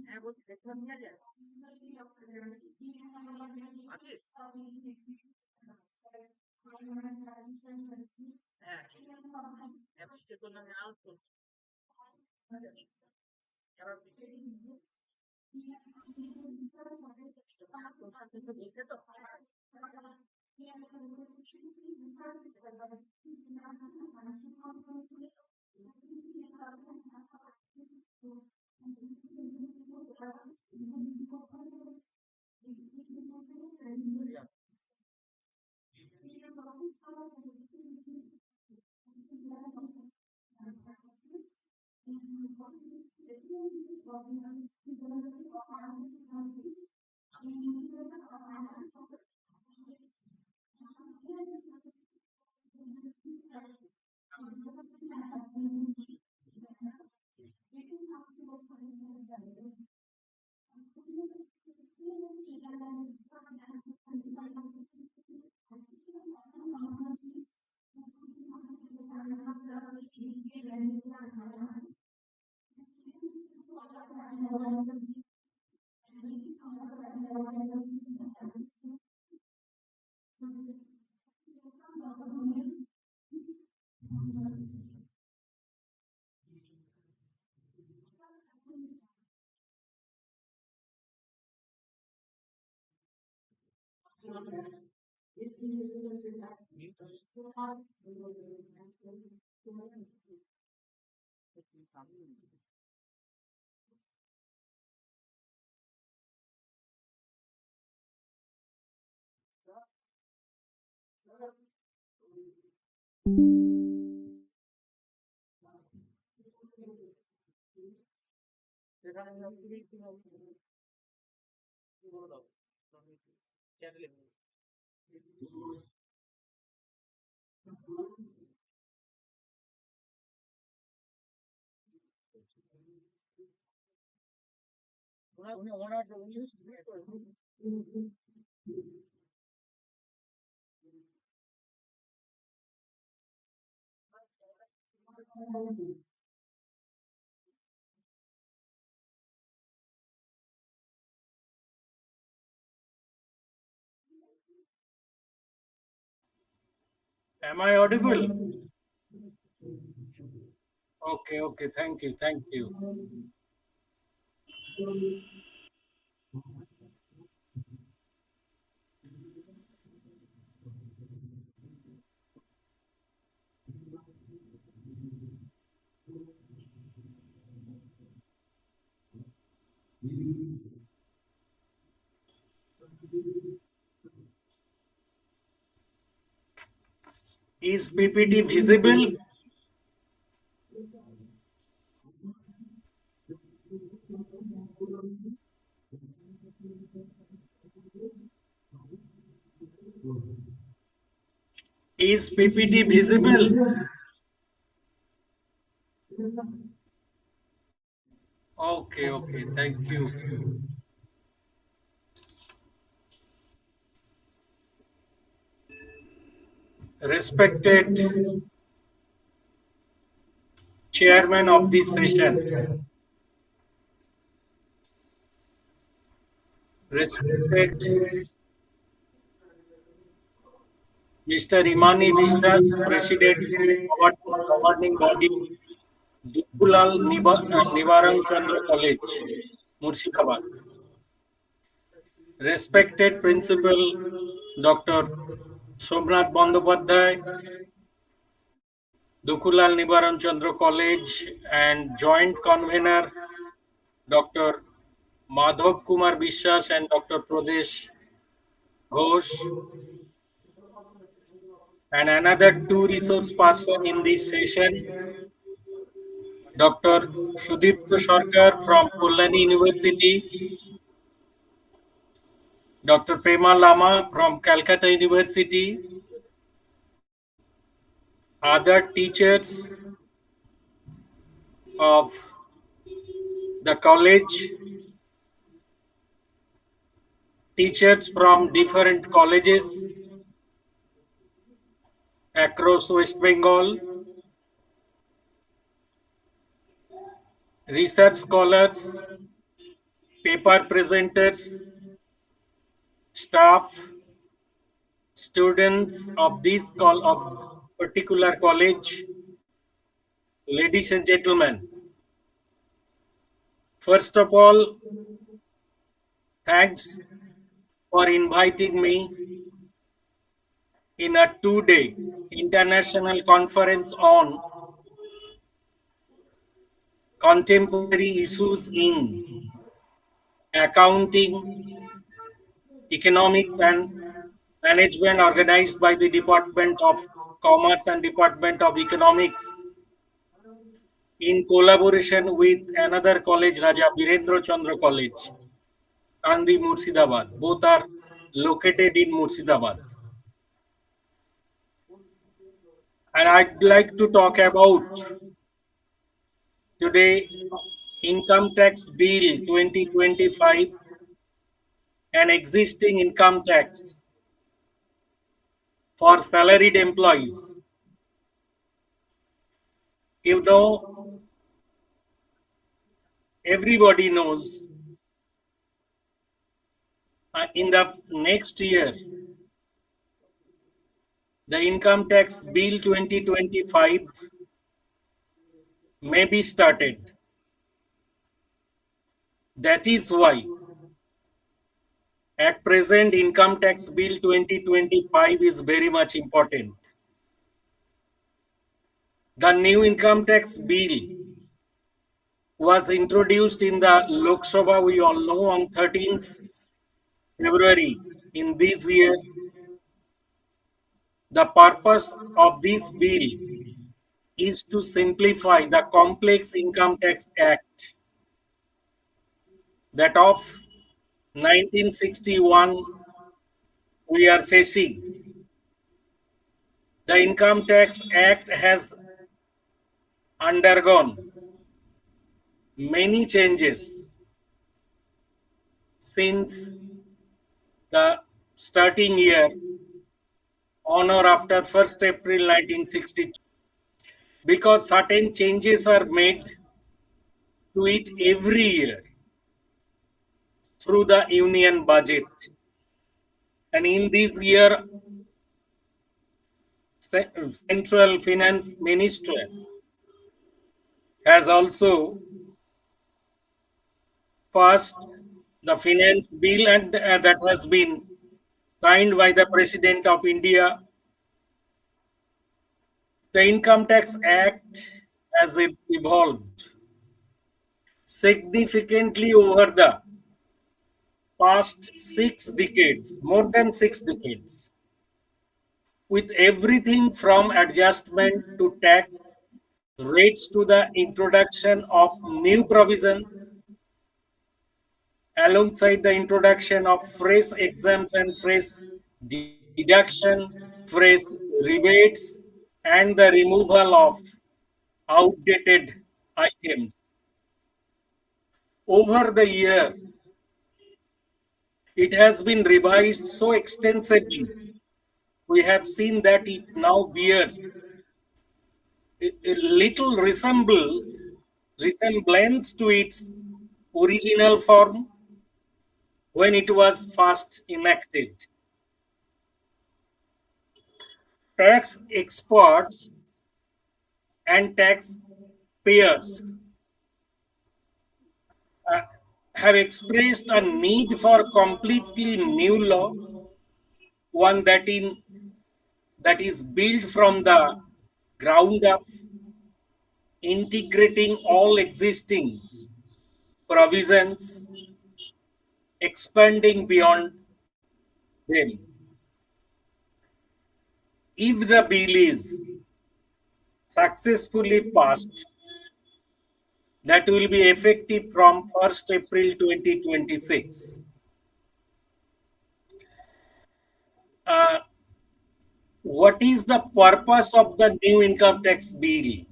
হ্যাঁ বলছি দেখলাম নিয়ে যায় আছিস হ্যাঁ অ্যাপসে করলাম আউট করছি এবার তোর সাথে তো দেখে তো সেখানে তুমি কি বলে দাও চ্যানেলে উনি ওনার উনি Am I audible? Okay, okay. Thank you. Thank you. Is PPT visible? Is PPT visible? Okay, okay. Thank you. Respected chairman of this session, respected Mr. Imani Vishwas, President of Governing Body, Dukulal Nivaran Chandra College, Murshidabad. Respected Principal Dr. Somnath Bandyopadhyay, Dukulal Nivaran Chandra College, and Joint Convener Dr. Madhav Kumar Vishwas and Dr. Pradesh Ghosh, and another two resource person in this session, Dr. Sudipto Sarkar from Kalyani University, Dr. Prema Lama from Calcutta University, other teachers of the college, teachers from different colleges across West Bengal, research scholars, paper presenters, staff, students of of particular college, ladies and gentlemen. First of all, thanks for inviting me in a 2-day international conference on contemporary issues in accounting, economics, and management organized by the Department of Commerce and Department of Economics in collaboration with another college, Raja Birendra Chandra College, Kandi, Murshidabad. Both are located in Murshidabad. And I'd like to talk about today Income Tax Bill 2025 and existing income tax for salaried employees. You know, everybody knows in the next year, the Income Tax Bill 2025 may be started. That is why at present Income Tax Bill 2025 is very much important. The new Income Tax Bill was introduced in the Lok Sabha, we all know, on 13th February in this year. The purpose of this bill is to simplify the complex Income Tax Act that of 1961 we are facing. The Income Tax Act has undergone many changes since the starting year on or after 1st April 1962, because certain changes are made to it every year through the union budget. And in this year, Central Finance Minister has also passed the finance bill, and that has been signed by the President of India. The Income Tax Act has evolved significantly over the past 6 decades, more than 6 decades, with everything from adjustment to tax rates to the introduction of new provisions, alongside the introduction of fresh exemptions and fresh deduction, fresh rebates, and the removal of outdated items. Over the year, it has been revised so extensively. We have seen that it now bears a little resemblance to its original form when it was first enacted. Tax experts and tax payers uh, have expressed a need for completely new law, one that is built from the ground up, integrating all existing provisions, expanding beyond them. If the bill is successfully passed, that will be effective from 1st April 2026. Uh, what is the purpose of the new income tax bill?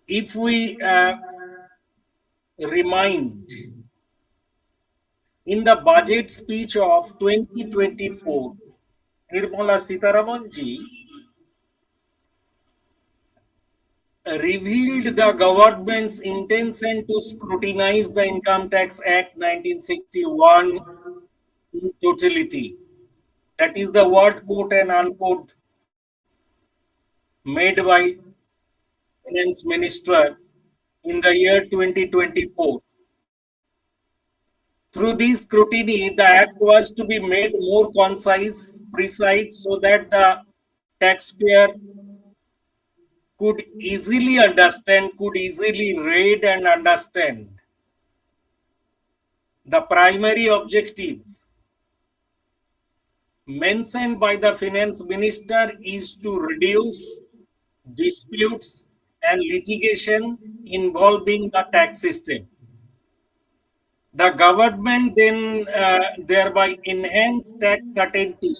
If we remind, in the budget speech of 2024, Nirmala Sitharaman ji revealed the government's intention to scrutinize the Income Tax Act 1961 in totality. That is the word quote and unquote made by Finance Minister in the year 2024. Through this scrutiny, the act was to be made more concise, precise, so that the taxpayer could easily understand, could easily read and understand. The primary objective mentioned by the finance minister is to reduce disputes and litigation involving the tax system. The government then thereby enhanced tax certainty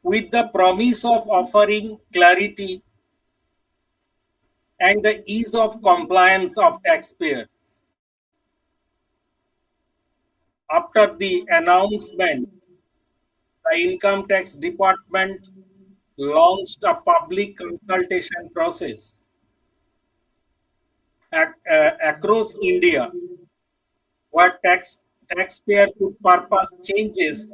with the promise of offering clarity and the ease of compliance of taxpayers. After the announcement, the Income Tax Department launched a public consultation process across India where taxpayer could purpose changes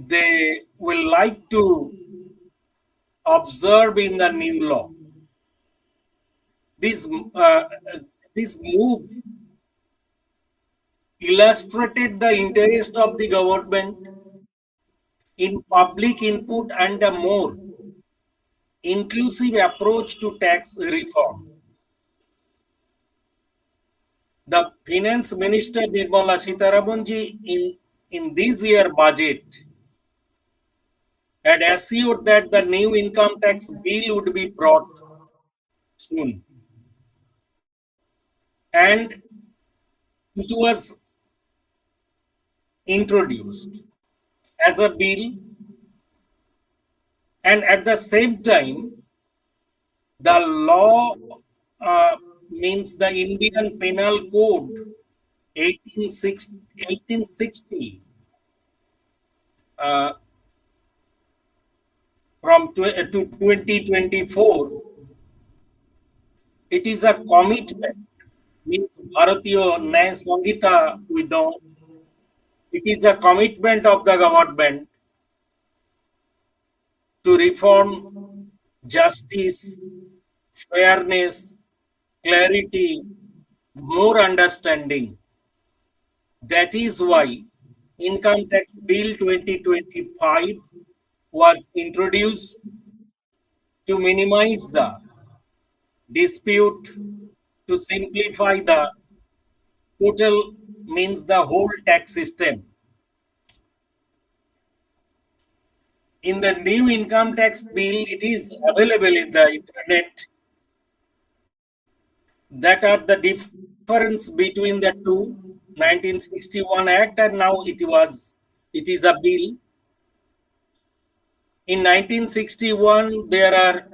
they will like to observe in the new law. This, uh, this move illustrated the interest of the government in public input and a more inclusive approach to tax reform. The Finance Minister Nirmala Sitharamanji in this year budget had assured that the new income tax bill would be brought soon. And it was introduced as a bill, and at the same time, the law means the Indian Penal Code 1860 uh, to 2024, it is a commitment, means Bharatiya Nyaya Samhita, we know, it is a commitment of the government to reform justice, fairness, clarity, more understanding. That is why Income Tax Bill 2025 was introduced to minimize the dispute, to simplify the total, means the whole tax system. In the new income tax bill, it is available in the internet. That are the difference between the two 1961 Act and now it is a bill. In 1961, there are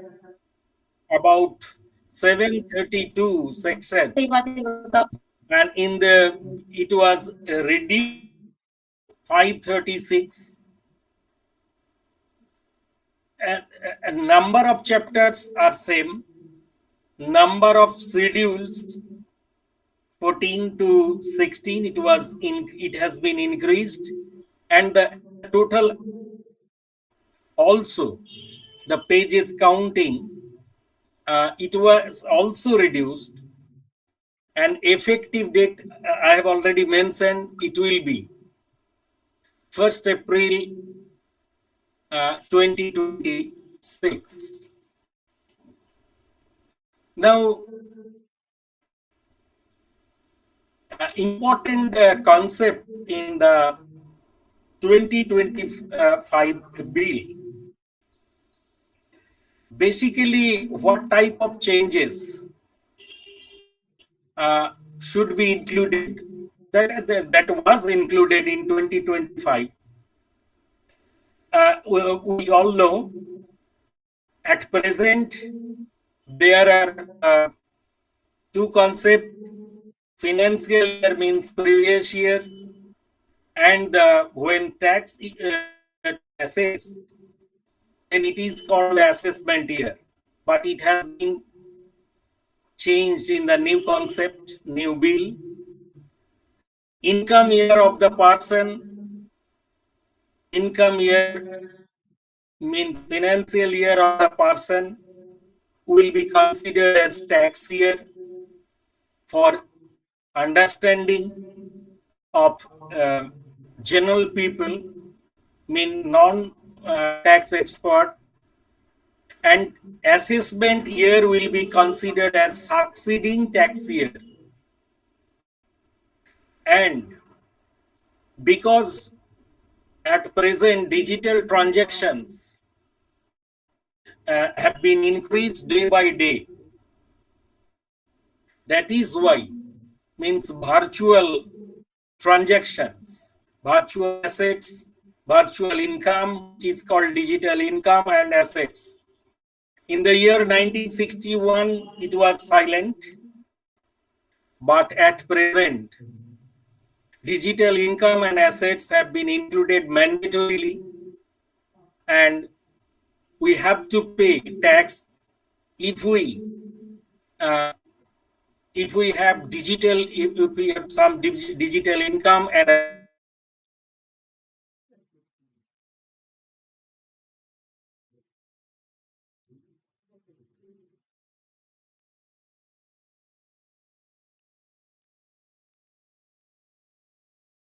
about 732 sections, and in the it was reduced to 536. A number of chapters are same. Number of schedules 14 to 16. It has been increased, and the total also the pages counting it was also reduced, and effective date I have already mentioned, it will be 1st April 2026. Now, important concept in the 2025 bill. Basically, what type of changes should be included, that was included in 2025. We all know at present there are two concepts. Financial year means previous year, and when tax is assessed, then it is called assessment year. But it has been changed in the new concept, new bill. Income year of the person, income year means financial year of the person will be considered as tax year for understanding of general people, mean non tax expert, and assessment year will be considered as succeeding tax year. And because at present digital transactions have been increased day by day, that is why, means virtual transactions, virtual assets, virtual income, which is called digital income and assets. In the year 1961, it was silent, but at present, digital income and assets have been included mandatorily, and we have to pay tax if we uh, have digital, if we have some digital income and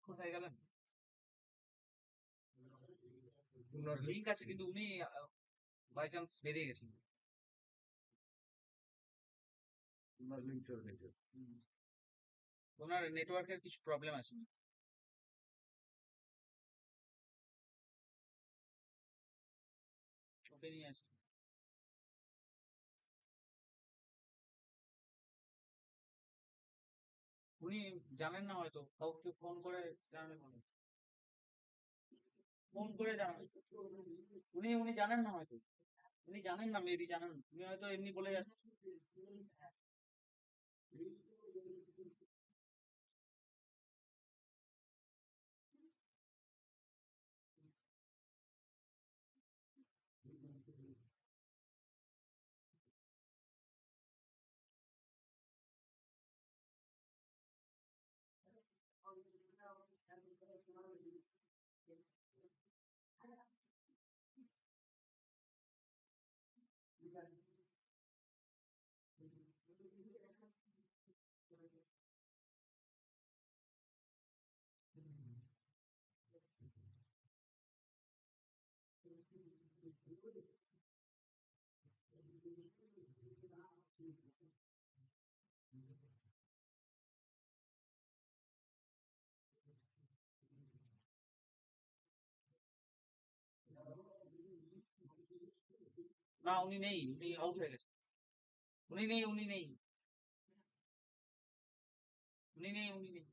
কোথায় গেলেন? ওনার link আছে কিন্তু উনি by chance বেরিয়ে গেছেন। ওনার link চলে গেছে। ওনার নেটওয়ার্কের কিছু প্রবলেম আছে। ওকে নিয়ে আসি। উনি জানেন না হয়তো, কাউকে ফোন করে জানাবেন। ফোন করে জানাবেন। উনি জানেন না হয়তো। উনি জানেন না, মেবি জানেন। উনি হয়তো এমনি বলে যাচ্ছে। না, উনি নেই, উনি আউট হয়ে গেছে। উনি নেই, উনি নেই, উনি নেই, উনি নেই,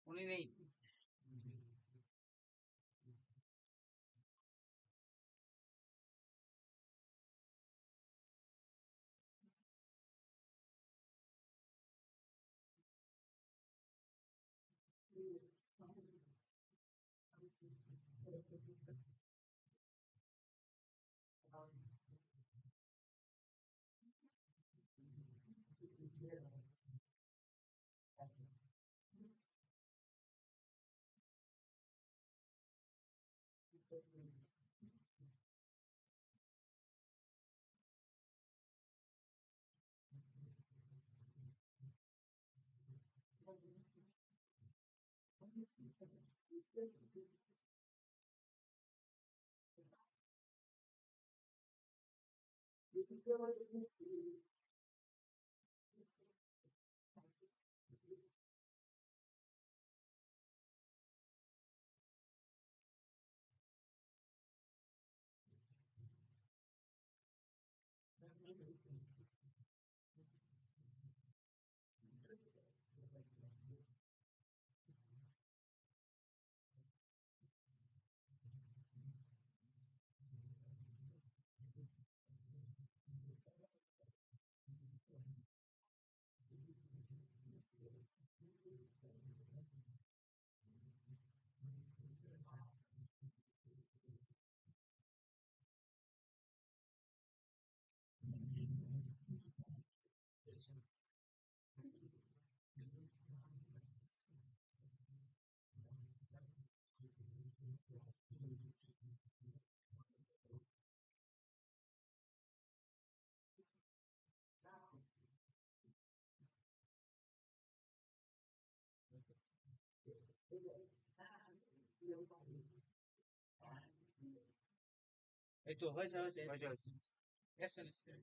উনি নেই। এই তো হয়েছে হয়েছে এসছেন এসছেন।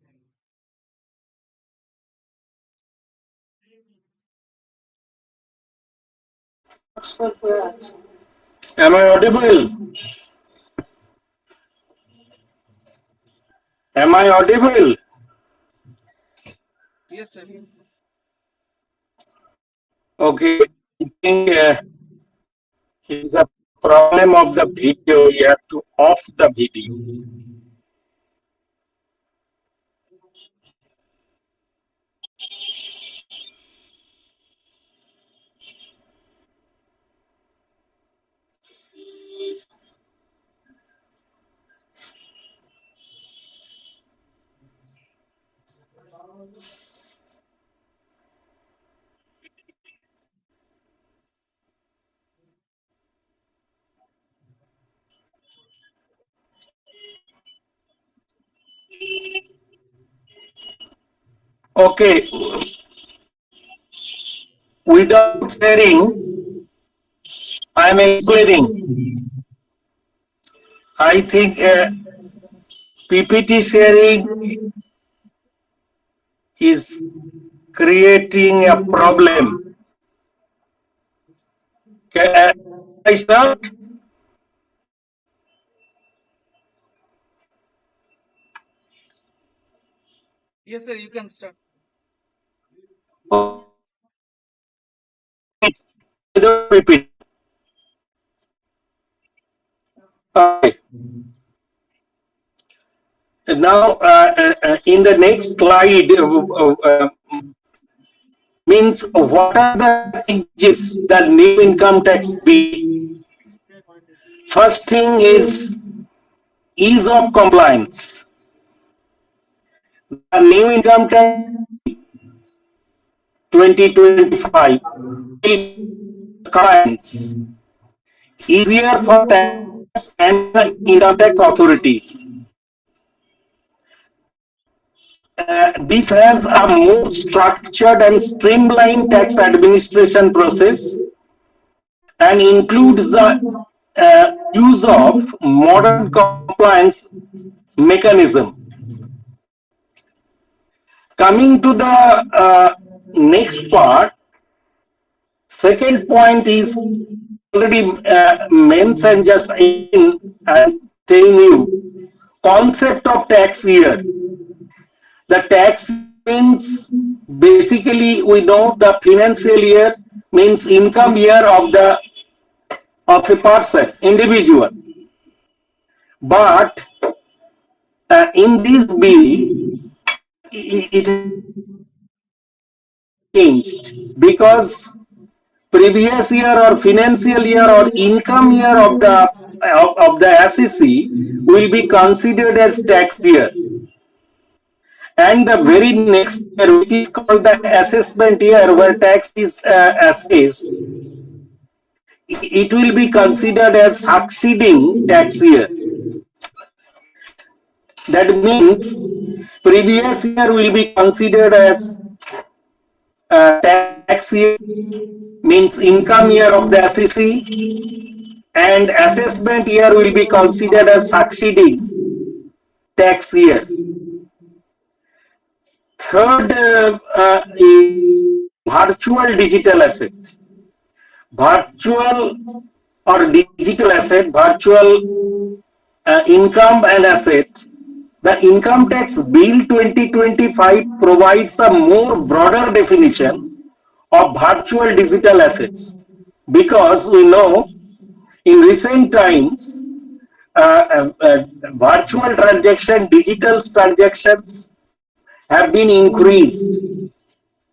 Am I audible? Am I audible? Yes, sir. Okay. I think it's a problem of the video. You have to off the video. Okay. Without sharing, I am explaining. I think PPT sharing is creating a problem. Can I start? Yes, sir, you can start. Without PPT. Okay. Now, in the next slide, means what are the changes the new income tax be? First thing is ease of compliance. The new income tax 2025 will compliance easier for tax and the income tax authorities. This has a more structured and streamlined tax administration process and includes the use of modern compliance mechanism. Coming to the next part, second point is already mentioned just in and telling you concept of tax year. The tax means basically we know the financial year means income year of a person individual. But in this bill, it changed because previous year or financial year or income year of the SEC will be considered as tax year, and the very next year, which is called the assessment year, where tax is assessed, it will be considered as succeeding tax year. That means previous year will be considered as tax year, means income year of the SEC, and assessment year will be considered as succeeding tax year. Third is virtual digital asset. Virtual or digital asset, virtual income and asset. The Income Tax Bill 2025 provides a more broader definition of virtual digital assets because we know in recent times virtual transaction, digital transactions have been increased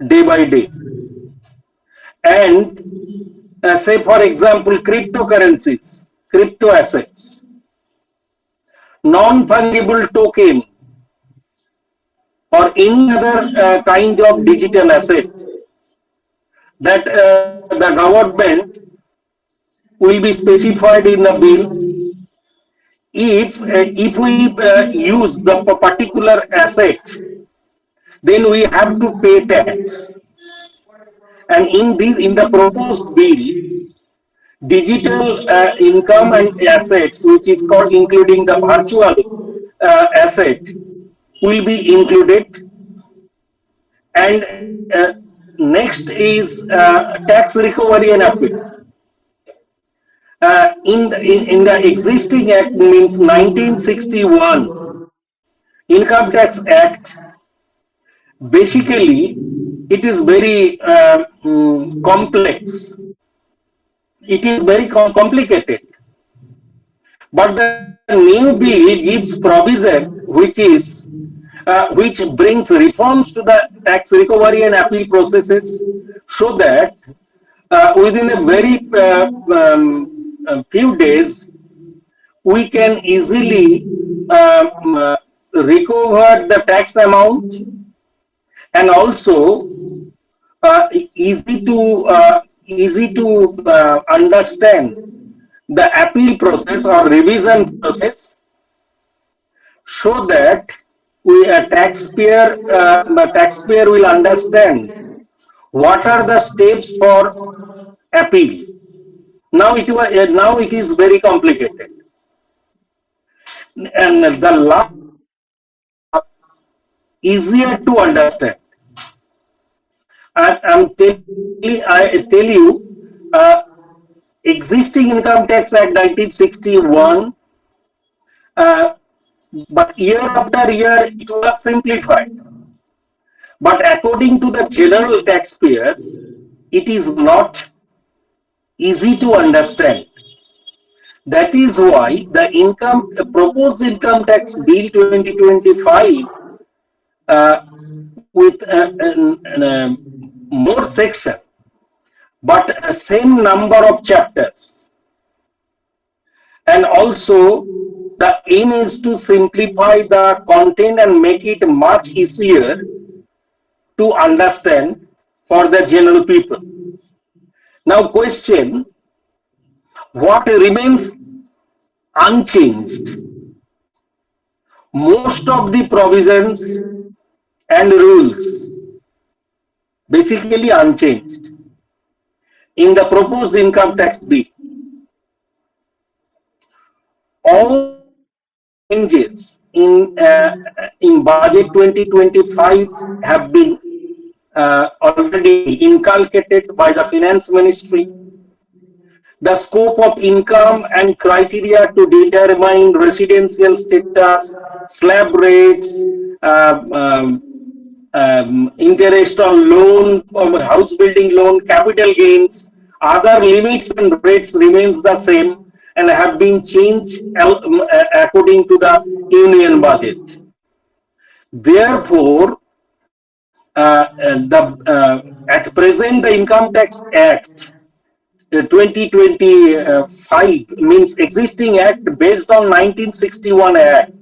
day by day. And say, for example, cryptocurrencies, crypto assets, non fungible token, or any other kind of digital asset that the government will be specified in the bill. If we use the particular asset, then we have to pay tax. And in the proposed bill, digital income and assets, which is called including the virtual asset, will be included. And next is tax recovery and appeal. In the existing act means 1961 Income Tax Act, basically it is very complex. It is very complicated. But the new bill gives provision which brings reforms to the tax recovery and appeal processes, so that within a very few days we can easily recover the tax amount, and also easy to understand the appeal process or revision process, so that taxpayer will understand what are the steps for appeal. Now it is very complicated, and the law easier to understand. I tell you, existing Income Tax Act 1961, uh, but year after year it was simplified. But according to the general taxpayers, it is not easy to understand. That is why the proposed income tax bill 2025, with more section, but same number of chapters, and also the aim is to simplify the content and make it much easier to understand for the general people. Now, question: what remains unchanged? Most of the provisions and rules basically unchanged in the proposed income tax bill. All changes in budget 2025 have been already inculcated by the finance ministry. The scope of income and criteria to determine residential status, slab rates, uh, um, interest on loan, house building loan, capital gains, other limits and rates remains the same and have been changed according to the union budget. Therefore, at present the Income Tax Act 2025 means existing act based on 1961 Act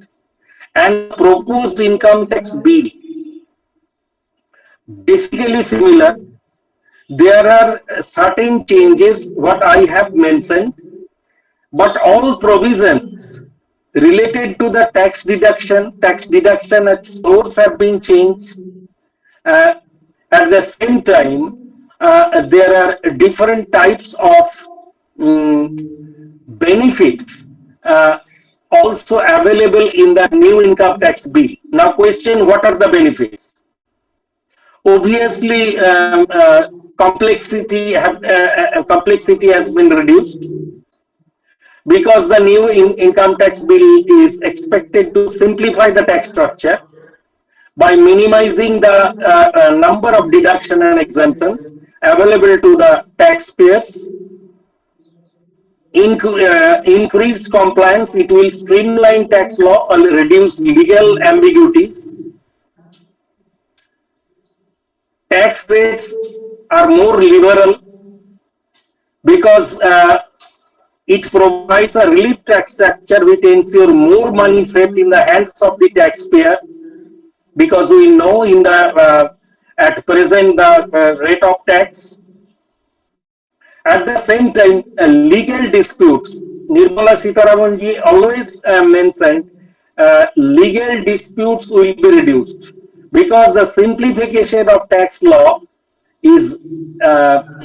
and proposed income tax bill basically similar. There are certain changes what I have mentioned, but all provisions related to the tax deduction at source have been changed. Uh, at the same time, there are different types of um, benefits also available in the new income tax bill. Now, question: what are the benefits? Obviously, complexity has been reduced because the new income tax bill is expected to simplify the tax structure by minimizing the number of deduction and exemptions available to the taxpayers. Increased compliance, it will streamline tax law and reduce legal ambiguities. Tax rates are more liberal because it provides a relief tax structure which ensure more money saved in the hands of the taxpayer. because we know in the at present the rate of tax. At the same time, legal disputes. Nirmala Sitharaman ji always mentioned legal disputes will be reduced because the simplification of tax law is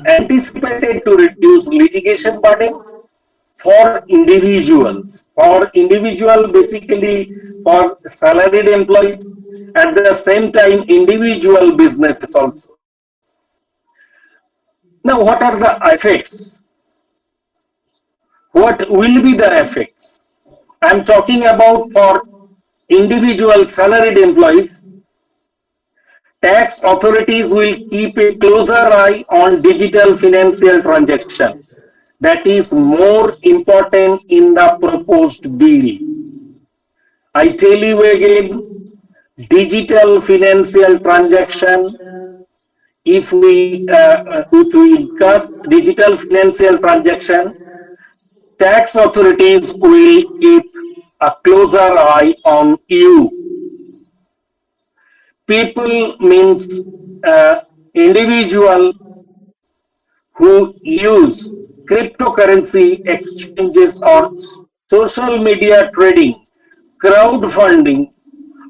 anticipated to reduce litigation burden for individuals. For individual, basically for salaried employees. At the same time, individual businesses also. Now, what are the effects? What will be the effects? I'm talking about for individual salaried employees. Tax authorities will keep a closer eye on digital financial transaction. That is more important in the proposed bill. I tell you again, digital financial transaction. If we discuss digital financial transaction, tax authorities will keep a closer eye on you. People means individual who use cryptocurrency exchanges or social media trading, crowdfunding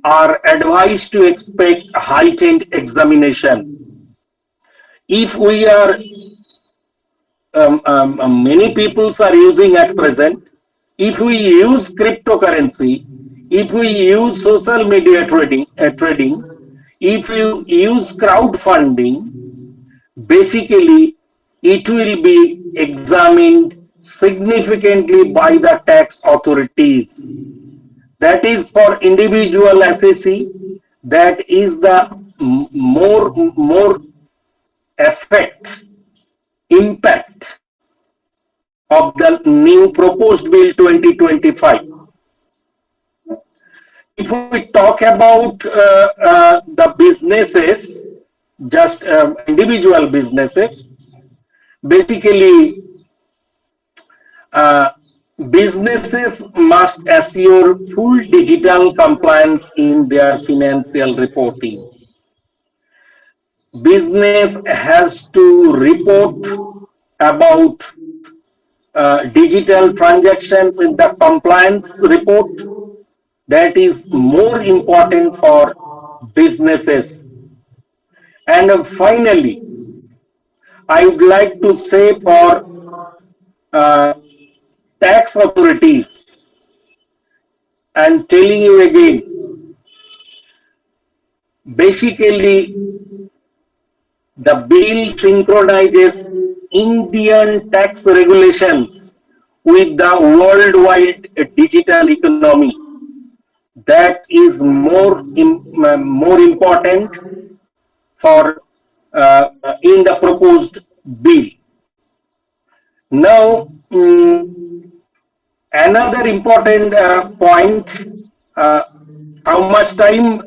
are advised to expect heightened examination. If we are many peoples are using at present, if we use cryptocurrency, if we use social media trading, if you use crowdfunding, basically it will be examined significantly by the tax authorities. That is for individual SAC. That is the more effect impact of the new proposed bill 2025. If we talk about the businesses, just individual businesses, basically uh, businesses must assure full digital compliance in their financial reporting. Business has to report about digital transactions in the compliance report. That is more important for businesses. And finally, I would like to say for uh, tax authorities, I'm telling you again, basically the bill synchronizes Indian tax regulations with the worldwide digital economy. That is more important for in the proposed bill. Now, another important point. Uh, how much time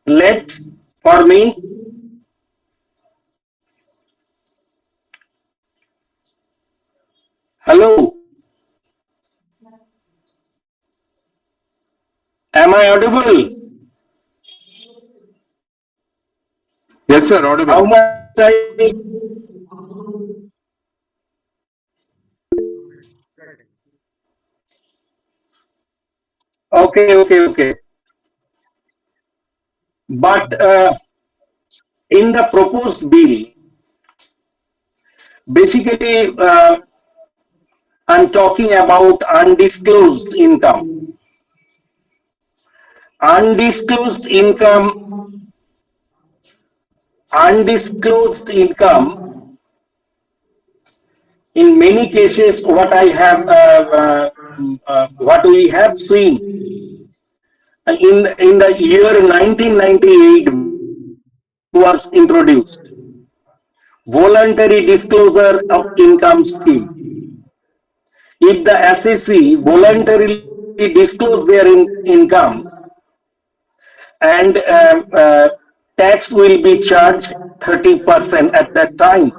left for me? Hello, am I audible? Yes, sir, How audible. much time? Okay, okay, okay. But in the proposed bill, basically, I'm talking about undisclosed income. Undisclosed income, undisclosed income. In many cases, what we have seen in the year 1998 when VAT was introduced, voluntary disclosure of income scheme. If the SEC voluntarily disclose their income and tax will be charged 30% at that time.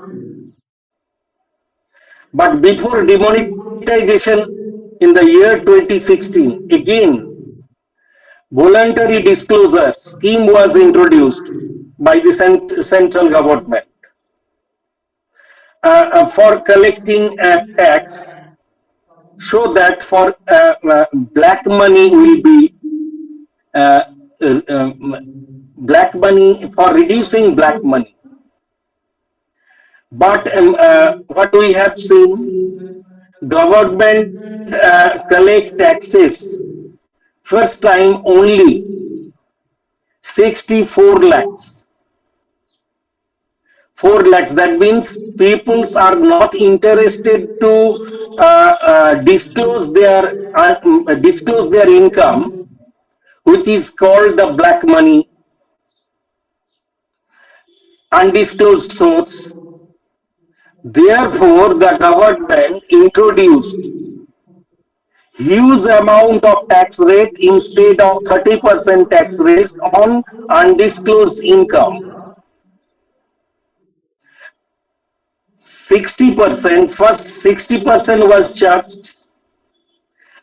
But before demonetization in the year 2016, again, voluntary disclosure scheme was introduced by the central government for collecting tax, so that for black money will be uh, uh, um, black money, for reducing black money. But what we have seen, government collect taxes first time only 64 lakhs. 4 lakhs. That means people are not interested to disclose their income, which is called the black money, undisclosed source. Therefore, the government introduced huge amount of tax rate instead of 30% tax rate on undisclosed income. 60%, first 60% was charged,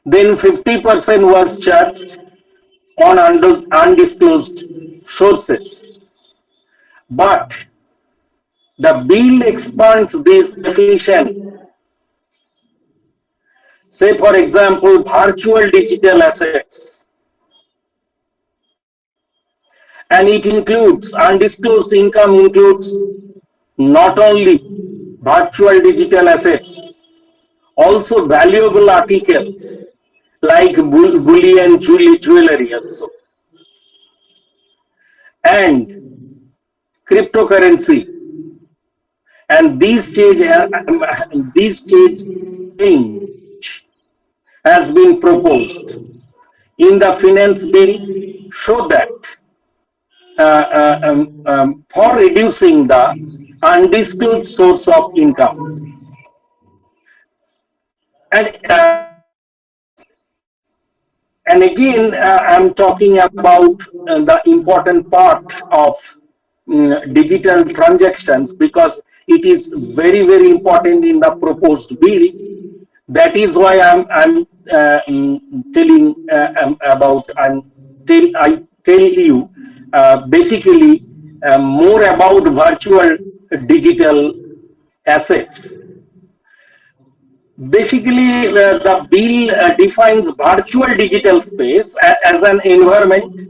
then 50% was charged on undisclosed sources. But the bill expands this definition. Say, for example, virtual digital assets, and it includes undisclosed income, includes not only virtual digital assets, also valuable articles like bullion, jewelry also, and cryptocurrency. And these change has been proposed in the finance bill, so that for reducing the undisclosed source of income. And and again, I'm talking about the important part of digital transactions, because it is very important in the proposed bill. That is why I'm telling about, and I tell you basically more about virtual digital assets. Basically, the bill defines virtual digital space as an environment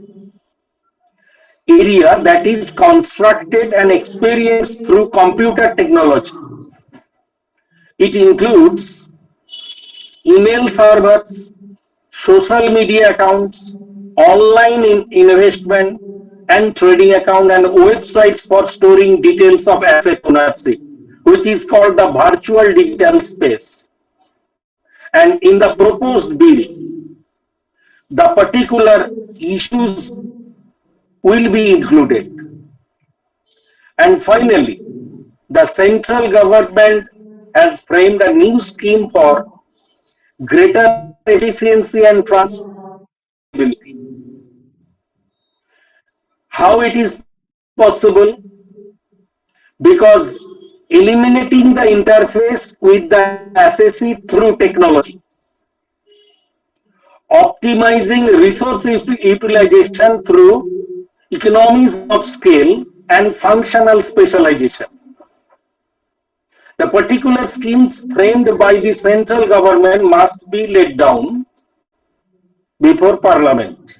area that is constructed and experienced through computer technology. It includes email servers, social media accounts, online investment and trading account, and websites for storing details of asset ownership, which is called the virtual digital space. And in the proposed bill, the particular issues will be included. And finally, the central government has framed a new scheme for greater efficiency and transparency. How it is possible? Because eliminating the interface with the assessee through technology, optimizing resource utilization through economies of scale and functional specialization. The particular schemes framed by the central government must be laid down before Parliament,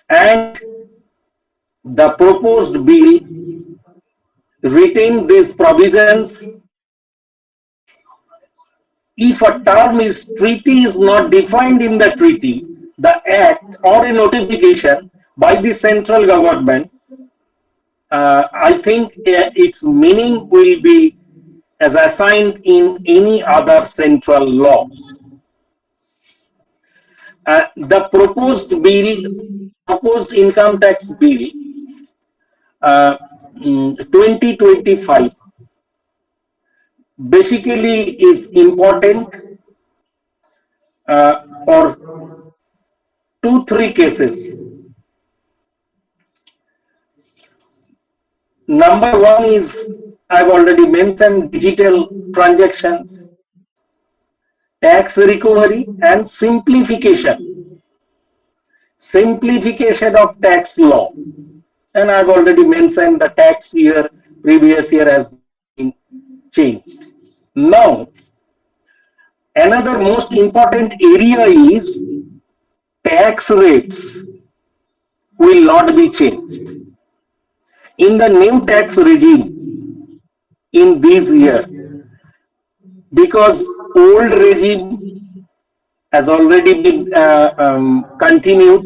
and the proposed bill retain these provisions. If a term is treaty is not defined in the treaty, the act or a notification by the central government, I think its meaning will be as assigned in any other central law. The proposed income tax bill uh, 2025 basically is important for 2-3 cases. Number one is, I've already mentioned, digital transactions, tax recovery and simplification. simplification of tax law. And I've already mentioned the tax year, previous year has been changed. Now, another most important area is tax rates will not be changed. In the new tax regime in this year, because old regime has already been continued,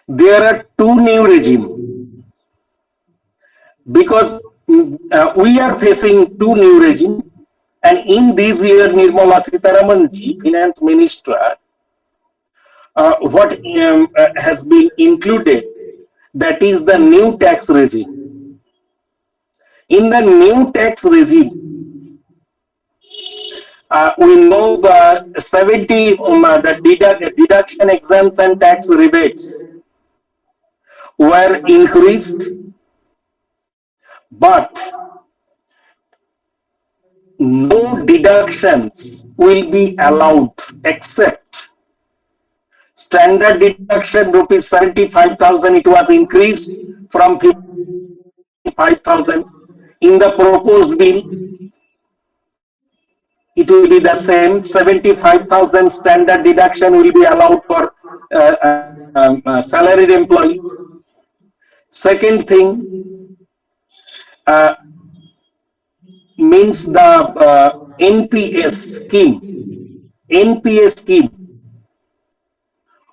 there are two new regime because we are facing two new regime, and in this year Nirmala Sitharaman ji, finance minister, what has been included, that is the new tax regime. In the new tax regime, we know the 70 the deduction exempts and tax rebates were increased, but no deductions will be allowed except standard deduction rupees 75,000. It was increased from 55,000. In the proposed bill, it will be the same. 75,000 standard deduction will be allowed for salaried employee. Second thing, uh, means the NPS scheme. NPS scheme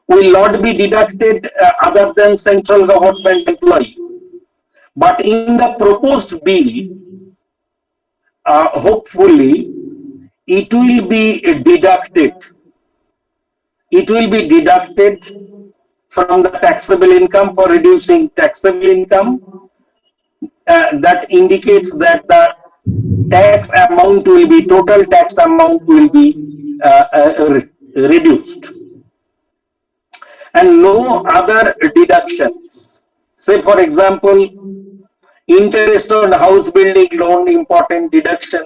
will not be deducted other than central government employee. But in the proposed bill, hopefully, it will be deducted. It will be deducted from the taxable income for reducing taxable income. That indicates that the tax amount will be, total tax amount will be reduced. And no other deductions. Say, for example, interest on house building loan, important deduction.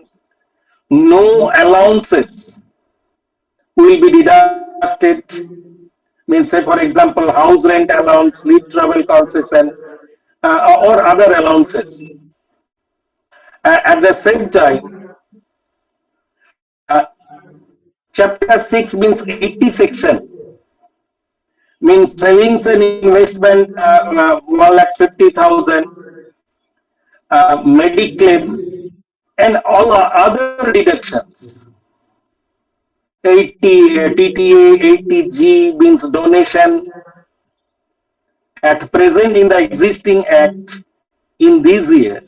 No allowances will be deducted. Means, say, for example, house rent allowance, leave travel concession, or other allowances. At the same time, uh, chapter 6 means 80 section means savings and investment 1,50,000, mediclaim, and all other deductions. 80 TTA, 80G means donation. At present, in the existing act, in this year,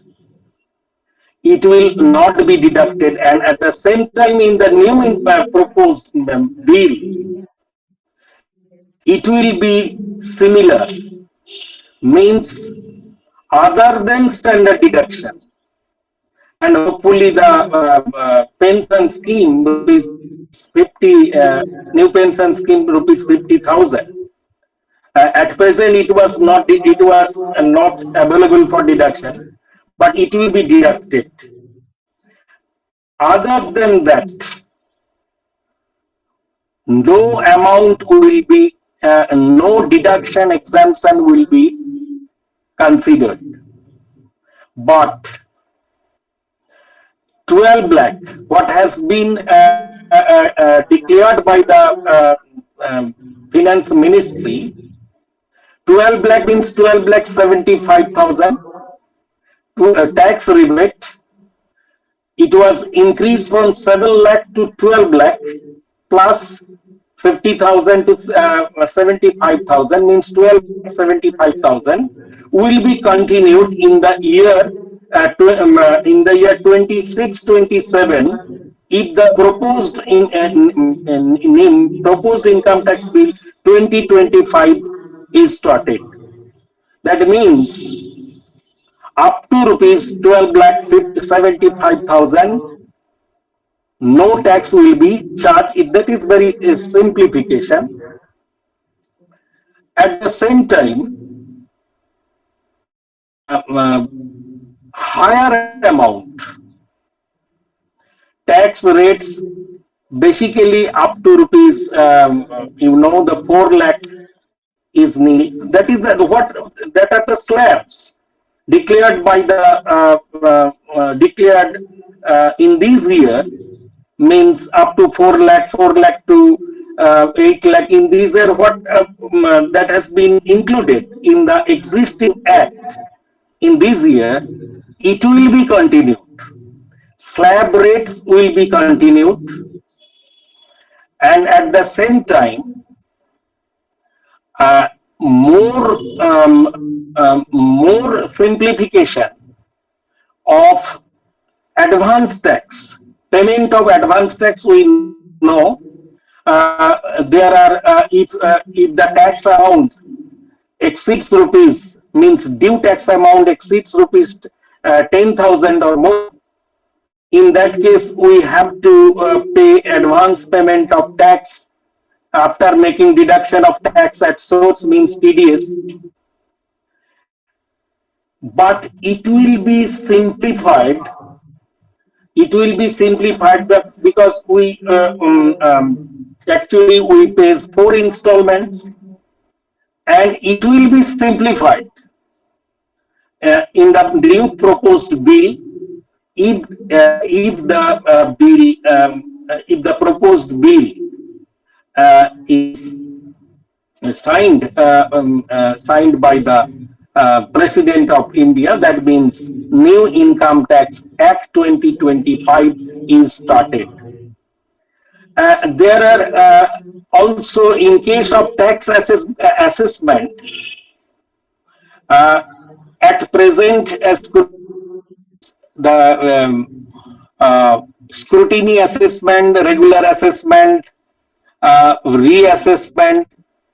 it will not be deducted, and at the same time, in the new proposed bill, it will be similar. Means other than standard deduction, and hopefully the pension scheme rupees 50, new pension scheme rupees 50,000. At present, it was not available for deduction, but it will be deducted. Other than that, no amount will be, no deduction exemption will be considered. But 12 lakh, what has been declared by the finance ministry, 12 lakh means 12 lakh 75,000 tax rebate. It was increased from 7 lakh to 12 lakh plus 50,000 to 75,000, means 12 lakh 75,000 will be continued in the year in the year 26-27 if the proposed proposed income tax bill 2025 is started. That means up to rupees 12 lakh 75,000, no tax will be charged. That is very simplification. At the same time, higher amount tax rates, basically up to rupees, the 4 lakh is nil. That is what that are the slabs declared by the declared in this year, means up to 4 lakh, 4 lakh to 8 lakh. In these are what that has been included in the existing act in this year. It will be continued. Slab rates will be continued, and at the same time, uh, more simplification of advance tax, payment of advance tax. We know there are if the tax amount exceeds rupees, means due tax amount exceeds rupees 10,000 or more. In that case, we have to pay advance payment of tax after making deduction of tax at source, means TDS. But it will be simplified because actually we pay 4 installments, and it will be simplified in the new proposed bill. If the proposed bill is signed by the President of India, that means New Income Tax Act 2025 is started. There are also, in case of tax assessment, uh, at present, the scrutiny assessment, regular assessment, reassessment,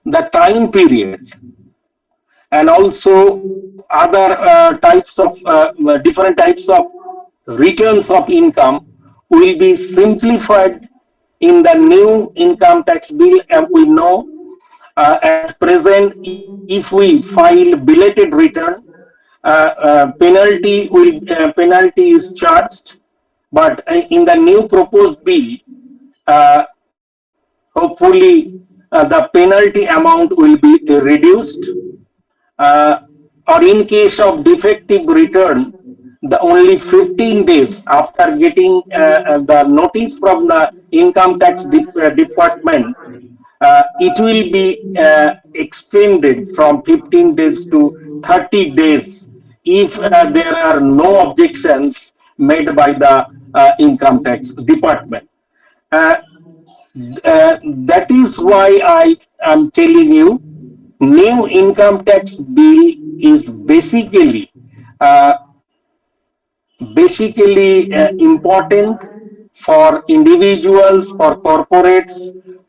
the time period, and also other different types of returns of income will be simplified in the new income tax bill. And we know at present, if we file belated return, penalty is charged. But in the new proposed bill, uh, hopefully the penalty amount will be reduced, uh, or in case of defective return, the only 15 days after getting the notice from the income tax department, it will be extended from 15 days to 30 days if there are no objections made by the income tax department. Uh, that is why I am telling you, new income tax bill is uh, basically important for individuals, for corporates,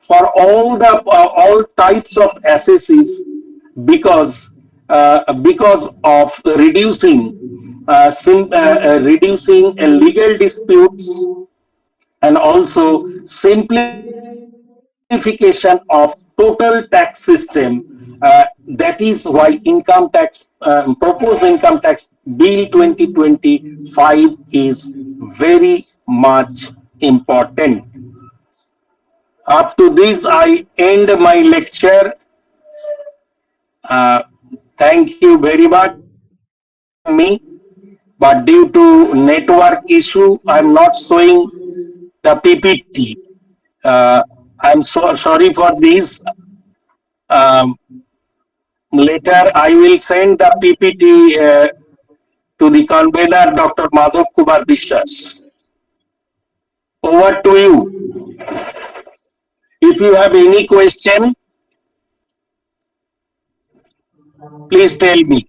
for all types of assessees, because because of reducing legal disputes, and also simplification of total tax system. That is why income tax, proposed income tax bill 2025 is very much important. Up to this, I end my lecture. Uh, Thank you very much for listening me. But due to network issue, I'm not showing the PPT. I'm so sorry for this. Um, Later, I will send the PPT to the convener, Dr. Madhav Kumar Bishas. Over to you. If you have any question, please tell me.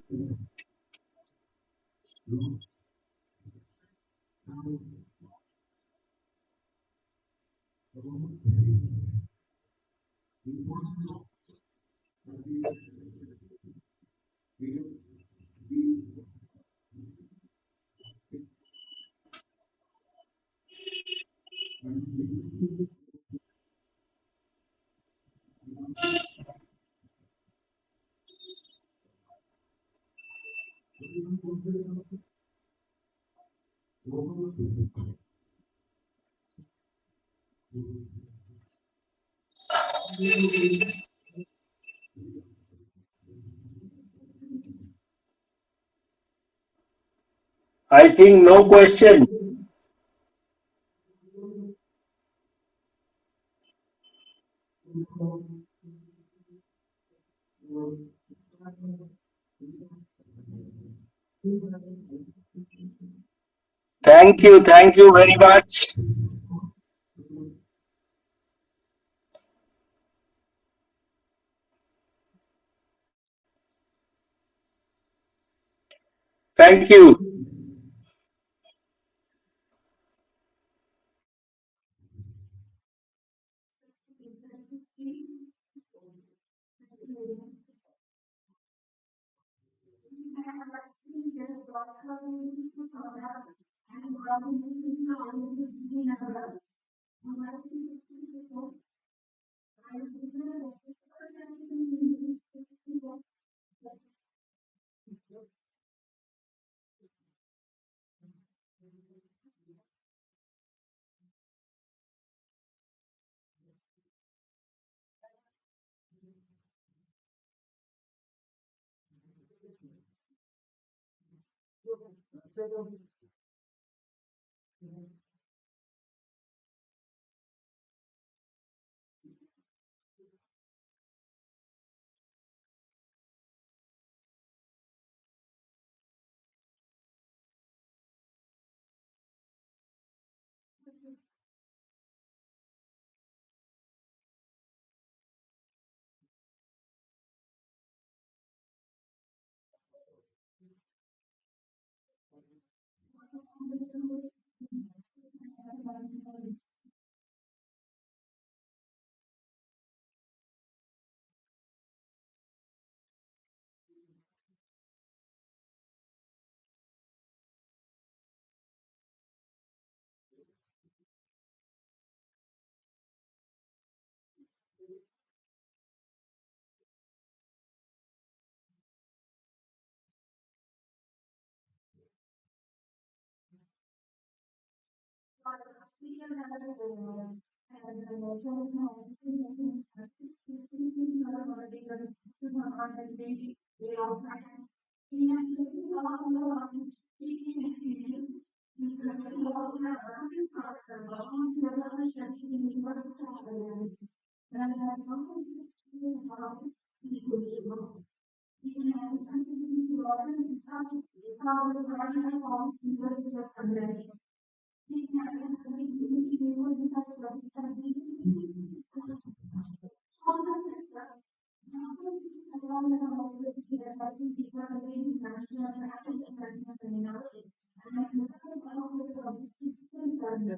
I think no question. Thank you very much. Thank you.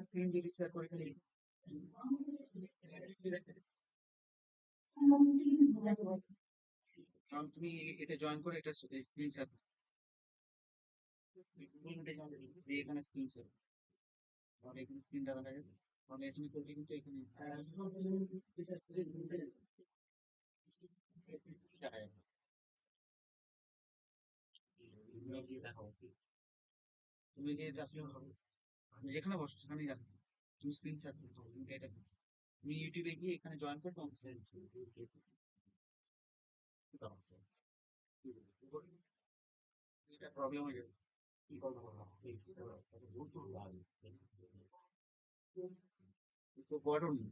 Screen যদি share করে খালি কারণ তুমি এটা join করে এটা screen share এখানে screen share তাহলে এখানে স্ক্রিনটা দেখা যাবে তাহলে তুমি করলে কিন্তু এখানে দেখা যাবে তুমি যে আসলে তুমি যেখানে বসো সেখানেই রাখো তুমি স্ক্রিন শেয়ার করতে হবে তুমি এটা তুমি ইউটিউবে গিয়ে এখানে জয়েন করে তোমার এটা প্রবলেম হয়ে যাবে তো বড় নেই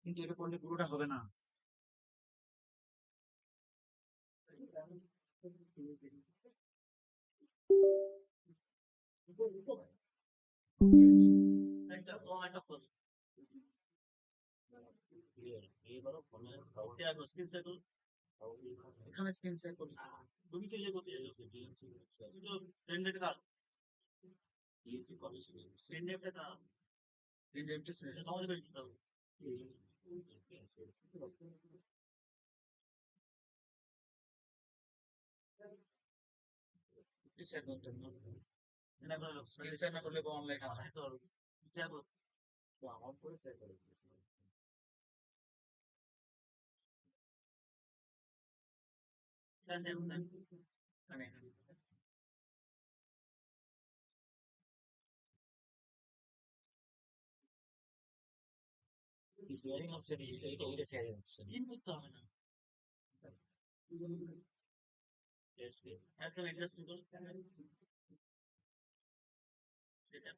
কিন্তু এটা করলে পুরোটা হবে না এখানে স্ক্রিন শেয়ার করি তুমি তো ইয়ে করতে পেন ড্রাইভটা শেয়ার করতে হবে স্ক্রিন শেয়ার না করলে অনলাইন আমার করে শেয়ার করে মানে সেদিন করতে হবে না। একটা ইন্ডাস্ট্রি সেটা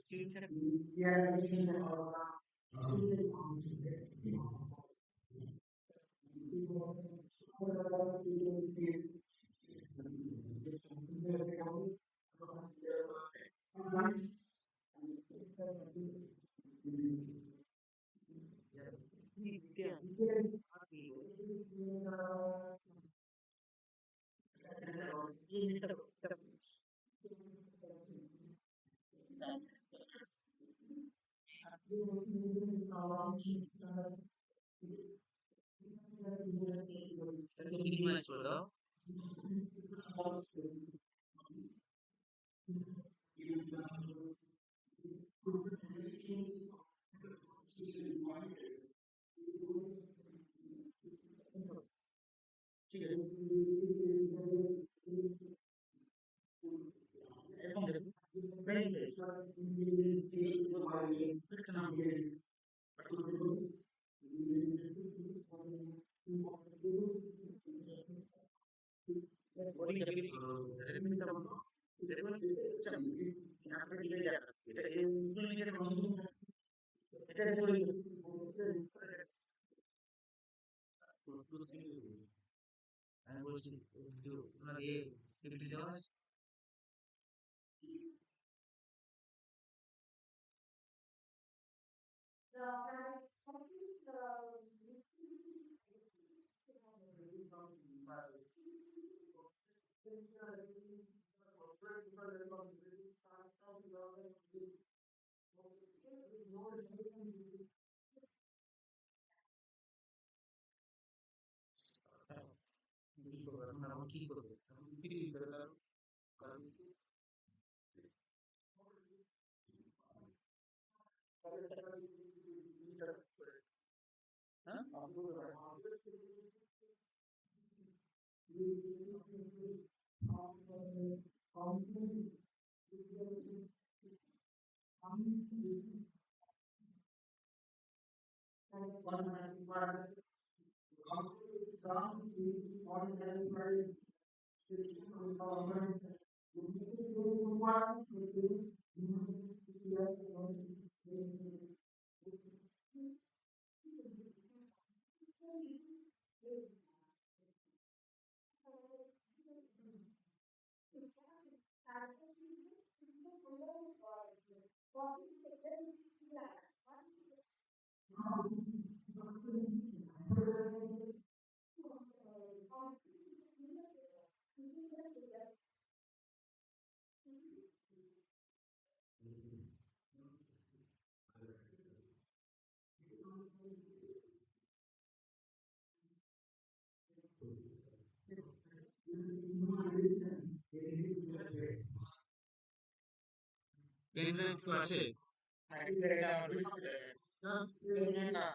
skill set yeah. Minimize করো ঠিক আছে এরকম দেখো ব্রেন টেস্ট এই একটা নাম বডি ক্যাপিং রেপিং তেমন রেপিং আপনার দিলে দেখা এটা এগুলো নিজের এটা করে আমি বলছি ওনার পিপিটি দেওয়া আছে কি করবে এখন এখন কি করবে এখন পিপিটি দিবে কারণ হ্যাঁ পেন ড্রাইভ তো আছে না না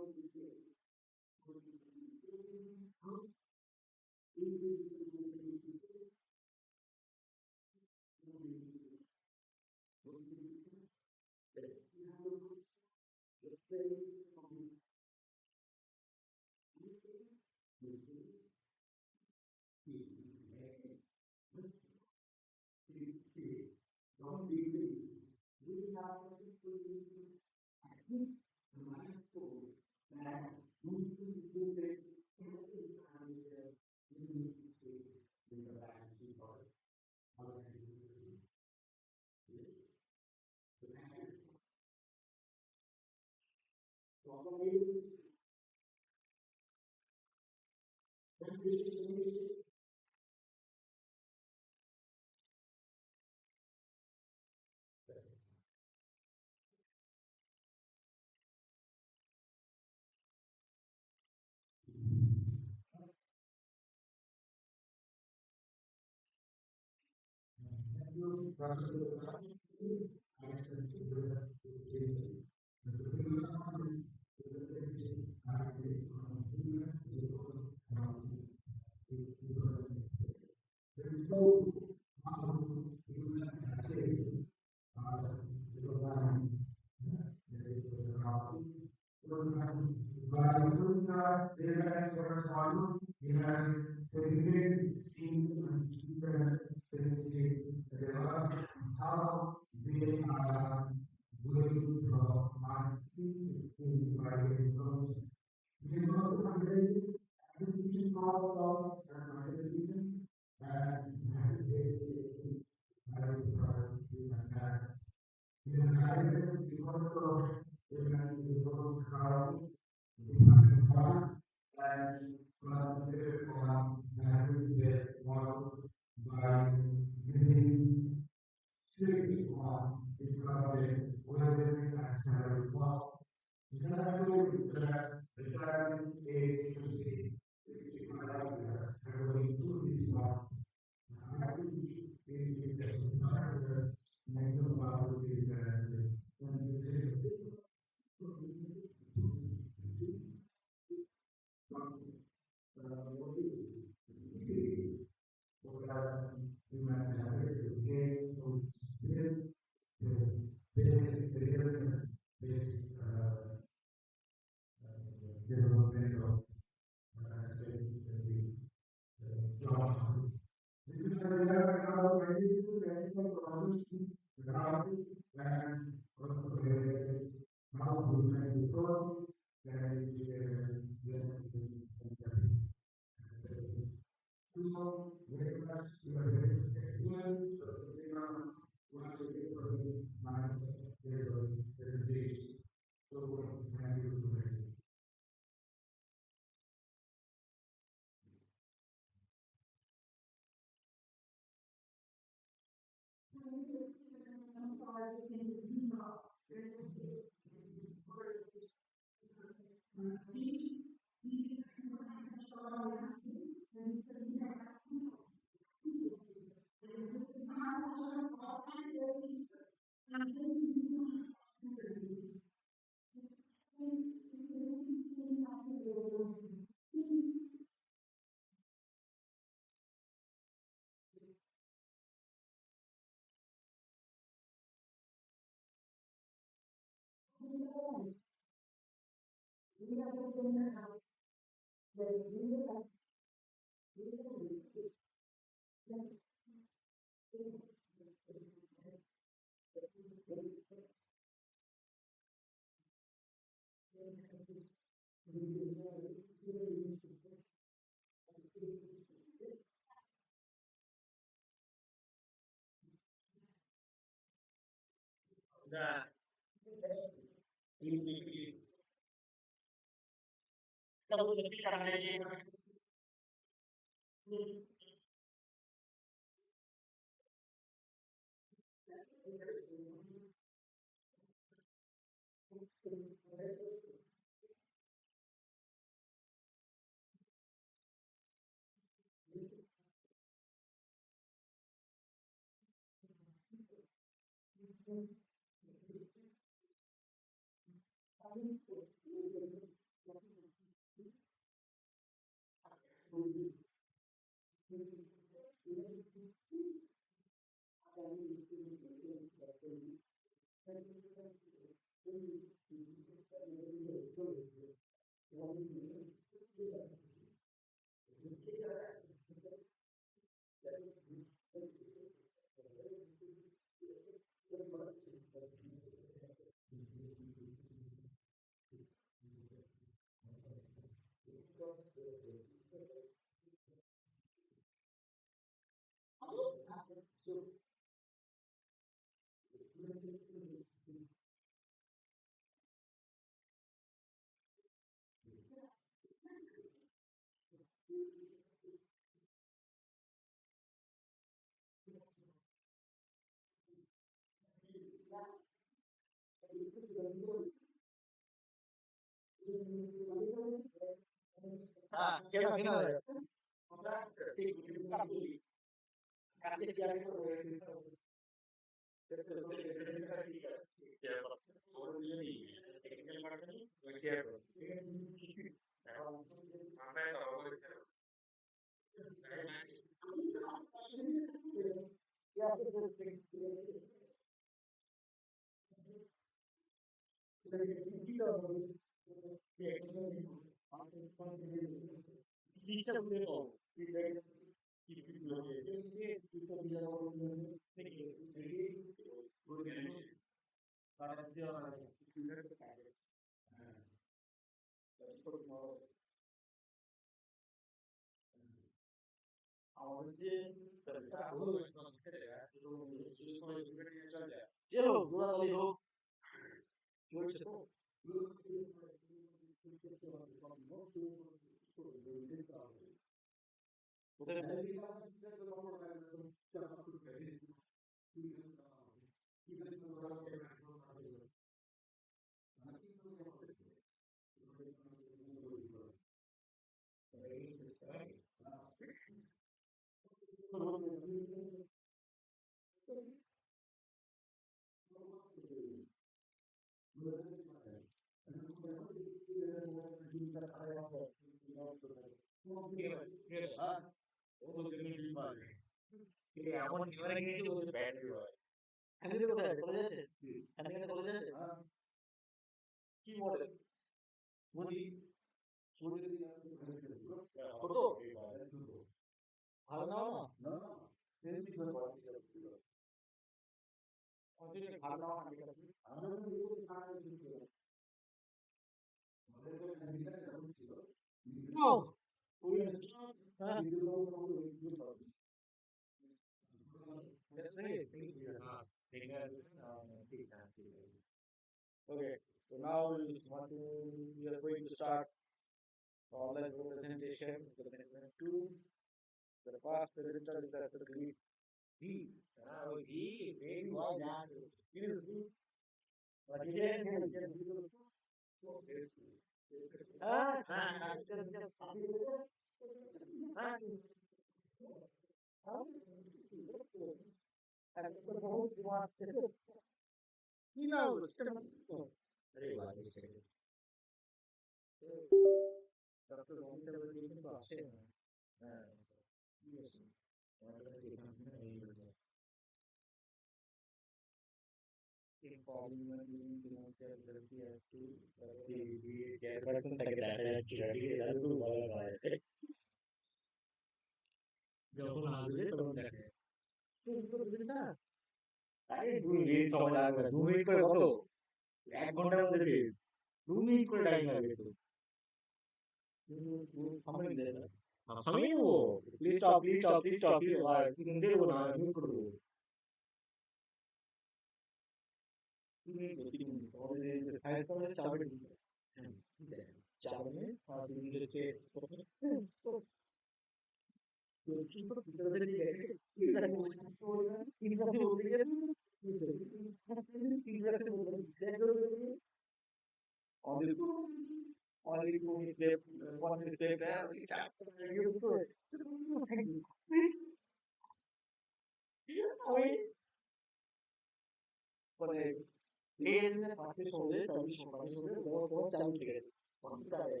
গেছে 5 শহরে 40 শহরে তোমার চালু থেকে গেছে কতটা আগে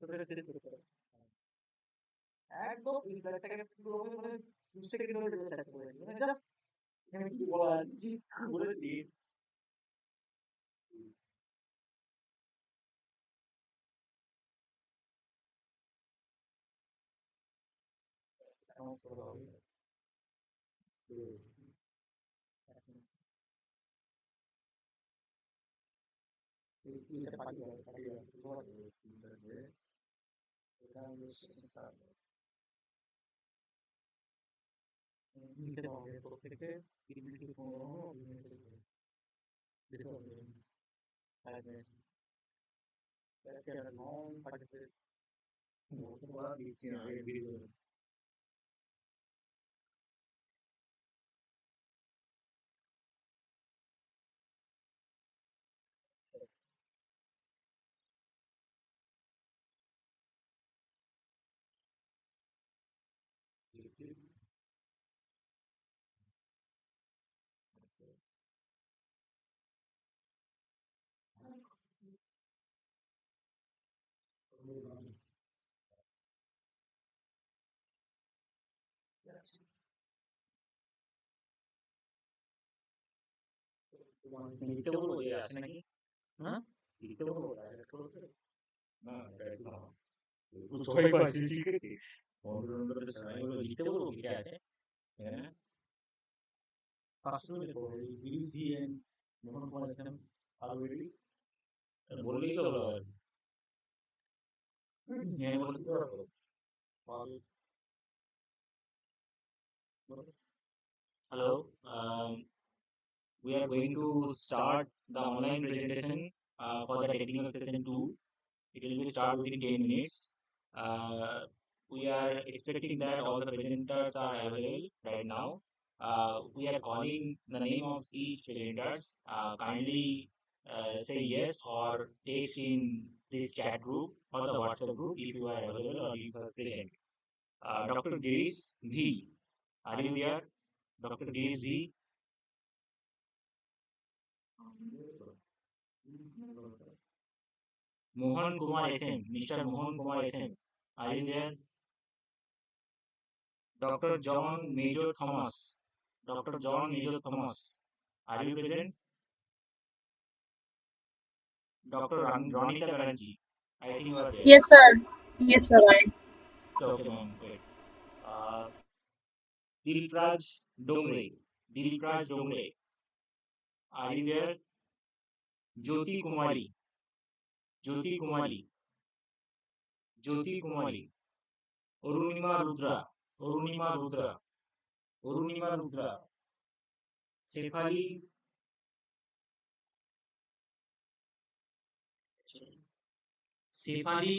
তোকে সেট করতে হবে একদম 20 লাখ টাকা পুরো মানে 2 সেকেন্ড মধ্যে সেট করে মানে জাস্ট এখানে কি বলা জিস বলে দিই এটা পাঠিয়ে এটা নিতে পারবে প্রত্যেকে 3 মিনিট 15 মিনিট বেশি হবে 5 minute that's a long participate বলা দিচ্ছি না আগে ভিডিও লিখতে বলবো যে আসে নাকি হ্যাঁ লিখতে বলবো ডাইরেক্ট করতে না ডাইরেক্ট না ছয় পাঁচ ঠিক আছে বন্ধুদের সামনে লিখতে বলবো কি আছে এখানে ফার্স্ট লিখবো use DNA Mohan Kumar SM already বললেই তো হলো হ্যাঁ বলতে পারবো hello we are going to start the online presentation for the technical session 2. It will be start within 10 minutes. We are expecting that all the presenters are available right now. We are calling the name of each presenters. Kindly say yes or text in this chat group or the WhatsApp group if you are available or if you are present. Dr. Girish V, are you there? Dr. Girish V. Mohan Kumar SM, Mr. Mohan Kumar SM, are you there? Dr. John Major Thomas, Dr. John Major Thomas, are you present? Dr. Ronita Banerjee, I think you are there. Yes, sir. Yes, sir. Okay, ma'am, great. Dilpraj Dongre, Dilpraj Dongre, are you there? Jyoti Kumari, Jyoti Kumari, Jyoti Kumari, Arunima Rudra, Arunima Rudra, Arunima Rudra, Sefali Sefali,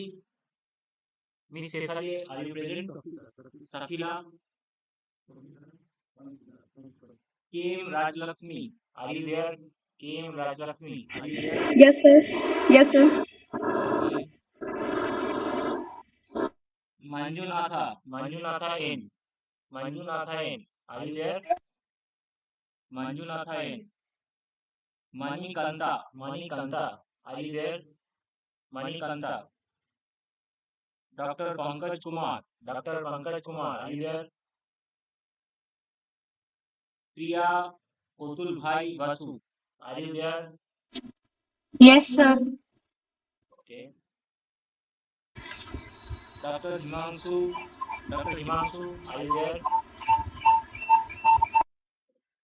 Miss Sefali, are you present? Safila, K.M. Rajlakshmi, are you there? K.M. Rajlakshmi, are you there? Yes, sir. Yes, sir. Okay. Manjunatha, Manjunatha N, Manjunatha N, are you there? Manjunatha N. Manikanta, Manikanta, are you there? Manikanta. Dr. Pankaj Kumar, Dr. Pankaj Kumar, are you there? Priya Otul Bhai Vasu, are you there? Yes, sir. Okay. Dr. Himanshu, Dr. Himanshu, are you there?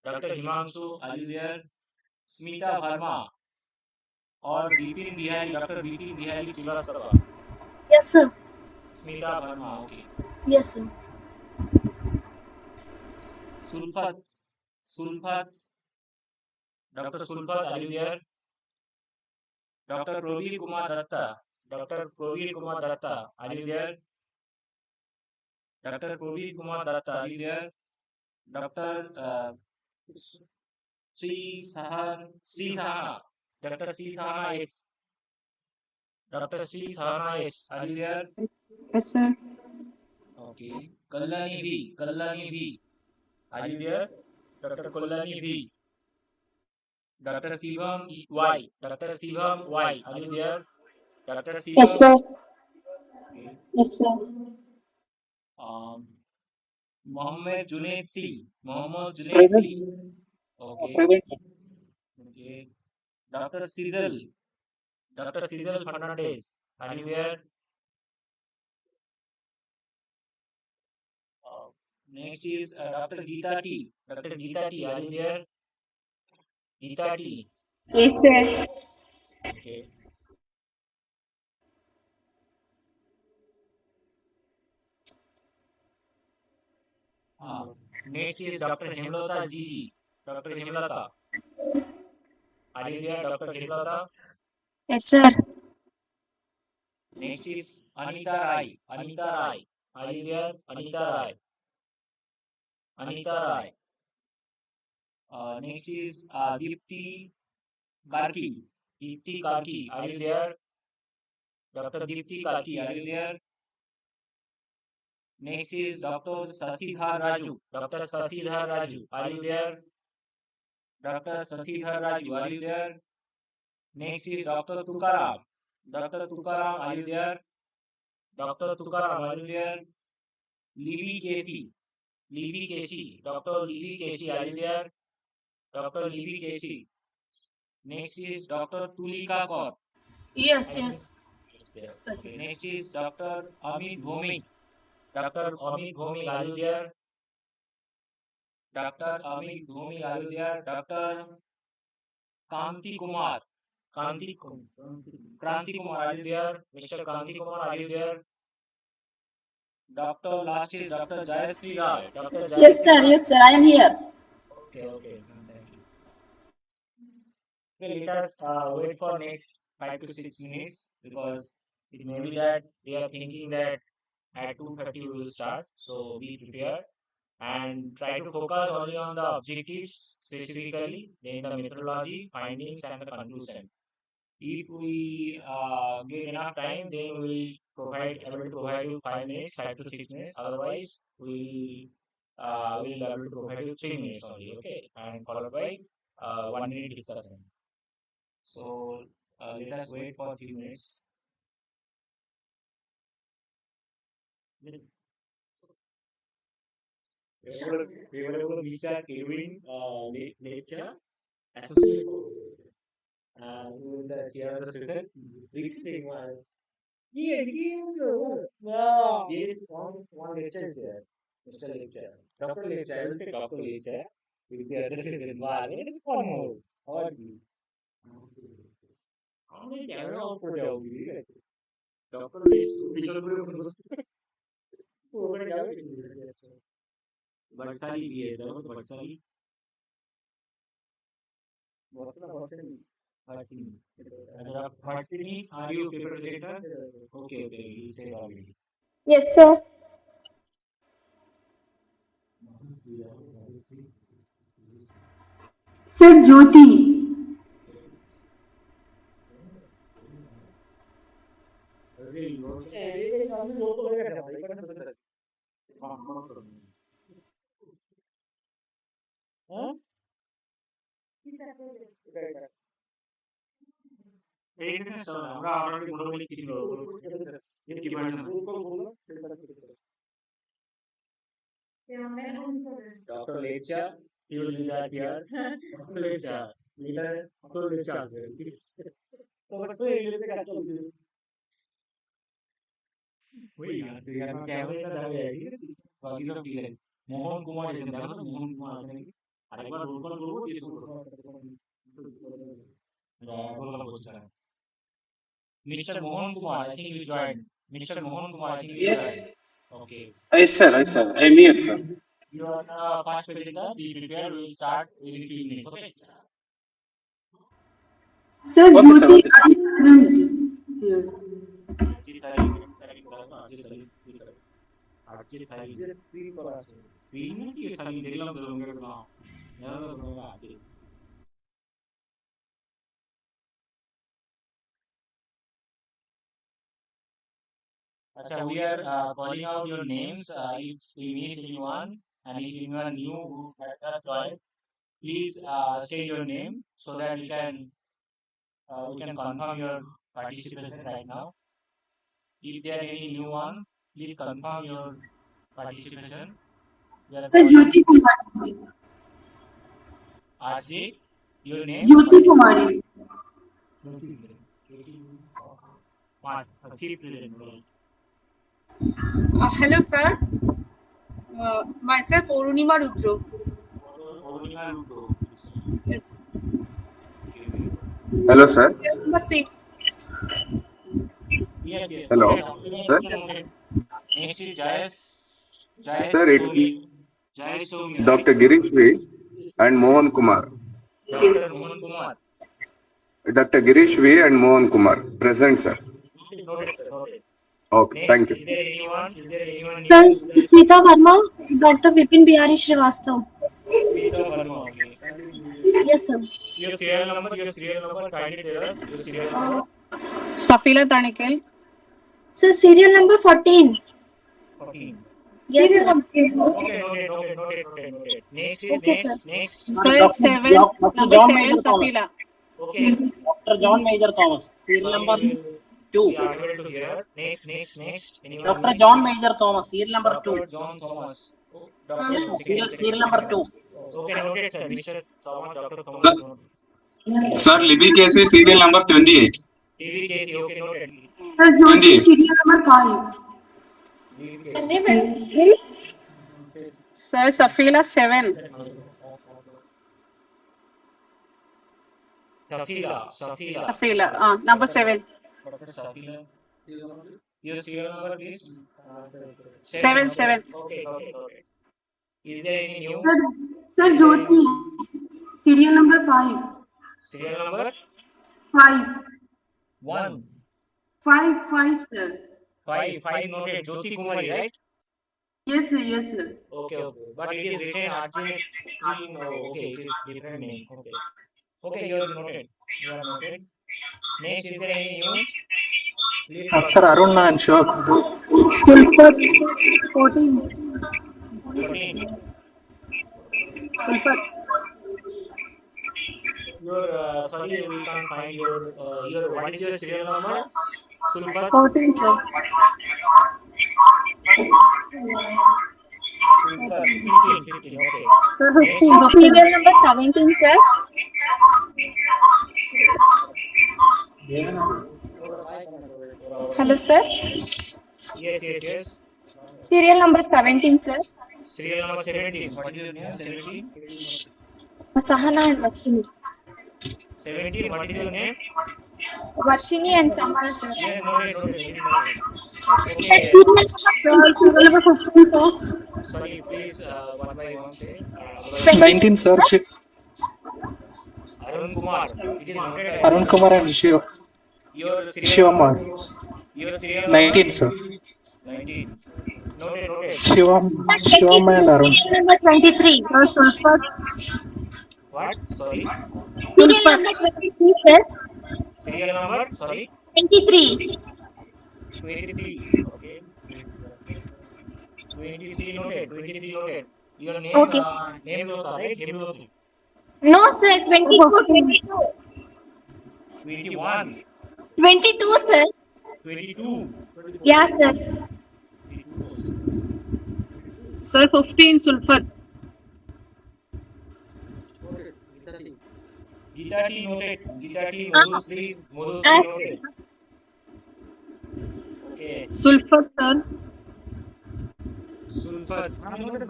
Dr. Himanshu, are you there? Smita Verma or Bipin Bihari, Dr. Bipin Bihari Srivastava. Yes, sir. Smita Verma, okay. Yes, sir. Sulfat, Sulfat, Dr. Sulfat, are you there? Dr. Pravir Kumar Datta, Dr. Pravir Kumar Datta, are you there? Dr. Pravir Kumar Datta, are you there? Dr. Sri Sahana, Dr. Sri Sahana S, Dr. Sri Sahana S, are you there? Yes, sir. Okay. Kallani V, Kallani V, are you there? Dr. Kallani V. Dr. Shivam Y. Dr. Shivam Y. Are you there? Dr. Yes, Shivam. sir. Okay. Yes, sir. Um, Mohammed Junaid C. Mohammed Junaid Present. C. Okay. Present, sir. Okay. Dr. Sizzle. Dr. Sizzle Fernandez. Are you there? Uh, Next is Dr. Geeta T. Dr. Geeta T. Are you there? Geeta T. Yes, sir. Okay. Uh, Next is Dr. Hemlata Gigi. Dr. Hemlata. Are you there, Dr. Hemlata? Yes, sir. Next is Anita Rai. Anita Rai. Are you there? Anita Rai. Anita Rai. Next is Deepti Karki. Deepti Karki. Are you there? Dr. Deepti Karki. Are you there? Next is Dr. Sasidhar Raju. Dr. Sasidhar Raju. Are you there? Dr. Sasidhar Raju. Are you there? Next is Dr. Tukaram. Dr. Tukaram. Are you there? Dr. Tukaram. Are you there? Libby Casey. Libby Casey. Dr. Libby Casey. Are you there? Dr. Libby Casey. Next is Dr. Tulika Kaur. Yes, I think yes. it's there. Okay. Present. Next is Dr. Amit Bhomik. Dr. Amit Bhomik, are you there? Dr. Amit Bhomik, are you there? Dr. Kanti Kumar. Kranti Kumar, are you there? Mr. Kranti Kumar, are you there? Dr. Last is Dr. Jayasri Rai. Dr. Yes, Jayasri sir. Rai. Yes, sir. I am here. Okay, okay. Thank you. Okay, let us wait for next 5 to 6 minutes because it may be that they are thinking that at 2:30 we will start. So be prepared and try to focus only on the objectives specifically, then the methodology, findings, and the conclusion. If we get enough time, then we will able to provide you 5 minutes, 5 to 6 minutes. Otherwise, we will able to provide you 3 minutes only. Okay, and followed by 1 minute discussion. So let us wait for a few minutes. Available Mr. Kevin lecture, associate professor, who is the chair of the session. Interesting one. Yeah, there is one lecture is there, Mr. Lecture, Doctor Lecture. I will say Doctor Lecture will be at the session. Wow, it is fun mode. How are you? How many camera on for the Doctor Lecture? Visual guru open camera. Batsali BS, Batsali. Batsali. Varsini. Varsini, are you paper projector? Okay, okay, you said already. Yes, sir. Sir Jyoti. Very good. Eh, हमने दो तो लगा था भाई करना तो हाँ हाँ हाँ एक ने सर हमरा ऑलरेडी मोनोपोली की थी ये की बात ना डॉक्टर लेचा he will be that here doctor लेचा leader डॉक्टर लेचा तो बट तो ये लेते क्या चल वही यार तो यार मैं कैमरे का दावे है ठीक है बाकी सब ठीक है मोहन कुमार जैसे देखो ना मोहन कुमार ने अरे बार रोल कॉल करो ये सब बोलना पूछ रहा है Mr. Mohan Kumar, I think you joined. Mr. Mohan Kumar, I think you Yes, joined. Okay. yes, sir. Yes, sir. I'm here, sir. You are the first presenter. Be prepared. We will start within few minutes. Okay. Sir Okay, sir. Jyoti, Okay, sir. are you present here? Archie Salim, Salim बोला ना Archie Salim, जी sir. Archie Salim. Screen में कि Salim देखला हम दोनों के ना. यार तो दोनों का Archie. अच्छा, we are calling out your names. If we miss anyone and if anyone new who has not joined, please say your name so that we can confirm your participation right now. If there are any new ones, please confirm your participation. We are Sir, calling Jyoti Kumari. RJ. Your name? Jyoti Kumari. Jyoti. Fast. Fifth letter. Hello, sir. Myself, Orunima Rudro. Orunima Rudro. Yes. Give me. Hello, sir. Number 6. Yes, yes. Hello, Noted. sir. Noted. Next is Jayesh Sir, it Somi. is Jayesh Somi, right? Dr. Girish V and Mohan Kumar. Dr. Mohan Kumar. Dr. Girish V and Mohan Kumar. Present, sir. Noted, sir. Noted. Okay, Next, thank is you. there anyone? Is there anyone Sir, new? Smita Verma, Dr. Vipin Bihari Srivastav. Smita Verma. Okay. Yes, sir. Your serial number. Your serial number. Kindly tell us your serial number. Safila Tanikel. Sir, serial number 14. 14. Yes, Serial sir. number. Okay. Noted. Noted. Noted. Noted. Noted. Next is Okay, sir. next. Sir, 7. Dr. Number John 7, Major Thomas. Safila. Okay. Dr. John Major Thomas. Serial Sorry, number 2. we are unable to hear. Next. Anyone Dr. next? John Major Thomas. Serial number 2. Dr. John Thomas. Oh, Dr. Yes, sir. Second, second, Serial number second. 2. Okay, noted, sir. Mr. Thomas, Dr. Thomas Sir, is noted. sir, Libby Casey, serial number 28. TVKC, okay, noted. Sir, Jyoti 28. serial number 5. TVKC. Sir, Safila 7. Safila. Safila. Number 7. Dr. Safila. Your serial number, please. 7, 7, okay. 7. Okay. Is there any new? Sir, Sir Is there Jyoti any serial number 5. serial number? 5. 1. 5, sir. 5 noted. Jyoti Kumari, right? Yes, sir. Yes, sir. Okay. But it is written RJ in, oh, okay, it is different name. Okay, you are noted. You are noted. Next, is there any new? Please Sir, confirm. Arun and Shiva. Sulfat 14. 14. Sulfat. Your sorry, we can't find your what is your serial number? Sulfat 14, sir. Sulfat 15. Okay. Sir, Next, 15. Serial number 17, sir. Hello, sir. yes. Serial number 17, sir. Serial number 17. What is your name? 17. Sahana and Varshini. 17. What is your name? Varshini and Sahana, sir. Yes, noted. We didn't noted. Sir, Okay. serial number 15, sir. Sorry, please one by one say. Otherwise, 20. 19, sir. Arun Kumar. It is noted. I Arun think Kumar and Shiva. your serial number. Shivamma. Your serial number 19, sir. 19. Noted. Shivamma and Arun. Serial number 23. Sir, Sulfat. What? Sorry. Serial number 23, sir. Serial number? Sorry. 23. 23. Okay. 23 noted. 23 noted. Your name, Okay. Hemlota, right? Hemlota. No, sir. 24, 22. 21. 22, sir. 22. Yeah, sir. 22. Sir, 15, Sulfat. Gita T noted. Gita T Ah, Madhusri noted. Okay. Sulfat, sir. Sulfat. Noted.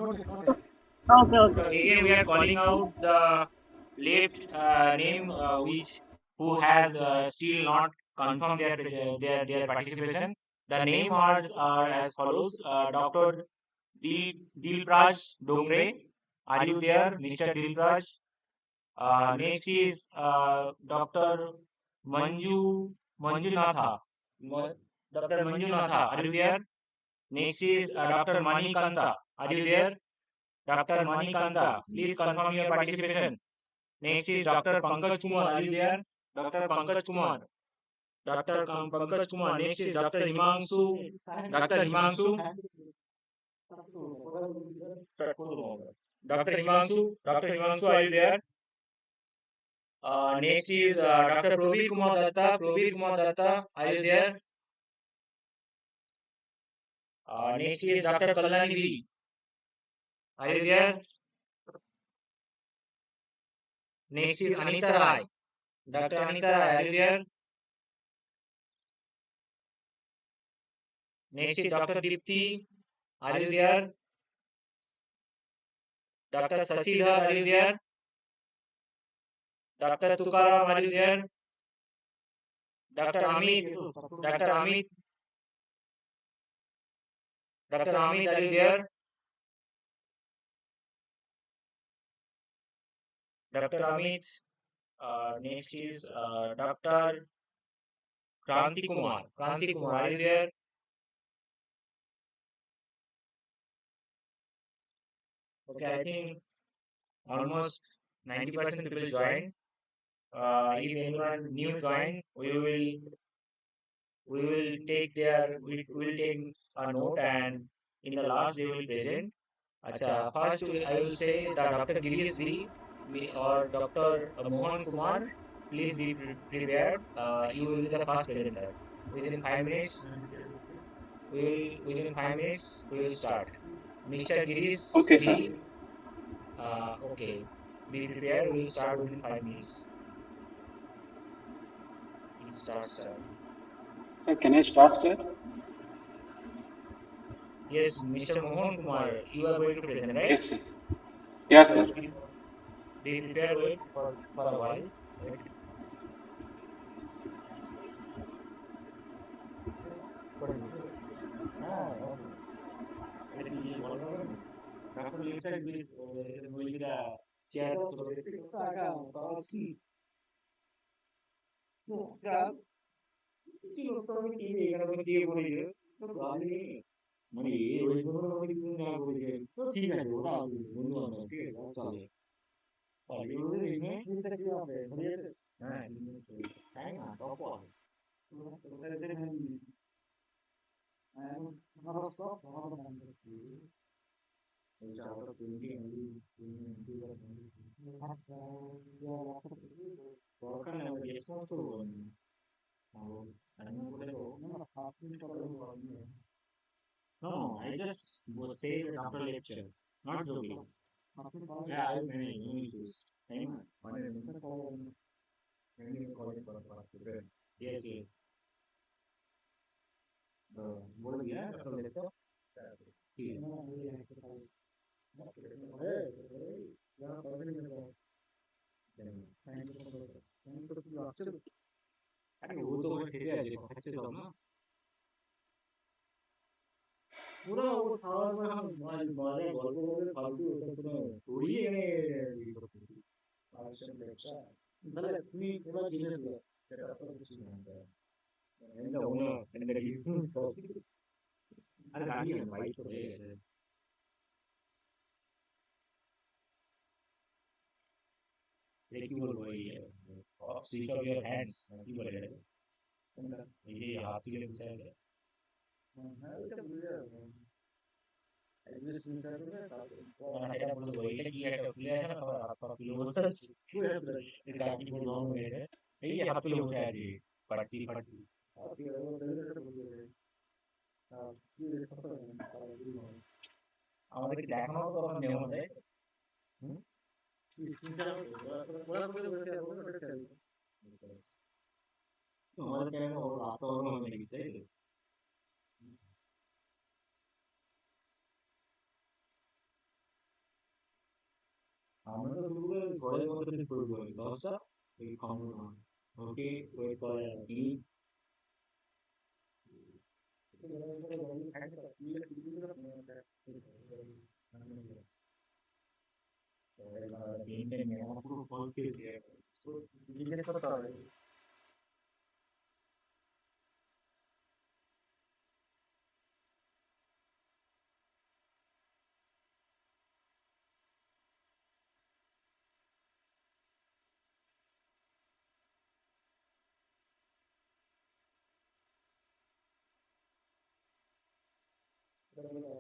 okay. Again, we are calling out the left name which who has still not confirmed their participation. The name are as follows: Dr. Dilpraj Dongre. Are you there, Mr. Dilpraj? Next is Dr. Manjunatha. Dr. Manjunatha, are you there? Next is Dr. Manikanta. Are you there? Dr. Manikanta, please confirm your participation. Next is Dr. Pankaj Kumar. Are you there? Dr. Pankaj Kumar. Pankaj Kumar. Next is Dr. Himangsu. Dr. Himangsu. Dr. Himanshu. Dr. Himanshu, are you there? Next is Dr. Probir Kumar Datta. Probir Kumar Datta, are you there? Next is Dr. Kalani V. Are you there? Next is Anita Rai. Dr. Anita Rai, are you there? Next is Dr. Dipti. Are you there? Dr. Sasidhar, are you there? Dr. Tukaram, are you there? Dr. Amit. Dr. Amit. Dr. Amit, are you there? Dr. Amit. Next is Dr. Kranti Kumar. Kranti Kumar, are you there? Okay, I think almost 90% people join. If anyone new join, we will take we will take a note, and in the last they will present. Acha, first I will say the Dr. Girish V or Dr. Mohan Kumar, please be prepared. You will be the first presenter. Within 5 minutes, we will start. Mr. Girish Okay, sir. V, okay, be prepared. We will start within 5 minutes. It starts, sir. Sir, can I start, sir? Yes, Mr. Mohan Kumar, you are going to present, right? Yes, sir. Yes, So sir. be prepared. Wait for a while. Wait. What is it? Ah, okay. এটা কি বলা যাবে না? Dr. Lipside will be the chair. So basically, মানে এই ওই জন্য আমাকে কিছু না বলে যে তো ঠিক আছে ওরা আসবে বন্ধু বান্ধব ঠিক আছে চলে চলে ওদের ইমেজ দিতে কি হবে বুঝেছে হ্যাঁ তাই না সব আছে ওদের আমরা সব আমাদের বন্ধ এই চাওয়াটা টোয়েন্টি এমবি দরকার নেই আমরা রেসপন্স করবো আমি বলে দেবো না সাবমিট করে দেবো no, no, I just would say that after lecture, not joking. Yeah, I have many issues. Time, yes, yes. बोल दिया after lecture. That's it. ठीक है. अरे वो तो मैं ठेसे आज अच्छे सब ना पूरा वो खावा में हम मारे गल्प করে ফালতু এটা পুরো উড়িয়ে এনে ই করতেছি আরেকটা লেখা তাহলে তুমি এবার জিনিস দিও সেটা তো কিছু না এটা অন্য এটা কি আরে গাড়ি না বাইক তো হয়ে গেছে এটা কি বলবো এই সুইচ অফ ইওর হ্যান্ডস কি বলে এটা কোনটা এই যে হাত তুলে বসে আছে হ্যাঁ এটা বুঝে এগুলো চিন্তা করে না সেটা বলবো এটা কি একটা খুলে আছে না সবার হাত পা তুলে বসে আছে এটা কি বলবো আমি এসে এই যে হাত তুলে বসে আছি পারছি পারছি আমাদেরকে দেখানো তো তখন নেওয়া যায় হুম আমাদের কেন আত্মহরণ হয়ে গেছে তাই তো আমরা তো শুরু করে ছয়ের মধ্যে শেষ করে দেবো 10টা এই খাওয়ানো ওকে ওয়েট করে কি তিনটে নিয়ে আমার পুরো ফলস দিয়ে দিয়ে জিজ্ঞেস করতে হবে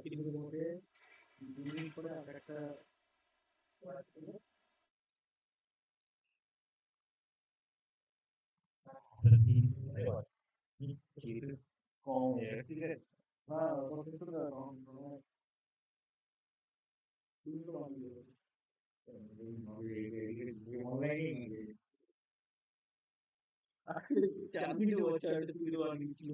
কিছুর মধ্যে 2 মিনিট পরে আর একটা ചാമ്പിന്റെ വാച്ച് അടുത്ത് വീട് വാങ്ങിച്ചു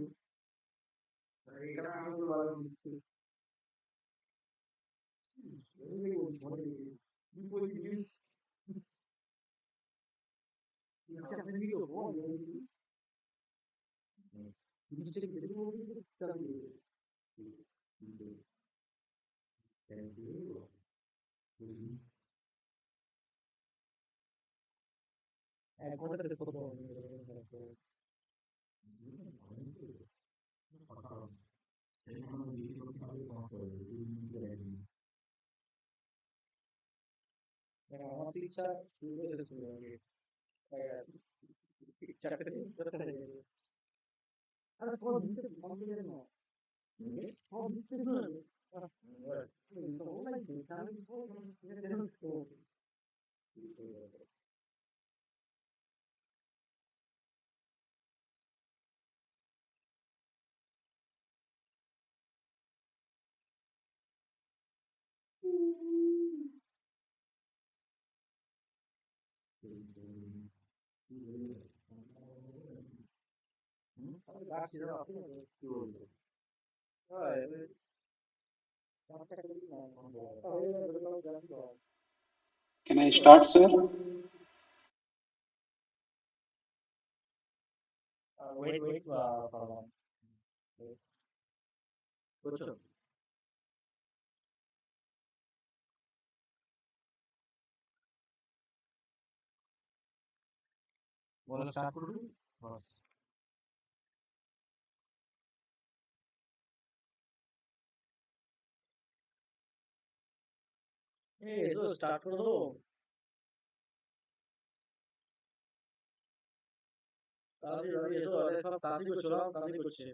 Can I start, sir? wait for one. Kucho. Wanna start with you? Yes. So start করে দেবো তাড়াতাড়ি ভাবি এসো আরে সব তাড়াতাড়ি করছো না তাড়াতাড়ি করছে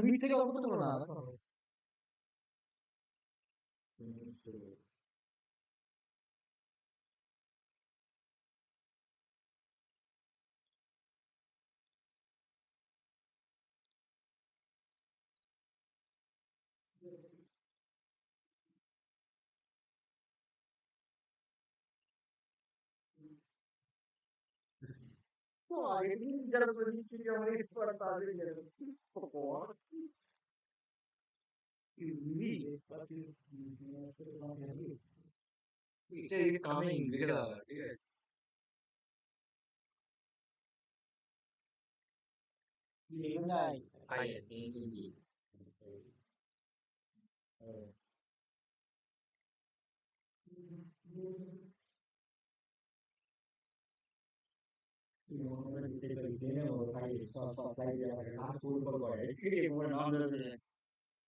মিট থেকে অল্প তো না আগে দিন যারা করে দিচ্ছি আমার এক্সপার্ট তাড়াতাড়ি গেল really expert is teacher is coming ঠিক আছে even I think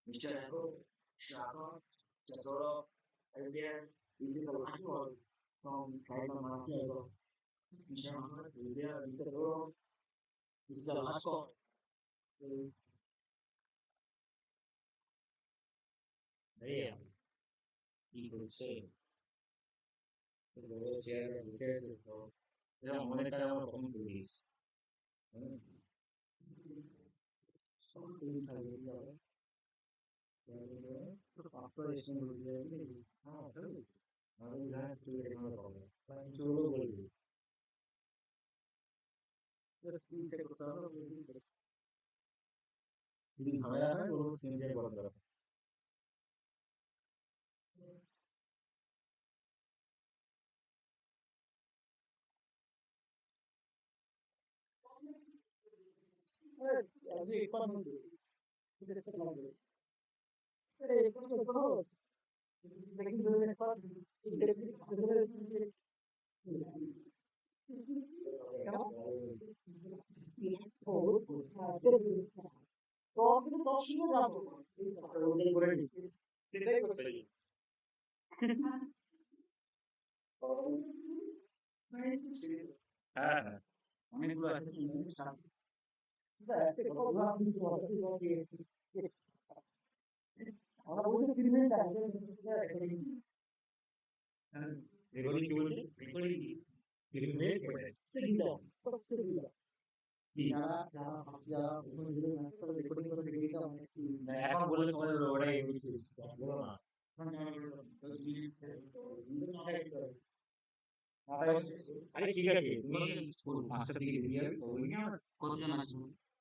Mr. Echo, Shakos, Chasoro, Albion, this is the last one from Kaiba Martiago. Mr. Ahmad, Albion, Mr. Doro, this is the last call. Damn, he could say. The chair says it. Yeah, Monica, I'm coming to this. Something I will so aspiration will be really has to be another problem. But to will be. Just we check with other will hire or sincere brother. Every economy. It's not a problem. Making the expert. সেটাই করতে হ্যাঁ হ্যাঁ অনেকগুলো আছে recording কি বলছে? Recording কি? Recording করে। এখন বললে সবাই ওটাই বলো না। আরে ঠিক আছে, তুমি 5টার দিকে বেরিয়ে যাবে, তবে কি আমার কতজন আছে?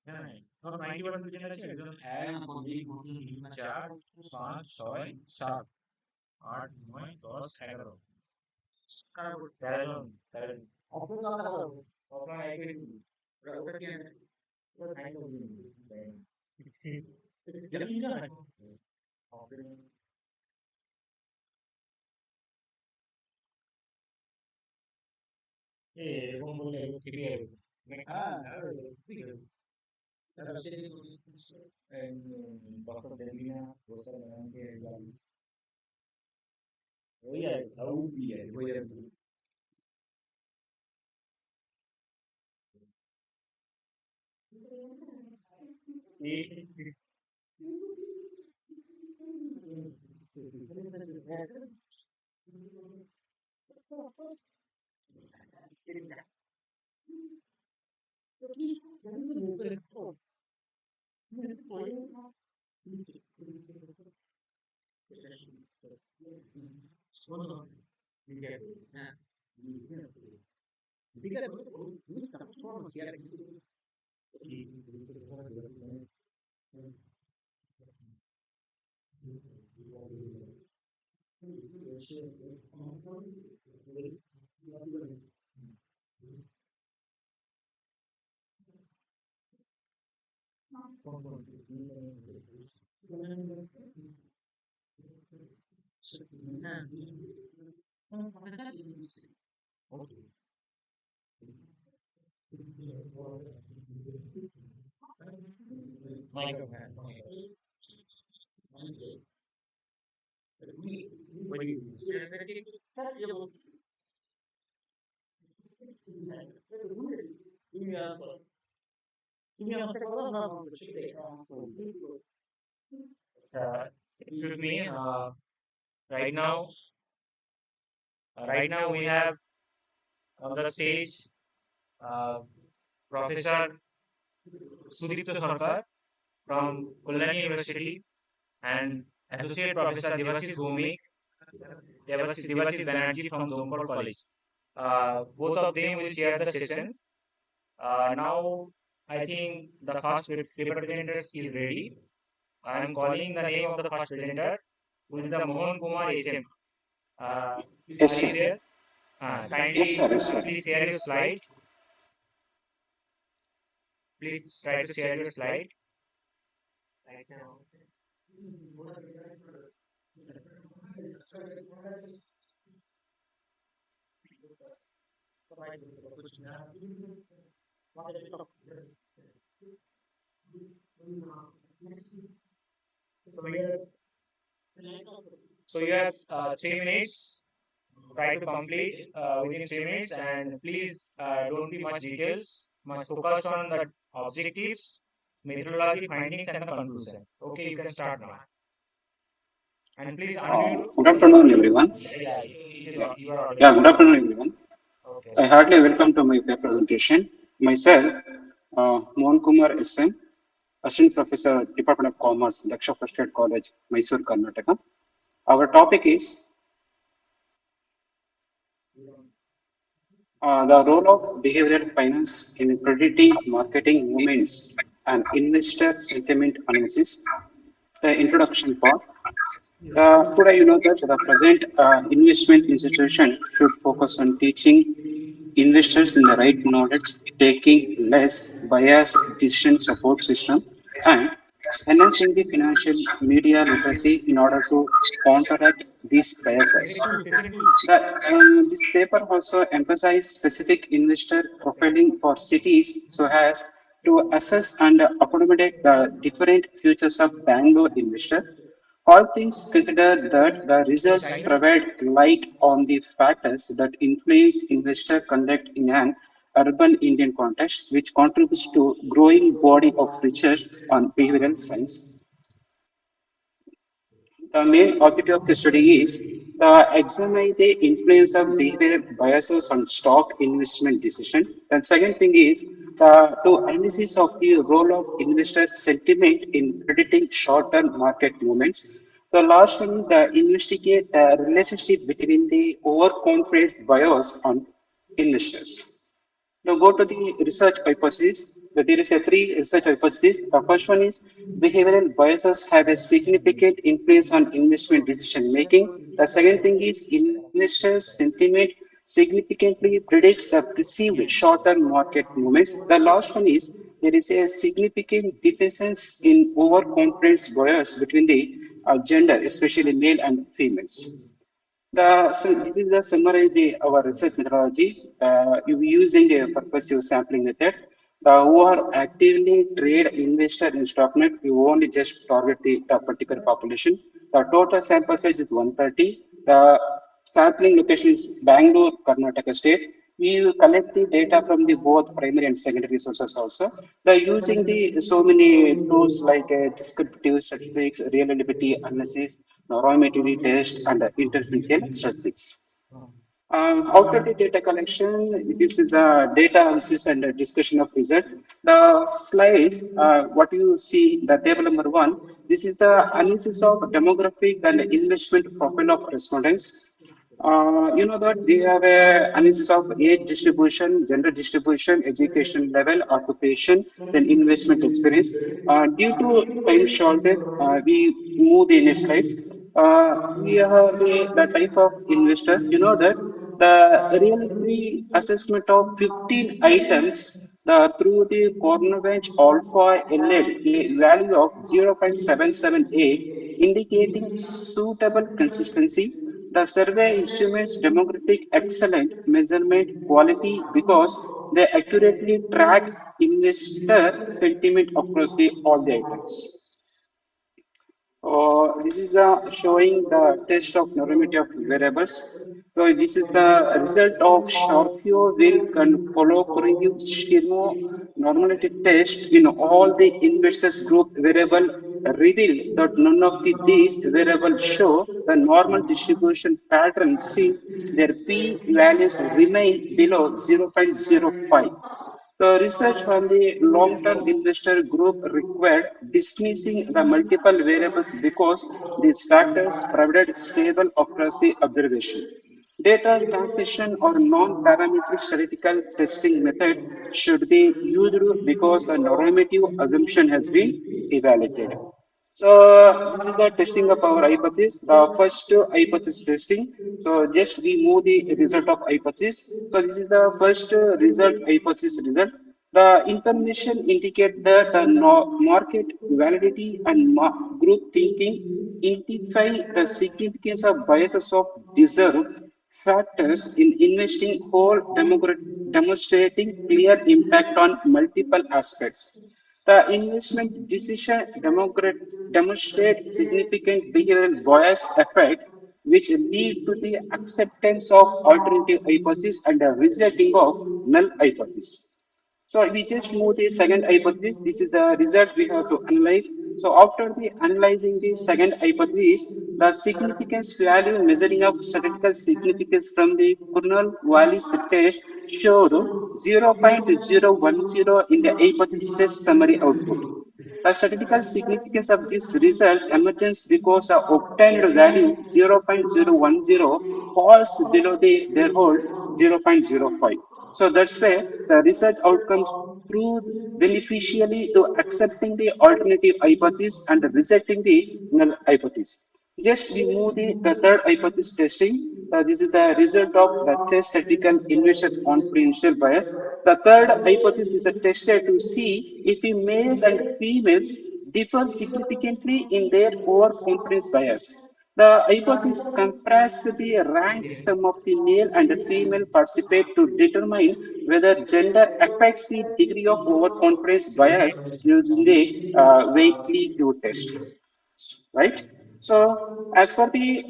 হ্যাঁ, আমার 90% স্টুডেন্ট আছে, একজন এক কতদিন ভর্তি হচ্ছে, 4 5 6 7 8 9 10 11 13 জন 13 জন। অপর কথা বলবো, আপনার একই ওটা কি ওটা সাইন করে দিন। এটা কি জানেন? এরকম বললে ঠিক আছে। হ্যাঁ, ঠিক আছে। Allora, se qualcosa termina, può stare anche la UBI, poi excuse me, right now, right now we have on the stage uh, Professor Sudipta Sarkar from Kullani University and Associate Professor Devasis Bhumik, Devasis Banerjee from Dompal College. Both of them will chair the session. Now, I think the first paper presenter is ready. I am calling the name of the first presenter, who is the Mohan Kumar SM. Yes, Are you sir. there? Yes, Kindly sir. Yes, sir. please share your slide. Please try to share your slide. So you have 3 minutes. Try to complete within 3 minutes, and please don't be much details. Much focused on the objectives, methodology, findings, and the conclusion. Okay, you can start now. And please unmute. Good afternoon, everyone. Yeah, you are Yeah, audible. good afternoon, everyone. Okay. I heartily welcome to my presentation. Myself, Mohan Kumar SM, Assistant Professor, Department of Commerce, Daksha State College, Mysore, Karnataka. Our topic is the role of behavioral finance in predicting marketing movements and investor sentiment analysis. The introduction part. Today, you know that the present investment institution should focus on teaching investors in the right knowledge, taking less biased decision support system, and enhancing the financial media literacy in order to counteract these biases. This paper also emphasizes specific investor profiling for cities so as to assess and accommodate the different futures of Bangalore investor. All things consider that the results provide light on the factors that influence investor conduct in an urban Indian context, which contributes to growing body of research on behavioral science. The main objective of the study is examine the influence of behavioral biases on stock investment decision. And second thing is to analysis of the role of investor sentiment in predicting short-term market movements. The last one, the investigate the relationship between the overconfidence bias on investors. Now go to the research hypothesis. There is a three research hypotheses. The first one is behavioral biases have a significant influence on investment decision making. The second thing is investors' sentiment significantly predicts the perceived short-term market movements. The last one is there is a significant difference in overconfidence bias between the gender, especially male and females. So this is the summary of our research methodology. You using a purposive sampling method. Who are actively trade investor in stocknet, you only just target the particular population. The total sample size is 130. The sampling location is Bangalore, Karnataka state. We will collect the data from the both primary and secondary sources also. By using the so many tools like descriptive statistics, reliability analysis, normativity test, and interferential statistics. After the data collection, this is the data analysis and the discussion of result. The slides, what you see, the table number one, this is the analysis of demographic and investment profile of respondents. You know that they have a analysis of age distribution, gender distribution, education level, occupation, then investment experience. Due to time shortage, we move the next slides. We have the type of investor. You know that the reality assessment of 15 items through the corner bench alpha LED, a value of 0.778, indicating suitable consistency. The survey instruments demographic excellent measurement quality because they accurately track investor sentiment across all the items. This is showing the test of normativity of variables. So this is the result of Sharpio, Wilk, and colloquial Shirmo normality test in all the investors group variable reveal that none of these variables show the normal distribution pattern since their p values remain below 0.05. The research from the long-term investor group required dismissing the multiple variables because these factors provided stable across the observation. Data transmission or non-parametric statistical testing method should be used because the normative assumption has been evaluated. So this is the testing of our hypothesis. The first hypothesis testing. So just we move the result of hypothesis. So this is the first result hypothesis result. The information indicate that the market validity and group thinking identify the significance of biases of deserved factors in investing whole demonstrating clear impact on multiple aspects. The investment decision demonstrate significant behavioral bias effect, which lead to the acceptance of alternative hypothesis and the rejecting of null hypothesis. So we just move the second hypothesis. This is the result we have to analyze. So after the analyzing the second hypothesis, the significance value measuring of statistical significance from the kernel Wallis test showed 0.010 in the hypothesis test summary output. The statistical significance of this result emerges because the obtained value 0.010 falls below the threshold 0.05. So that's why the research outcomes proved beneficially to accepting the alternative hypothesis and rejecting the null hypothesis. Just we move the third hypothesis testing. This is the result of the test statistical investor confidential bias. The third hypothesis is tested to see if the males and females differ significantly in their overconfidence bias. The hypothesis comprises the ranked sum of the male and the female participate to determine whether gender affects the degree of overconfidence bias using the Wakely Q test, right? So as for the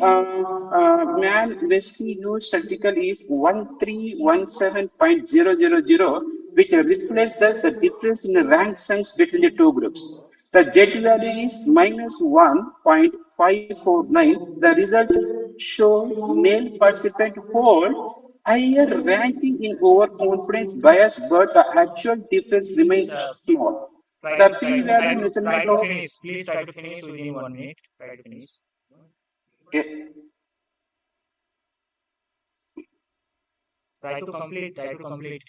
man basically used statistical is 1317.000, which reflects thus the difference in the rank sums between the two groups. The jet value is minus 1.549. The result showed male participant hold higher ranking in overconfidence bias, but the actual difference Please remains small. The p-value try measurement to of finish. Please try to finish within 1 minute. Try to finish. okay, Try to complete. Try to complete.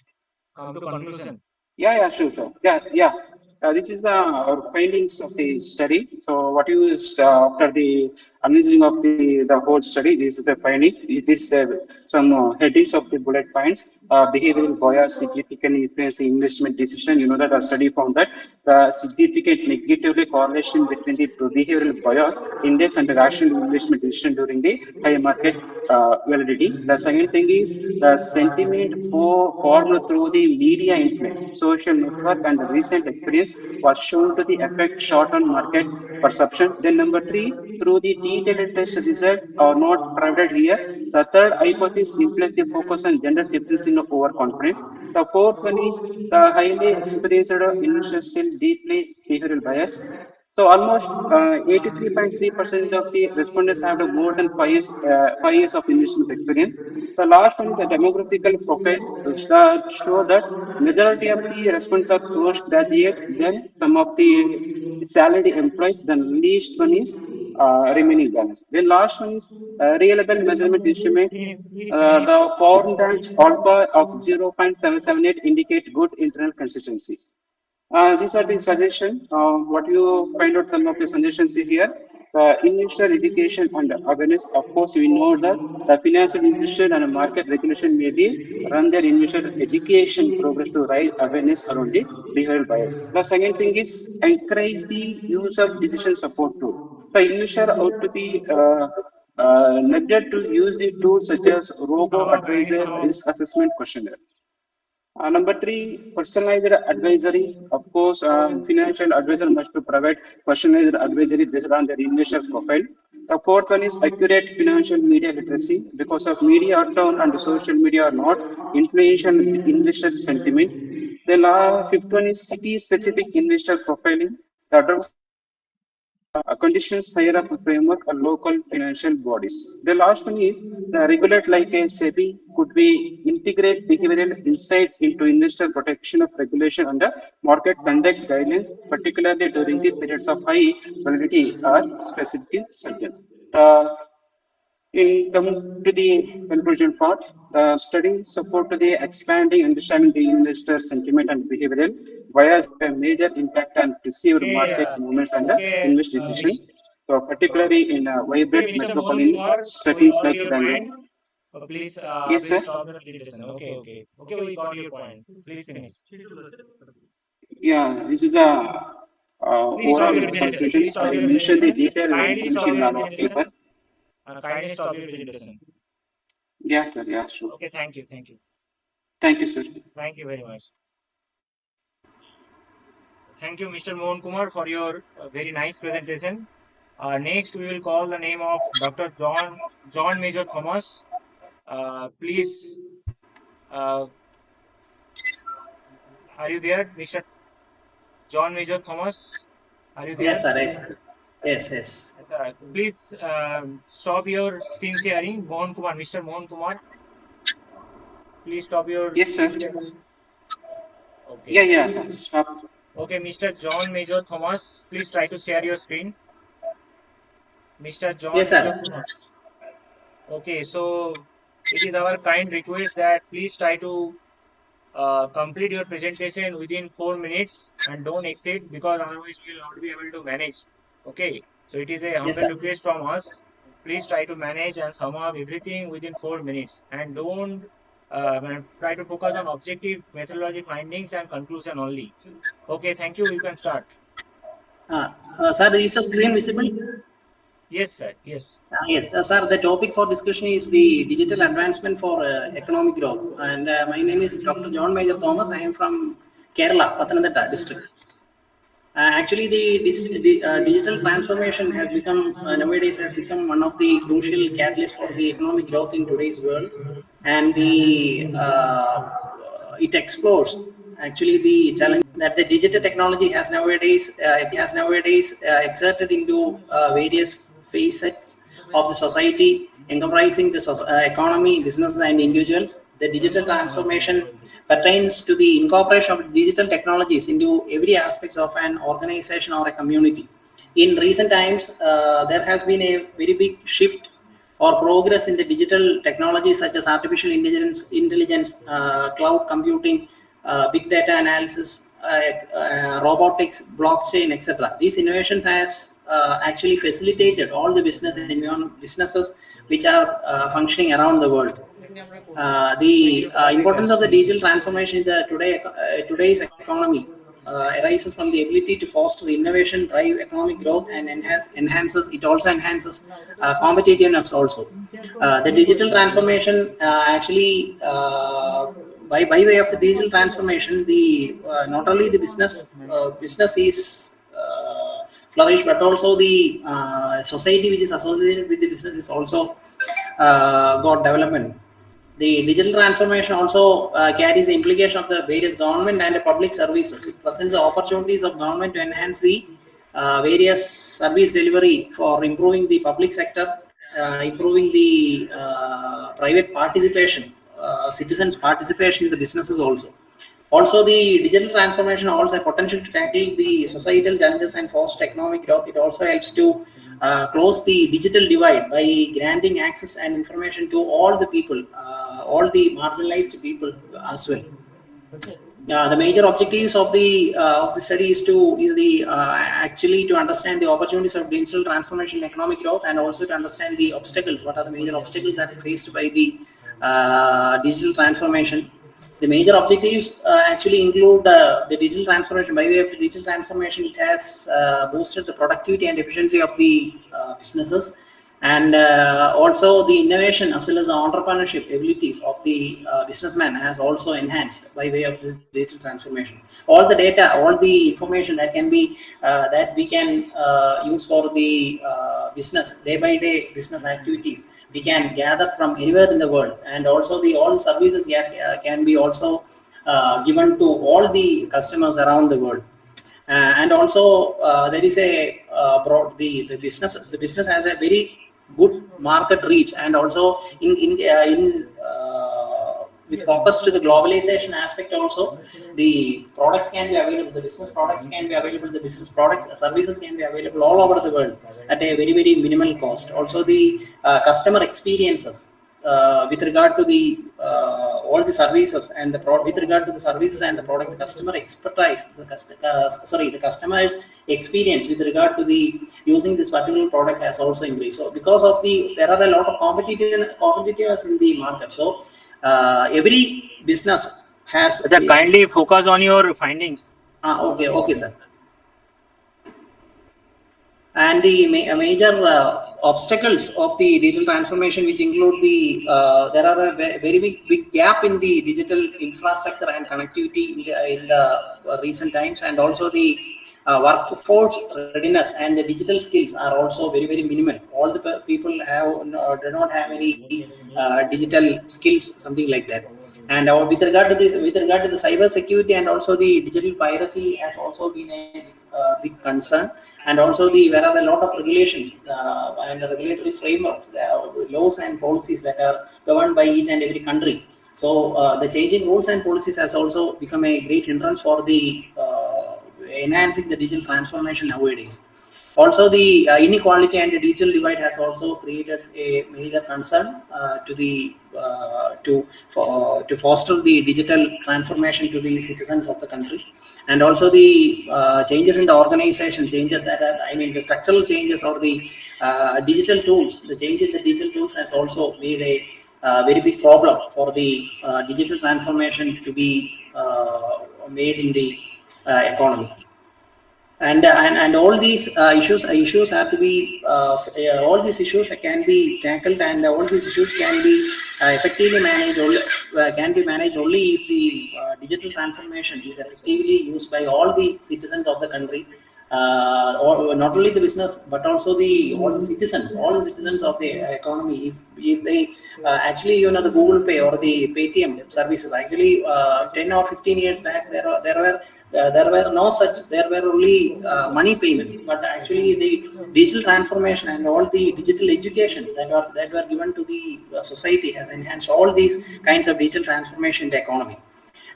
Come to conclusion. yeah, sure, sure. Yeah. This is the findings of the study. So, what you is after the analyzing of the whole study, this is the finding. This some headings of the bullet points. Behavioral bias significantly influence the investment decision. You know that a study found that the significant negatively correlation between the behavioral bias index and the rational investment decision during the high market validity. The second thing is the sentiment formed through the media influence, social network, and the recent experience was shown to the affect short-term market perception. Then number three, through the detailed test result are not provided here. The third hypothesis influence the focus on gender difference in overconfidence. The fourth one is the highly experienced investors still deeply behavioral bias. So almost 83.3% of the respondents have more than 5 years of investment experience. The last one is a demographical profile which show that majority of the respondents are postgraduate, then some of the salaried employees, then least one is remaining balance. The last one is reliable measurement instrument. Please finish. The form branch alpha of 0.778 indicate good internal consistency. These are the suggestion. What you find out some of the suggestions here. Investor education and awareness. Of course, we know that the financial institution and market regulation may be run their investor education progress to raise awareness around the behavioral bias. The second thing is encourage the use of decision support tool. The investor ought to be nudged to use the tools such as robo Stop. Kindly advisor stop. risk assessment questionnaire. Number three, personalized advisory. Of course, financial advisor must to provide personalized advisory based on their investor's profile. The fourth one is accurate financial media literacy because of media uptown and social media are not influential investor sentiment. The fifth one is city specific investor profiling. The adversary conditions higher up framework or local financial bodies. The last one is the regulate like a SEBI could be integrate behavioral insight into investor protection of regulation under market conduct guidelines, particularly during the periods of high volatility or specific subjects. In come to the conclusion part, the study support to the expanding understanding the investor sentiment and behavioral bias have a major impact on perceived Okay. market movements and Okay. invest decision. So Uh, particularly in a okay, vibrant Mr. Mohan metropolitan Kumar, we settings got like your Bangalore. point. Yes, Please sir. stop your presentation. Okay. We got your point. Please finish. Yeah, this is a Please stop overall your presentation. conclusion. Please stop I your mentioned the presentation. detailed Kindly stop information in your our paper. presentation. Kindly stop your presentation. Yes, sir. Yeah, sure. Okay. Thank you. Thank you. Thank you, sir. Thank you very much. Thank you, Mr. Mohan Kumar, for your very nice presentation. Next, we will call the name of Dr. John Major Thomas. Please, uh, are you there, Mr. John Major Thomas? Are you Yes, there? sir. Yes, sir. Yes. Please stop your screen sharing. Mr. Mohan Kumar, please stop your Yes, sir. screen sharing. Yeah, Okay. yeah, sir. Stop. Okay, Mr. John Major Thomas, please try to share your screen. Mr. John Yes, Major sir. Thomas. Okay, so it is our kind request that please try to complete your presentation within 4 minutes and don't exceed because otherwise we will not be able to manage. Okay, so it is a Yes, humble sir. request from us. Please try to manage and sum up everything within 4 minutes and don't try to focus on objective methodology findings and conclusion only. Okay, thank you. You can start. Sir, is the screen visible? Yes, sir. Yes. Yes, sir. The topic for discussion is the digital advancement for economic growth, and my name is Dr. John Major Thomas. I am from Kerala, Pathanamthitta district. Actually, the digital transformation has become nowadays has become one of the crucial catalysts for the economic growth in today's world, and the it explores actually the challenge that the digital technology has nowadays exerted into various facets of the society, encompassing the economy, businesses, and individuals. The digital transformation pertains to the incorporation of digital technologies into every aspect of an organization or a community. In recent times, there has been a very big shift or progress in the digital technologies such as artificial intelligence, cloud computing, big data analysis, robotics, blockchain, etc. These innovations has actually facilitated all the businesses which are functioning around the world. The importance of the digital transformation in the today's economy arises from the ability to foster innovation, drive economic growth, and enhances. It also enhances competitiveness. Also, the digital transformation actually by way of the digital transformation, the not only the business is flourish, but also the society which is associated with the business is also got development. The digital transformation also carries the implication of the various government and the public services. It presents the opportunities of government to enhance the various service delivery for improving the public sector, improving the private participation, citizens' participation in the businesses also. Also, the digital transformation also has potential to tackle the societal challenges and foster economic growth. It also helps to close the digital divide by granting access and information to all the people, all the marginalized people as well. The major objectives of the study is actually to understand the opportunities of digital transformation and economic growth, and also to understand the obstacles. What are the major obstacles that are faced by the digital transformation? The major objectives actually include the digital transformation. By way of the digital transformation, it has boosted the productivity and efficiency of the businesses, and also the innovation as well as the entrepreneurship abilities of the businessman has also enhanced by way of this digital transformation. All the data, all the information that can be that we can use for the business day by day business activities, we can gather from anywhere in the world, and also the all services can be also given to all the customers around the world. And also there is a the business has a very good market reach, and also in with focus to the globalization aspect also, the products can be available, the business products can be available, the business products services can be available all over the world at a very very minimal cost. Also the customer experiences with regard to the all the services and the with regard to the services and the product, the customer expertise, the customer's experience with regard to the using this particular product has also increased. So because of there are a lot of competitors in the market. So every business has. Kindly focus on your findings. Okay, sir. And the major obstacles of the digital transformation, which include there are a very big gap in the digital infrastructure and connectivity in the recent times, and also the workforce readiness and the digital skills are also very very minimal. All the people do not have any digital skills, something like that. And with regard to the cyber security and also the digital piracy has also been a big concern. And also there are a lot of regulations and regulatory frameworks, laws and policies that are governed by each and every country. So the changing rules and policies has also become a great hindrance for the enhancing the digital transformation nowadays. Also, the inequality and the digital divide has also created a major concern to foster the digital transformation to the citizens of the country. And also the changes in the organization, the structural changes or the digital tools. The change in the digital tools has also made a very big problem for the digital transformation to be made in the economy. And all these issues have to be all these issues can be tackled, and all these issues can be effectively managed only if the digital transformation is effectively used by all the citizens of the country, or not only the business but also all the citizens of the economy. If they actually the Google Pay or the Paytm services, actually 10 or 15 years back there were there were no such, there were only money payment, but actually the digital transformation and all the digital education that were given to the society has enhanced all these kinds of digital transformation in the economy.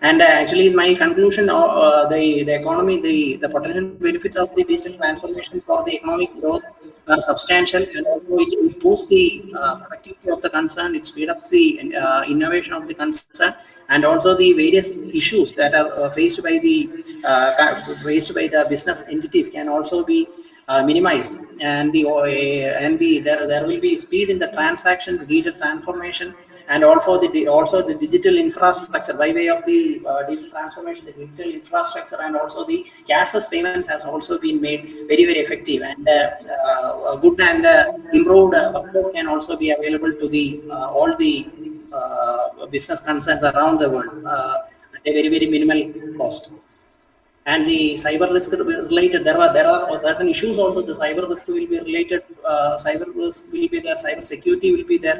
And actually, in my conclusion, the economy, the potential benefits of the digital transformation for the economic growth are substantial, and also it boosts the productivity of the concern, it speeds up the innovation of the concern, and also the various issues that are faced by the business entities can also be minimized, and there will be speed in the transactions, digital transformation, and also the digital infrastructure by way of the digital transformation, the digital infrastructure, and also the cashless payments has also been made very effective, and good and improved workflows can also be available to the all the business concerns around the world at a very minimal cost. And the cyber risk related, there are certain issues also. The cyber risk will be related, cyber risk will be there, cyber security will be there,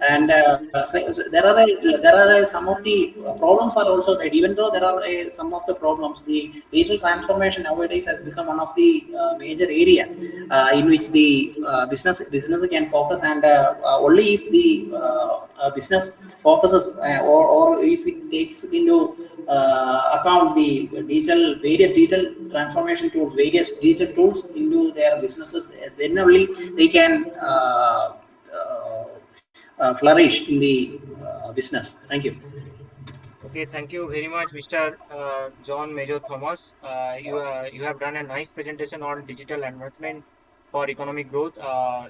and there are some of the problems are also there. Even though there are some of the problems, the digital transformation nowadays has become one of the major area in which the business can focus, and only if the business focuses, or if it takes into account the various digital transformation tools, various digital tools into their businesses, then only they can flourish in the business. Thank you. Okay, thank you very much, Mr. John Major Thomas. You have done a nice presentation on digital advancement for economic growth.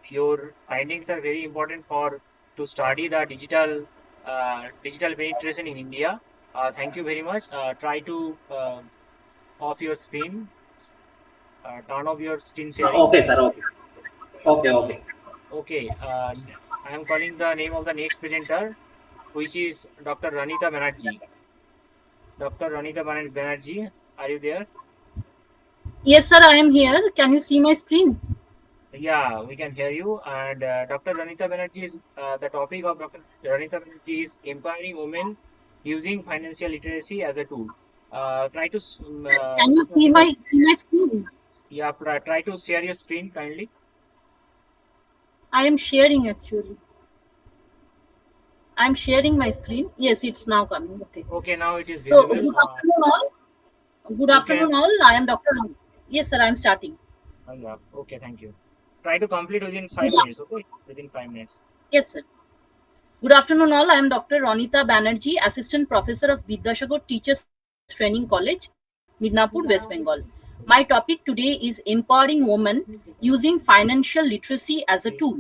Your findings are very important for to study the digital penetration in India. Thank you very much. Try to off your screen, turn off your screen sharing. Okay, sir. Okay. Okay, I am calling the name of the next presenter, which is Dr. Ranita Banerjee. Dr. Ranita Banerjee, are you there? Yes, sir, I am here. Can you see my screen? Yeah, we can hear you. And Dr. Ranita Banerjee is the topic of Dr. Ranita Banerjee is empowering women using financial literacy as a tool. Try to Can you put on your see my screen? yeah. Try to share your screen kindly. I am sharing actually. I'm sharing my screen. Yes, it's now coming. Okay. Okay, now it is So visible. good afternoon all. Good You afternoon can. all. I am Dr. Yes, sir, I'm starting. Yeah. Okay, thank you. Try to complete within Good 5 minutes. Okay, within 5 minutes. Yes, sir. Good afternoon all. I am Dr. Ronita Banerjee, Assistant Professor of Vidyasagar Teachers Training College, Midnapur, West Bengal. My topic today is empowering women using financial literacy as a tool.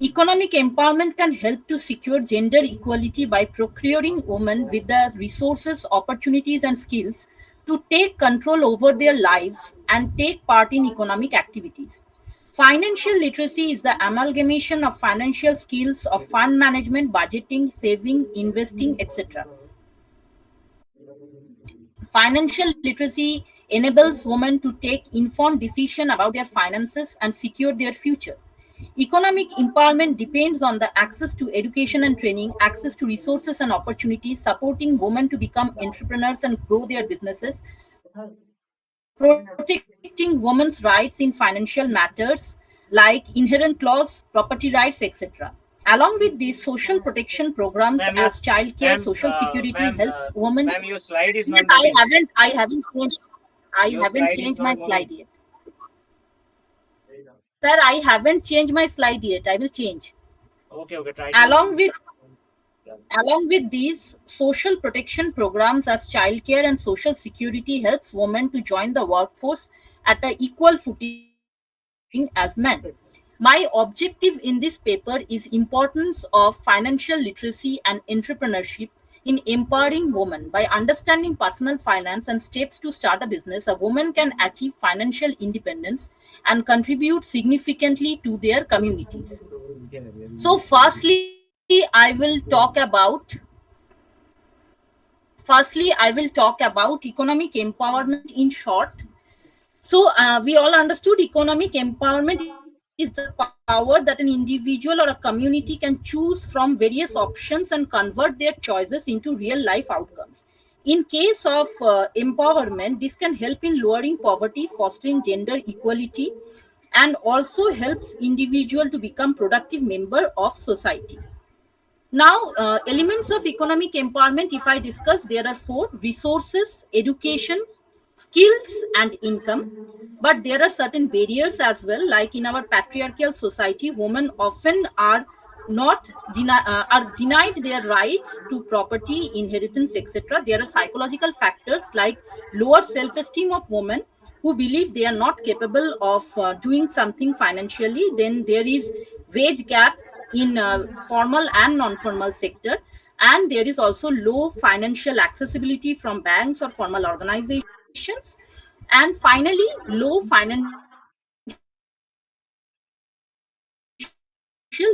Economic empowerment can help to secure gender equality by procuring women with the resources, opportunities, and skills to take control over their lives and take part in economic activities. Financial literacy is the amalgamation of financial skills of fund management, budgeting, saving, investing, etc. Financial literacy enables women to take informed decisions about their finances and secure their future. Economic empowerment depends on the access to education and training, access to resources and opportunities, supporting women to become entrepreneurs and grow their businesses, protecting women's rights in financial matters like inherent clause, property rights, etc. Along with these, social protection programs as Ma'am, you, childcare, social security helps women. ma'am, your slide is Yes, not moving. I Your haven't slide is changed my not slide moving. yet. Sir, I haven't changed my slide yet. I will change. Okay, try Along to. with Along with these, social protection programs as childcare and social security helps women to join the workforce at an equal footing as men. My objective in this paper is importance of financial literacy and entrepreneurship in empowering women. By understanding personal finance and steps to start a business, a woman can achieve financial independence and contribute significantly to their communities. So, firstly, I will talk about economic empowerment in short. So, we all understood economic empowerment is the power that an individual or a community can choose from various options and convert their choices into real life outcomes. In case of empowerment, this can help in lowering poverty, fostering gender equality, and also helps individual to become productive member of society. Now, elements of economic empowerment, if I discuss, there are four: resources, education, skills, and income. But there are certain barriers as well, like in our patriarchal society, women often are not are denied their rights to property, inheritance, etc. There are psychological factors like lower self-esteem of women who believe they are not capable of doing something financially. Then there is wage gap in formal and non-formal sector, and there is also low financial accessibility from banks or formal organizations, and finally low financial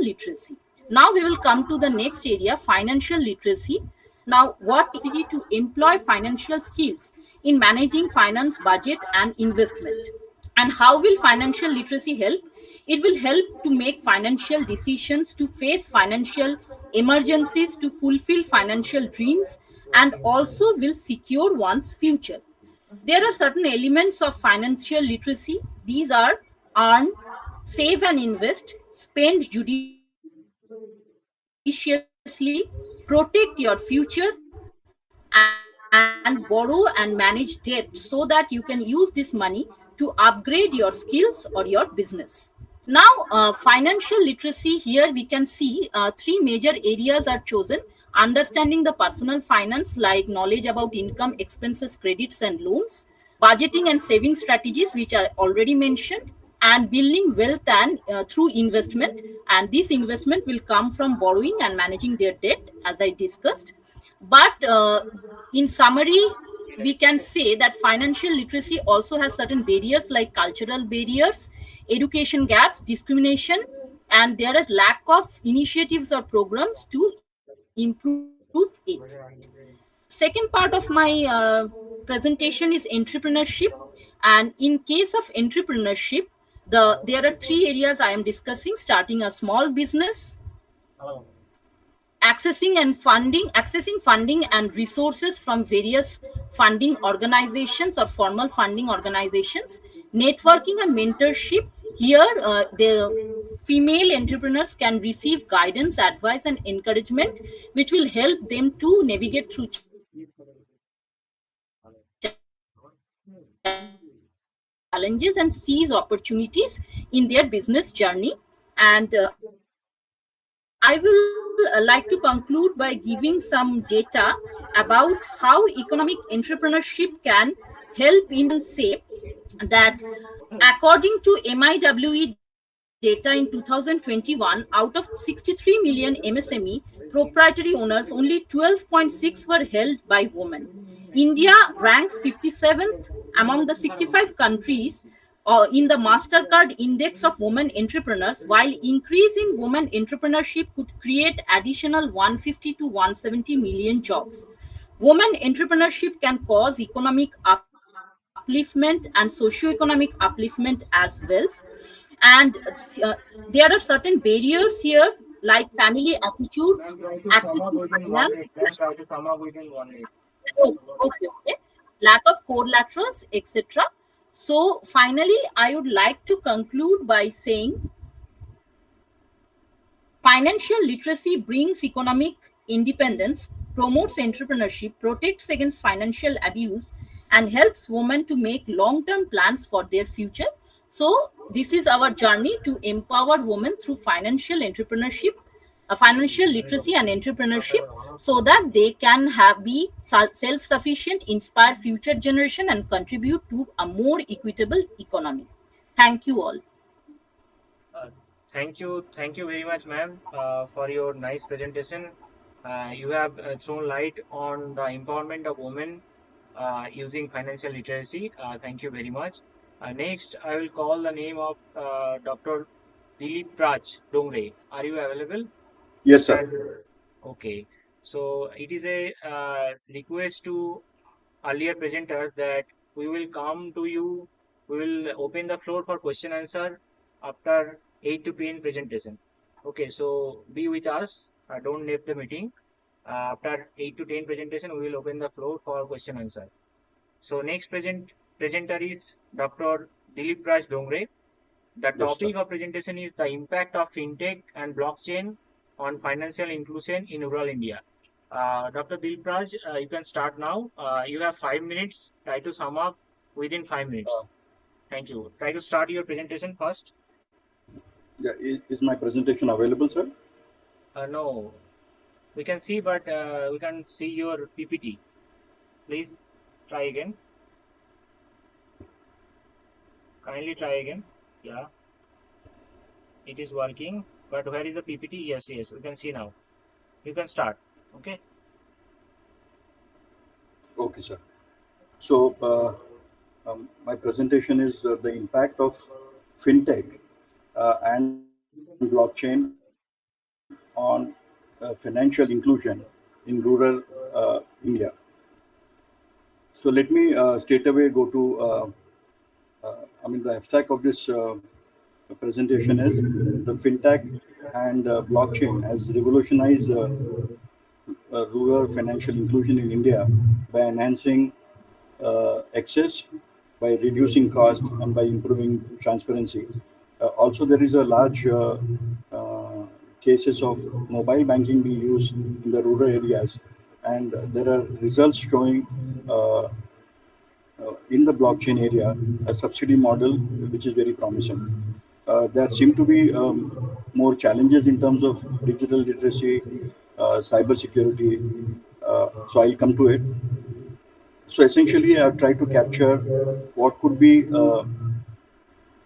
literacy. Now we will come to the next area, financial literacy. Now, what is financial literacy to employ financial skills in managing finance, budget, and investment? And how will financial literacy help? It will help to make financial decisions, to face financial emergencies, to fulfill financial dreams, and also will secure one's future. There are certain elements of financial literacy. These are earn, save and invest, spend judiciously, protect your future, and borrow and manage debt so that you can use this money to upgrade your skills or your business. Now, financial literacy, here we can see three major areas are chosen: understanding the personal finance, like knowledge about income, expenses, credits, and loans; budgeting and saving strategies, which are already mentioned; and building wealth and through investment. And this investment will come from borrowing and managing their debt, as I discussed. But in summary, we can say that financial literacy also has certain barriers like cultural barriers, education gaps, discrimination, and there are lack of initiatives or programs to improve it. Second part of my presentation is entrepreneurship. And in case of entrepreneurship, there are three areas I am discussing: starting a small business, accessing funding and resources from various funding organizations or formal funding organizations, networking and mentorship. Here the female entrepreneurs can receive guidance, advice, and encouragement, which will help them to navigate through challenges and seize opportunities in their business journey. And I will like to conclude by giving some data about how economic entrepreneurship can help in managing finance, budget, and investment. And I can say that according to MIWE data in 2021, out of 63 million MSME proprietary owners, only 12.6 were held by women. India ranks 57th among the 65 countries in the MasterCard Index of Women Entrepreneurs, while increasing women entrepreneurship could create additional 150 to 170 million jobs. Women entrepreneurship can cause economic upliftment and socio-economic upliftment as well. And there are certain barriers here, like family attitudes, Ma'am, try to access sum to up within finance. 1 minute. Ma'am, try to sum up within 1 minute. Okay. Lack of collaterals, etc. So finally, I would like to conclude by saying financial literacy brings economic independence, promotes entrepreneurship, protects against financial abuse, and helps women to make long term plans for their future. So, this is our journey to empower women through financial entrepreneurship, financial literacy, and entrepreneurship, so that they can be self sufficient, inspire future generation, and contribute to a more equitable economy. Thank you all. Uh, thank you very much, ma'am, for your nice presentation. You have thrown light on the empowerment of women using financial literacy. Thank you very much. Next, I will call the name of Dr. Dilip Raj Dongre. Are you available? Yes, sir. Okay. So it is a request to earlier presenters that we will come to you. We will open the floor for question answer after 8 to 10 presentation. Okay, so be with us. Don't leave the meeting. After 8 to 10 presentation, we will open the floor for question answer. So next presenter is Dr. Dilip Raj Dongre. The Yes, sir. topic of presentation is the impact of fintech and blockchain on financial inclusion in rural India. Dr. Dilip Raj, you can start now. You have 5 minutes. Try to sum up within 5 minutes. Thank you. Try to start your presentation first. Yeah, is my presentation available, sir? No, we can see, but we can see your PPT. Please try again. Kindly try again. Yeah, it is working. But where is the PPT? Yes, yes, we can see now. You can start. Okay. Okay, sir. So, my presentation is the impact of fintech and blockchain on financial inclusion in rural India. So, let me straight away go to, the abstract of this presentation is the fintech and blockchain has revolutionized rural financial inclusion in India by enhancing access, by reducing cost, and by improving transparency. Also, there is a large cases of mobile banking being used in the rural areas, and there are results showing in the blockchain area a subsidy model which is very promising. There seem to be more challenges in terms of digital literacy, cyber security. So I'll come to it. So essentially, I've tried to capture what could be to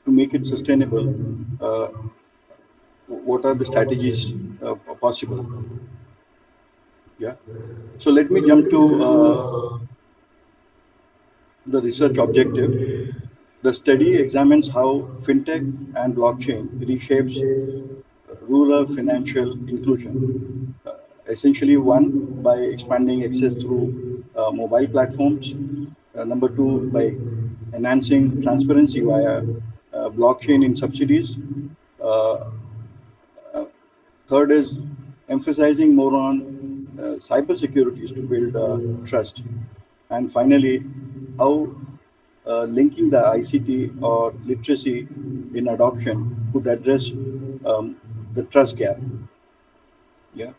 make it sustainable. Uh, what are the strategies possible? Yeah. So let me jump to the research objective. The study examines how fintech and blockchain reshapes rural financial inclusion. Uh, Essentially, one, by expanding access through mobile platforms. Number two, by enhancing transparency via blockchain in subsidies. Uh, uh, Third is emphasizing more on cyber securities to build trust. And finally, how linking the ICT or literacy in adoption could address the trust gap. Yeah.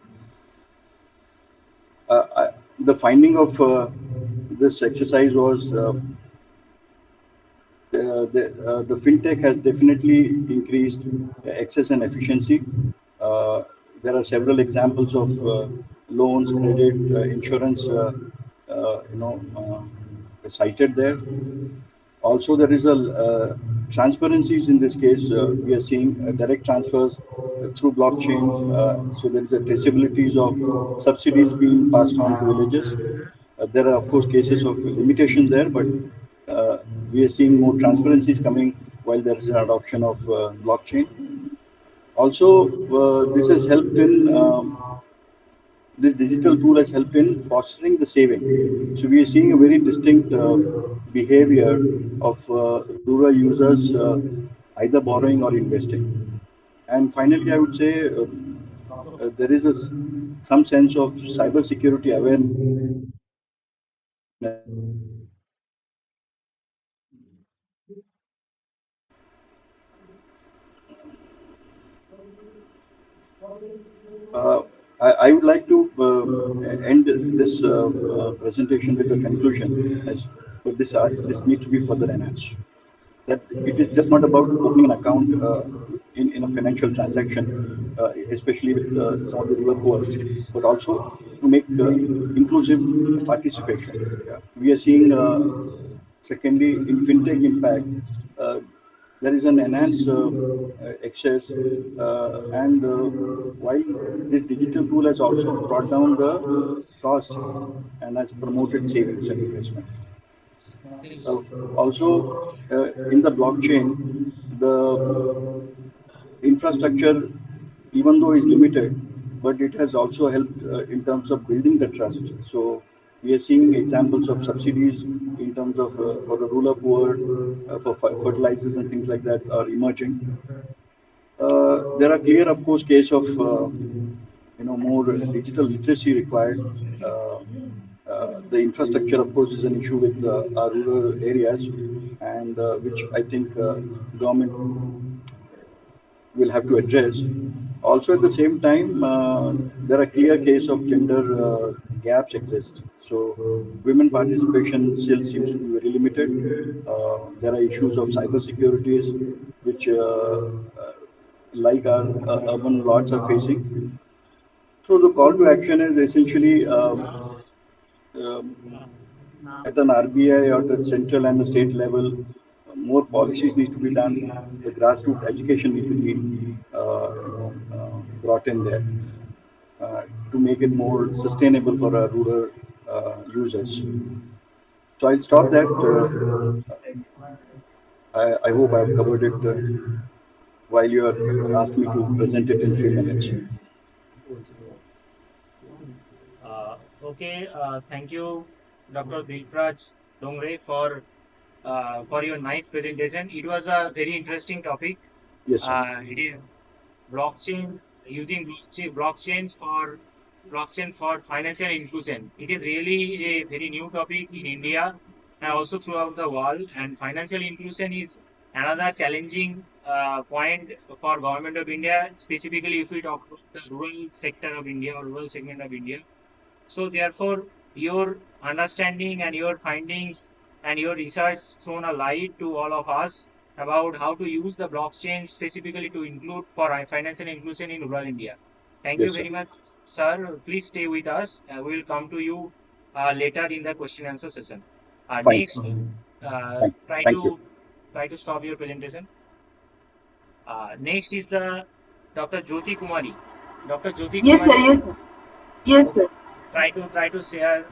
The finding of this exercise was the fintech has definitely increased access and efficiency. Uh, there are several examples of loans, credit, insurance, cited there. Also, there is a transparencies in this case. We are seeing direct transfers through blockchains. So there is a traceabilities of subsidies being passed on to villages. There are, of course, cases of limitations there, but uh, we are seeing more transparencies coming while there is an adoption of blockchain. Also, this has helped in this digital tool has helped in fostering the saving. So we are seeing a very distinct behavior of rural users either borrowing or investing. And finally, I would say there is some sense of cybersecurity awareness Uh, I would like to end this presentation with a conclusion, but this needs to be further enhanced. That it is just not about opening an account in a financial transaction, especially with some of the rural poor, but also to make inclusive participation. Yeah. We are seeing, secondly, in fintech impact, uh, there is an enhanced access, and while this digital tool has also brought down the cost and has promoted savings and investment. Uh, Also, in the blockchain, the infrastructure, even though is limited, but it has also helped in terms of building the trust. So we are seeing examples of subsidies in terms of for the rural poor, for fertilizers and things like that are emerging. There are clear, of course, case of more digital literacy required. The infrastructure, of course, is an issue with our rural areas, and which I think government will have to address. Also, at the same time, there are clear case of gender gaps exist. So, women participation still seems to be very limited. There are issues of cyber securities, which, like our urban lords are facing. So, the call to action is essentially um, at an RBI or at central and the state level, more policies need to be done. The grassroots education need to be, brought in there to make it more sustainable for our rural users. So I'll stop that. I hope I've covered it while you are asked me to present it in 3 minutes. Okay, thank you, Dr. Dilpraj Dongre, for your nice presentation. It was a very interesting topic. Yes, sir. It is blockchain, using blockchain for financial inclusion. It is really a very new topic in India and also throughout the world. And financial inclusion is another challenging point for government of India, specifically if we talk about the rural sector of India or rural segment of India. So therefore, your understanding and your findings and your research thrown a light to all of us about how to use the blockchain specifically to include for financial inclusion in rural India. Thank you Yes, sir. very much, sir. Please stay with us. We will come to you later in the question answer session. Fine. Next, try Thank you. to stop your presentation. Next is the Dr. Jyoti Kumari. Dr. Jyoti Yes, sir. Kumari, Yes, sir. Yes, sir. try to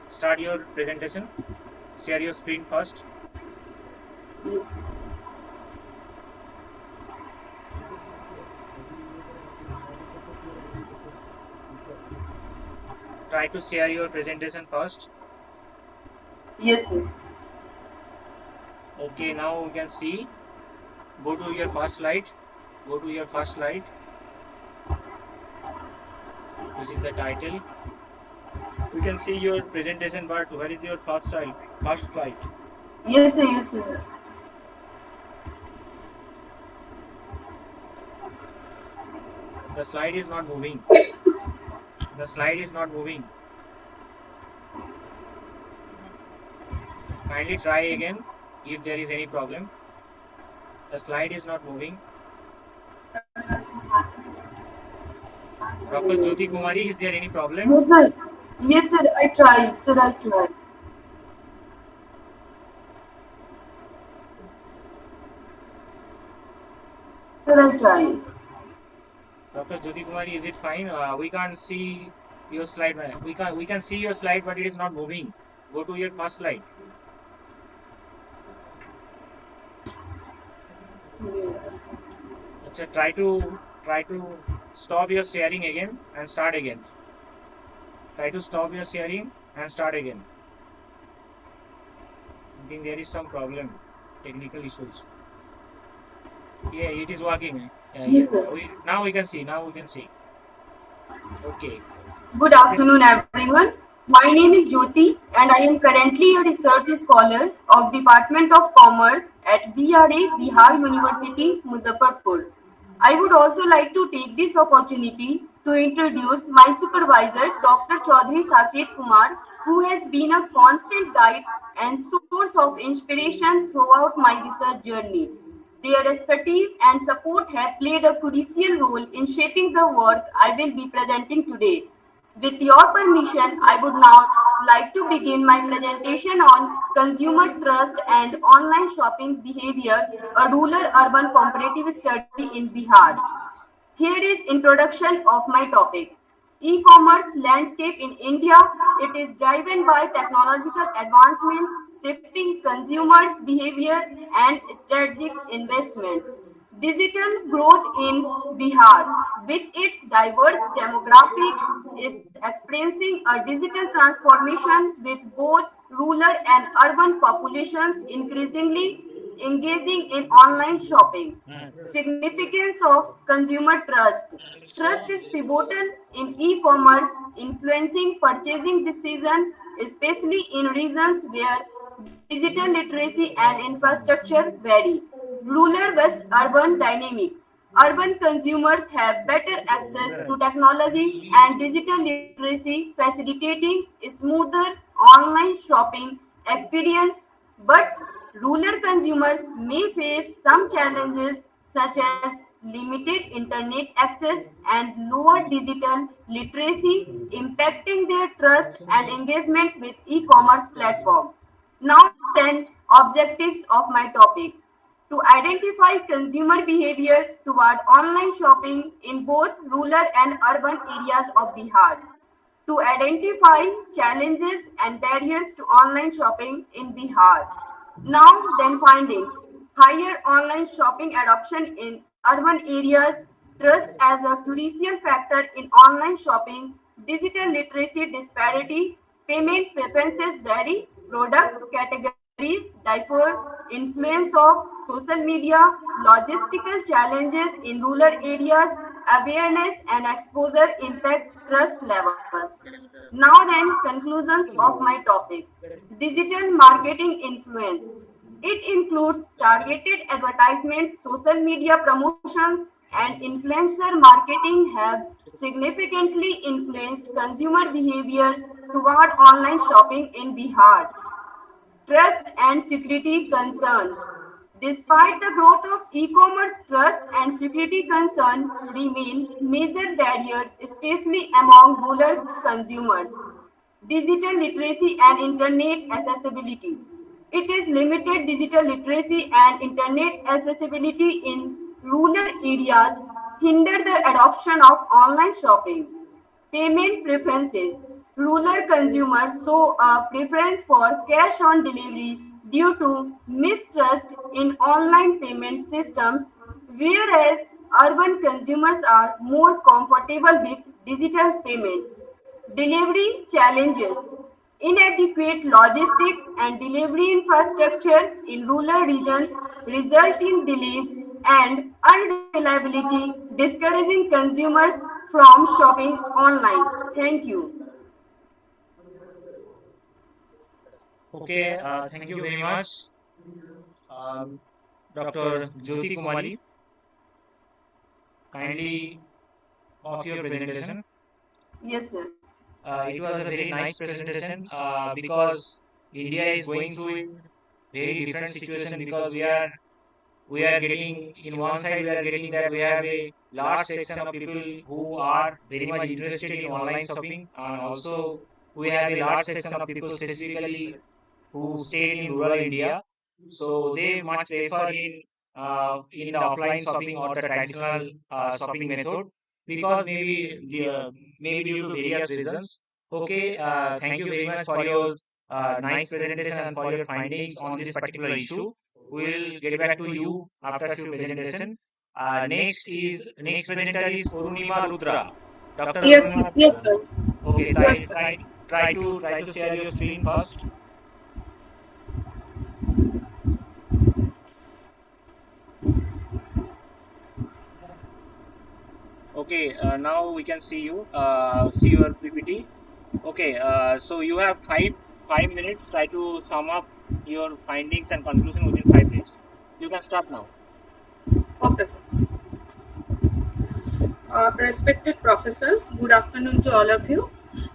start your presentation. Share your screen first. Yes. Try to share your presentation first. Yes, sir. Okay, now we can see. Go to your first slide. Go to your first slide. This is the title. We can see your presentation, but where is your first slide? First slide. Yes, sir. Yes, sir. The slide is not moving. The slide is not moving. Kindly try again if there is any problem. The slide is not moving. Dr. Jyoti Kumari, is there any problem? Yes, sir. Yes, sir. I try. Sir, I try. Sir, I try. Dr. Jyoti Kumari, is it fine? We can't see your slide. We can see your slide, but it is not moving. Go to your first slide. Achha, try to stop your sharing again and start again. Try to stop your sharing and start again. I think there is some problem, technical issues. Yeah, it is working. Yes, sir. Now we can see. Now we can see. Okay. Good afternoon, everyone. My name is Jyoti, and I am currently a research scholar of Department of Commerce at BRA Bihar University, Muzaffarpur. I would also like to take this opportunity to introduce my supervisor, Dr. Chaudhary Saket Kumar, who has been a constant guide and source of inspiration throughout my research journey. Their expertise and support have played a crucial role in shaping the work I will be presenting today. With your permission, I would now like to begin my presentation on consumer trust and online shopping behavior, a rural-urban comparative study in Bihar. Here is introduction of my topic. E-commerce landscape in India. It is driven by technological advancement, shifting consumers' behavior and strategic investments. Digital growth in Bihar, with its diverse demographic, is experiencing a digital transformation with both rural and urban populations increasingly engaging in online shopping. Significance of consumer trust. Trust is pivotal in e-commerce, influencing purchasing decision, especially in regions where digital literacy and infrastructure vary. Rural versus urban dynamic. Urban consumers have better access to technology and digital literacy, facilitating a smoother online shopping experience. But rural consumers may face some challenges such as limited internet access and lower digital literacy, impacting their trust and engagement with e-commerce platforms. Now then, objectives of my topic to identify consumer behavior toward online shopping in both rural and urban areas of Bihar, to identify challenges and barriers to online shopping in Bihar. Now, then findings. Higher online shopping adoption in urban areas, trust as a crucial factor in online shopping, digital literacy disparity, payment preferences vary, product categories differ, influence of social media, logistical challenges in rural areas, awareness and exposure impact trust levels. Now then, conclusions of my topic. Digital marketing influence. It includes targeted advertisements, social media promotions, and influencer marketing have significantly influenced consumer behavior toward online shopping in Bihar. Trust and security concerns. Despite the growth of e-commerce, trust and security concerns remain major barriers, especially among rural consumers. Digital literacy and internet accessibility. It is limited digital literacy and internet accessibility in rural areas hinder the adoption of online shopping. Payment preferences. Rural consumers show a preference for cash on delivery due to mistrust in online payment systems, whereas urban consumers are more comfortable with digital payments. Delivery challenges. Inadequate logistics and delivery infrastructure in rural regions result in delays and unreliability, discouraging consumers from shopping online. Thank you. Okay, thank you very much, um, Dr. Jyoti Kumari. Kindly of your presentation. Yes, sir. It was a very nice presentation because India is going through very different situation because we are getting in one side we are getting that we have a large section of people who are very much interested in online shopping, and also we have a large section of people specifically who stayed in rural India. So they much prefer in the offline shopping or the traditional shopping method because maybe due to various reasons. Okay, thank you very much for your nice presentation and for your findings on this particular issue. We'll get back to you after a few presentation. Next presenter is Orunima Rudra. Dr. Yes, Orunima yes, Rudra. sir. Okay, Yes, sir. try to share your screen first. Okay, now we can see you. See your PPT. Okay, so you have five minutes. Try to sum up your findings and conclusion within 5 minutes. You can start now. Okay, sir. Respected professors, good afternoon to all of you.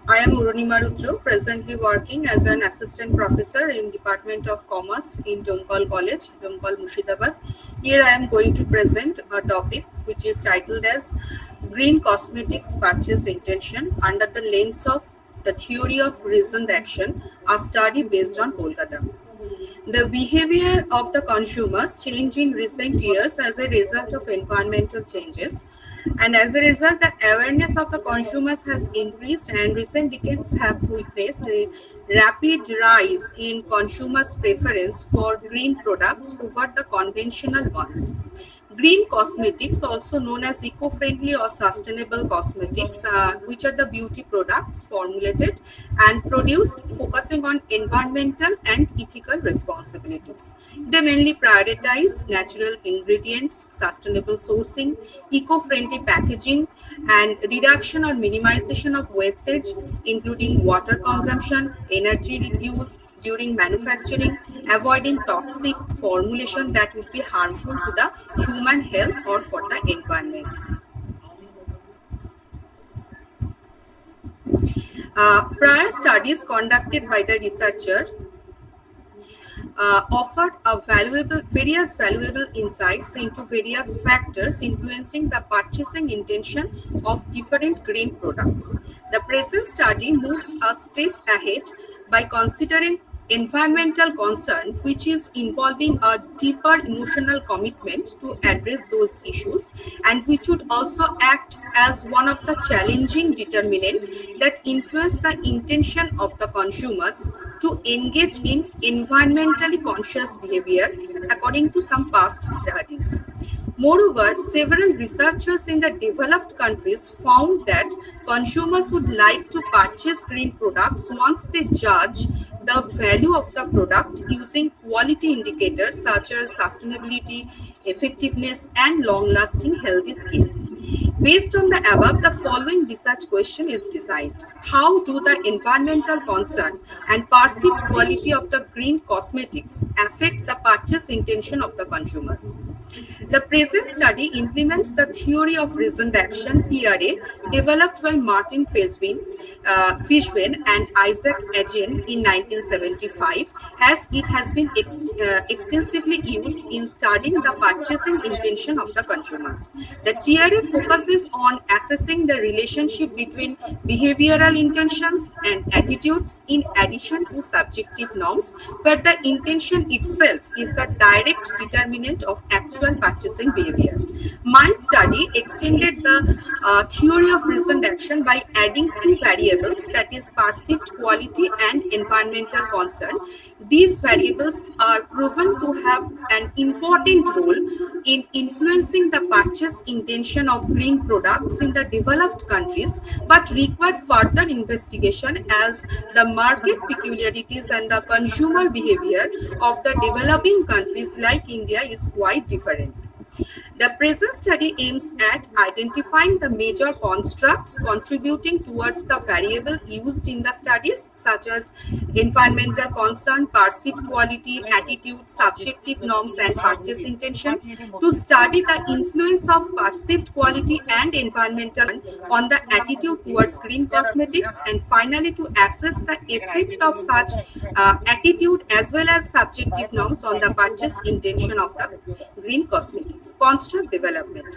I am Urunima Rudra, presently working as an assistant professor in Department of Commerce in Domkal College, Domkal, Murshidabad. Here I am going to present a topic which is titled as Green Cosmetics Purchase Intention under the lens of the theory of reasoned action, a study based on Kolkata. The behavior of the consumers changed in recent years as a result of environmental changes, and as a result, the awareness of the consumers has increased, and recent decades have witnessed a rapid rise in consumers' preference for green products over the conventional ones. Green cosmetics, also known as eco-friendly or sustainable cosmetics, which are the beauty products formulated and produced focusing on environmental and ethical responsibilities. They mainly prioritize natural ingredients, sustainable sourcing, eco-friendly packaging, and reduction or minimization of wastage, including water consumption, energy use during manufacturing, avoiding toxic formulation that would be harmful to the human health or for the environment. Prior studies conducted by the researcher offered various valuable insights into various factors influencing the purchasing intention of different green products. The present study moves a step ahead by considering environmental concern, which is involving a deeper emotional commitment to address those issues, and which would also act as one of the challenging determinant that influence the intention of the consumers to engage in environmentally conscious behavior, according to some past studies. Moreover, several researchers in the developed countries found that consumers would like to purchase green products once they judge the value of the product using quality indicators such as sustainability, effectiveness, and long-lasting healthy skin. Based on the above, the following research question is designed. How do the environmental concern and perceived quality of the green cosmetics affect the purchase intention of the consumers? The present study implements the theory of reasoned action (TRA) developed by Martin Fishbein and Isaac Agin in 1975, as it has been extensively used in studying the purchasing intention of the consumers. The TRA focuses on assessing the relationship between behavioral intentions and attitudes in addition to subjective norms, where the intention itself is the direct determinant of actual purchasing behavior. My study extended the theory of reasoned action by adding two variables, that is perceived quality and environmental concern. These variables are proven to have an important role in influencing the purchase intention of green products in the developed countries, but require further investigation as the market peculiarities and the consumer behavior of the developing countries like India is quite different. The present study aims at identifying the major constructs contributing towards the variable used in the studies, such as environmental concern, perceived quality, attitude, subjective norms, and purchase intention, to study the influence of perceived quality and environmental on the attitude towards green cosmetics, and finally to assess the effect of such attitude as well as subjective norms on the purchase intention of the green cosmetics. Construct development.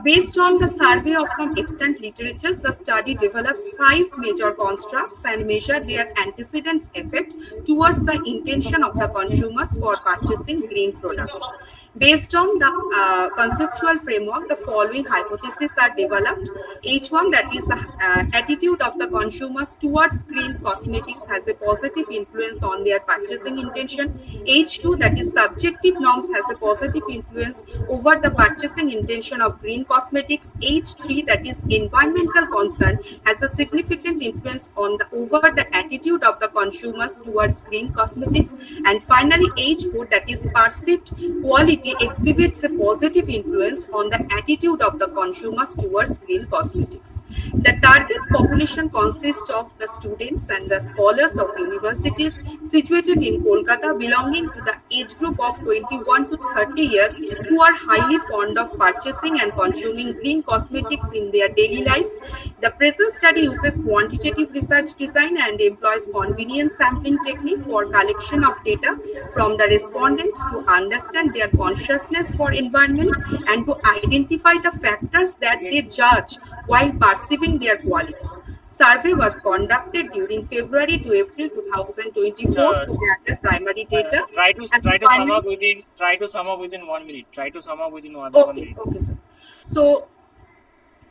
Based on the survey of some extant literatures, the study develops 5 major constructs and measure their antecedents effect towards the intention of the consumers for purchasing green products. Based on the conceptual framework, the following hypotheses are developed. H1, that is the attitude of the consumers towards green cosmetics, has a positive influence on their purchasing intention. H2, that is subjective norms, has a positive influence over the purchasing intention of green cosmetics. H3, that is environmental concern, has a significant influence on over the attitude of the consumers towards green cosmetics. And finally, H4, that is perceived quality, exhibits a positive influence on the attitude of the consumers towards green cosmetics. The target population consists of the students and the scholars of universities situated in Kolkata, belonging to the age group of 21 to 30 years, who are highly fond of purchasing and consuming green cosmetics in their daily lives. The present study uses quantitative research design and employs convenience sampling technique for collection of data from the respondents to understand their consciousness for environment and to identify the factors that they judge while perceiving their quality. Survey was conducted during February to April 2024 to gather primary data. Try to sum up within 1 minute. Try to sum up within one minute. Okay, sir. So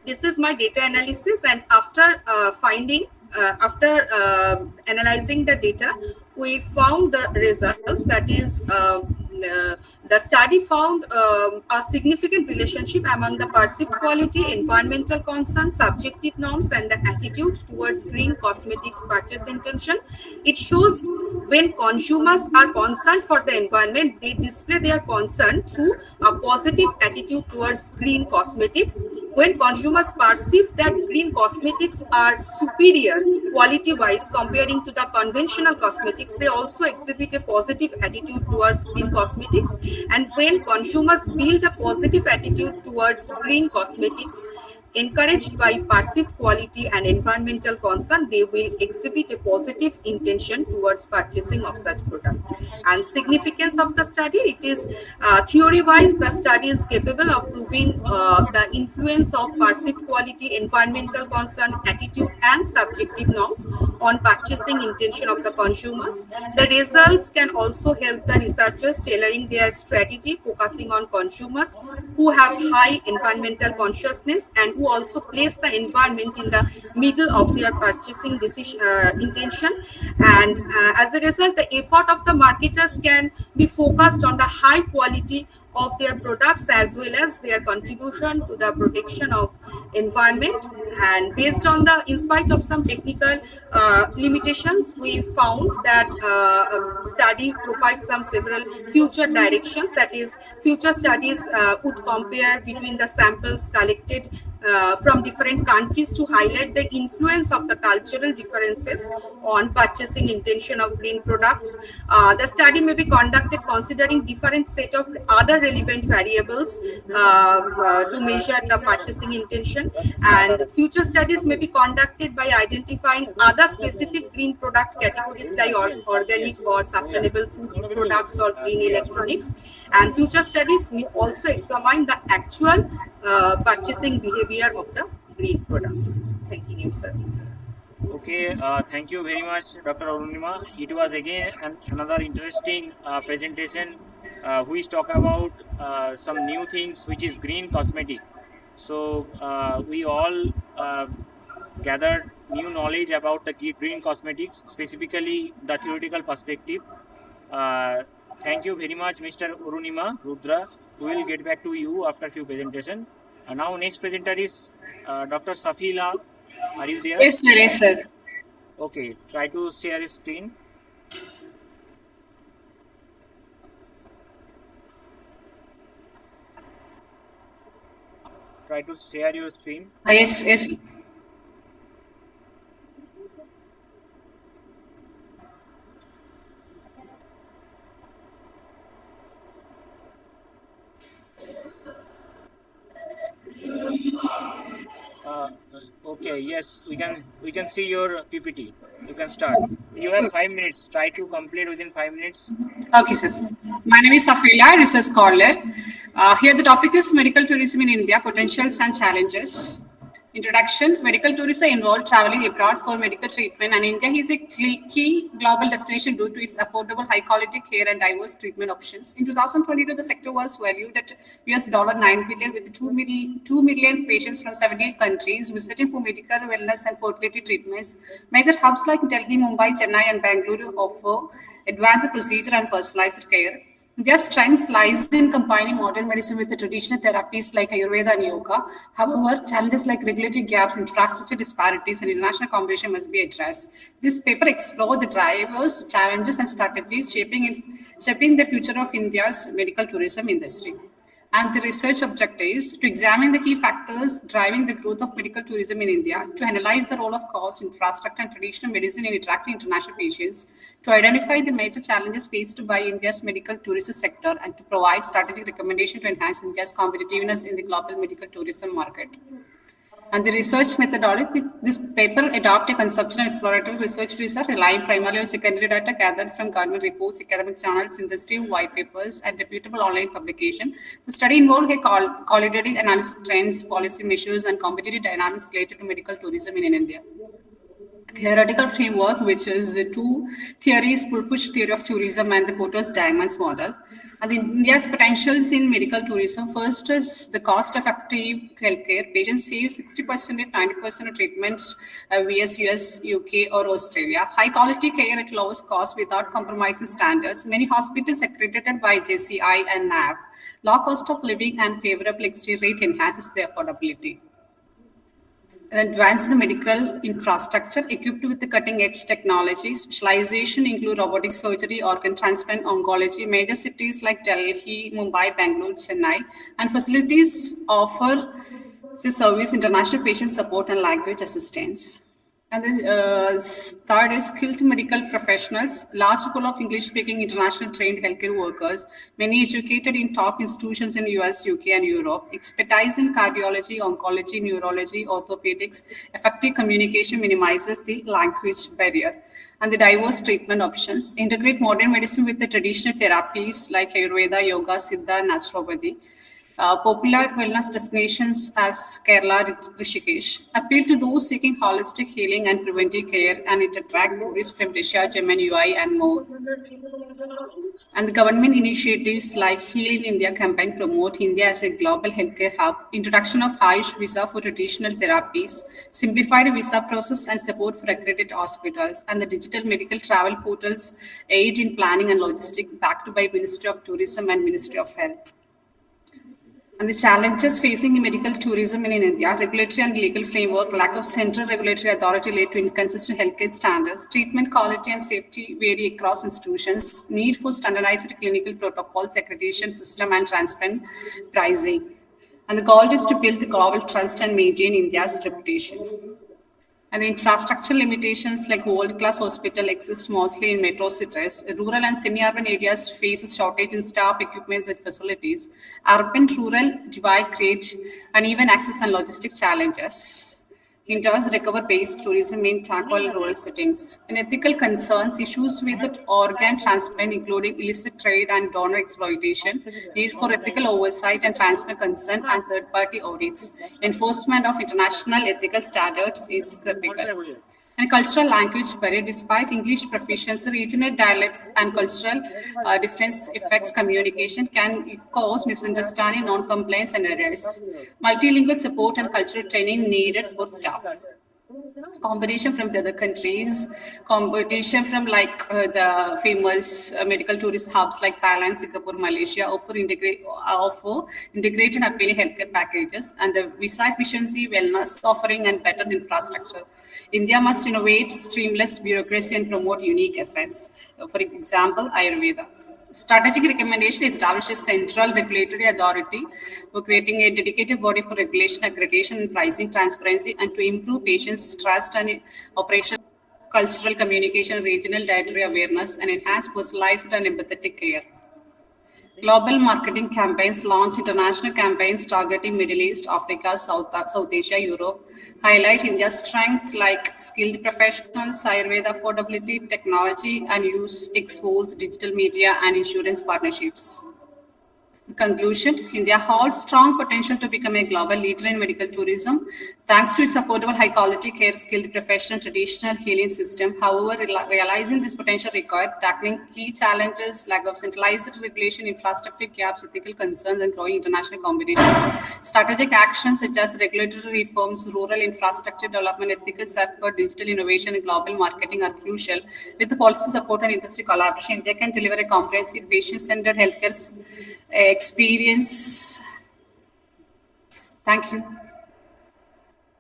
this is my data analysis, and after analyzing the data, we found the results, that is the study found a significant relationship among the perceived quality, environmental concern, subjective norms, and the attitude towards green cosmetics purchase intention. It shows when consumers are concerned for the environment, they display their concern through a positive attitude towards green cosmetics. When consumers perceive that green cosmetics are superior quality wise comparing to the conventional cosmetics, they also exhibit a positive attitude towards green cosmetics. And when consumers build a positive attitude towards green cosmetics, encouraged by perceived quality and environmental concern, they will exhibit a positive intention towards purchasing of such product. And significance of the study, it is theory wise, the study is capable of proving the influence of perceived quality, environmental concern, attitude, and subjective norms on purchasing intention of the consumers. The results can also help the researchers tailoring their strategy, focusing on consumers who have high environmental consciousness and who also place the environment in the middle of their purchasing decision intention. And as a result, the effort of the marketers can be focused on the high quality of their products as well as their contribution to the protection of environment. And based on the, in spite of some technical limitations, we found that study provides some several future directions. That is, future studies would compare between the samples collected from different countries to highlight the influence of the cultural differences on purchasing intention of green products. The study may be conducted considering different set of other relevant variables to measure the purchasing intention. And future studies may be conducted by identifying other specific green product categories like organic or sustainable food products or green electronics. And future studies may also examine the actual purchasing behavior of the green products. Thank you, sir. Okay, thank you very much, Dr. Arunima. It was again another interesting presentation. We talk about some new things, which is green cosmetic. So we all gathered new knowledge about the green cosmetics, specifically the theoretical perspective. Thank you very much, Mr. Arunima Rudra. We will get back to you after few presentation. Now next presenter is Dr. Safila. Are you there? Yes, sir. Yes, sir. Okay, try to share your screen. Try to share your screen. Yes, yes. Okay, yes, we can see your PPT. You can start. You have 5 minutes. Try to complete within 5 minutes. Okay, sir. My name is Safila, research scholar. Here the topic is medical tourism in India, potentials and challenges. Introduction. Medical tourists are involved traveling abroad for medical treatment, and India is a key global destination due to its affordable, high-quality care and diverse treatment options. In 2022, the sector was valued at $9 billion, with 2 million patients from 78 countries visiting for medical, wellness, and fertility treatments. Major hubs like Delhi, Mumbai, Chennai, and Bangalore offer advanced procedure and personalized care. Their strength lies in combining modern medicine with the traditional therapies like Ayurveda and yoga. However, challenges like regulatory gaps, infrastructure disparities, and international competition must be addressed. This paper explores the drivers, challenges, and strategies shaping the future of India's medical tourism industry. And the research objectives to examine the key factors driving the growth of medical tourism in India, to analyze the role of cost, infrastructure, and traditional medicine in attracting international patients, to identify the major challenges faced by India's medical tourism sector, and to provide strategic recommendations to enhance India's competitiveness in the global medical tourism market. And the research methodology, this paper adopts a conceptual and exploratory research relying primarily on secondary data gathered from government reports, academic journals, industry white papers, and reputable online publication. The study involved a qualitative analysis of trends, policy measures, and competitive dynamics related to medical tourism in India. theoretical framework, which is the two theories, push theory of tourism and the Porter's diamonds model. And India's potentials in medical tourism. First is the cost-effective healthcare. Patients save 60% to 90% of treatment vs US, UK, or Australia. High-quality care at lowest cost without compromising standards. Many hospitals accredited by JCI and NAV. Low cost of living and favorable exchange rate enhances their affordability. Advanced medical infrastructure equipped with the cutting-edge technology. Specialization include robotic surgery, organ transplant, oncology. Major cities like Delhi, Mumbai, Bangalore, Chennai, and facilities offer the service international patient support and language assistance. And the third is skilled medical professionals, large pool of English-speaking international trained healthcare workers, many educated in top institutions in US, UK, and Europe, expertise in cardiology, oncology, neurology, orthopedics, effective communication minimizes the language barrier, and the diverse treatment options, integrate modern medicine with the traditional therapies like Ayurveda, Yoga, Siddha, and Naturopathy. Popular wellness destinations as Kerala, Rishikesh appeal to those seeking holistic healing and preventive care, and it attracts tourists from Russia, Germany, UI, and more. And the government initiatives like Heal in India campaign promote India as a global healthcare hub, introduction of Ayush visa for traditional therapies, simplified visa process and support for accredited hospitals, and the digital medical travel portals aid in planning and logistics backed by Ministry of Tourism and Ministry of Health. And the challenges facing medical tourism in India, regulatory and legal framework, lack of central regulatory authority led to inconsistent healthcare standards, treatment quality and safety vary across institutions, need for standardized clinical protocols, accreditation system, and transparent pricing. And the goal is to build the global trust and maintain India's reputation. And the infrastructure limitations like world-class hospital exist mostly in metro cities. Rural and semi-urban areas face a shortage in staff, equipments, and facilities. Urban-rural divide create uneven access and logistic challenges. Hinders recover-based tourism in tackle rural settings. And ethical concerns, issues with the organ transplant, including illicit trade and donor exploitation, need for ethical oversight and transplant consent and third-party audits. Enforcement of international ethical standards is critical. And cultural language barrier, despite English proficiency, regional dialects and cultural difference affects communication, can cause misunderstanding, non-compliance, and errors. Multilingual support and cultural training needed for staff. Competition from the other countries, competition from the famous medical tourist hubs like Thailand, Singapore, Malaysia offer integrated appealing healthcare packages, and the visa efficiency, wellness offering, and better infrastructure. India must innovate, streamless bureaucracy, and promote unique assets. For example, Ayurveda. Strategic recommendation establishes central regulatory authority for creating a dedicated body for regulation, accreditation, and pricing transparency, and to improve patients' trust and operational cultural communication, regional dietary awareness, and enhance personalized and empathetic care. Global marketing campaigns launch international campaigns targeting Middle East, Africa, South Asia, Europe, highlight India's strength like skilled professionals, Ayurveda affordability, technology, and use expose digital media and insurance partnerships. Conclusion, India holds strong potential to become a global leader in medical tourism thanks to its affordable, high quality care, skilled professional, traditional healing system. However, realizing this potential required tackling key challenges, lack of centralized regulation, infrastructure gaps, ethical concerns, and growing international competition. Strategic actions such as regulatory reforms, rural infrastructure development, ethical support, digital innovation, and global marketing are crucial. With the policy support and industry collaboration, India can deliver a comprehensive patient-centered healthcare experience. Thank you.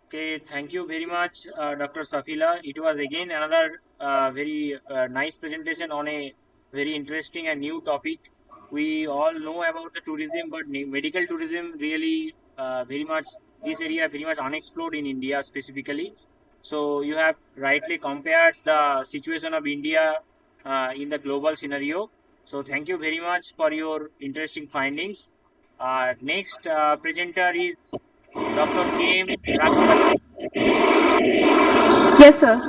Okay, thank you very much, Dr. Safila. It was again another very nice presentation on a very interesting and new topic. We all know about the tourism, but medical tourism really very much, this area very much unexplored in India specifically. So you have rightly compared the situation of India in the global scenario. So thank you very much for your interesting findings. Next presenter is Dr. K.M. Rakshas. Yes, sir.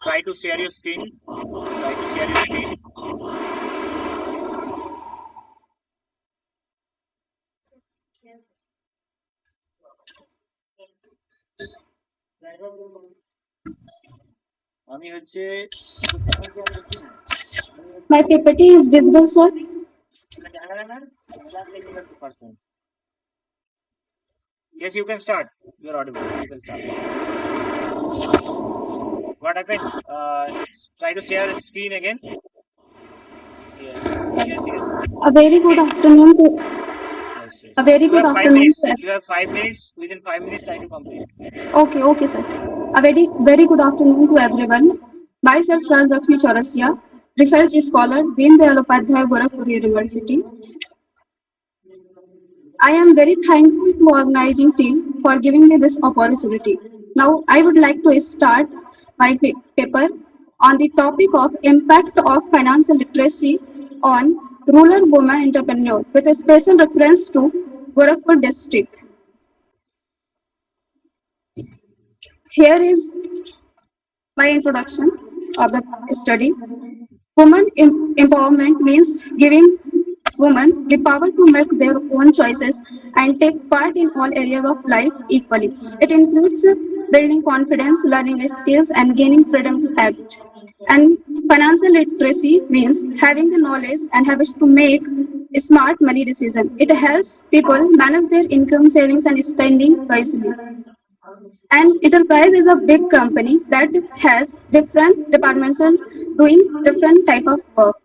Try to share your screen. Try to share your screen. আমি হচ্ছে তোর paper কি আমি দেখি না My PPT is visible, sir. দেখা যায় না just taking the person. Yes, you can start. You are audible. You can start. What happened? Try to share screen again. Yes, yes, yes. A very good afternoon to Yes, yes. a very You good have 5 afternoon, minutes. sir. You have 5 minutes. Within 5 minutes, try to complete. Okay, sir. A very good afternoon to everyone. Myself, Rajlakshmi Chaurasia, research scholar, Deen Dayal Upadhyay, Gorakhpur University. I am very thankful to organizing team for giving me this opportunity. Now, I would like to start my paper on the topic of impact of financial literacy on rural women entrepreneur with a special reference to Gorakhpur district. Here is my introduction of the study. Women empowerment means giving women the power to make their own choices and take part in all areas of life equally. It includes building confidence, learning skills, and gaining freedom to act. And financial literacy means having the knowledge and habits to make a smart money decision. It helps people manage their income, savings, and spending wisely. An enterprise is a big company that has different departments and doing different type of work.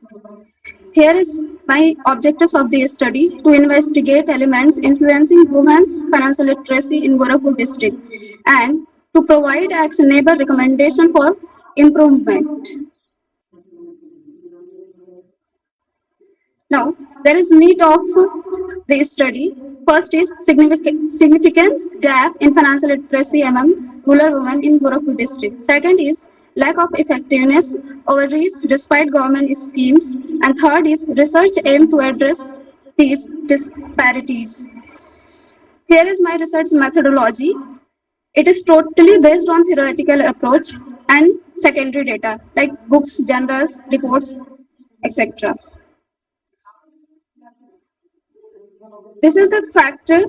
Here is my objectives of the study to investigate elements influencing women's financial literacy in Gorakhpur district and to provide actionable recommendation for improvement. Now, there is need of the study. First is significant gap in financial literacy among rural women in Gorakhpur district. Second is lack of effectiveness overreach despite government schemes. And third is research aim to address these disparities. Here is my research methodology. It is totally based on theoretical approach and secondary data like books, journals, reports, etc. This is the factor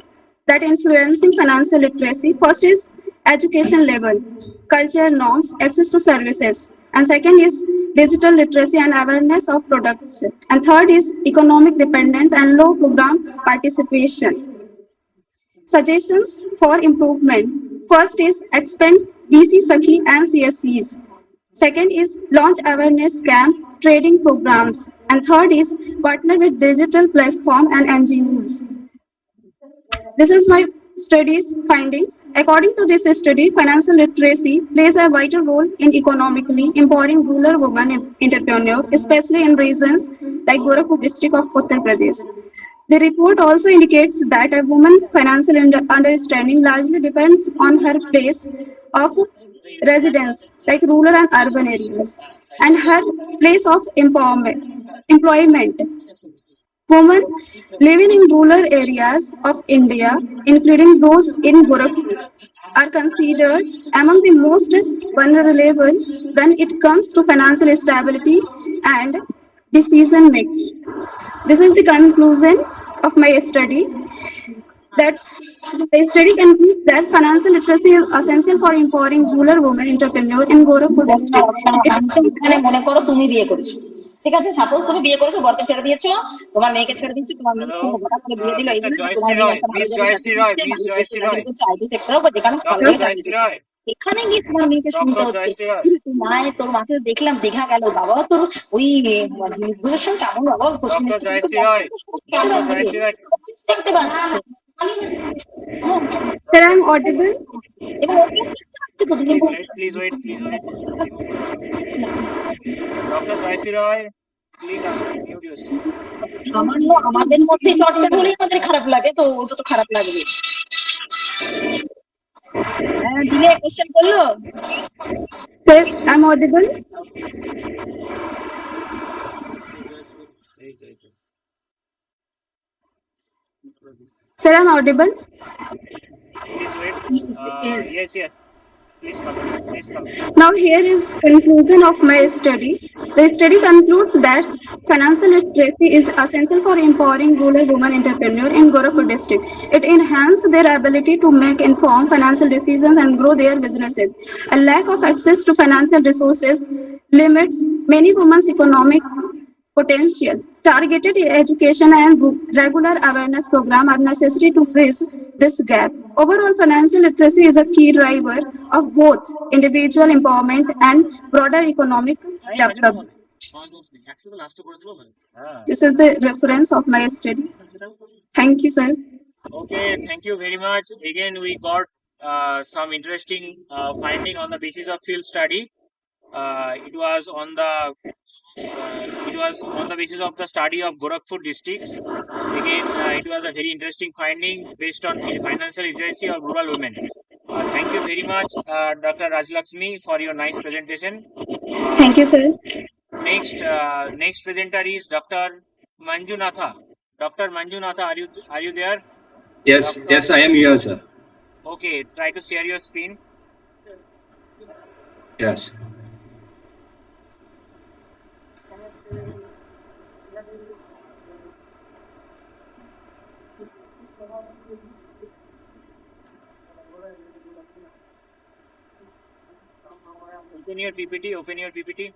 that influencing financial literacy. First is education level, cultural norms, access to services. And second is digital literacy and awareness of products. And third is economic dependence and low program participation. Suggestions for improvement. First is expand BC Sakhi and CSCs. Second is launch awareness camp, trading programs. And third is partner with digital platform and NGOs. This is my study's findings. According to this study, financial literacy plays a vital role in economically empowering rural women entrepreneurs, especially in regions like Gorakhpur district of Uttar Pradesh. The report also indicates that a woman's financial understanding largely depends on her place of residence, like rural and urban areas, and her place of employment. Women living in rural areas of India, including those in Gorakhpur, are considered among the most vulnerable when it comes to financial stability and decision making. This is the conclusion of my study. That the study concludes that financial literacy is essential for empowering rural women entrepreneurs in Gorakhpur district. মানে মনে করো তুমি বিয়ে করেছো, ঠিক আছে, suppose তুমি বিয়ে করেছো, বরকে ছেড়ে দিয়েছো, তোমার মেয়েকে ছেড়ে দিয়েছো, তোমার মেয়ে Hello, খুব হঠাৎ করে বিয়ে দিল এই Mr. জন্য যে তোমার Joyশ্রী মেয়ে Roy. একটা ভালো Miss জায়গায় Joyশ্রী চাকরি Roy. করছে, Miss ভালো করছে, Joyশ্রী চাকরি Roy. করছে আইটি সেক্টর হোক বা যেখানে ভালো Dr. জায়গায় চাকরি Joyশ্রী করছে, Roy. এখানে গিয়ে তোমার মেয়েকে শুনতে Dr. হচ্ছে Joyশ্রী Roy. তোর মায়ের, তোর মাকে দেখলাম দীঘা গেল, বাবা তোর ওই নির্ভরশীল কেমন, বাবা পশ্চিম Dr. মিষ্টি কিন্তু Joyশ্রী দেখতে Roy. তো সত্যি Dr. লাগছে, Joyশ্রী Roy. দেখতে পাচ্ছে Sir, I am audible. এবং ওকে দেখতে পাচ্ছে তো তুমি Please wait, please wait, please wait. Remove the Dr. Joyশ্রী Roy, please mute yourself. আমাদের মধ্যে চর্চা হলেই আমাদের খারাপ লাগে, তো ওটা তো খারাপ লাগবে। হ্যাঁ, দিলে কোশ্চেন করলো। Sir, I am audible. Sir, I am audible. Please wait. Yes. Yes, yes. Please come. Please come. Now here is conclusion of my study. The study concludes that financial literacy is essential for empowering rural women entrepreneurs in Gorakhpur district. It enhances their ability to make informed financial decisions and grow their businesses. A lack of access to financial resources limits many women's economic potential. Targeted education and regular awareness programs are necessary to bridge this gap. Overall, financial literacy is a key driver of both individual empowerment and broader economic development. This is the reference of my study. Thank you, sir. Okay, thank you very much. Again, we got some interesting finding on the basis of field study. It was on the basis of the study of Gorakhpur districts. Again, it was a very interesting finding based on financial literacy of rural women. Thank you very much, Dr. Rajlakshmi, for your nice presentation. Thank you, sir. Next presenter is Dr. Manjunatha. Dr. Manjunatha, are you there? Yes, Doctor? yes, I am here, sir. Okay, try to share your screen. Yes. Open your PPT. Open your PPT.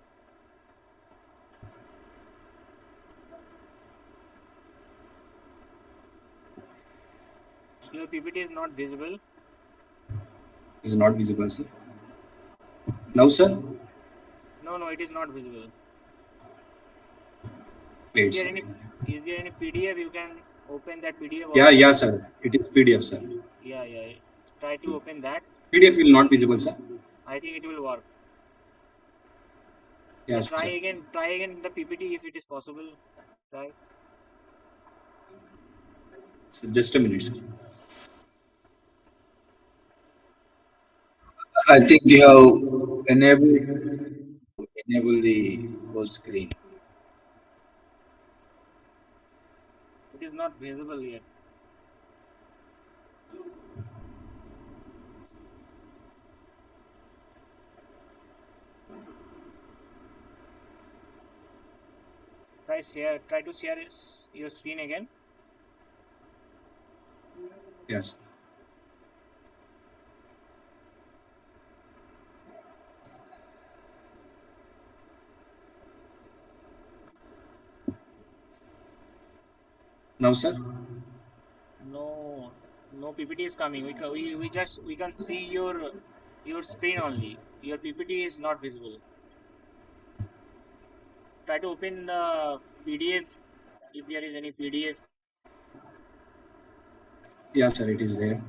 Your PPT is not visible. Is not visible, sir. Now, sir? No, it is not visible. Wait, Is sir. there any PDF? You can open that PDF. Yeah, sir. It is PDF, sir. Yeah. Try to open that. PDF will not visible, sir. I think it will work. Yes, Try sir. again the PPT if it is possible. Try. So just a minute, sir. I think you have enable the full screen. It is not visible yet. Try to share your screen again. Yes. Now, sir? No PPT is coming. We can see your screen only. Your PPT is not visible. Try to open the PDF if there is any PDF. Yeah, sir, it is there.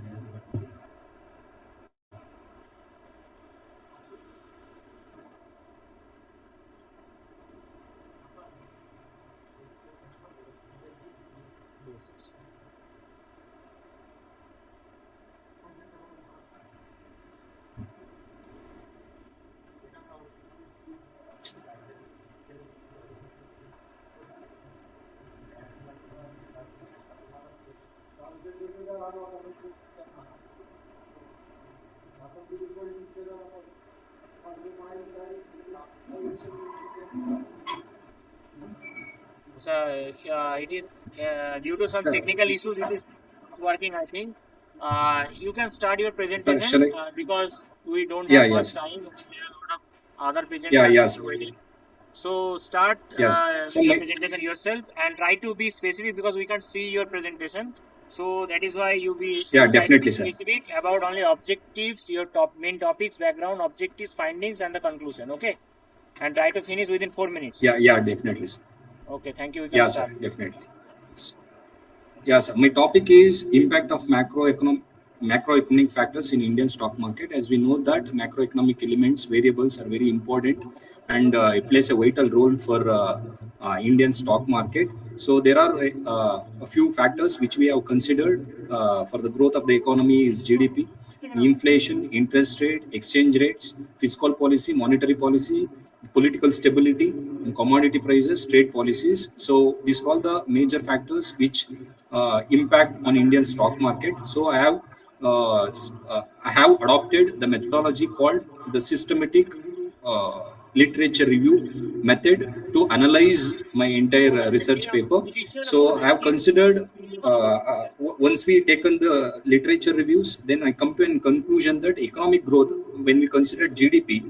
So it is due to some technical issues. It is working, I think. You can start your presentation because we don't have much time. There are a lot of other presenters waiting. So start your presentation yourself and try to be specific because we can't see your presentation. So that is why you try to be specific about only objectives, your main topics, background, objectives, findings, and the conclusion. Okay, and try to finish within 4 minutes. Yeah, definitely, sir. Okay, thank you. We can start. Sir, definitely. Yes, sir. My topic is impact of macroeconomic factors in Indian stock market. As we know that macroeconomic elements, variables are very important and it plays a vital role for Indian stock market. So there are a few factors which we have considered for the growth of the economy is GDP, inflation, interest rate, exchange rates, fiscal policy, monetary policy, political stability, and commodity prices, trade policies. So these are all the major factors which impact on Indian stock market. So I have I have adopted the methodology called the systematic literature review method to analyze my entire research paper. So I have considered once we taken the literature reviews, then I come to a conclusion that economic growth, when we consider GDP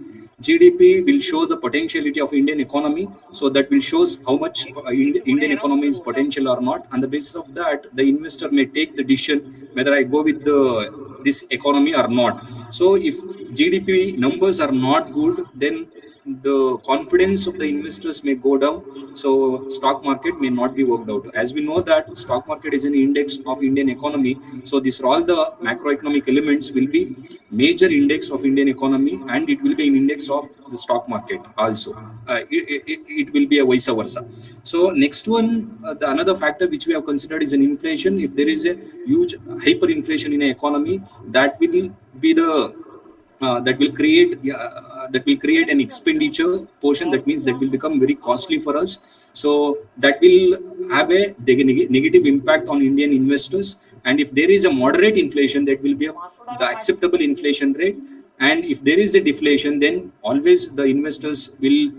will show the potentiality of Indian economy. So that will shows how much Indian economy is potential or not. On the basis of that, the investor may take the decision whether I go with the this economy or not. So if GDP numbers are not good, then the confidence of the investors may go down. So stock market may not be worked out. As we know that stock market is an index of Indian economy. So these are all the macroeconomic elements will be major index of Indian economy, and it will be an index of the stock market also. It will be a vice versa. So next one, the another factor which we have considered is an inflation. If there is a huge hyperinflation in an economy, that will be the that will create an expenditure portion. That means that will become very costly for us. So that will have a negative impact on Indian investors. And if there is a moderate inflation, that will be the acceptable inflation rate. And if there is a deflation, then always the investors will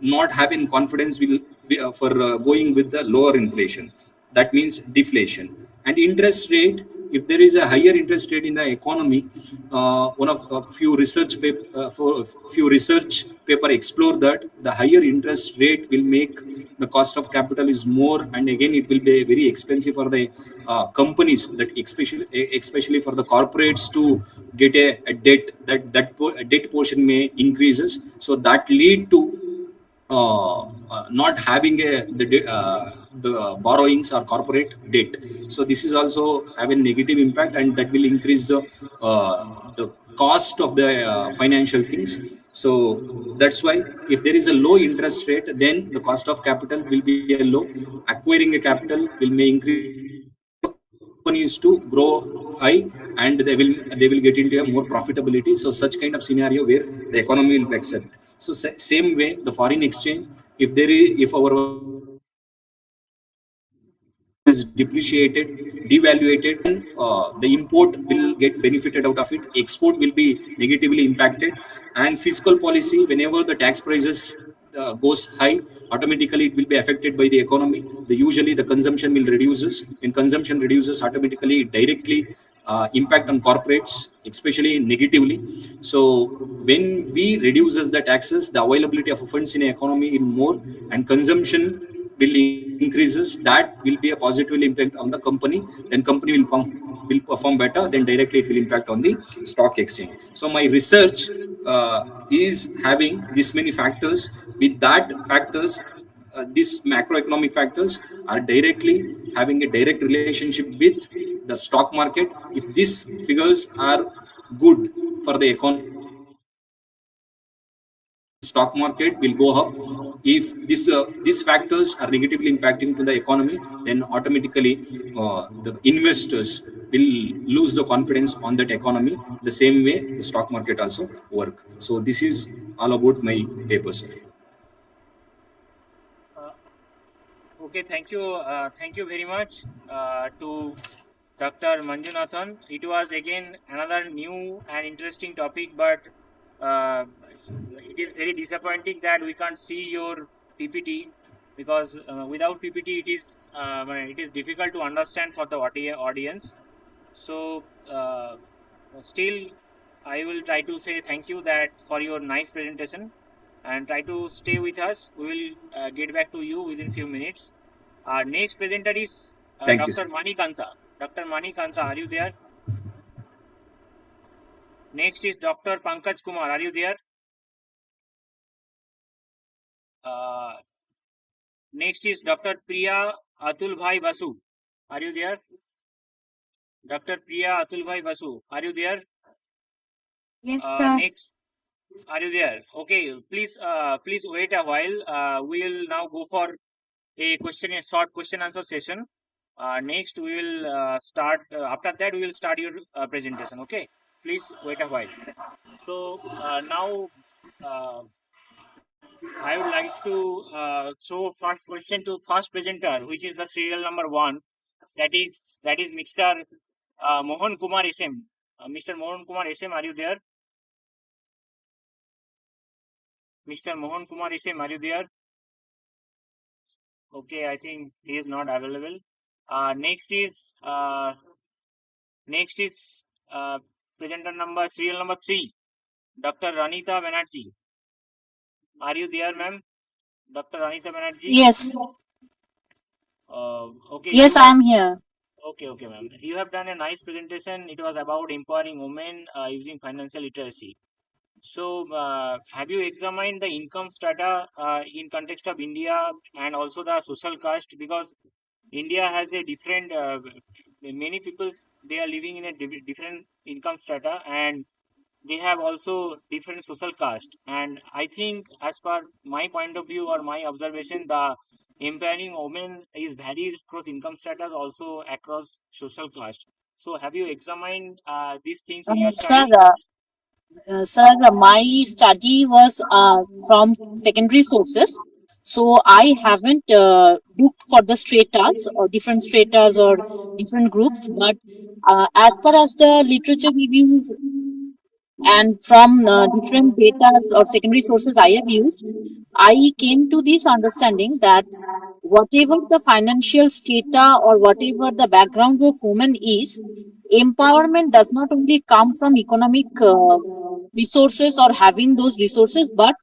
not have in confidence will be, for going with the lower inflation. That means deflation. And interest rate, if there is a higher interest rate in the economy, one of a few research paper for few research paper explore that the higher interest rate will make the cost of capital is more, and again it will be very expensive for the companies, that especially for the corporates to get a debt. A debt portion may increases, so that lead to not having the borrowings or corporate debt. So this is also have a negative impact, and that will increase the cost of the financial things. So that's why if there is a low interest rate, then the cost of capital will be a low. Acquiring a capital will may increase companies to grow high, and they will get into a more profitability. So such kind of scenario where the economy will accept. So same way the foreign exchange, if our is depreciated, devaluated, then the import will get benefited out of it, export will be negatively impacted. And fiscal policy, whenever the tax prices goes high, automatically it will be affected by the economy. Usually the consumption will reduces. When consumption reduces, automatically it directly impact on corporates, especially negatively. So when we reduces the taxes, the availability of funds in the economy in more, and consumption will increases, that will be a positive impact on the company. Then company will perform better, then directly it will impact on the stock exchange. So my research is having this many factors. With that factors, these macroeconomic factors are directly having a direct relationship with the stock market. If these figures are good for the economy, stock market will go up. If these factors are negatively impacting to the economy, then automatically the investors will lose the confidence on that economy. The same way the stock market also work. So this is all about my paper, sir. Okay, thank you very much to Dr. Manjunathan. It was again another new and interesting topic, but uh, it is very disappointing that we can't see your PPT, because without PPT it is difficult to understand for the audience. So still, I will try to say thank you that for your nice presentation, and try to stay with us. We will get back to you within few minutes. Our next presenter is Thank you, sir. Dr. Manikanta. Dr. Manikanta, are you there? Next is Dr. Pankaj Kumar. Are you there? Uh, Next is Dr. Priya Atulbhai Basu. Are you there? Dr. Priya Atulbhai Basu. Are you there? Yes, sir. Next, are you there? Okay, please wait a while. We will now go for a short question answer session. Next, we will start. After that, we will start your presentation. Okay, please wait a while. So now, uh, I would like to show first question to first presenter, which is the serial number 1. That is Mr. Mohan Kumar SM. Mr. Mohan Kumar SM, are you there? Mr. Mohan Kumar SM, are you there? Okay, I think he is not available. Next is presenter number serial number 3, Dr. Ranita Banerjee. Are you there, ma'am? Dr. Ranita Banerjee? Yes, Okay, yes, you I have am here. okay, ma'am. You have done a nice presentation. It was about empowering women using financial literacy. So, have you examined the income strata in context of India and also the social caste? Because India has a different, many people they are living in a different income strata, and they have also different social caste. And I think, as per my point of view or my observation, the empowering women is varies across income strata, also across social caste. So, have you examined these things in your Sir, study? my study was from secondary sources, so I haven't looked for the stratas or different stratas or different groups. But as far as the literature reviews and from different data or secondary sources I have used, I came to this understanding that whatever the financial strata or whatever the background of women is, empowerment does not only come from economic resources or having those resources, but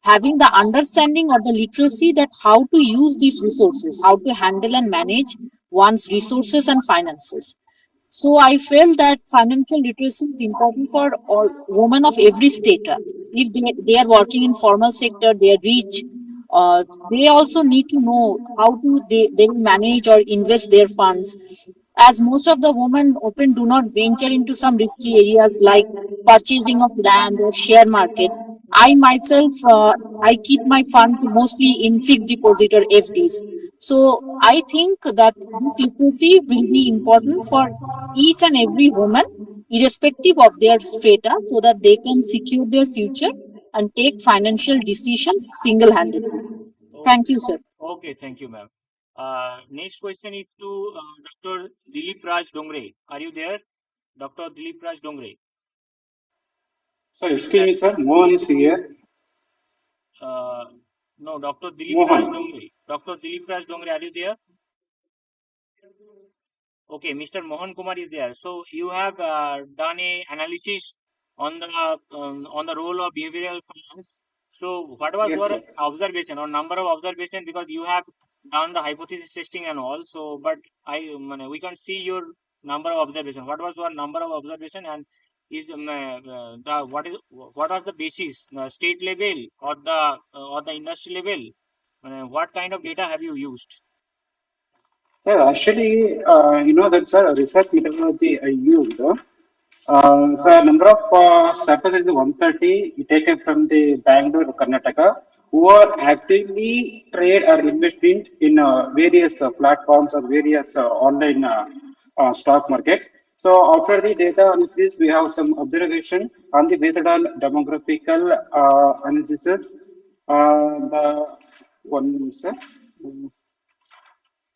having the understanding or the literacy that how to use these resources, how to handle and manage one's resources and finances. So I feel that financial literacy is important for all women of every strata. If they are working in formal sector, they are rich. They also need to know how to they will manage or invest their funds. As most of the women often do not venture into some risky areas like purchasing of land or share market. I myself I keep my funds mostly in fixed deposit or FDs. So I think that this literacy will be important for each and every woman, irrespective of their strata, so that they can secure their future and take financial decisions single handedly. Thank Okay. you, sir. Okay, thank you, ma'am. Next question is to Dr. Dilip Raj Dongre. Are you there? Dr. Dilip Raj Dongre. So excuse me, sir. Mohan is here. Uh, no, Dr. Dilip Raj Mohan. Dongre. Dr. Dilip Raj Dongre, are you there? Okay, Mr. Mohan Kumar is there. So you have done a analysis on the role of behavioral finance. So what was Yes, your sir. observation or number of observation? Because you have done the hypothesis testing and all. So, but we can't see your number of observation. What was your number of observation, and is the what was the basis, state level or the industry level? What kind of data have you used? Sir, actually, that's a research methodology I used. So number of samples is 130 taken from the Bangalore, Karnataka, who are actively trade or invest in various platforms or various online stock market. So after the data analysis, we have some observation on the based on demographical analysis. The one, sir.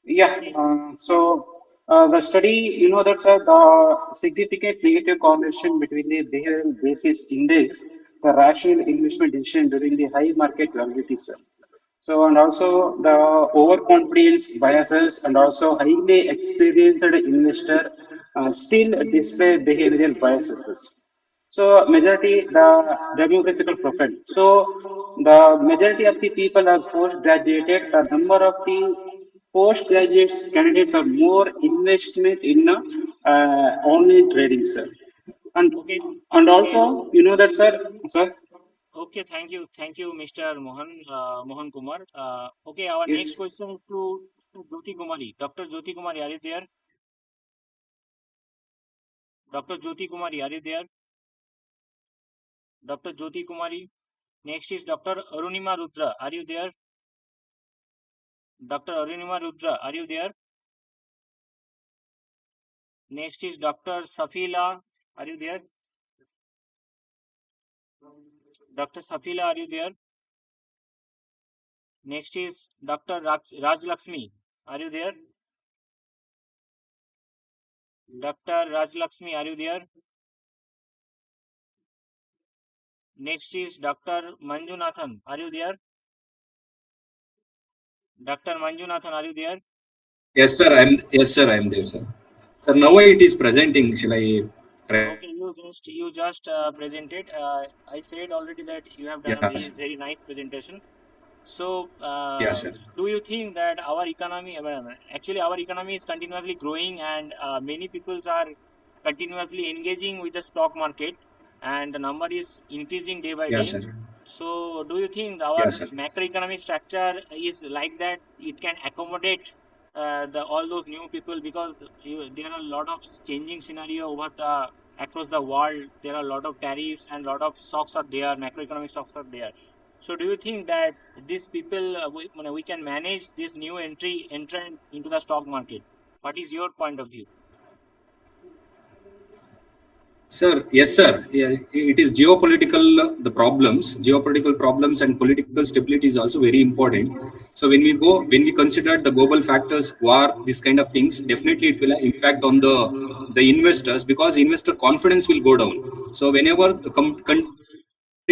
Yeah, the study, that's the significant negative correlation between the behavioral basis index, the rational investment decision during the high market volatility. Sir. So, and also the overconfidence biases and also highly experienced investor still display behavioral biases. So majority the demographical profile. So the majority of the people are post-graduated. The number of the postgraduates candidates are more investment in online trading, sir. And Okay, and okay. also that, sir. Okay, thank you, Mr. Mohan Kumar. Okay, our next Yes, question is to Jyoti Kumari. Dr. Jyoti Kumari, are you there? Dr. Jyoti Kumari, are you there? Dr. Jyoti Kumari. Next is Dr. Arunima Rudra. Are you there? Dr. Arunima Rudra, are you there? Next is Dr. Safila. Are you there? Dr. Safila, are you there? Next is Dr. Raj Lakshmi. Are you there? Dr. Rajlakshmi, are you there? Next is Dr. Manjunathan. Are you there? Dr. Manjunathan, are you there? Yes, sir. I'm there, sir. Sir, now it is presenting. Shall I try? Okay, you just presented. I said already that you have done a Yes. very nice presentation. So, Yeah, sir. do you think that our economy, actually, our economy is continuously growing, and many peoples are continuously engaging with the stock market, and the number is increasing day by Yeah, day. sir. So, do you think Yeah, our sir. macroeconomic structure is like that? It can accommodate the all those new people, because there are a lot of changing scenario over the across the world. There are a lot of tariffs and lot of shocks are there. Macroeconomic shocks are there. So, do you think that these people we can manage this new entrant into the stock market? What is your point of view? Sir, yes, sir. Yeah, it is geopolitical, geopolitical problems and political stability is also very important. So when we consider the global factors, war, this kind of things, definitely it will impact on the investors because investor confidence will go down. So whenever the country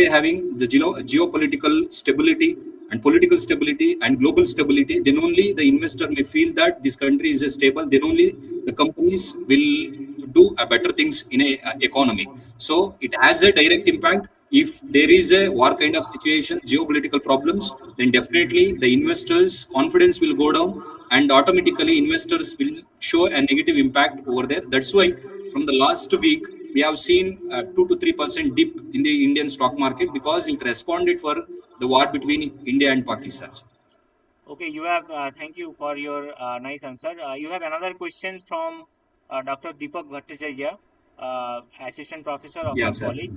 having the geopolitical stability and political stability and global stability, then only the investor may feel that this country is stable. Then only the companies will do better things in a economy. So it has a direct impact. If there is a war kind of situation, geopolitical problems, then definitely the investors' confidence will go down, and automatically investors will show a negative impact over there. That's why from the last week we have seen 2 to 3% dip in the Indian stock market because it responded for the war between India and Pakistan. Okay, you have. Thank you for your nice answer. You have another question from Dr. Deepak Bhattacharya, assistant professor of Yeah, our sir. college.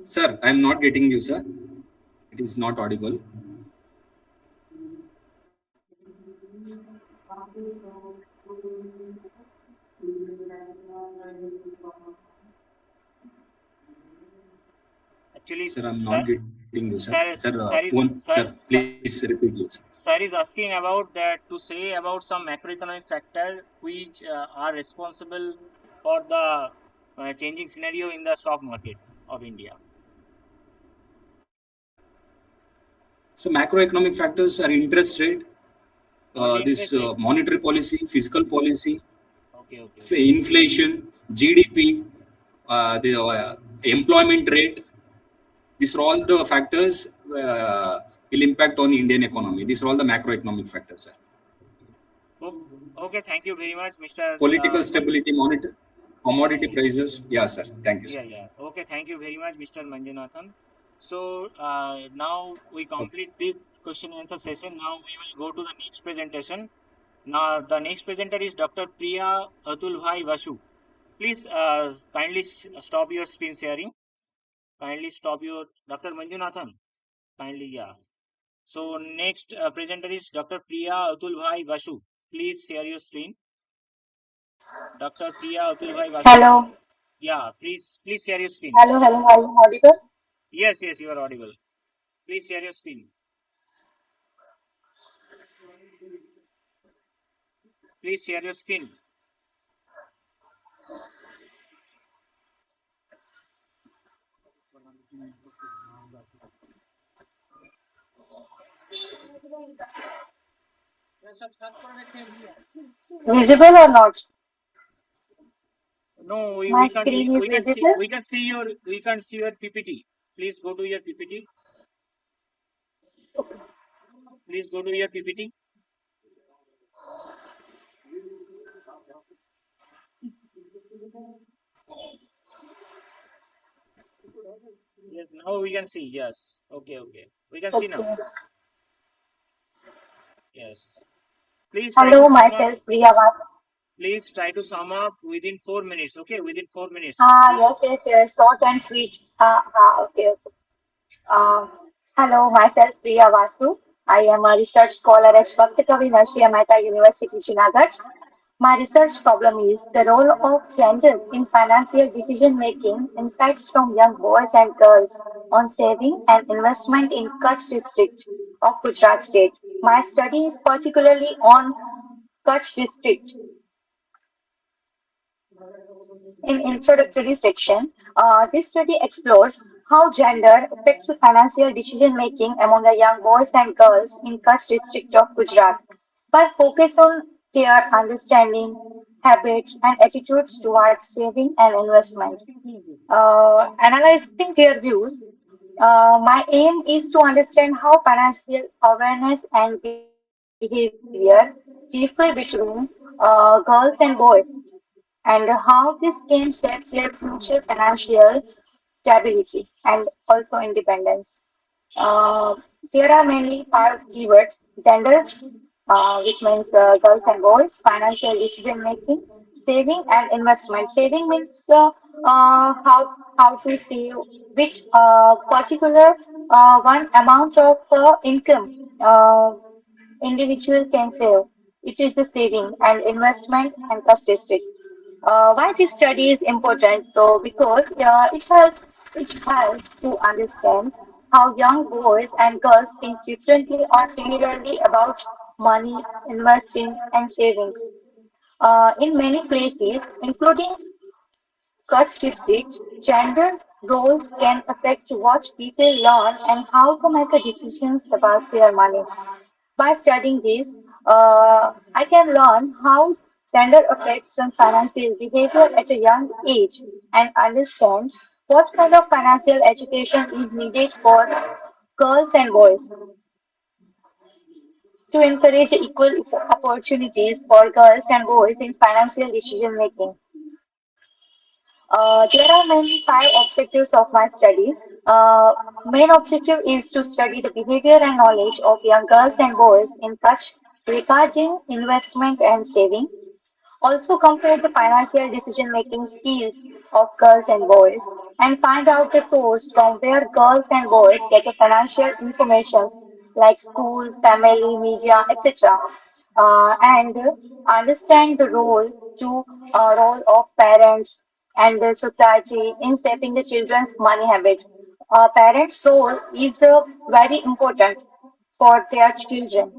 Sir, I am not getting you, sir. It is not audible. Actually, Sir, I'm not getting you, sir. Sir, sir, please repeat yourself. sir is asking about that to say about some macroeconomic factor which are responsible for the changing scenario in the stock market of India. So macroeconomic factors are interest rate, Only this interest rate. monetary policy, fiscal policy, Okay, okay, okay. inflation, GDP, the employment rate. These are all the factors will impact on the Indian economy. These are all the macroeconomic factors, sir. O- Okay, thank you very much, Mr. Political stability, monitor, commodity prices. Yeah, sir. Thank you, sir. Yeah, yeah. Okay, thank you very much, Mr. Manjunathan. So now we Okay, sir. complete this question and answer session. Now we will go to the next presentation. Now the next presenter is Dr. Priya Atulbhai Vasu. Please kindly stop your screen sharing. Kindly stop your Dr. Manjunathan. Kindly, yeah. So next presenter is Dr. Priya Atulbhai Vasu. Please share your screen. Dr. Priya Atulbhai Vasu. Hello. Yeah, please share your screen. Hello. Are you audible? Yes, yes, you are audible. Please share your screen. Please share your screen. Visible or not? No, My screen is visible. we can see your PPT. Please go to your PPT. Please go to your PPT. Yes, now we can see. Yes. Okay, okay. We can see now. Okay. Yes. Please try to Hello, sum up. myself Priya Vasu. Please try to sum up within 4 minutes. Okay, within 4 minutes. Ah, Please. yes. Short and sweet. Okay. Uh, Hello, myself Priya Vasu. I am a research scholar at Bhakti Kavi Nrsimha Mehta University, Junagadh. My research problem is the role of gender in financial decision making, insights from young boys and girls on saving and investment in Kutch district of Gujarat state. My study is particularly on Kutch district. In introductory section, this study explores how gender affects financial decision making among the young boys and girls in Kutch district of Gujarat by focus on their understanding, habits, and attitudes towards saving and investment. Analyzing their views, my aim is to understand how financial awareness and behavior differ between girls and boys and how this can shape their future financial stability and also independence. Uh, there are mainly five keywords: gender, which means girls and boys, financial decision making, saving and investment. Saving means how to save which particular one amount of income individual can save. It is the saving and investment and statistic. Why this study is important? So because it helps to understand how young boys and girls think differently or similarly about money, investing, and savings. In many places, including Kutch district, gender roles can affect what people learn and how to make decisions about their money. By studying this, I can learn how gender affects on financial behavior at a young age and understand what kind of financial education is needed for girls and boys to encourage equal opportunities for girls and boys in financial decision making. There are mainly five objectives of my study. Main objective is to study the behavior and knowledge of young girls and boys in touch regarding investment and saving. Also compare the financial decision-making skills of girls and boys and find out the source from where girls and boys get the financial information like school, family, media, etc. And understand the role of parents and the society in shaping the children's money habit. Parents' role is very important for their children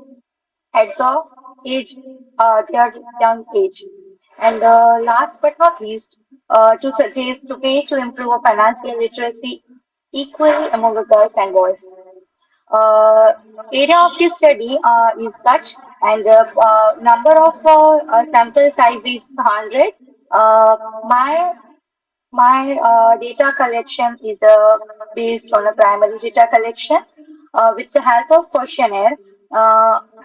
at the age, their young age. And last but not least, to suggest the way to improve financial literacy equally among the girls and boys. Uh, Area of this study is Kutch, and number of sample size is 100. My data collection is based on a primary data collection with the help of questionnaire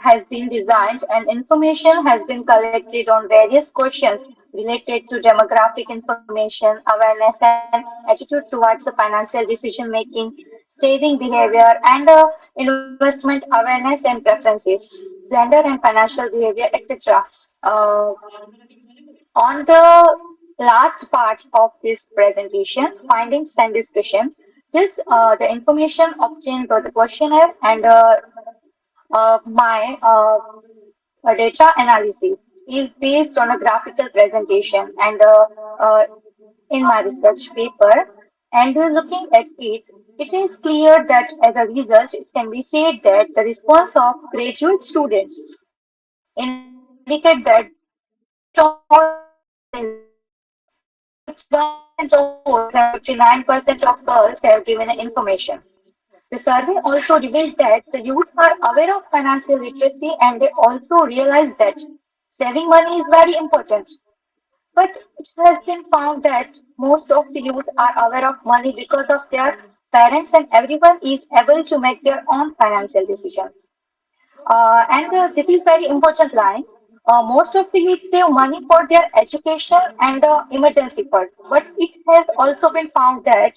has been designed and information has been collected on various questions related to demographic information, awareness and attitude towards the financial decision making, saving behavior and investment awareness and preferences, gender and financial behavior, etc. Uh, on the last part of this presentation, findings and discussion, this the information obtained by the questionnaire and my data analysis is based on a graphical presentation and in my research paper. And looking at it, it is clear that as a result, it can be said that the response of graduate students indicate that they are more interested in saving and investing. 51% of boys and 59% of girls have given information. The survey also revealed that the youth are aware of financial literacy and they also realize that saving money is very important. But it has been found that most of the youth are aware of money because of their parents and everyone is able to make their own financial decisions. And this is very important line. Most of the youth save money for their education and emergency fund. But it has also been found that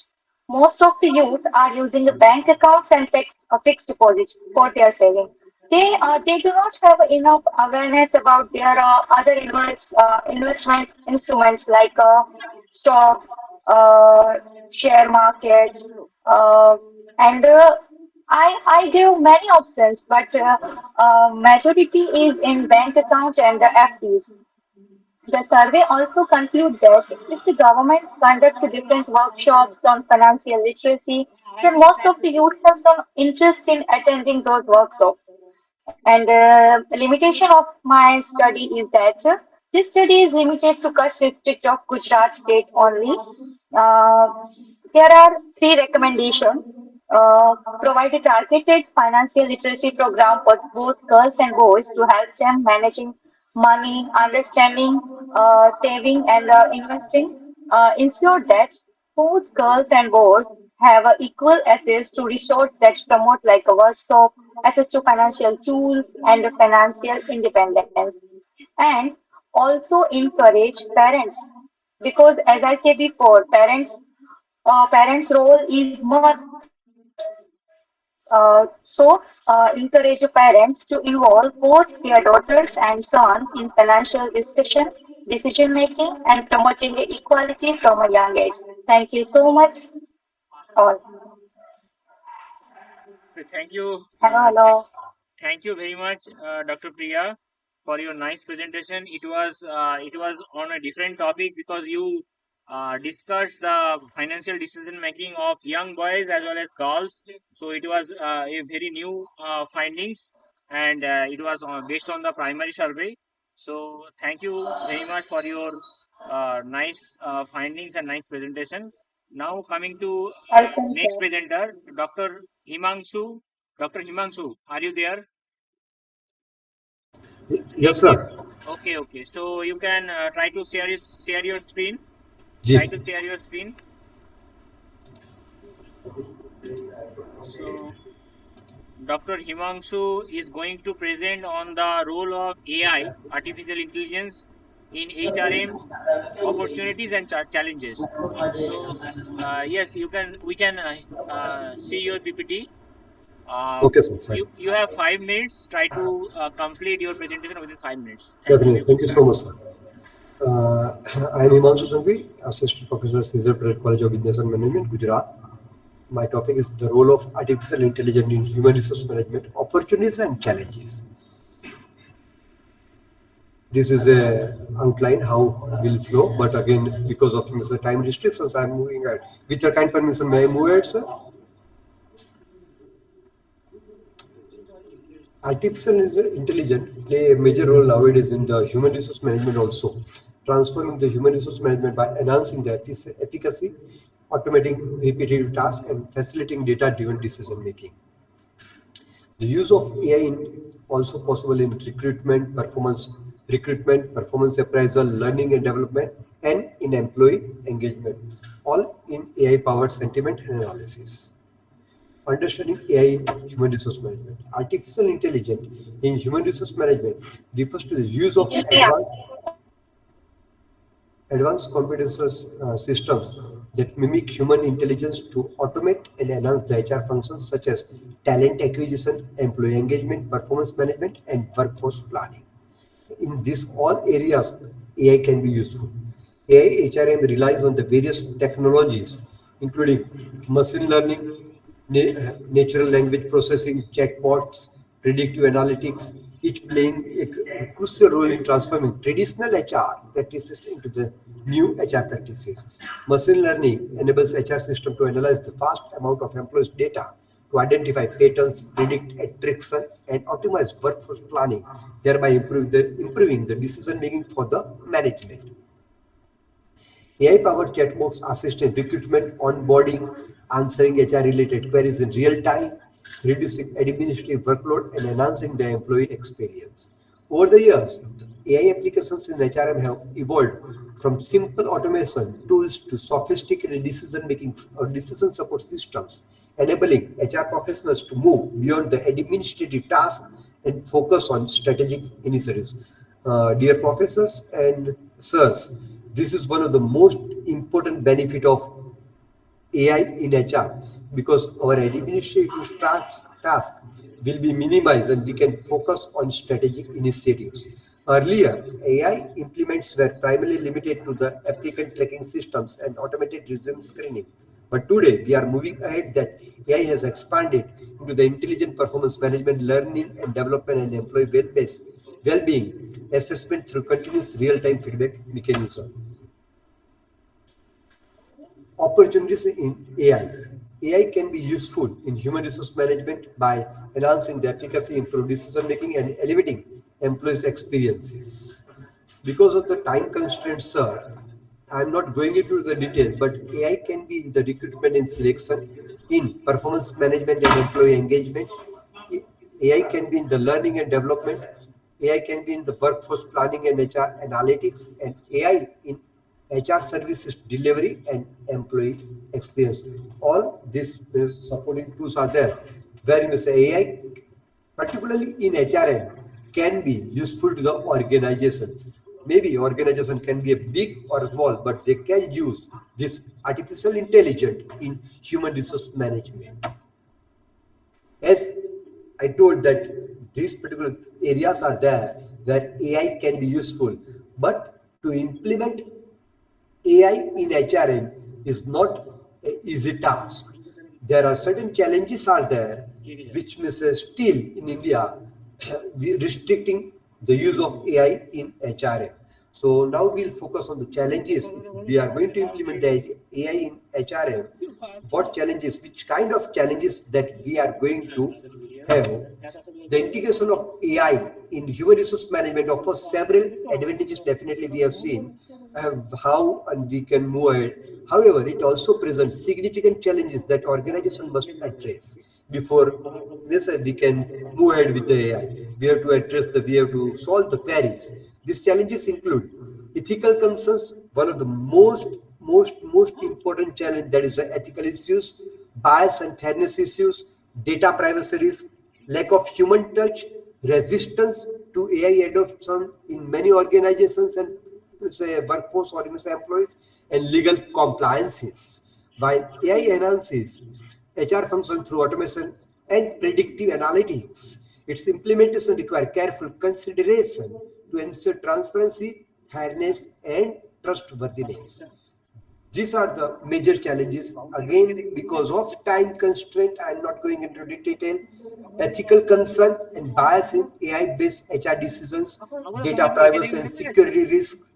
most of the youth are using the bank accounts and fixed deposits for their saving. They do not have enough awareness about their other investment instruments like stock, uh, share markets, and I give many options, but majority is in bank account and the FDs. The survey also concludes that if the government conducts different workshops on financial literacy, then most of the youth have some interest in attending those workshops. And the limitation of my study is that this study is limited to Kutch district of Gujarat state only. Uh, there are three recommendations. Provide a targeted financial literacy program for both girls and boys to help them managing money, understanding, saving, and investing. Ensure that both girls and boys have equal access to resources that promote like a workshop, access to financial tools, and financial independence. And also encourage parents because, as I said before, parents' role is must. Encourage your parents to involve both their daughters and sons in financial discussion, decision making, and promoting equality from a young age. Thank you so much, all. Thank you. Hello, hello. Thank you very much, Dr. Priya, for your nice presentation. It was on a different topic because you discussed the financial decision making of young boys as well as girls. So it was a very new findings, and it was based on the primary survey. So thank you very much for your nice findings and nice presentation. Now coming to Welcome, next sir. presenter, Dr. Himangshu. Dr. Himangshu, are you there? Yes, If sir. okay. So you can try to share your screen. Try Ji. to share your screen. So Dr. Himangshu is going to present on the role of AI, artificial intelligence, in HRM, opportunities and challenges. So yes, you can. We can see your PPT. Okay, sir. Fine. You have 5 minutes. Try to complete your presentation within 5 minutes. Thank you. Definitely. You can Thank you so start. much, sir. I am Himanshu Sangvi, Assistant Professor, Caesar Pratt College of Business and Management, Gujarat. My topic is the role of artificial intelligence in human resource management, opportunities and challenges. This is a outline how will flow, but again, because of Mr. time restrictions, I am moving ahead. With your kind permission, may I move ahead, sir? Artificial intelligence play a major role nowadays in the human resource management also, transforming the human resource management by enhancing the efficacy, automating repetitive tasks, and facilitating data-driven decision making. The use of AI also possible in recruitment, performance appraisal, learning and development, and in employee engagement, all in AI-powered sentiment and analysis. Understanding AI in human resource management. Artificial intelligence in human resource management refers to the use of advanced computational systems that mimic human intelligence to automate and enhance the HR functions such as talent acquisition, employee engagement, performance management, and workforce planning. In these all areas, AI can be useful. AI HRM relies on the various technologies, including machine learning, natural language processing, chatbots, predictive analytics, each playing a crucial role in transforming traditional HR practices into the new HR practices. Machine learning enables HR system to analyze the vast amount of employees' data to identify patterns, predict attrition, and optimize workforce planning, thereby improving the decision making for the management. AI-powered chatbots assist in recruitment, onboarding, answering HR-related queries in real time, reducing administrative workload, and enhancing the employee experience. Over the years, AI applications in HRM have evolved from simple automation tools to sophisticated decision-making or decision support systems, enabling HR professionals to move beyond the administrative tasks and focus on strategic initiatives. Dear professors and sirs, this is one of the most important benefit of AI in HR because our administrative task will be minimized and we can focus on strategic initiatives. Earlier, AI implements were primarily limited to the applicant tracking systems and automated resume screening. But today, we are moving ahead that AI has expanded into the intelligent performance management, learning and development and employee well-being well-being assessment through continuous real-time feedback mechanism. Opportunities in AI. AI can be useful in human resource management by enhancing the efficacy, improve decision making, and elevating employees' experiences. Because of the time constraints, sir, I'm not going into the detail, but AI can be in the recruitment and selection, in performance management and employee engagement. AI can be in the learning and development. AI can be in the workforce planning and HR analytics, and AI in HR services delivery and employee experience. All these supporting tools are there. Where you may say AI, particularly in HRM, can be useful to the organization. Maybe organization can be a big or small, but they can use this artificial intelligence in human resource management. As I told that these particular areas are there where AI can be useful, but to implement AI in HRM is not an easy task. There are certain challenges are there, which means still in India, we restricting the use of AI in HRM. So now we'll focus on the challenges. We are going to implement the AI in HRM. What challenges, which kind of challenges that we are going to have. The integration of AI in human resource management offers several advantages. Definitely, we have seen how and we can move ahead. However, it also presents significant challenges that organizations must address before we can move ahead with the AI. We have to solve the queries. These challenges include ethical concerns. One of the most important challenge, that is the ethical issues, bias and fairness issues, data privacy risk, lack of human touch, resistance to AI adoption in many organizations and say workforce or say employees, and legal compliances. While AI enhances HR function through automation and predictive analytics, its implementation requires careful consideration to ensure transparency, fairness, and trustworthiness. These are the major challenges. Again, because of time constraint, I am not going into detail. Ethical concern and bias in AI-based HR decisions, data privacy and security risks,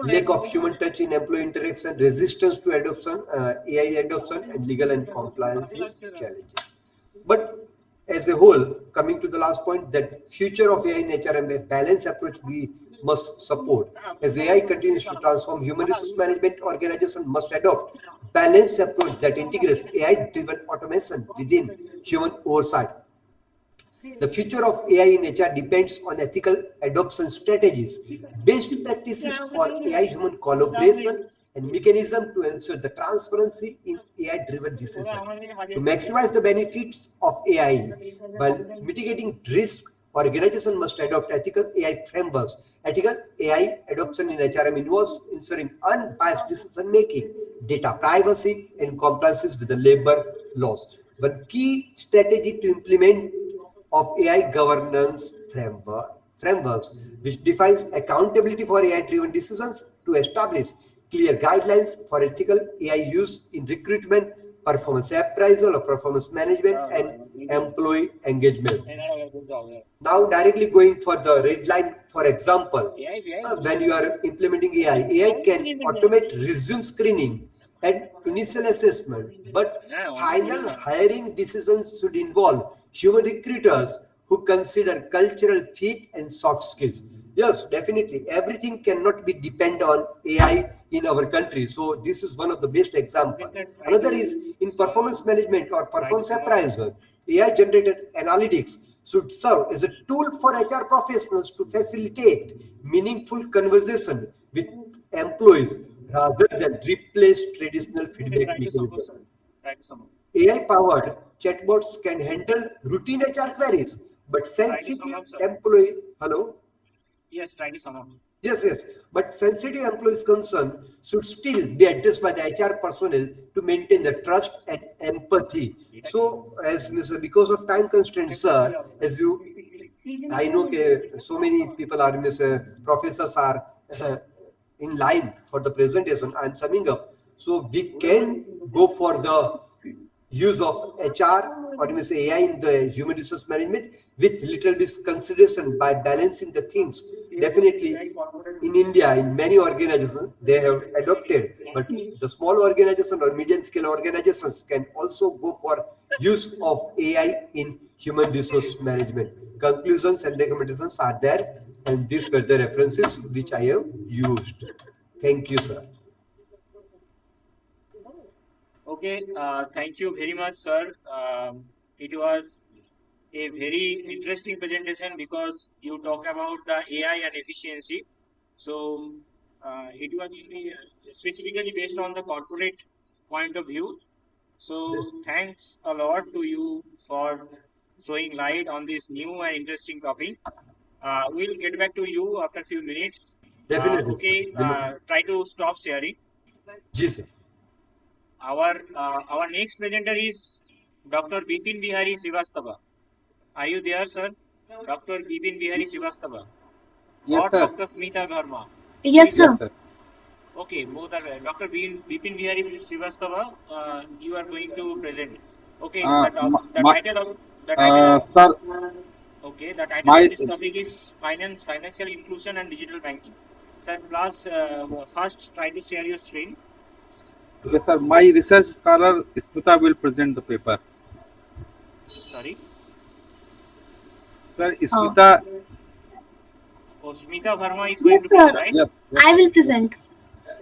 lack of human touch in employee interaction, resistance to adoption, AI adoption, and legal and compliances challenges. But as a whole, coming to the last point, that future of AI in HRM, a balanced approach we must support. As AI continues to transform human resource management, organizations must adopt balanced approach that integrates AI-driven automation within human oversight. The future of AI in HR depends on ethical adoption strategies, best practices for AI-human collaboration, and mechanism to ensure the transparency in AI-driven decision. To maximize the benefits of AI while mitigating risk, organizations must adopt ethical AI frameworks. Ethical AI adoption in HRM involves ensuring unbiased decision making, data privacy, and compliances with the labor laws. One key strategy to implement of AI governance frameworks, which defines accountability for AI-driven decisions to establish clear guidelines for ethical AI use in recruitment, performance appraisal or performance management, and employee engagement. Now, directly going for the red line, for example, when you are implementing AI can automate resume screening and initial assessment, but final hiring decisions should involve human recruiters who consider cultural fit and soft skills. Yes, definitely. Everything cannot be depend on AI in our country. So this is one of the best example. Another is in performance management or performance appraisal. AI generated analytics should serve as a tool for HR professionals to facilitate meaningful conversation with employees rather than replace traditional feedback mechanism. AI-powered chatbots can handle routine HR queries, but sensitive employee, hello? Yes. But sensitive employees' concern should still be addressed by the HR personnel to maintain the trust and empathy. So, as Mr. because of time constraints, sir, as you, I know so many people are, Mr. Professors are in line for the presentation. I'm summing up. So we can go for the use of HR or you may say AI in the human resource management with little bit consideration by balancing the things. Definitely, in India, in many organizations, they have adopted, but the small organization or medium scale organizations can also go for use of AI in human resource management. Conclusions and recommendations are there, and these were the references which I have used. Thank you, sir. Okay, thank you very much, sir. It was a very interesting presentation because you talk about the AI and efficiency. So it was specifically based on the corporate point of view. So thanks a lot to you for throwing light on this new and interesting topic. We'll get back to you after a few minutes. Definitely, sir. Okay, try to stop sharing. Ji, sir. Our next presenter is Dr. Bipin Bihari Srivastava. Are you there, sir? Dr. Bipin Bihari Srivastava Yes, or sir. Dr. Smita Verma? Yes, Yes, sir. sir. Okay, both are there. Dr. Bipin Bihari Srivastava, you are going to present. Okay, Uh, my, the my, title of the title of Sir, okay, the title of my this topic is financial inclusion and digital banking. Sir, plus first try to share your screen. yes, sir. My research scholar Smita will present the paper. Sorry. Sir, Smita. Oh, Smita Verma is going Yes, to sir. present, right? Yes, yes, I sir. will Yes. present.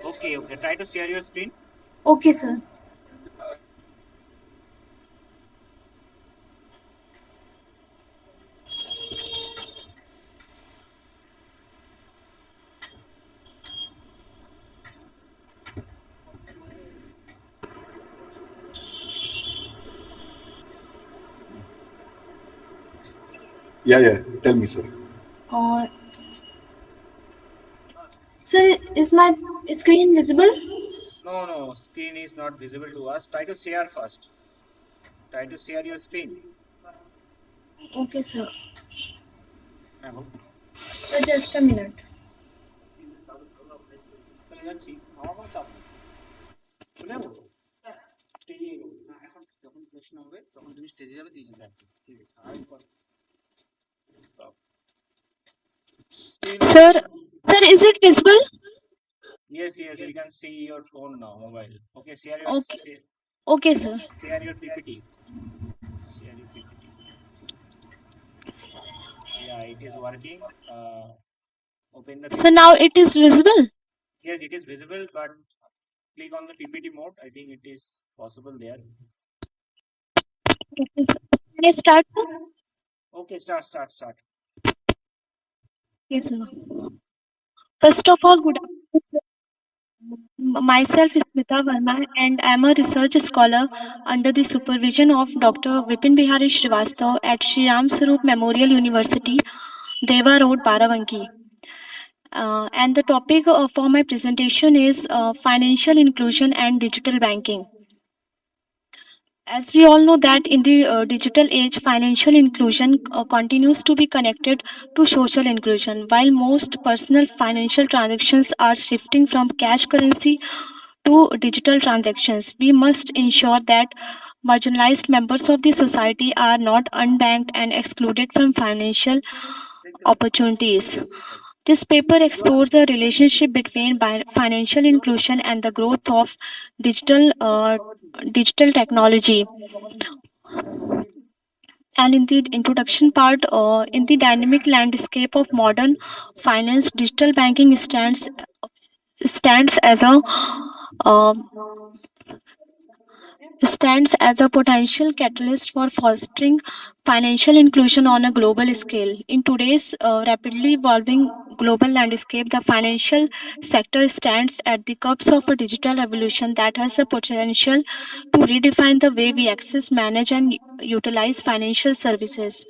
Okay, okay. Try to share your screen. Okay, sir. Yeah, yeah. Tell me, sir. Uh, sir, is my screen visible? No, no, screen is not visible to us. Try to share first. Try to share your screen. Okay, sir. Hello. Just a minute. চলে যাচ্ছি আমার কোনো চাপ নেই চলে যাবো স্টেজে এগোবো না এখন যখন প্রশ্ন হবে তখন তুমি স্টেজে যাবে দিয়ে যাবে ঠিক আছে আর still Sir, sir, is it visible? yes, yes, we can see your phone now, mobile. Okay, Okay, okay, sir. share your PPT. Share your PPT. Yeah, it is working. Open the So PPT. now it is visible. Yes, it is visible, but click on the PPT mode. I think it is possible there. Okay, sir. Can I start? Sir? Okay, start. Yes, sir. First of all, good afternoon. Myself is Smita Verma, and I am a research scholar under the supervision of Dr. Vipin Bihari Srivastav at Shri Ram Sarup Memorial University, Deva Road, Baravanki. And the topic for my presentation is financial inclusion and digital banking. As we all know that in the digital age, financial inclusion continues to be connected to social inclusion. While most personal financial transactions are shifting from cash currency to digital transactions, we must ensure that marginalized members of the society are not unbanked and excluded from financial opportunities. This paper explores the relationship between financial inclusion and the growth of digital digital technology. And in the introduction part, in the dynamic landscape of modern finance, digital banking stands as a uh, stands as a potential catalyst for fostering financial inclusion on a global scale. In today's rapidly evolving global landscape, the financial sector stands at the cusp of a digital revolution that has the potential to redefine the way we access, manage, and utilize financial services.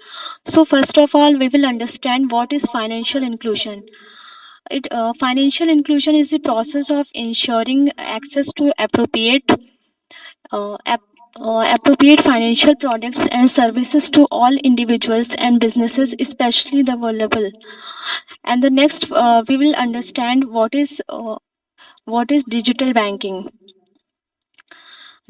So, first of all, we will understand what is financial inclusion. Financial inclusion is the process of ensuring access to uh, ap- appropriate financial products and services to all individuals and businesses, especially the vulnerable. And the next, we will understand what is digital banking.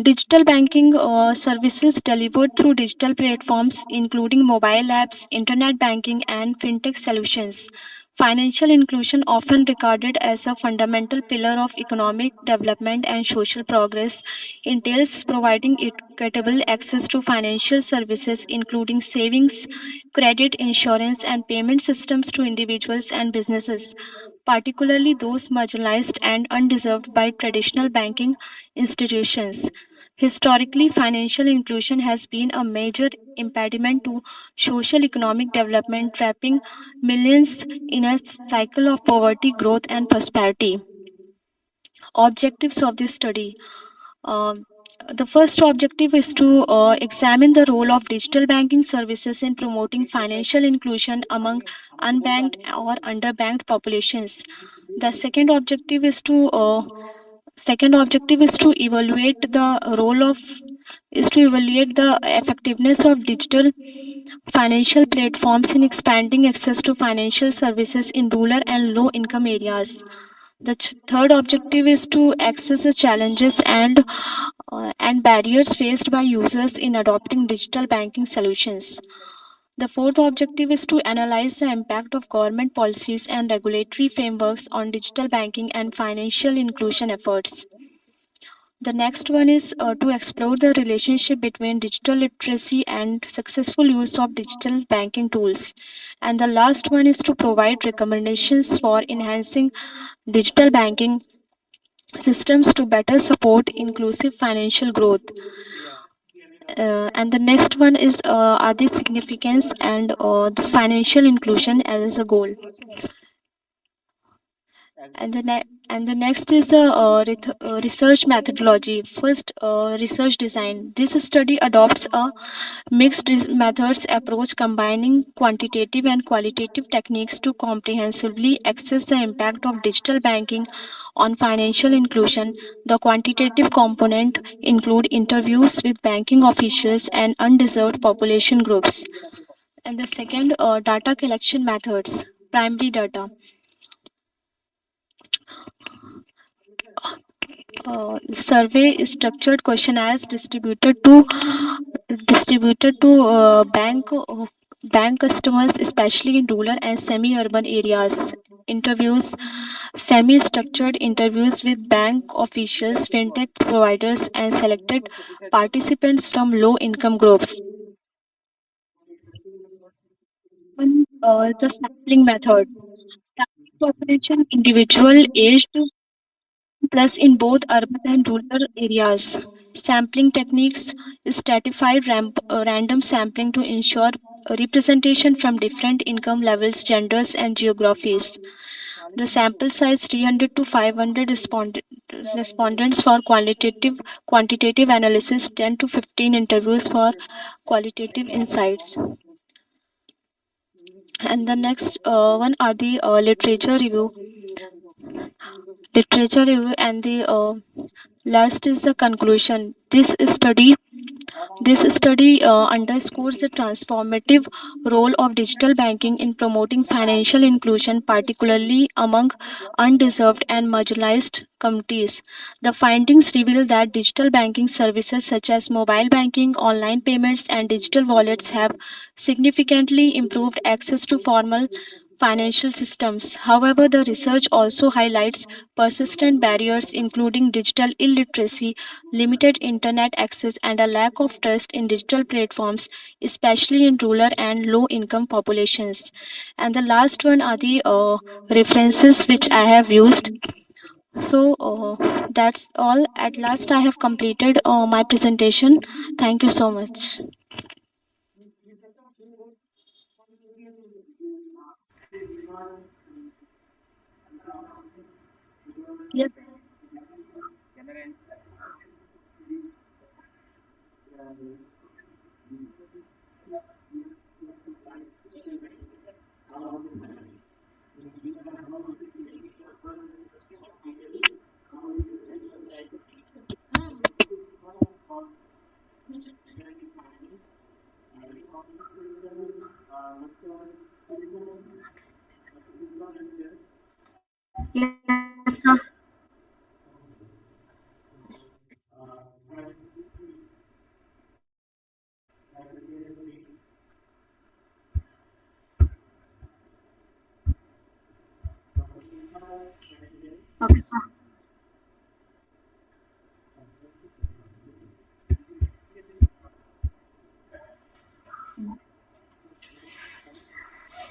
Digital banking services delivered through digital platforms, including mobile apps, internet banking, and fintech solutions. Financial inclusion, often regarded as a fundamental pillar of economic development and social progress, entails providing equitable access to financial services, including savings, credit, insurance, and payment systems to individuals and businesses, particularly those marginalized and undeserved by traditional banking institutions. Historically, financial inclusion has been a major impediment to social economic development, trapping millions in a cycle of poverty, growth, and prosperity. Objectives of this study. Um, the first objective is to examine the role of digital banking services in promoting financial inclusion among unbanked or underbanked populations. The second objective is to evaluate the role of is to evaluate the effectiveness of digital financial platforms in expanding access to financial services in rural and low income areas. The third objective is to access the challenges and barriers faced by users in adopting digital banking solutions. The fourth objective is to analyze the impact of government policies and regulatory frameworks on digital banking and financial inclusion efforts. The next one is to explore the relationship between digital literacy and successful use of digital banking tools. And the last one is to provide recommendations for enhancing digital banking systems to better support inclusive financial growth. And the next one is are the significance and the financial inclusion as a goal. And the next is the research methodology. First, research design. This study adopts a mixed methods approach combining quantitative and qualitative techniques to comprehensively assess the impact of digital banking on financial inclusion. The quantitative component include interviews with banking officials and undeserved population groups. And the second, data collection methods. Primary data. Survey structured questionnaires distributed to bank customers, especially in rural and semi-urban areas. Interviews, semi-structured interviews with bank officials, fintech providers, and selected participants from low-income groups. One, the sampling method. Target population individual aged plus in both urban and rural areas. Sampling techniques stratified random sampling to ensure representation from different income levels, genders, and geographies. The sample size 300 to 500 respondents for quantitative analysis, 10 to 15 interviews for qualitative insights. And the next one are the literature review, and the last is the conclusion. This study underscores the transformative role of digital banking in promoting financial inclusion, particularly among undeserved and marginalized communities. The findings reveal that digital banking services such as mobile banking, online payments, and digital wallets have significantly improved access to formal financial systems. However, the research also highlights persistent barriers, including digital illiteracy, limited internet access, and a lack of trust in digital platforms, especially in rural and low income populations. And the last one are the references which I have used. So that's all. At last, I have completed my presentation. Thank you so much. Yes. Yes, sir. Okay, sir.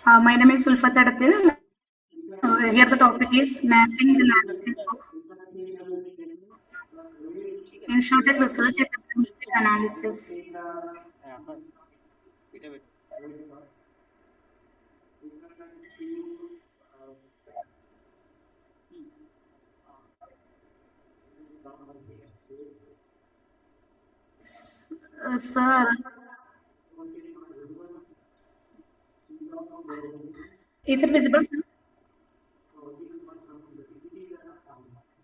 My name is Sulfat Adatil. Here the topic is mapping the landscape of insurtech research and economic analysis. Sir, is it visible, sir?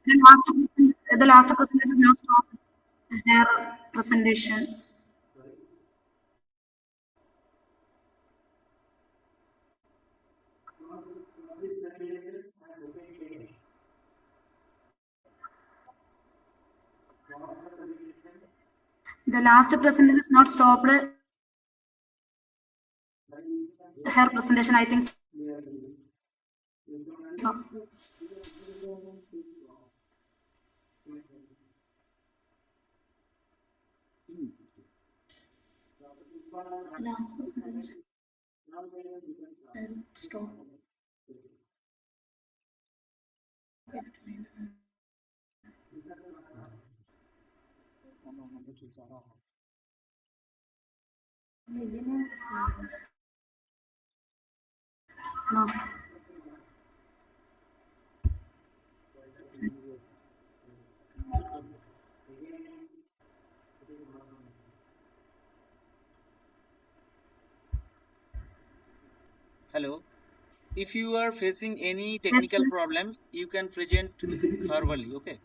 The last presentation is now stopped. Her presentation. The last presentation is not stopped. Her presentation, I think so. Last presentation. Stop. No. Hello. If you are facing any technical problem, you can present verbally, okay?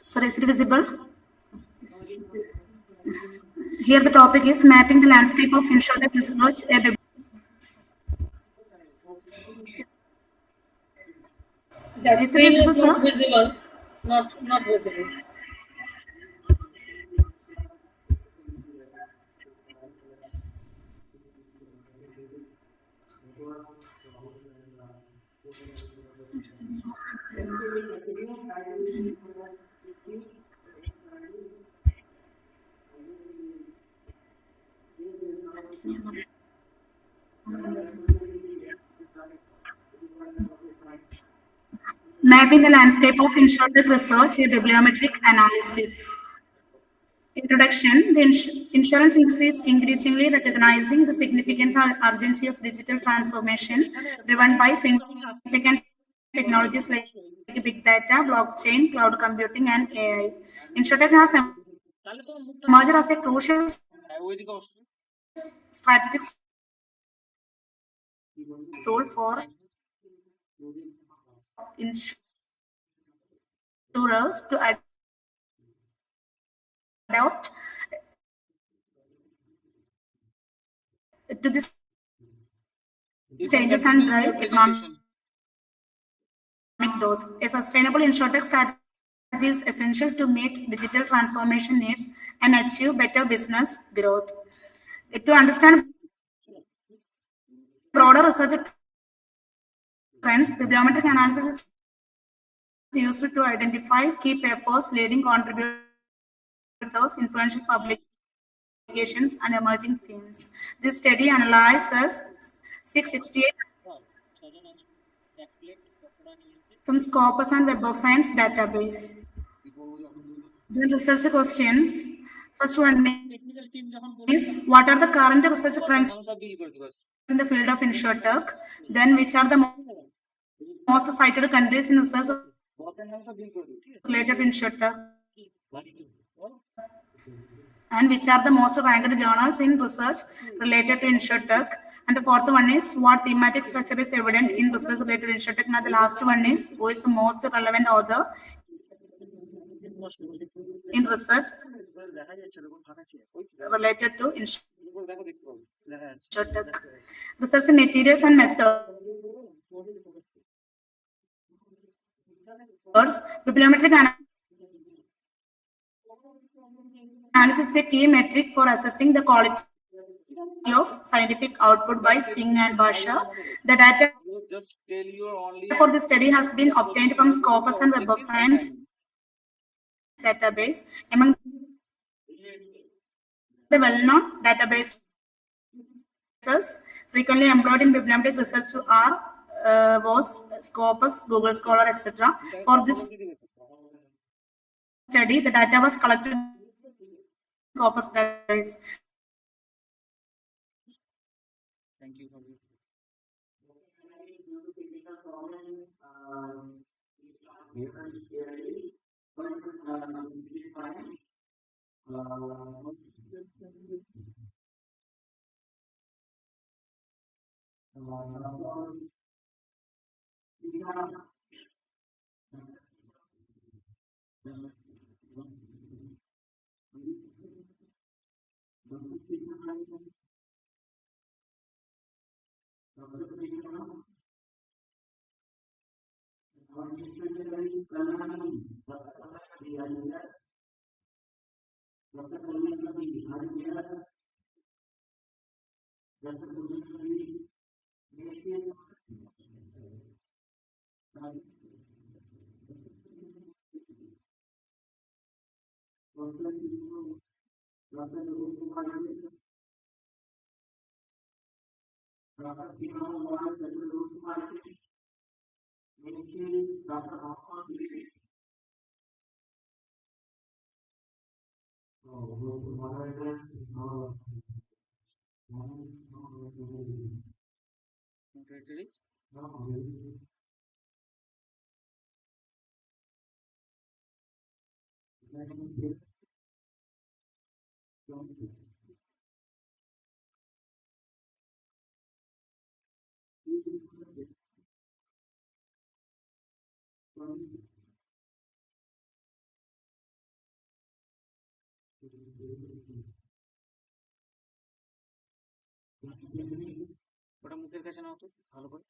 Sir, is it visible? Here the topic is mapping the landscape of insurtech research. The Is it screen visible, is not sir? visible. Not visible. Mapping the landscape of insurtech research, a bibliometric analysis. Introduction. The insurance industry is increasingly recognizing the significance and urgency of digital transformation driven by fintech and technologies like big data, blockchain, cloud computing, and AI. Insurtech has emerged as a crucial strategic tool for insurers to adapt to these You can changes and continue with your drive economic presentation. growth. A sustainable insurtech strategy is essential to meet digital transformation needs and achieve better business growth. To understand broader research trends, bibliometric analysis is used to identify key papers, leading contributors, influential publications, and emerging themes. This study analyzes 668 from Scopus and Web of Science database. The research questions. First one is, what are the current research trends in the field of insurtech? Then, which are the most cited countries in research related to insurtech? And which are the most ranked journals in research related to insurtech? And the fourth one is, what thematic structure is evident in research related to insurtech? And the last one is, who is the most relevant author in research related to insurtech? Research materials and methods. Bibliometric analysis is a key metric for assessing the quality of scientific output by Singh and Basha. The data just tell you only Therefore, this study has been what obtained position from and what is the Scopus and Web of objective and Science timings. database. Among the well-known databases frequently employed in bibliometric research are was Scopus, Google Scholar, etc. For this study, the data was collected in Scopus database. Thank you for this. Moderator is ওটা মুখের কাছে নাও তো ভালো করে।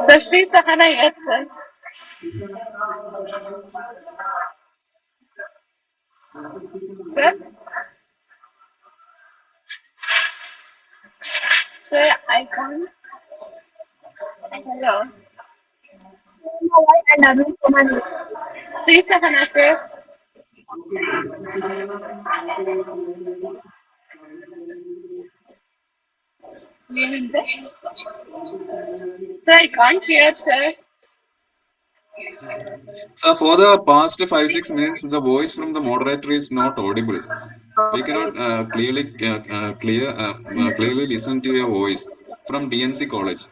Rashmi Sahana, yes, sir. Sir, sir, I can't. Hello. And Arun Kumar. Sri Sahana, sir. Sir, I can't hear, sir. So for the past 5-6 minutes, the voice from the moderator is not audible. We cannot clearly listen to your voice from D.N.C college.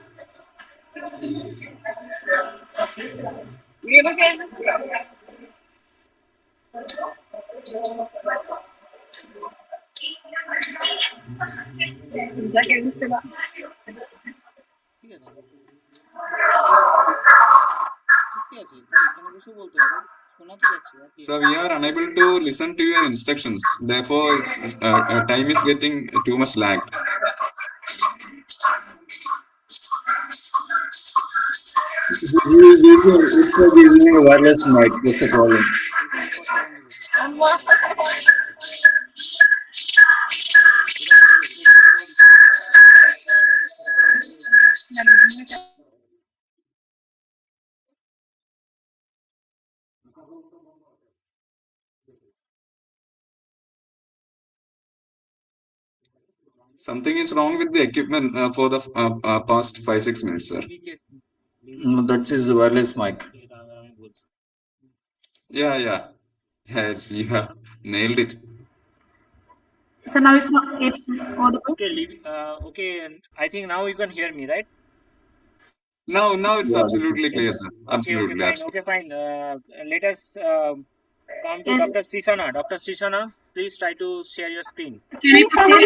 ঠিক আছে ঠিক আছে এখানে বসে বলতে হবে শোনা তো যাচ্ছে আর কি So we are unable to listen to your instructions. Therefore, it's time is getting too much lagged. It's like using a wireless mic. That's the problem. Something is wrong with the equipment for the past 5-6 minutes, sir. No, that's his wireless mic. Yeah. Yes, you have nailed it. So now it's audible. Okay, okay. I think now you can hear me, right? Now it's absolutely clear, sir. Absolutely. Okay, fine. Let us come to Yes. Dr. Srisana. Dr. Srisana. please try to share your screen. Can I proceed?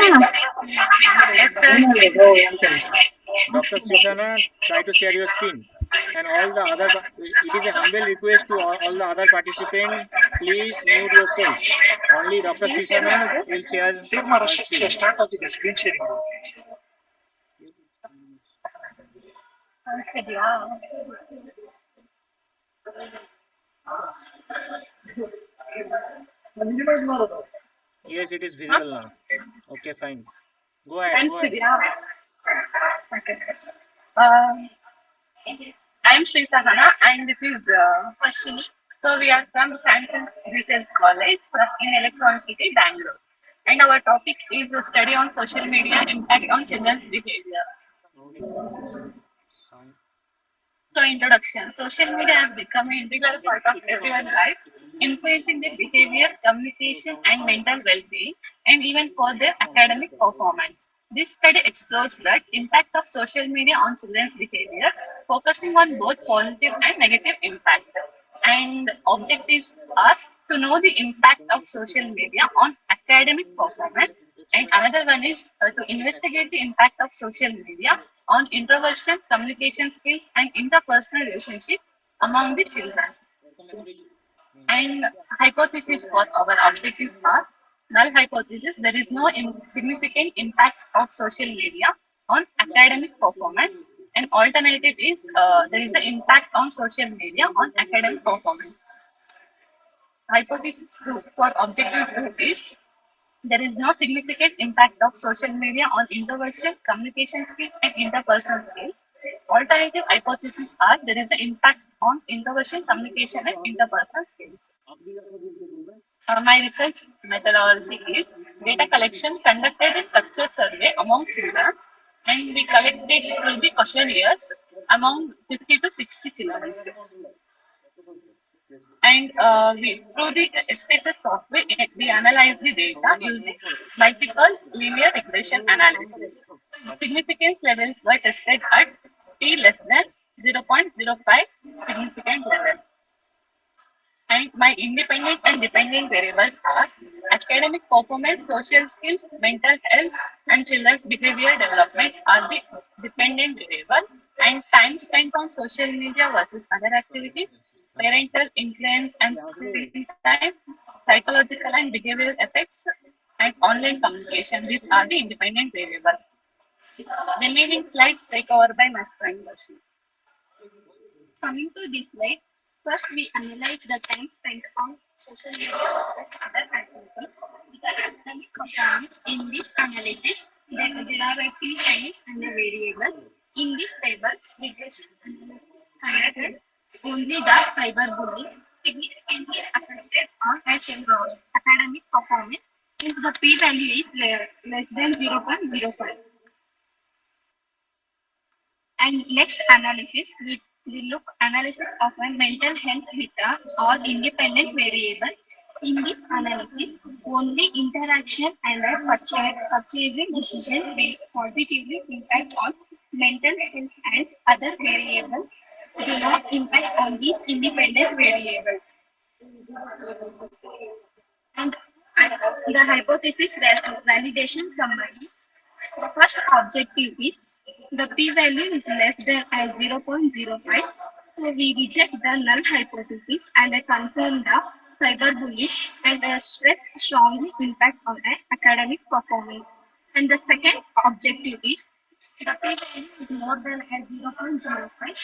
Yes, sir. Dr. Susanna, try to share your screen. And all the other, it is a humble request to all the other participants, please mute yourself. Only Dr. Susanna will share her screen. Yes, it is visible now. Okay, fine. Go ahead, go ahead. Okay. Uh, I'm Sri Sahana and this is Pashini. So we are from Santon Research College in Electron City, Bangalore. And our topic is the study on social media impact on children's behavior. So introduction. Social media has become an integral part of everyone's life, influencing their behavior, communication, and mental well-being, and even for their academic performance. This study explores the impact of social media on children's behavior, focusing on both positive and negative impact. And objectives are to know the impact of social media on academic performance, and another one is to investigate the impact of social media on introversion, communication skills, and interpersonal relationship among the children. And hypothesis for our objectives are null hypothesis. There is no significant impact of social media on academic performance. And alternative is there is an impact on social media on academic performance. Hypothesis proof for objective proof is there is no significant impact of social media on introversion, communication skills, and interpersonal skills. Alternative hypotheses are there is an impact on introversion, communication, and interpersonal skills. My research methodology is data collection conducted a structured survey among children, and we collected through the questionnaires among 50 to 60 children. And through the SPSS software, we analyze the data using multiple linear regression analysis. Significance levels were tested at t less than 0.05 significant level. And my independent and dependent variables are academic performance, social skills, mental health, and children's behavior development are the dependent variable. And time spent on social media versus other activities, parental influence and screen time, psychological and behavioral effects, and online communication. These are the independent variables. Remaining slides take over by my friend. Coming to this slide, first we analyze the time spent on social media versus other activities. The academic components in this analysis, there are a few times and the variables. In this table, regression analysis conducted only the cyberbullying significantly affected on academic performance if the p-value is less than 0.05. And next analysis, we look analysis of a mental health with all independent variables. In this analysis, only interaction and a purchasing decision will positively impact on mental health, and other variables do not impact on these independent variables. And the hypothesis validation summary. The first objective is the p-value is less than 0.05. So we reject the null hypothesis and confirm the cyberbullying and stress strongly impacts on academic performance. And the second objective is the p-value is more than 0.05.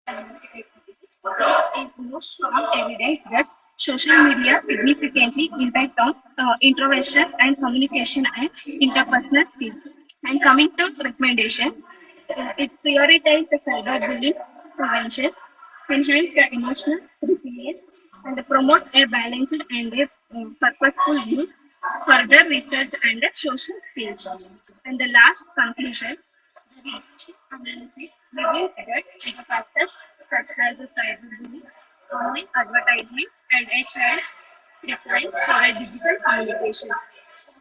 There is no strong evidence that social media significantly impact on introversion and communication and interpersonal skills. And coming to recommendations, it prioritizes the cyberbullying prevention, enhance the emotional resilience, and promote a balanced and a purposeful use, further research and social skills. And the last conclusion, the leadership analysis reveals that the factors such as the cyberbullying, online advertisements, and a child's preference for a digital communication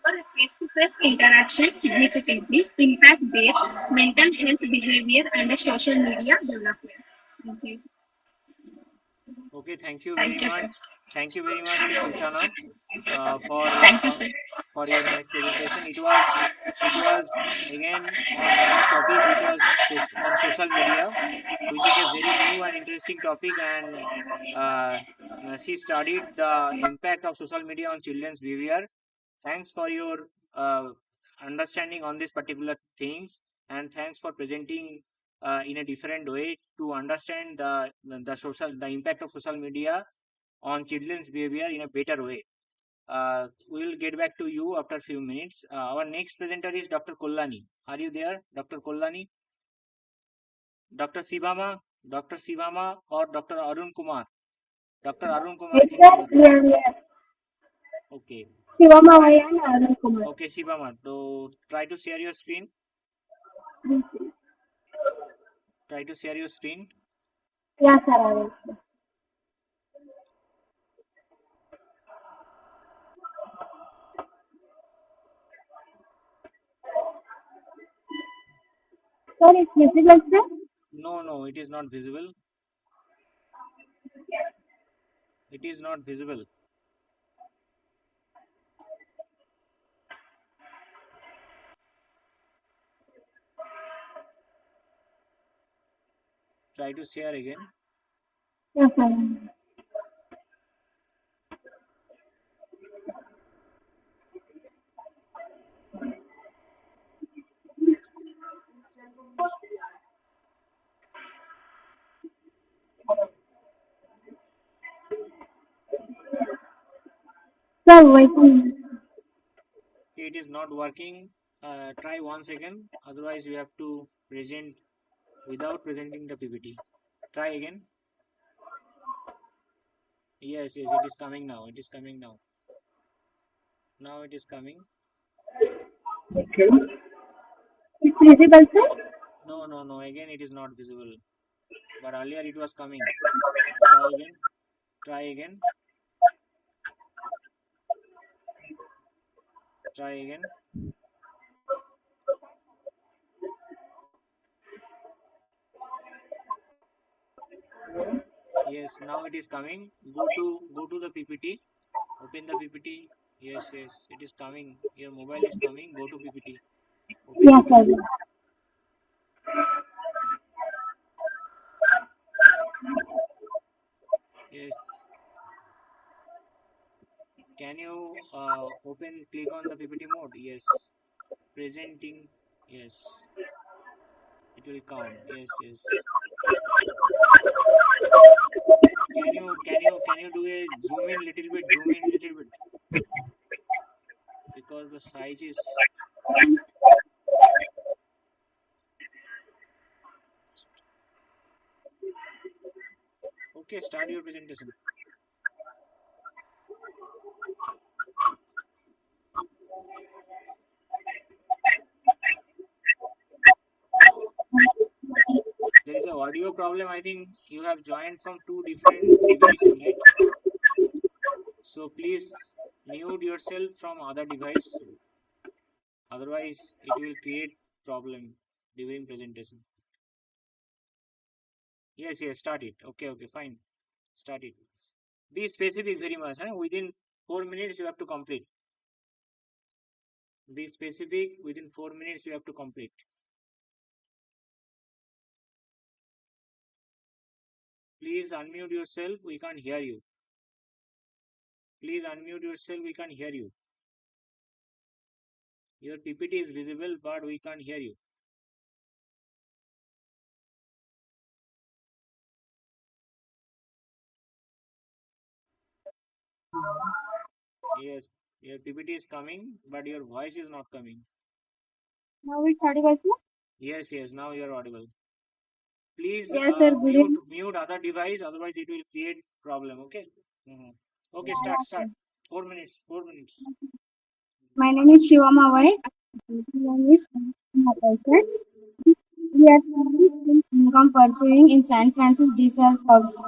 or a face-to-face interaction significantly impact their mental health behavior and social media development. Thank you. Okay, thank you very much. Thank you very much to Sushana Thank you, sir. for your nice presentation. It was again on one of topic which was on social media, which is a very new and interesting topic, and uh, she studied the impact of social media on children's behavior. Thanks for your uh, understanding on these particular things, and thanks for presenting in a different way to understand the impact of social media on children's behavior in a better way. We will get back to you after a few minutes. Our next presenter is Dr. Kollani. Are you there, Dr. Kollani? Dr. Sivama, Dr. Sivama, or Dr. Arun Kumar? Dr. Arun Kumar, I think you are. Yes. Okay. Shivama and Arun Kumar. Okay, Sivama. So try to share your screen. Try to share your screen. Yes, sir. I will. Sir, it's visible, sir? No, no, it is not visible. It is not visible. Try to share again. Yes, sir. Sir, waiting. It is not working. Try once again. Otherwise, you have to present without presenting the PPT. Try again. Yes, yes, it is coming now. It is coming now. Now it is coming. Okay. It's visible, sir? No, no, no. Again, it is not visible. But earlier it was coming. Try again. Try again. Try again. Yes, now it is coming. Go to the PPT. Open the PPT. Yes, yes, it is coming. Your mobile is coming. Go to PPT. Open the Yes, sir. PPT. Yes. Can you click on the PPT mode? Yes. Presenting. Yes. It will count. Yes, yes. Can you do a zoom in little bit? Zoom in little bit because the size is okay. Start your presentation. There is a audio problem. I think you have joined from two different devices, right? So please mute yourself from other device. Otherwise, it will create problem during presentation. Yes, yes. Start it. Okay, okay. Fine. Start it. Be specific very much. Huh? Within 4 minutes, you have to complete. Be specific. Within 4 minutes, you have to complete. Please unmute yourself. We can't hear you. Please unmute yourself. We can't hear you. Your PPT is visible, but we can't hear you. Yes, your PPT is coming, but your voice is not coming. Now it's audible, sir? Yes, yes. Now you are audible. Please Yes, sir. Good evening. mute other device. Otherwise, it will create problem. Okay. Okay. Start. 4 minutes. 4 minutes. My name is Shivama Vai. My name is we are income pursuing in San Francisco Desert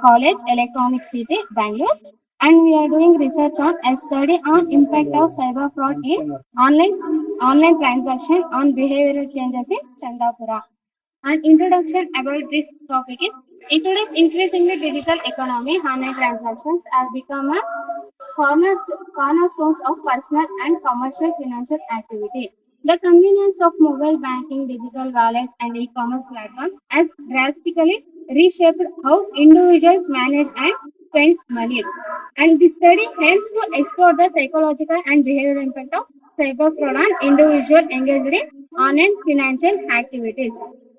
College, Electronic City, Bangalore, and we are doing research on a study on impact of cyber fraud in online transaction on behavioral changes in Chandapura. An introduction about this topic is In today's increasingly digital economy, online transactions have become a cornerstones of personal and commercial financial activity. The convenience of mobile banking, digital wallets, and e-commerce platforms has drastically reshaped how individuals manage and spend money. And this study aims to explore the psychological and behavioral impact of cyber fraud on individuals engaged in online financial activities.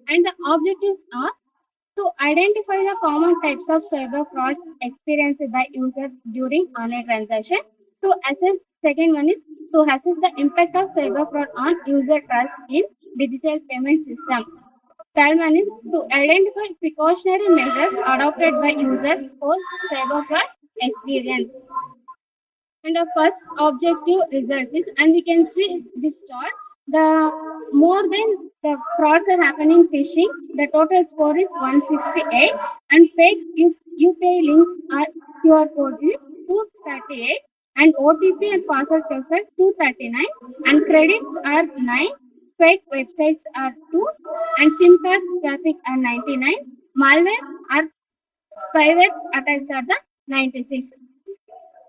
And the objectives are to identify the common types of cyber frauds experienced by users during online transaction. To assess, second one is to assess the impact of cyber fraud on user trust in digital payment system. Third one is to identify precautionary measures adopted by users post cyber fraud experience. And the first objective results is, and we can see this chart, the more than the frauds are happening phishing, the total score is 168, and fake UPI links are QR code is 238, and OTP and password checks are 239, and credits are 9, fake websites are 2, and SIM card traffic are 99, malware are spyware attacks are the 96.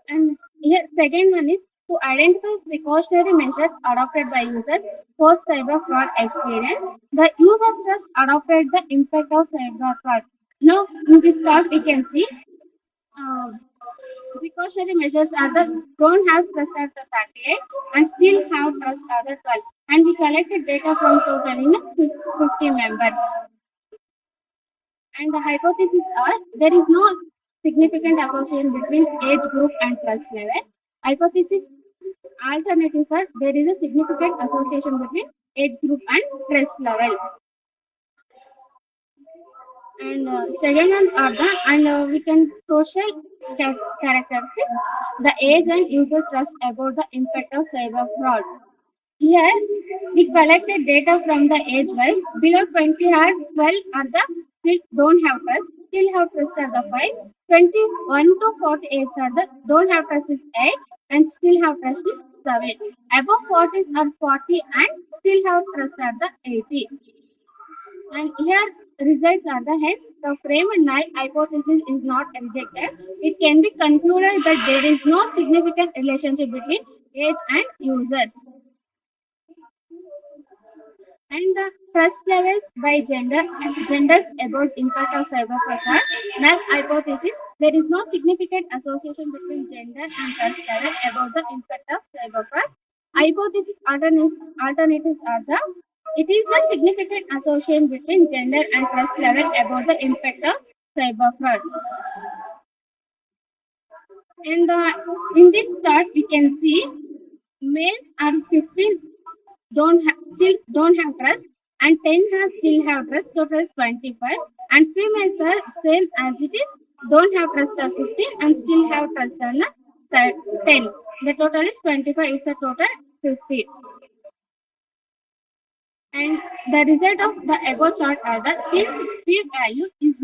And here, second one is to identify precautionary measures adopted by users post cyber fraud experience. The user just adopted the impact of cyber fraud. Now, in this chart, we can see uh, precautionary measures are the don't have trust at the 38 and still have trust at the 12. And we collected data from total in 50 members. And the hypotheses are there is no significant association between age group and trust level. Hypothesis alternatives are there is a significant association between age group and trust level. And second one are the we can social characteristics, the age and user trust about the impact of cyber fraud. Here, we collected data from the age wise. Below 20 are 12 are the still don't have trust, still have trust are the 5. 21 to 48 are the don't have trust is 8 and still have trust is 7. Above 40 are 40 and still have trust are the 80. And here results are the hence the frame and null hypothesis is not rejected. It can be concluded that there is no significant relationship between age and users. And the trust levels by genders about impact of cyber fraud. Null hypothesis, there is no significant association between gender and trust level about the impact of cyber fraud. Hypothesis alternatives are the it is the significant association between gender and trust level about the impact of cyber fraud. And in this chart we can see males are 15 still don't have trust and 10 has still have trust, total 25, and females are same as it is, don't have trust of 15 and still have trust on 10. The total is 25, it's a total 50. And the result of the above chart are that since p value is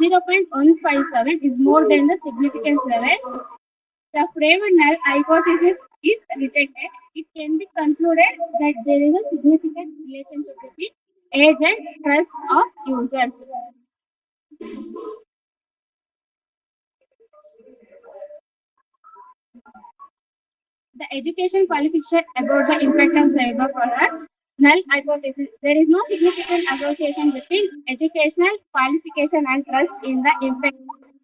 0.157 is more than the significance level, the framed null hypothesis is rejected. It can be concluded that there is a significant relationship between age and trust of users. The education qualification about the impact of cyber fraud. Null hypothesis. There is no significant association between educational qualification and trust in the impact.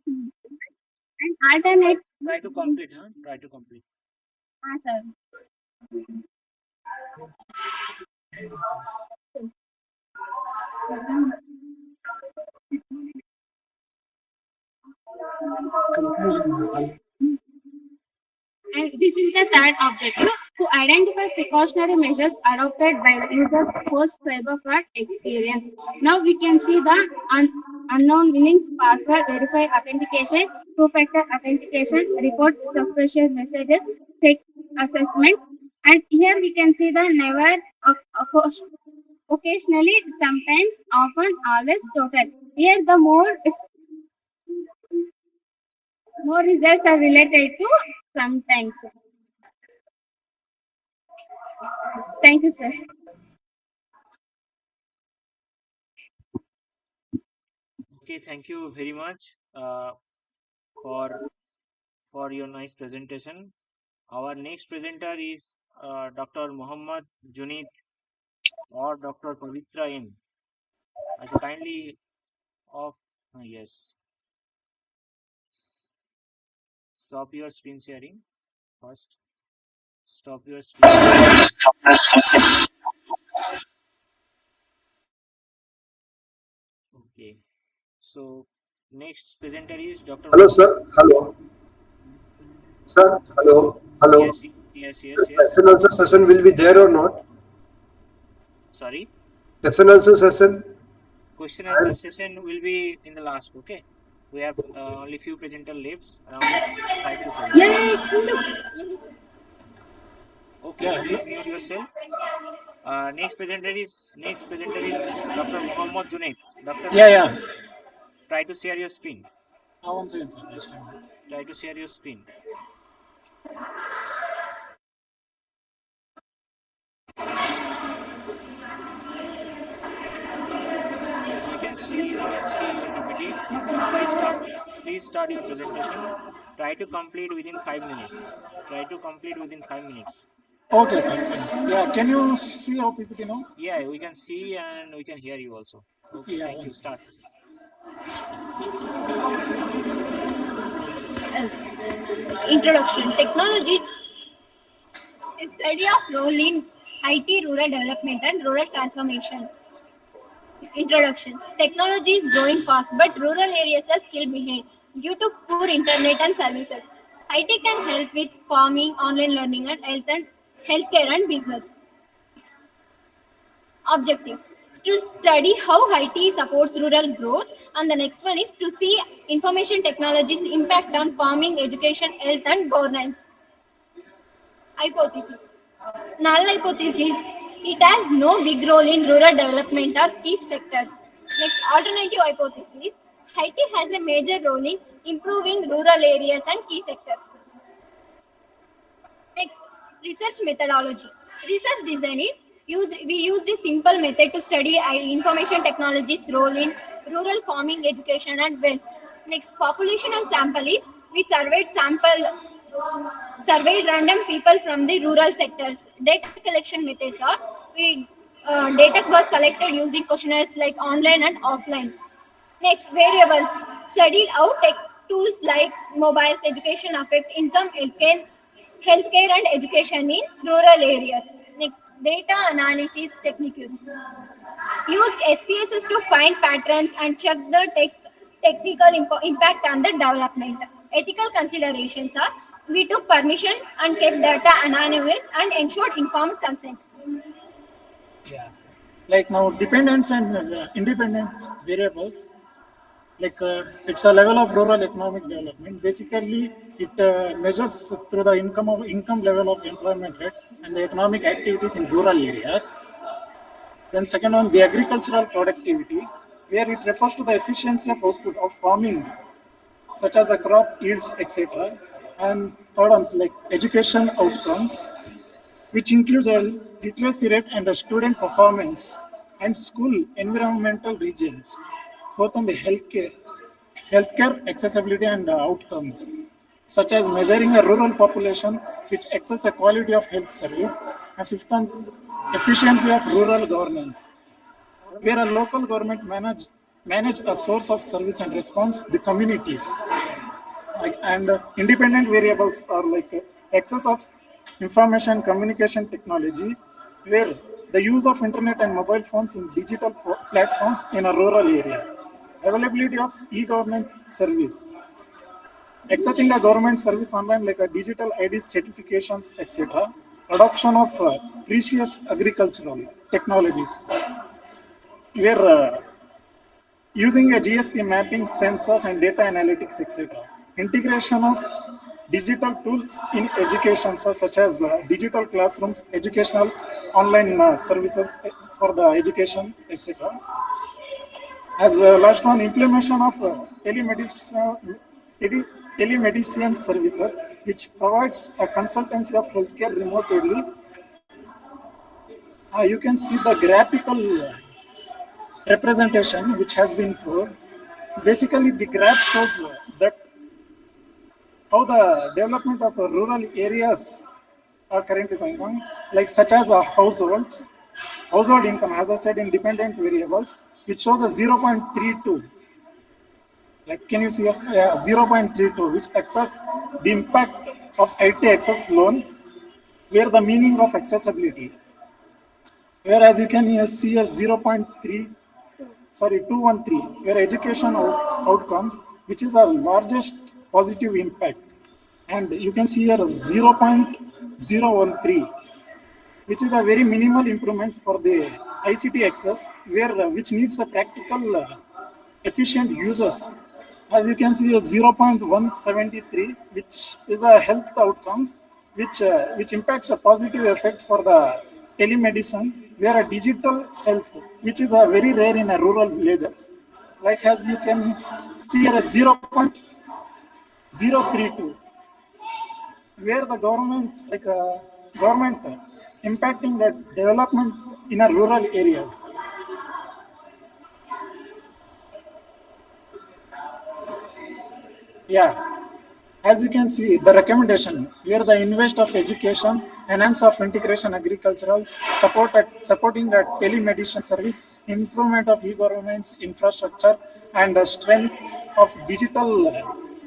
And alternate. Try to complete, huh? Try to complete. Sir. And this is the third objective to identify precautionary measures adopted by users post cyber fraud experience. Now we can see the unknown links, password, verify authentication, two-factor authentication, report suspicious messages, take assessments, and here we can see the never, occasionally, sometimes, often, always, total. Here the more results are related to sometimes. Thank you, sir. Okay, thank you very much for your nice presentation. Our next presenter is Dr. Muhammad Junaid or Dr. Pavitra M. As a kindly of yes, stop your screen sharing first. Stop your screen sharing. Okay. So next presenter is Dr. Hello, Muhammad. sir. Hello. Sir, hello. Hello. Yes, yes, Sir, yes, yes. question answer session will be there or not? Sorry. Question answer session. Question answer session will be in the last. Okay. We have only few presenter left, around 5 to 7. Okay, Yeah. please mute yourself. Next presenter is Dr. Muhammad Junaid. Dr. Yeah, Muhammad, yeah. try to share your screen. One second, sir. Just a minute. Try to share your screen. Yes, we can see your PPT. Please start your presentation. Try to complete within 5 minutes. Try to complete within 5 minutes. Okay, sir. Fine. Yeah, can you see our PPT now? Yeah, we can see and we can hear you also. Okay, Yeah, thank one you. second. Start. Yes. Introduction. Technology is study of role in IT, rural development and rural transformation. Introduction. Technology is growing fast, but rural areas are still behind due to poor internet and services. IT can help with farming, online learning, and healthcare and business. Objectives to study how IT supports rural growth, and the next one is to see information technology's impact on farming, education, health, and governance. Hypothesis. Null hypothesis. It has no big role in rural development or key sectors. Next, alternative hypothesis. IT has a major role in improving rural areas and key sectors. Next, research methodology. Research design is we used a simple method to study information technology's role in rural farming, education, and wealth. Next, population and sample is we surveyed random people from the rural sectors. Data collection methods are we data was collected using questionnaires like online and offline. Next, variables studied how tech tools like mobiles, education affect income, healthcare and education in rural areas. Next, data analysis techniques used SPSS to find patterns and check the technical impact on the development. Ethical considerations are we took permission and kept data anonymous and ensured informed consent. Yeah. Like now, dependence and independence variables. Like it's a level of rural economic development. Basically, it measures through the income level of employment rate and the economic activities in rural areas. Then second one, the agricultural productivity, where it refers to the efficiency of output of farming, such as the crop yields, etc. And third one, like education outcomes, which includes a literacy rate and a student performance and school environmental regions. Fourth on the healthcare accessibility and outcomes, such as measuring a rural population which access a quality of health service. And fifth on efficiency of rural governance, where a local government manage a source of service and response the communities. Like, and independent variables are like access of information communication technology, where the use of internet and mobile phones in digital platforms in a rural area, availability of e-government service, accessing a government service online like a digital IDs, certifications, etc., adoption of precious agricultural technologies, where using a GSP mapping, sensors, and data analytics, etc. Integration of digital tools in education, such as digital classrooms, educational online services for the education, etc. As last one, implementation of telemedicine services, which provides a consultancy of healthcare remotely. You can see the graphical representation which has been proved. Basically, the graph shows that how the development of rural areas are currently going on, like such as household income, as I said, independent variables, which shows a 0.32. Like, can you see? Yeah, 0.32, which access the impact of IT access loan, where the meaning of accessibility. Whereas you can see a 213, where education outcomes, which is our largest positive impact. And you can see here 0.013, which is a very minimal improvement for the ICT access, where which needs a practical, efficient users. As you can see, a 0.173, which is a health outcomes, which impacts a positive effect for the telemedicine, where a digital health, which is a very rare in a rural villages. Like as you can see here, a 0.032, where the government impacting the development in a rural areas. Yeah, as you can see, the recommendation where the invest of education, enhance of integration agricultural, supporting the telemedicine service, improvement of e-government's infrastructure, and the strength of digital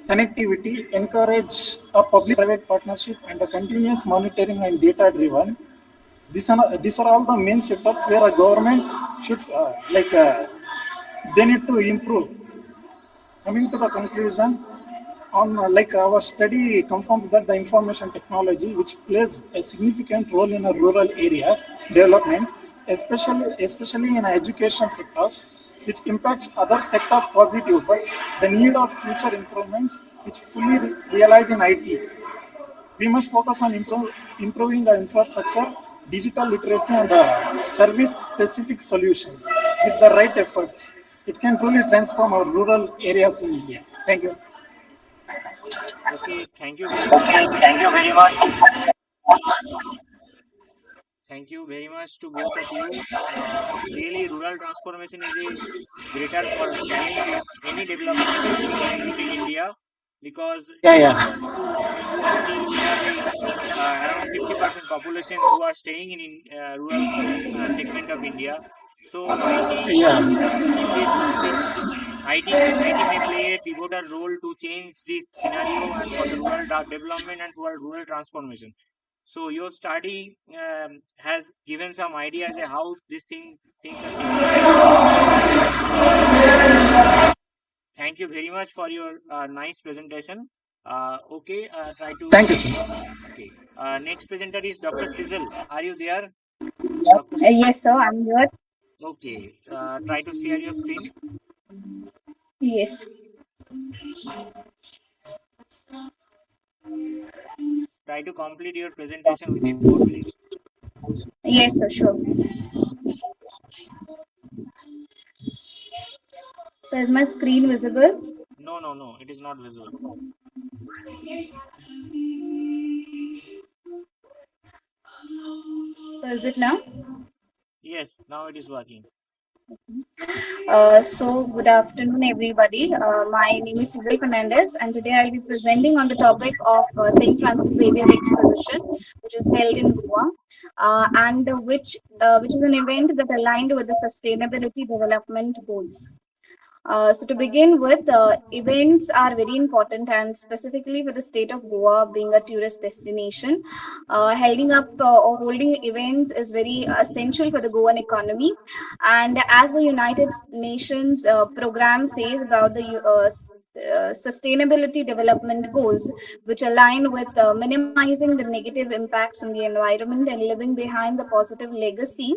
connectivity, encourage a public-private partnership and a continuous monitoring and data-driven. These are all the main sectors where a government should they need to improve. Coming to the conclusion, on like our study confirms that the information technology, which plays a significant role in the rural areas development, especially in education sectors, which impacts other sectors positive, but the need of future improvements which fully realize in IT. We must focus on improving the infrastructure, digital literacy, and the service-specific solutions. With the right efforts, it can truly transform our rural areas in India. Thank you. Okay, thank you very much. Thank you very much. Thank you very much to both of you. Really, rural transformation is a greater for challenge in any development in India, because Yeah, in yeah. 2020 we have a around 50% population who are staying in rural segment of India. So IT may play a pivotal role to change the scenario and for the rural development and for rural transformation. So your study has given some idea as to how things are changing. Thank you very much for your nice presentation. Okay, try to. Thank you, sir. Okay, next presenter is Dr. Sizzle. Are you there, Yep. Dr. Yes, sir, I'm here. Okay, try to share your screen. Yes. Try to complete your presentation within 4 minutes. Yes, sir, sure. So is my screen visible? No, no, no, it is not visible. So is it now? Yes, now it is working. So good afternoon, everybody. My name is Cecil Fernandez, and today I'll be presenting on the topic of St. Francis Xavier Exposition, which is held in Goa, and which is an event that aligned with the Sustainability Development Goals. So to begin with, events are very important, and specifically for the state of Goa being a tourist destination, holding events is very essential for the Goan economy. And as the United Nations program says about the sustainability development goals, which align with minimizing the negative impacts on the environment and leaving behind the positive legacy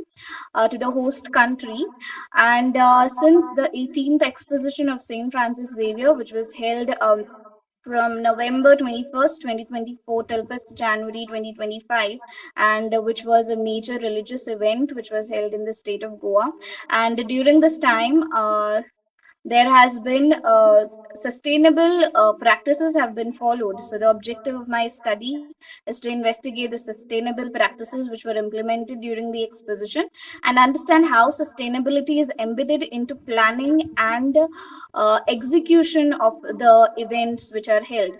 to the host country. And since the 18th exposition of St. Francis Xavier, which was held from November 21st, 2024 till 5th January 2025, and which was a major religious event which was held in the state of Goa. And during this time, there has been sustainable practices have been followed. So the objective of my study is to investigate the sustainable practices which were implemented during the exposition and understand how sustainability is embedded into planning and execution of the events which are held.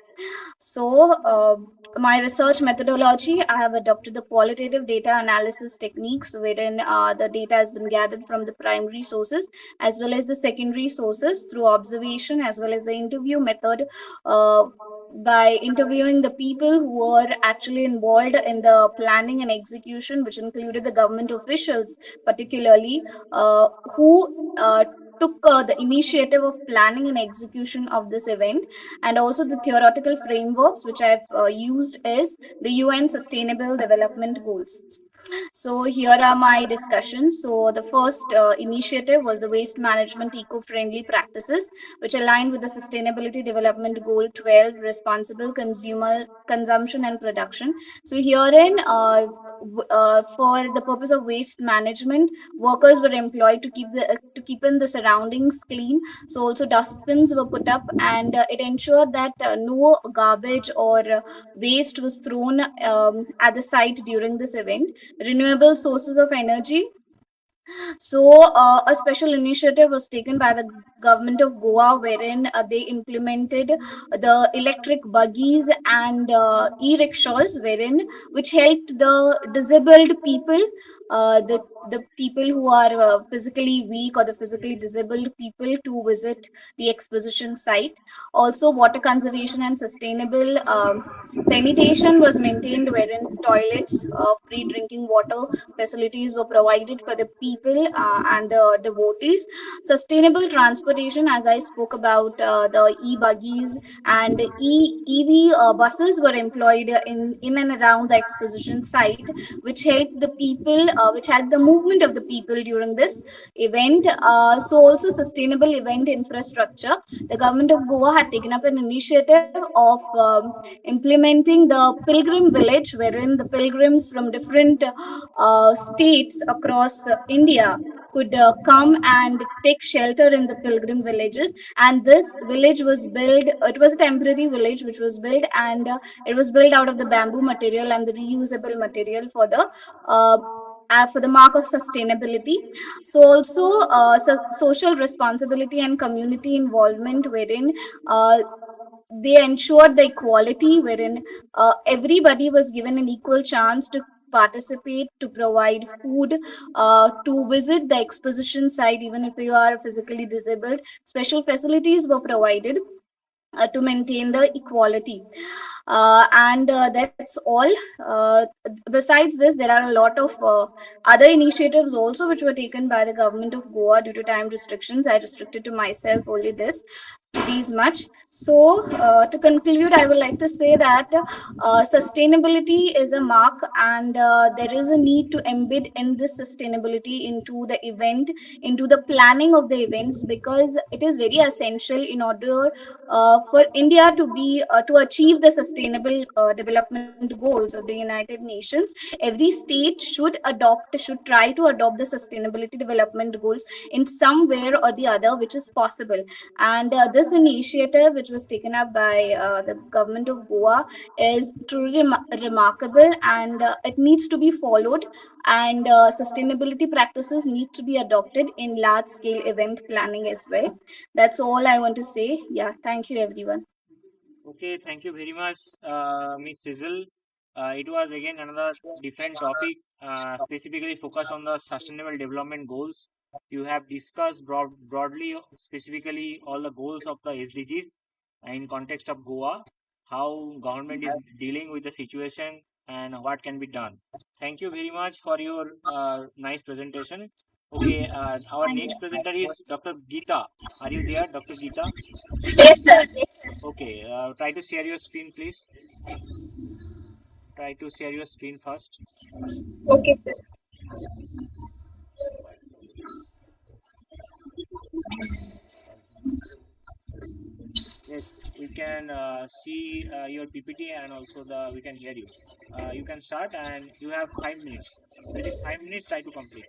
So, my research methodology, I have adopted the qualitative data analysis techniques wherein the data has been gathered from the primary sources as well as the secondary sources through observation as well as the interview method, by interviewing the people who were actually involved in the planning and execution, which included the government officials, particularly who took the initiative of planning and execution of this event, and also the theoretical frameworks which I've used is the UN Sustainable Development Goals. So here are my discussions. So the first initiative was the waste management eco-friendly practices, which aligned with the Sustainability Development Goal 12, responsible consumer consumption and production. So herein, for the purpose of waste management, workers were employed to keep in the surroundings clean. So also dustbins were put up, and it ensured that no garbage or waste was thrown at the site during this event. Renewable sources of energy, so, a special initiative was taken by the government of Goa, wherein they implemented the electric buggies and e-rickshaws, wherein which helped the disabled people, the people who are physically weak or the physically disabled people to visit the exposition site. Also, water conservation and sustainable sanitation was maintained, wherein toilets, free drinking water facilities were provided for the people and the devotees. Sustainable transportation, as I spoke about, the e-buggies and EV buses were employed in and around the exposition site, which helped the people, which helped the movement of the people during this event. So also sustainable event infrastructure. The government of Goa had taken up an initiative of implementing the pilgrim village, wherein the pilgrims from different states across India could come and take shelter in the pilgrim villages. And this village was built, it was a temporary village which was built, and it was built out of the bamboo material and the reusable material for the mark of sustainability. So also social responsibility and community involvement, wherein they ensured the equality, wherein everybody was given an equal chance to participate, to provide food, to visit the exposition site, even if you are physically disabled. Special facilities were provided to maintain the equality. And that's all. Besides this, there are a lot of other initiatives also which were taken by the government of Goa due to time restrictions. I restricted to myself only these much. So to conclude, I would like to say that sustainability is a mark, and there is a need to embed in this sustainability into the event, into the planning of the events, because it is very essential in order for India to be to achieve the sustainable development goals of the United Nations. Every state should try to adopt the sustainability development goals in some way or the other, which is possible. And this initiative, which was taken up by the government of Goa, is truly remarkable, and it needs to be followed. And sustainability practices need to be adopted in large scale event planning as well. That's all I want to say. Yeah, thank you, everyone. Okay, thank you very much, Ms. Sizzle. It was again another different topic, specifically focused on the sustainable development goals. You have discussed broadly, specifically all the goals of the SDGs in context of Goa, how government is dealing with the situation and what can be done. Thank you very much for your nice presentation. Okay, our Thank next presenter is Dr. Geeta. Are you there, Dr. Geeta? Yes, sir. Okay, try to share your screen, please. Try to share your screen first. Okay, sir. Yes, we can see your PPT, and also we can hear you. You can start, and you have 5 minutes. Within 5 minutes, try to complete.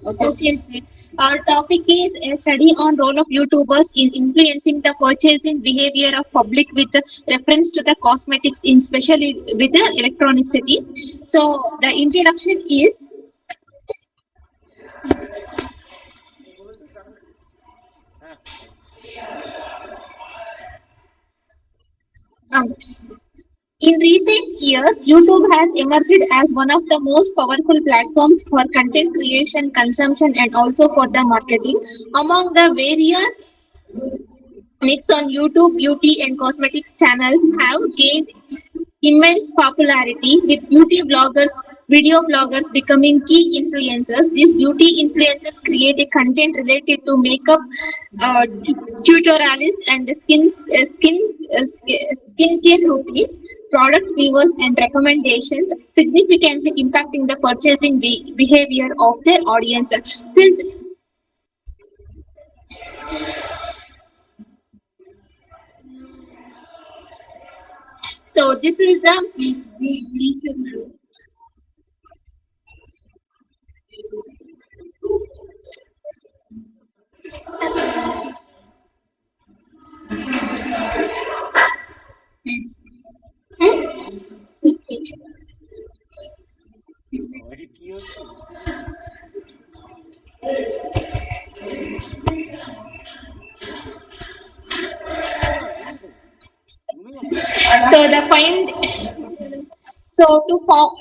Okay, sir. Our topic is a study on role of YouTubers in influencing the purchasing behavior of public with reference to the cosmetics, in especially with the electronic city. So the introduction is um, in recent years, YouTube has emerged as one of the most powerful platforms for content creation, consumption, and also for the marketing. Among the various mix on YouTube, beauty and cosmetics channels have gained immense popularity with beauty bloggers, video bloggers becoming key influencers. These beauty influencers create a content related to makeup, tutorials, and skincare routines, product reviews, and recommendations, significantly impacting the purchasing behavior of their audience. Since so, this is the so the find so to form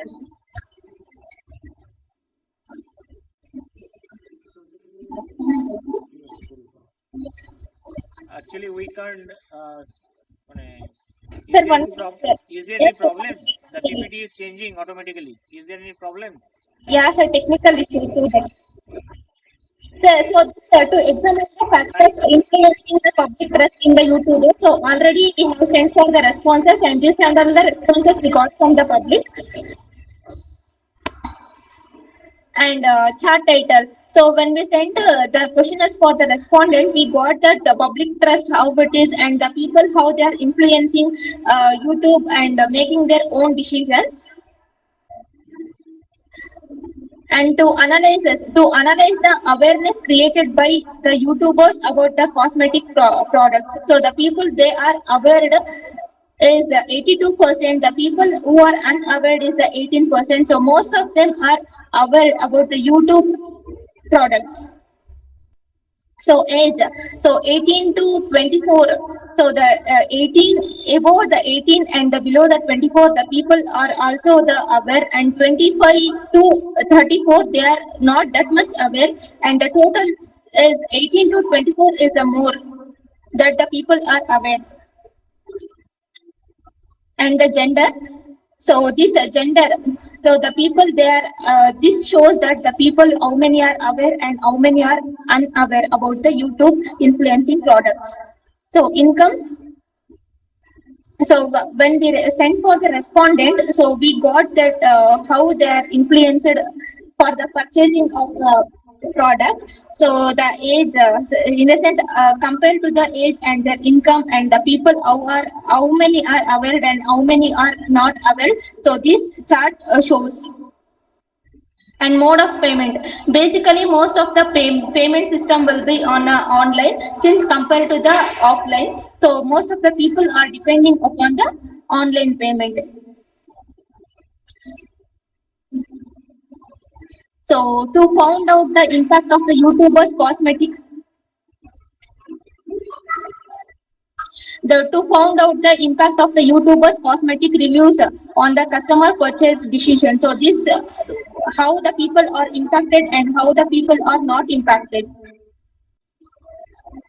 Actually, we can't. sir one Is there any problem? The PPT is changing automatically. Is there any problem? yeah sir technical issue so that sir, to examine the factors influencing the public trust in the YouTube. So already we have sent for the responses, and these are all the responses we got from the public. And chart title. So when we sent the questionnaires for the respondent, we got that the public trust how it is, and the people how they are influencing YouTube and making their own decisions. And to analyze the awareness created by the YouTubers about the cosmetic products. So the people they are aware is 82%. The people who are unaware is 18%. So most of them are aware about the YouTube products. So age, so 18 to 24. So the 18 above the 18 and the below the 24, the people are also the aware, and 25 to 34 they are not that much aware, and the total is 18 to 24 is a more that the people are aware. And the gender, so this gender, so the people there, this shows that the people how many are aware and how many are unaware about the YouTube influencing products. So income, so when we sent for the respondent, so we got that how they are influenced for the purchasing of product. So the age, in a sense, compared to the age and their income, and the people how many are aware and how many are not aware. So this chart shows. And mode of payment, basically most of the payment system will be on online, since compared to the offline. So most of the people are depending upon the online payment. So to find out the impact of the YouTubers cosmetic, to find out the impact of the YouTubers cosmetic reviews on the customer purchase decision. So this how the people are impacted and how the people are not impacted.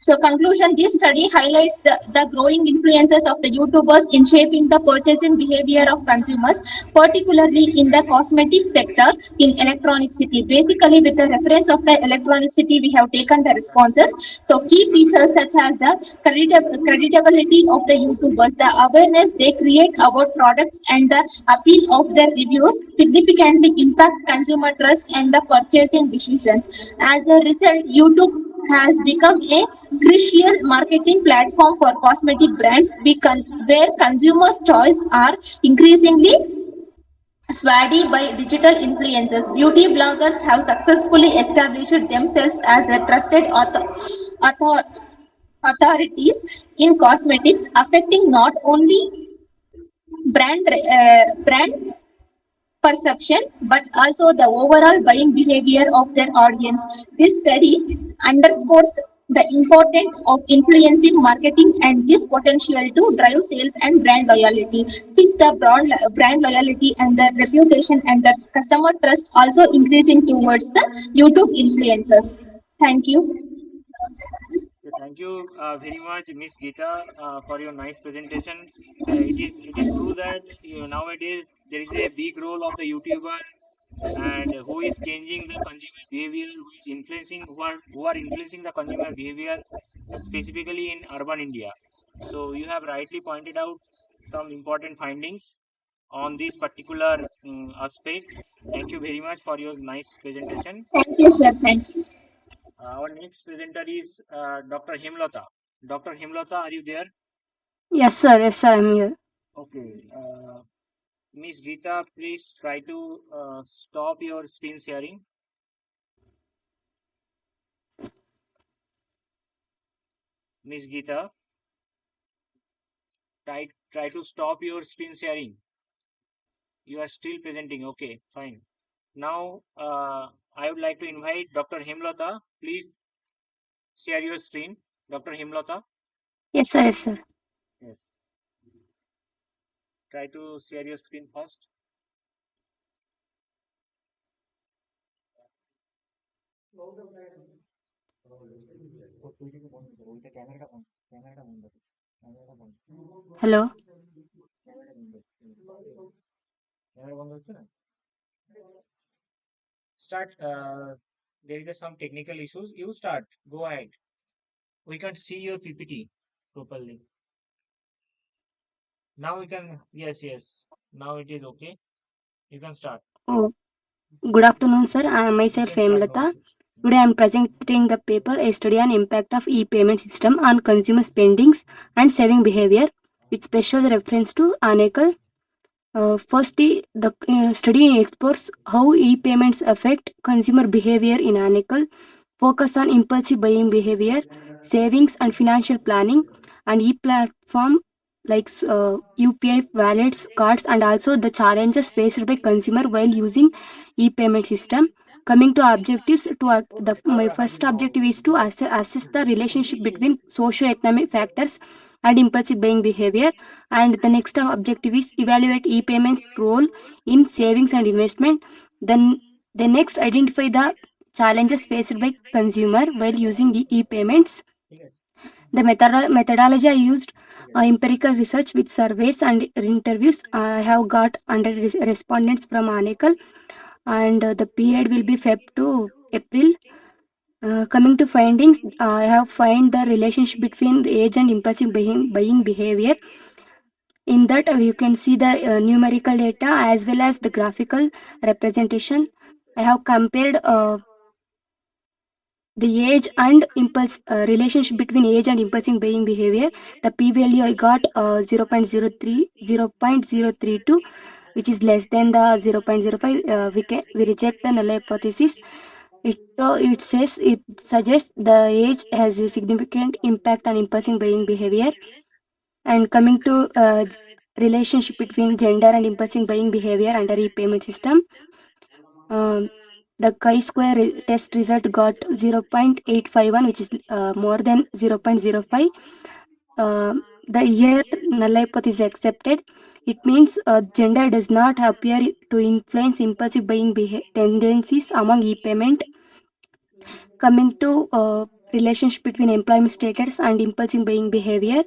So conclusion, this study highlights the growing influences of the YouTubers in shaping the purchasing behavior of consumers, particularly in the cosmetic sector in electronic city. Basically, with the reference of the electronic city, we have taken the responses. So key features such as the creditability of the YouTubers, the awareness they create about products, and the appeal of their reviews significantly impact consumer trust and the purchasing decisions. As a result, YouTube has become a crucial marketing platform for cosmetic brands where consumers' choice are increasingly swayed by digital influences. Beauty bloggers have successfully established themselves as a trusted author, authorities in cosmetics, affecting not only brand perception but also the overall buying behavior of their audience. This study underscores the importance of influencing marketing and this potential to drive sales and brand loyalty. Since the brand loyalty and the reputation and the customer trust also increasing towards the YouTube influencers. Thank you. Thank you very much, Miss Geeta, for your nice presentation. It is true that nowadays there is a big role of the YouTuber and who is changing the consumer behavior, who are influencing the consumer behavior specifically in urban India. So you have rightly pointed out some important findings on this particular aspect. Thank you very much for your nice presentation. Thank you, sir. Thank you. Our next presenter is Dr. Himlata. Dr. Himlata, are you there? Yes, sir. Yes, sir. I'm here. Okay. Miss Geeta, please try to stop your screen sharing. Miss Geeta, try to stop your screen sharing. You are still presenting. Okay, fine. Now, I would like to invite Dr. Himlata. Please share your screen. Dr. Himlata. Yes, sir. Yes, sir. Yes. Try to share your screen first. Hello. Start. There is some technical issues. You start. Go ahead. We can't see your PPT properly. Now we can. Yes, yes. Now it is okay. You can start. Oh, good afternoon, sir. I am You myself can start. No Hemlata. issues. Today I am presenting the paper A Study on Impact of E-Payment System on Consumer Spendings and Saving Behavior with special reference to Anekel. Firstly, the study explores how e-payments affect consumer behavior in Anekel, focus on impulsive buying behavior, savings and financial planning, and e-platform like UPI wallets, cards, and also the challenges faced by consumer while using e-payment system. Coming to objectives, my first objective is to assess the relationship between socio-economic factors and impulsive buying behavior, and the next objective is evaluate e-payments role in savings and investment. Then the next identify the challenges faced by consumer while using the e-payments. The methodology I used empirical research with surveys and interviews. I have got 100 respondents from Anekal, and the period will be Feb to April. Coming to findings, I have find the relationship between age and impulsive buying behavior. In that, you can see the numerical data as well as the graphical representation. I have compared the age and impulse relationship between age and impulsive buying behavior. The p-value I got 0.032, which is less than the 0.05. We reject the null hypothesis. It says it suggests the age has a significant impact on impulsive buying behavior. And coming to relationship between gender and impulsive buying behavior under e-payment system, the chi-square test result got 0.851, which is more than 0.05. The year null hypothesis accepted. It means gender does not appear to influence impulsive buying tendencies among e-payment. Coming to relationship between employment status and impulsive buying behavior,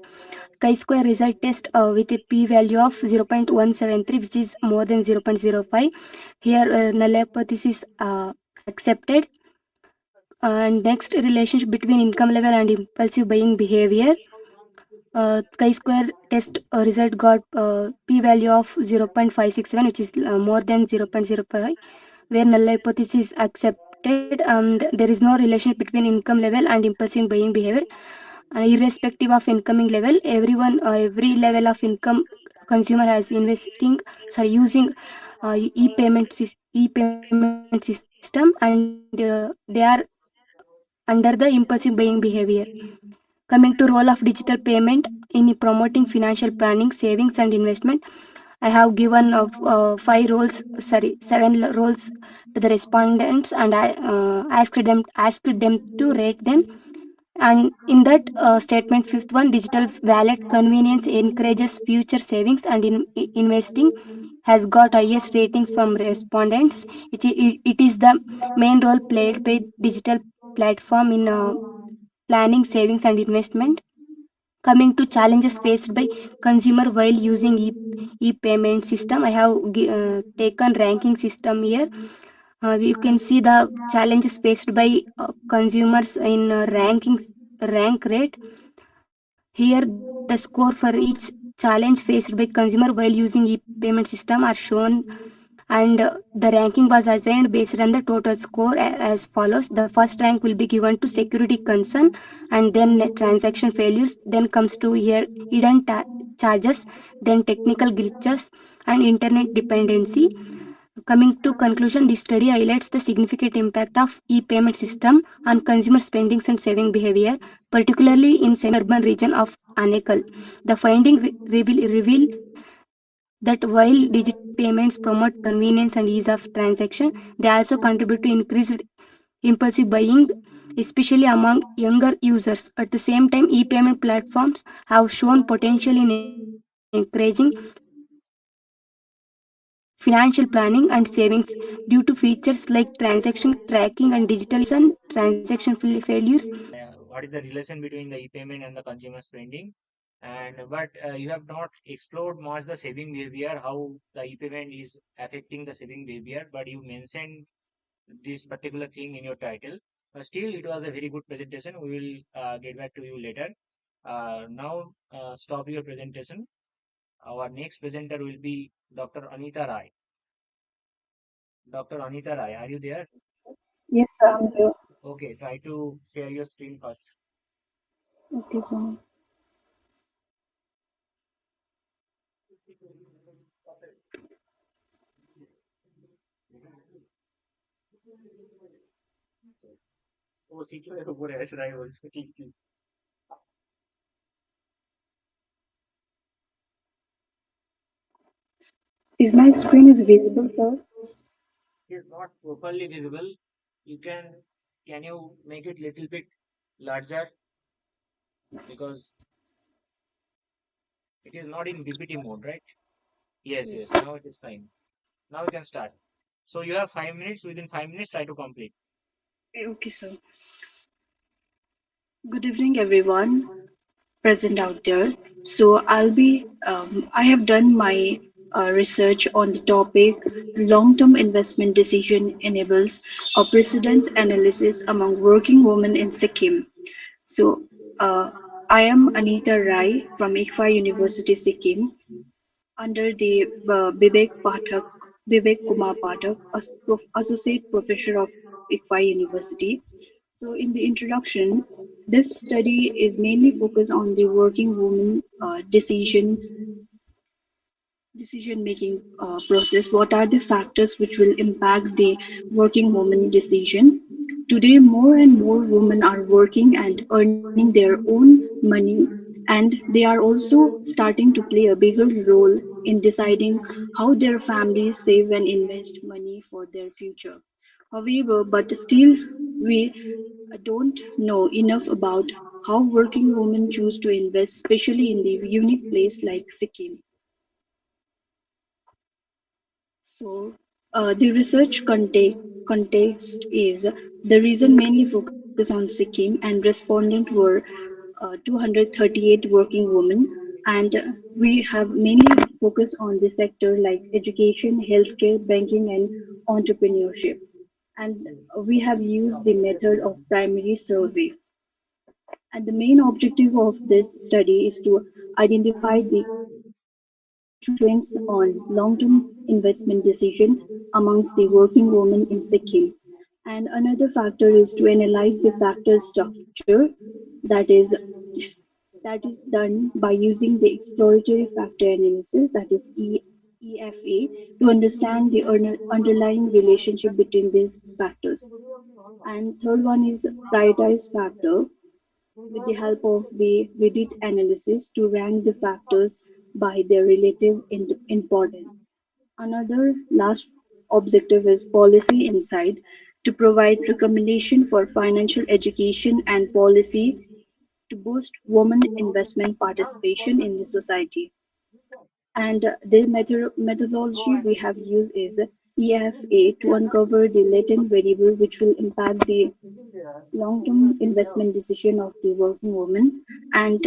chi-square result test with a p-value of 0.173, which is more than 0.05. Here, null hypothesis accepted. And next, relationship between income level and impulsive buying behavior. Chi-square test result got p-value of 0.567, which is more than 0.05, where null hypothesis accepted. There is no relation between income level and impulsive buying behavior. Irrespective of incoming level, every level of income consumer has using e-payment system, and they are under the impulsive buying behavior. Coming to role of digital payment in promoting financial planning, savings, and investment, I have given seven roles to the respondents, and I asked them to rate them. And in that statement, fifth one, digital wallet convenience encourages future savings and investing, has got highest ratings from respondents. It is the main role played by digital platform in planning, savings, and investment. Coming to challenges faced by consumer while using e-payment system, I have taken ranking system here. You can see the challenges faced by consumers in rank rate. Here, the score for each challenge faced by consumer while using e-payment system are shown, and the ranking was assigned based on the total score as follows. The first rank will be given to security concern, and then transaction failures, then comes to here hidden charges, then technical glitches, and internet dependency. Coming to conclusion, this study highlights the significant impact of e-payment system on consumer spendings and saving behavior, particularly in semi-urban region of Anekal. The finding reveal that while digital payments promote convenience and ease of transaction, they also contribute to increased impulsive buying, especially among younger users. At the same time, e-payment platforms have shown potential in encouraging financial planning and savings due to features like transaction tracking and digitalization, transaction failures. What is the relation between the e-payment and the consumer spending? And but you have not explored much the saving behavior, how the e-payment is affecting the saving behavior, but you mentioned this particular thing in your title. Still, it was a very good presentation. We will get back to you later. Now, stop your presentation. Our next presenter will be Dr. Anita Rai. Dr. Anita Rai, are you there? Yes, sir, I'm here. Okay, try to share your screen first. Okay, sir. O secure উপরে আছে তাই বলছে ঠিক ঠিক Is my screen is visible, sir? It is not properly visible. You can you make it little bit larger because it is not in BPT mode, right? Yes, yes. Now it is fine. Now we can start. So you have 5 minutes. Within 5 minutes, try to complete. Okay, sir. Good evening, everyone present out there. So I have done my research on the topic long-term investment decision enables a precedence analysis among working women in Sikkim. So uh, I am Anita Rai from ICFA University, Sikkim, under the Vivek Kumar Pathak, Associate Professor of ICFA University. So, in the introduction, this study is mainly focused on the working woman decision making process. What are the factors which will impact the working woman decision? Today, more and more women are working and earning their own money, and they are also starting to play a bigger role in deciding how their families save and invest money for their future. However, but still, we don't know enough about how working women choose to invest, especially in the unique place like Sikkim. So, the research context is the reason mainly focus on Sikkim, and respondents were 238 working women, and we have mainly focused on the sector like education, healthcare, banking, and entrepreneurship. And we have used the method of primary survey. And the main objective of this study is to identify the influence on long-term investment decision amongst the working women in Sikkim. And another factor is to analyze the factor structure that is that is done by using the exploratory factor analysis, that is EFA to understand the underlying relationship between these factors. And third one is prioritize factor with the help of the Reddit analysis to rank the factors by their relative importance. Another last objective is policy insight to provide recommendation for financial education and policy to boost women investment participation in the society. And the methodology we have used is EFA to uncover the latent variable which will impact the long-term investment decision of the working woman. And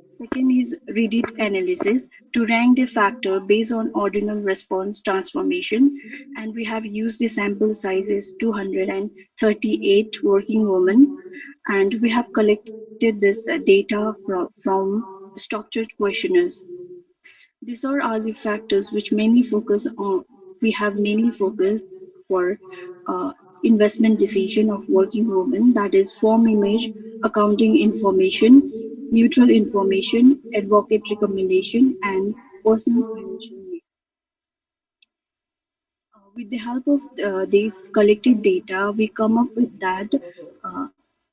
second is Reddit analysis to rank the factor based on ordinal response transformation. And we have used the sample sizes 238 working women. And we have collected this data from structured questionnaires. These are all the factors which mainly focus on, we have mainly focused for uh, investment decision of working women, that is form image, accounting information, neutral information, advocate recommendation, and personal financial needs. With the help of these collected data, we come up with that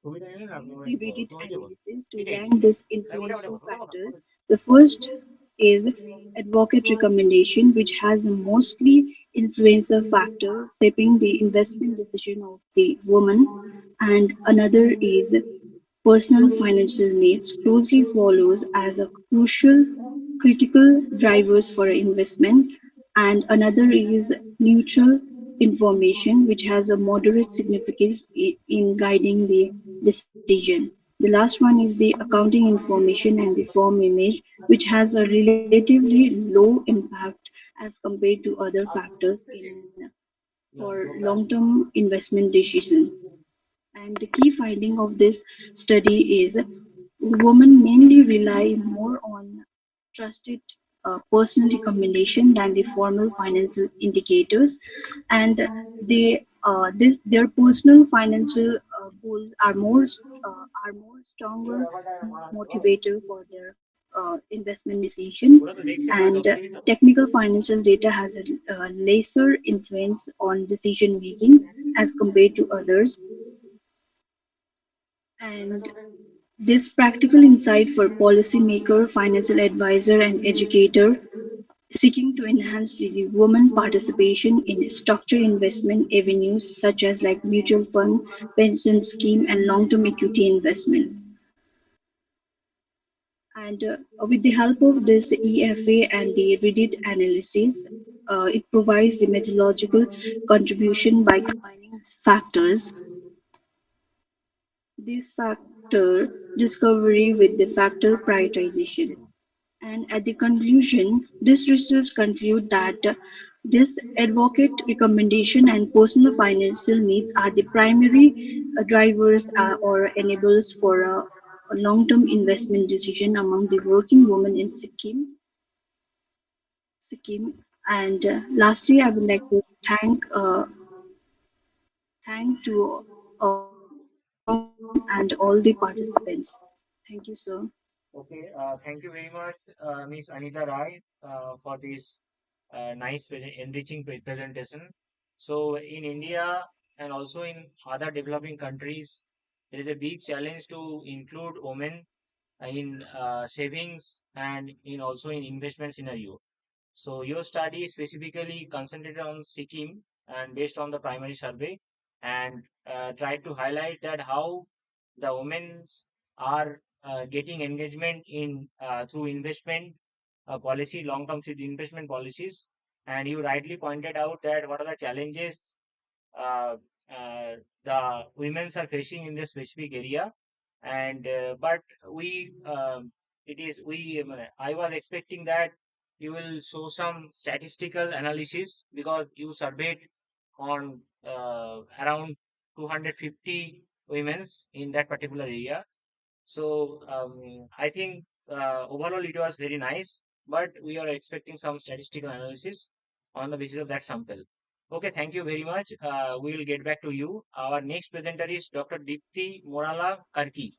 use the Reddit analysis to rank this influential factor. The first is advocate recommendation, which has a mostly influencer factor shaping the investment decision of the woman, and another is personal financial needs closely follows as a crucial critical drivers for investment, and another is neutral information which has a moderate significance in guiding the decision. The last one is the accounting information and the form image which has a relatively low impact as compared to other factors in for long-term investment decision. And the key finding of this study is women mainly rely more on trusted personal recommendation than the formal financial indicators, and their personal financial goals are more stronger motivator for their investment decision, and technical financial data has a lesser influence on decision making as compared to others. And this practical insight for policymaker, financial advisor, and educator seeking to enhance the women participation in structured investment avenues such as like mutual fund, pension scheme, and long-term equity investment. And with the help of this EFA and the Reddit analysis, it provides the methodological contribution by combining factors. This factor discovery with the factor prioritization. And at the conclusion, this research conclude that this advocate recommendation and personal financial needs are the primary drivers or enablers for a long-term investment decision among the working women in Sikkim. And lastly, I would like to thank to and all the participants. Thank you, sir. Okay, thank you very much, Ms. Anita Rai, for this nice, enriching presentation. So, in India and also in other developing countries, there is a big challenge to include women in savings and in also in investment scenario. So your study specifically concentrated on Sikkim and based on the primary survey and tried to highlight that how the women are getting engagement in through investment policy, long-term investment policies. And you rightly pointed out that what are the challenges uh, the women's are facing in this specific area. And but we it is we I was expecting that you will show some statistical analysis because you surveyed on around 250 women's in that particular area. So I think overall it was very nice, but we are expecting some statistical analysis on the basis of that sample. Okay, thank you very much. We will get back to you. Our next presenter is Dr. Dipti Morala Karki.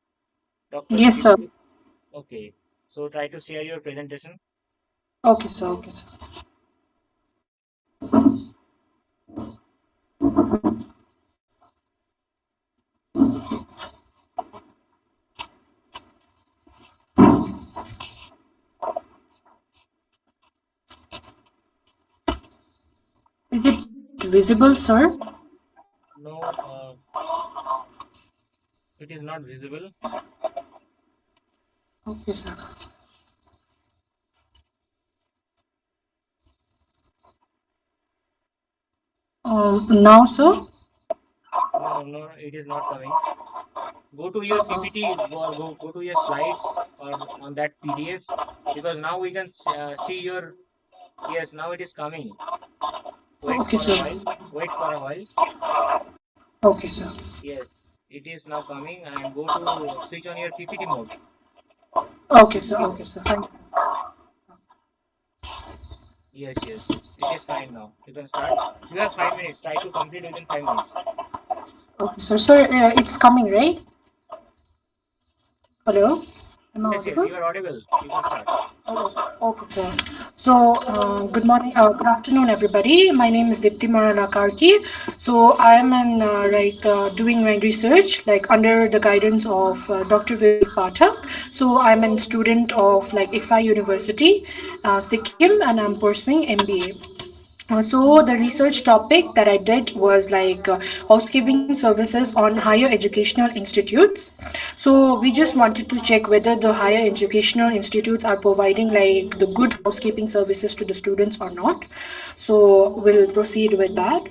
Dr. Yes, sir. Dipti. Okay, so try to share your presentation. Okay, sir. Okay, sir. Is it visible, sir? No, it is not visible. Okay, sir. Now, sir? No, no, it is not coming. Go to your PPT or go to your slides or on that PDF, because now we can see your, yes, now it is coming. Wait Okay, for a sir. while. Wait for a while. Okay, sir. Yes, it is now coming, and go to switch on your PPT mode. Okay, sir. Okay, sir. Thank you. Yes, yes, it is fine now. You can start. You have 5 minutes. Try to complete within 5 minutes. Okay, sir. Sir, it's coming, right? Hello? Am I Yes, yes, audible? you are audible. You can start. Okay, sir. So, good morning, good afternoon, everybody. My name is Dipti Marala Karki. So, I am in doing my research like under the guidance of Dr. Vivek Pathak. So, I'm a student of like IFA University, Sikkim, and I'm pursuing MBA. So the research topic that I did was housekeeping services on higher educational institutes. So we just wanted to check whether the higher educational institutes are providing like the good housekeeping services to the students or not. So we'll proceed with that.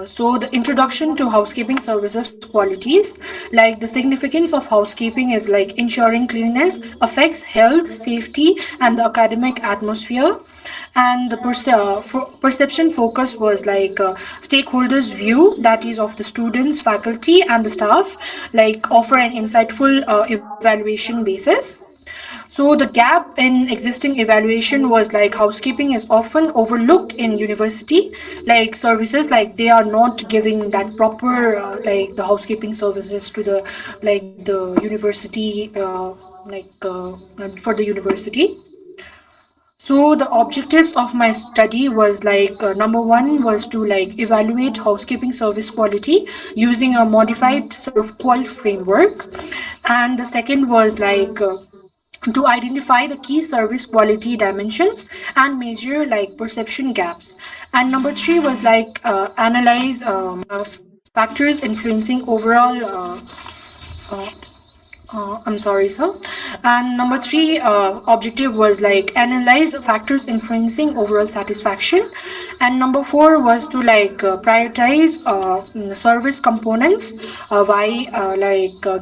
So the introduction to housekeeping services qualities, like the significance of housekeeping is like ensuring cleanliness affects health, safety, and the academic atmosphere. And the perception focus was stakeholders' view, that is of the students, faculty, and the staff, like offer an insightful evaluation basis. So the gap in existing evaluation was like housekeeping is often overlooked in university like services, like they are not giving that proper like the housekeeping services to the university for the university. So the objectives of my study was number one was to like evaluate housekeeping service quality using a modified SERVQUAL framework, and the second was to identify the key service quality dimensions and measure like perception gaps. And number three was analyze factors influencing overall uh, I'm sorry, sir. And number three objective was like analyze factors influencing overall satisfaction. And number four was to prioritize service components by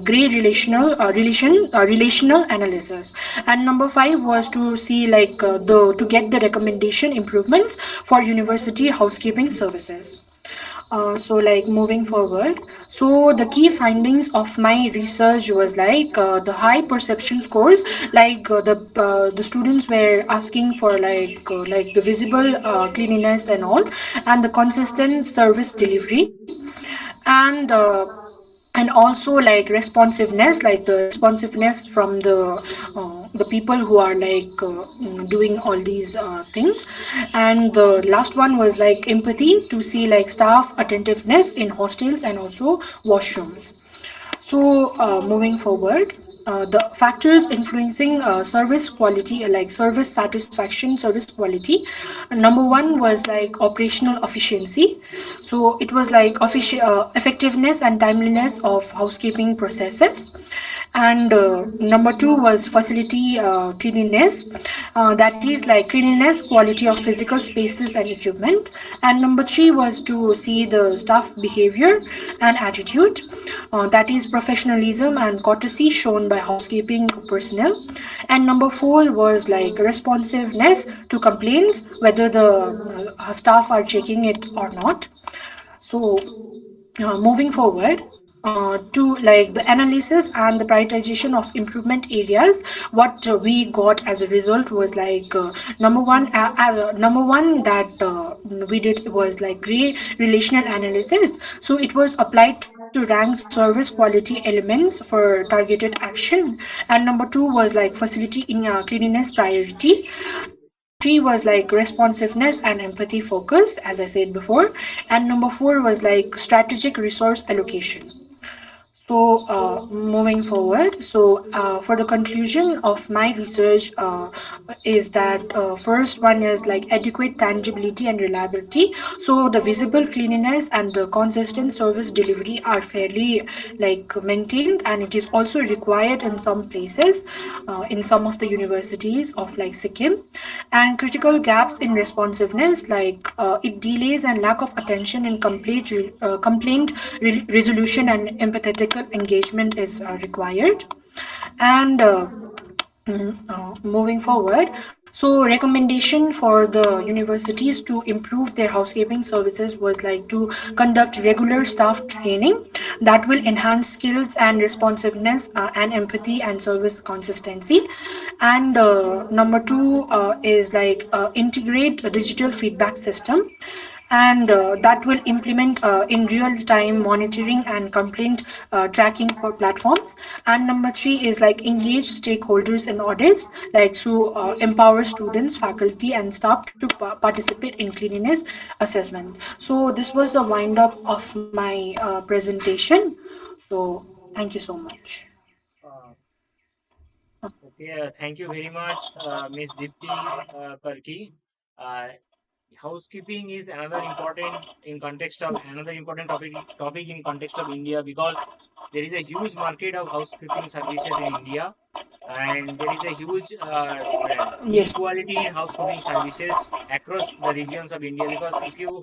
gray relational analysis. And number five was to see the to get the recommendation improvements for university housekeeping services. Moving forward, so the key findings of my research was the high perception scores, the students were asking for the visible cleanliness and all, and the consistent service delivery, and also responsiveness, like the responsiveness from the people who are doing all these things. And the last one was like empathy, to see like staff attentiveness in hostels and also washrooms. So, moving forward, the factors influencing service quality, like service satisfaction, service quality. Number one was like operational efficiency. So, it was like effectiveness and timeliness of housekeeping processes. And number two was facility cleanliness, that is like cleanliness, quality of physical spaces and equipment. And number three was to see the staff behavior and attitude, that is professionalism and courtesy shown by housekeeping personnel. And number four was like responsiveness to complaints, whether the staff are checking it or not. So, moving forward to like the analysis and the prioritization of improvement areas, what we got as a result was number one that we did was like relational analysis. So it was applied to to rank service quality elements for targeted action. And number two was like facility in cleanliness priority. Number three was like responsiveness and empathy focus, as I said before. And number four was like strategic resource allocation. So, moving forward, for the conclusion of my research, is that first one is like adequate tangibility and reliability. So, the visible cleanliness and the consistent service delivery are fairly like maintained, and it is also required in some places, in some of the universities of like Sikkim. And critical gaps in responsiveness, like it delays and lack of attention in complaint resolution and empathetical engagement is required. And moving forward, so recommendation for the universities to improve their housekeeping services was like to conduct regular staff training that will enhance skills and responsiveness and empathy and service consistency. And number two is like integrate a digital feedback system, and that will implement in real time monitoring and complaint tracking for platforms. And number three is like engage stakeholders in audits, like to empower students, faculty, and staff to participate in cleanliness assessment. So this was the wind up of my presentation. So thank you so much. Uh, okay, thank you very much, Ms. Dipti Parki. Uh, Housekeeping is another important topic in context of India, because there is a huge market of housekeeping services in India, and there is a huge Yes. inequality in housekeeping services across the regions of India. Because if you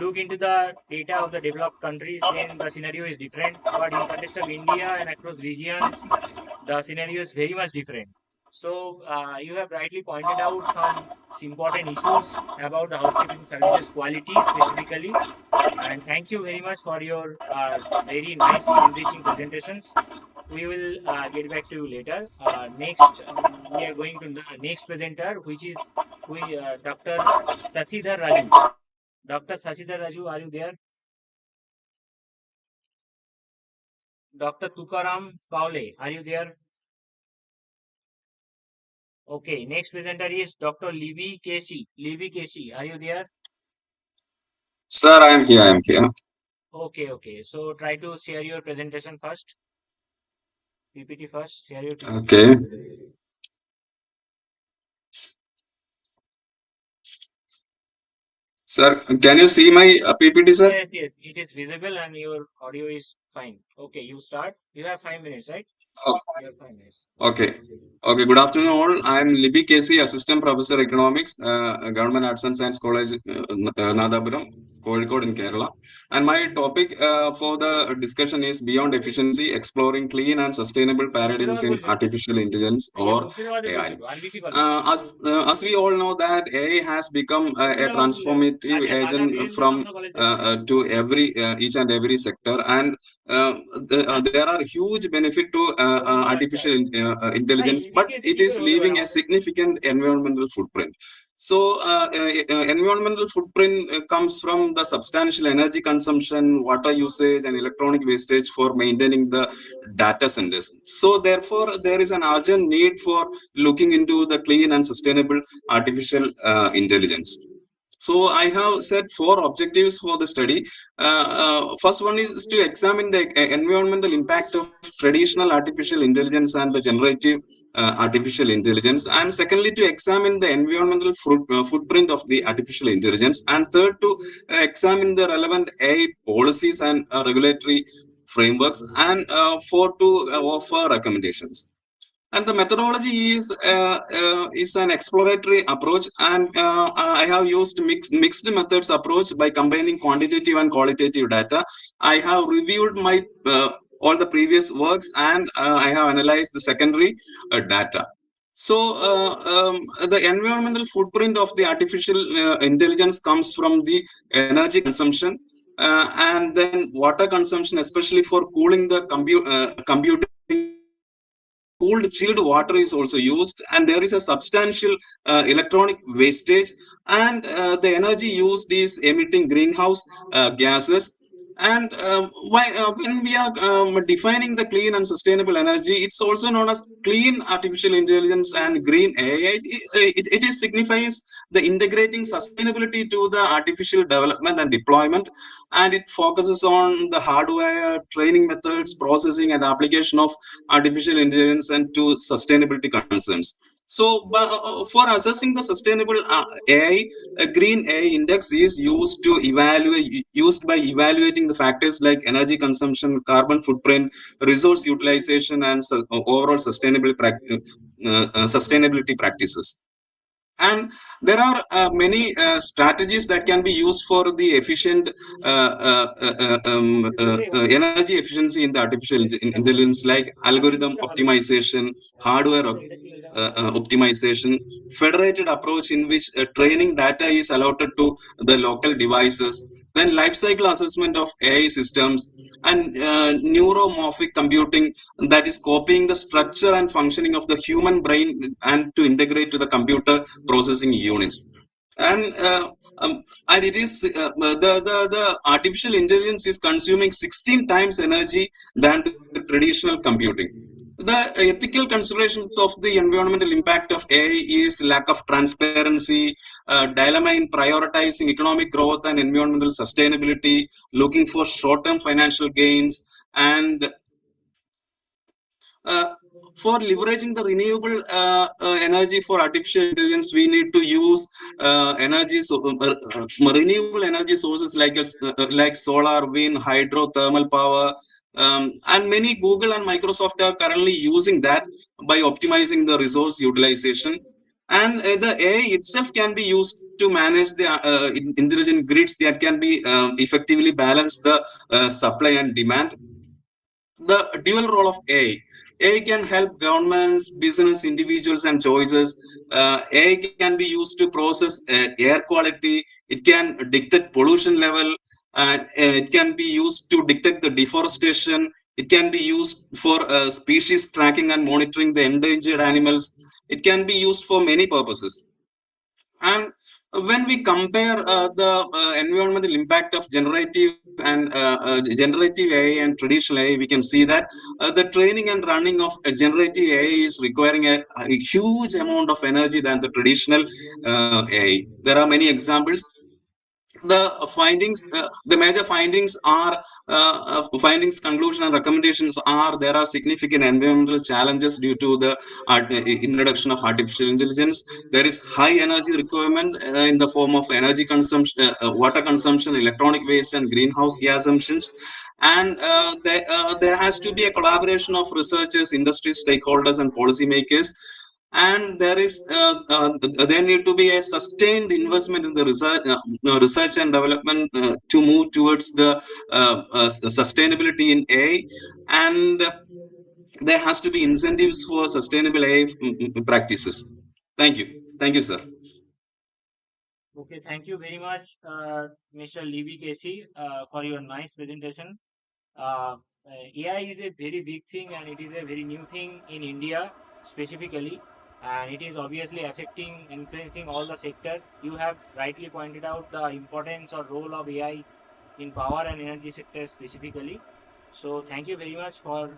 look into the data of the developed countries, then the scenario is different. But in context of India and across regions, the scenario is very much different. So you have rightly pointed out some important issues about the housekeeping services quality specifically. And thank you very much for your very nice enriching presentations. We will get back to you later. Next, we are going to the next presenter, which is Dr. Sasidhar Raju. Dr. Sasidhar Raju, are you there? Dr. Tukaram Paule, are you there? Okay, next presenter is Dr. Libby Casey. Libby Casey, are you there? Sir, I am here. I am here. Okay, okay. So try to share your presentation first. PPT first. Share your PPT. Okay. Sir, can you see my PPT, sir? Yes, yes. It is visible and your audio is fine. Okay, you start. You have 5 minutes, right? Oh, You have 5 minutes. okay. Okay, good afternoon all. I am Libby Casey, Assistant Professor Economics, Government Arts and Science College, Nadapuram, Kozhikode in Kerala. And my topic for the discussion is Beyond Efficiency, Exploring Clean and Sustainable Paradigms in Artificial Intelligence or AI. As we all know that AI has become a transformative agent from to every each and every sector, and there are huge benefit to intelligence, but it is leaving a significant environmental footprint. So, environmental footprint comes from the substantial energy consumption, water usage, and electronic wastage for maintaining the data centers. So, therefore, there is an urgent need for looking into the clean and sustainable artificial intelligence. So I have set 4 objectives for the study. First one is to examine the environmental impact of traditional artificial intelligence and the generative artificial intelligence. And secondly, to examine the environmental footprint of the artificial intelligence. And third, to examine the relevant AI policies and regulatory frameworks. And four, to offer recommendations. And the methodology is an exploratory approach, and I have used mixed methods approach by combining quantitative and qualitative data. I have reviewed my all the previous works, and I have analyzed the secondary data. So the environmental footprint of the artificial intelligence comes from the energy consumption, and then water consumption, especially for cooling the computing. Cooled chilled water is also used, and there is a substantial electronic wastage, and the energy used is emitting greenhouse gases, And when we are defining the clean and sustainable energy, it's also known as clean artificial intelligence and green AI. It is signifies the integrating sustainability to the artificial development and deployment, and it focuses on the hardware, training methods, processing, and application of artificial intelligence and to sustainability concerns. So, for assessing the sustainable AI, a green AI index is used by evaluating the factors like energy consumption, carbon footprint, resource utilization, and overall sustainability practices. And there are many strategies that can be used for the efficient energy efficiency in the artificial intelligence, like algorithm optimization, hardware optimization, federated approach in which training data is allotted to the local devices, then life cycle assessment of AI systems, and neuromorphic computing, that is copying the structure and functioning of the human brain and to integrate to the computer processing units. And and it is the artificial intelligence is consuming 16 times energy than the traditional computing. The ethical considerations of the environmental impact of AI is lack of transparency, dilemma in prioritizing economic growth and environmental sustainability, looking for short-term financial gains, and uh, for leveraging the renewable energy for artificial intelligence, we need to use renewable energy sources like solar, wind, hydro, thermal power, and many Google and Microsoft are currently using that by optimizing the resource utilization. And the AI itself can be used to manage the intelligent grids that can be effectively balance the supply and demand. The dual role of AI. AI can help governments, business, individuals, and choices. AI can be used to process air quality. It can detect pollution level. It can be used to detect the deforestation. It can be used for species tracking and monitoring the endangered animals. It can be used for many purposes. And when we compare the environmental impact of generative AI and traditional AI, we can see that the training and running of generative AI is requiring a huge amount of energy than the traditional AI. There are many examples. The major findings are conclusion and recommendations are: there are significant environmental challenges due to the introduction of artificial intelligence. There is high energy requirement in the form of energy consumption, water consumption, electronic waste, and greenhouse gas emissions. And there has to be a collaboration of researchers, industry stakeholders, and policymakers. And there need to be a sustained investment in the research and development to move towards the sustainability in AI. And there has to be incentives for sustainable AI practices. Thank you, sir. Okay, thank you very much, Mr. Levy Casey, for your nice presentation. Uh, AI is a very big thing and it is a very new thing in India specifically, and it is obviously affecting, influencing all the sector. You have rightly pointed out the importance or role of AI in power and energy sector specifically. So thank you very much for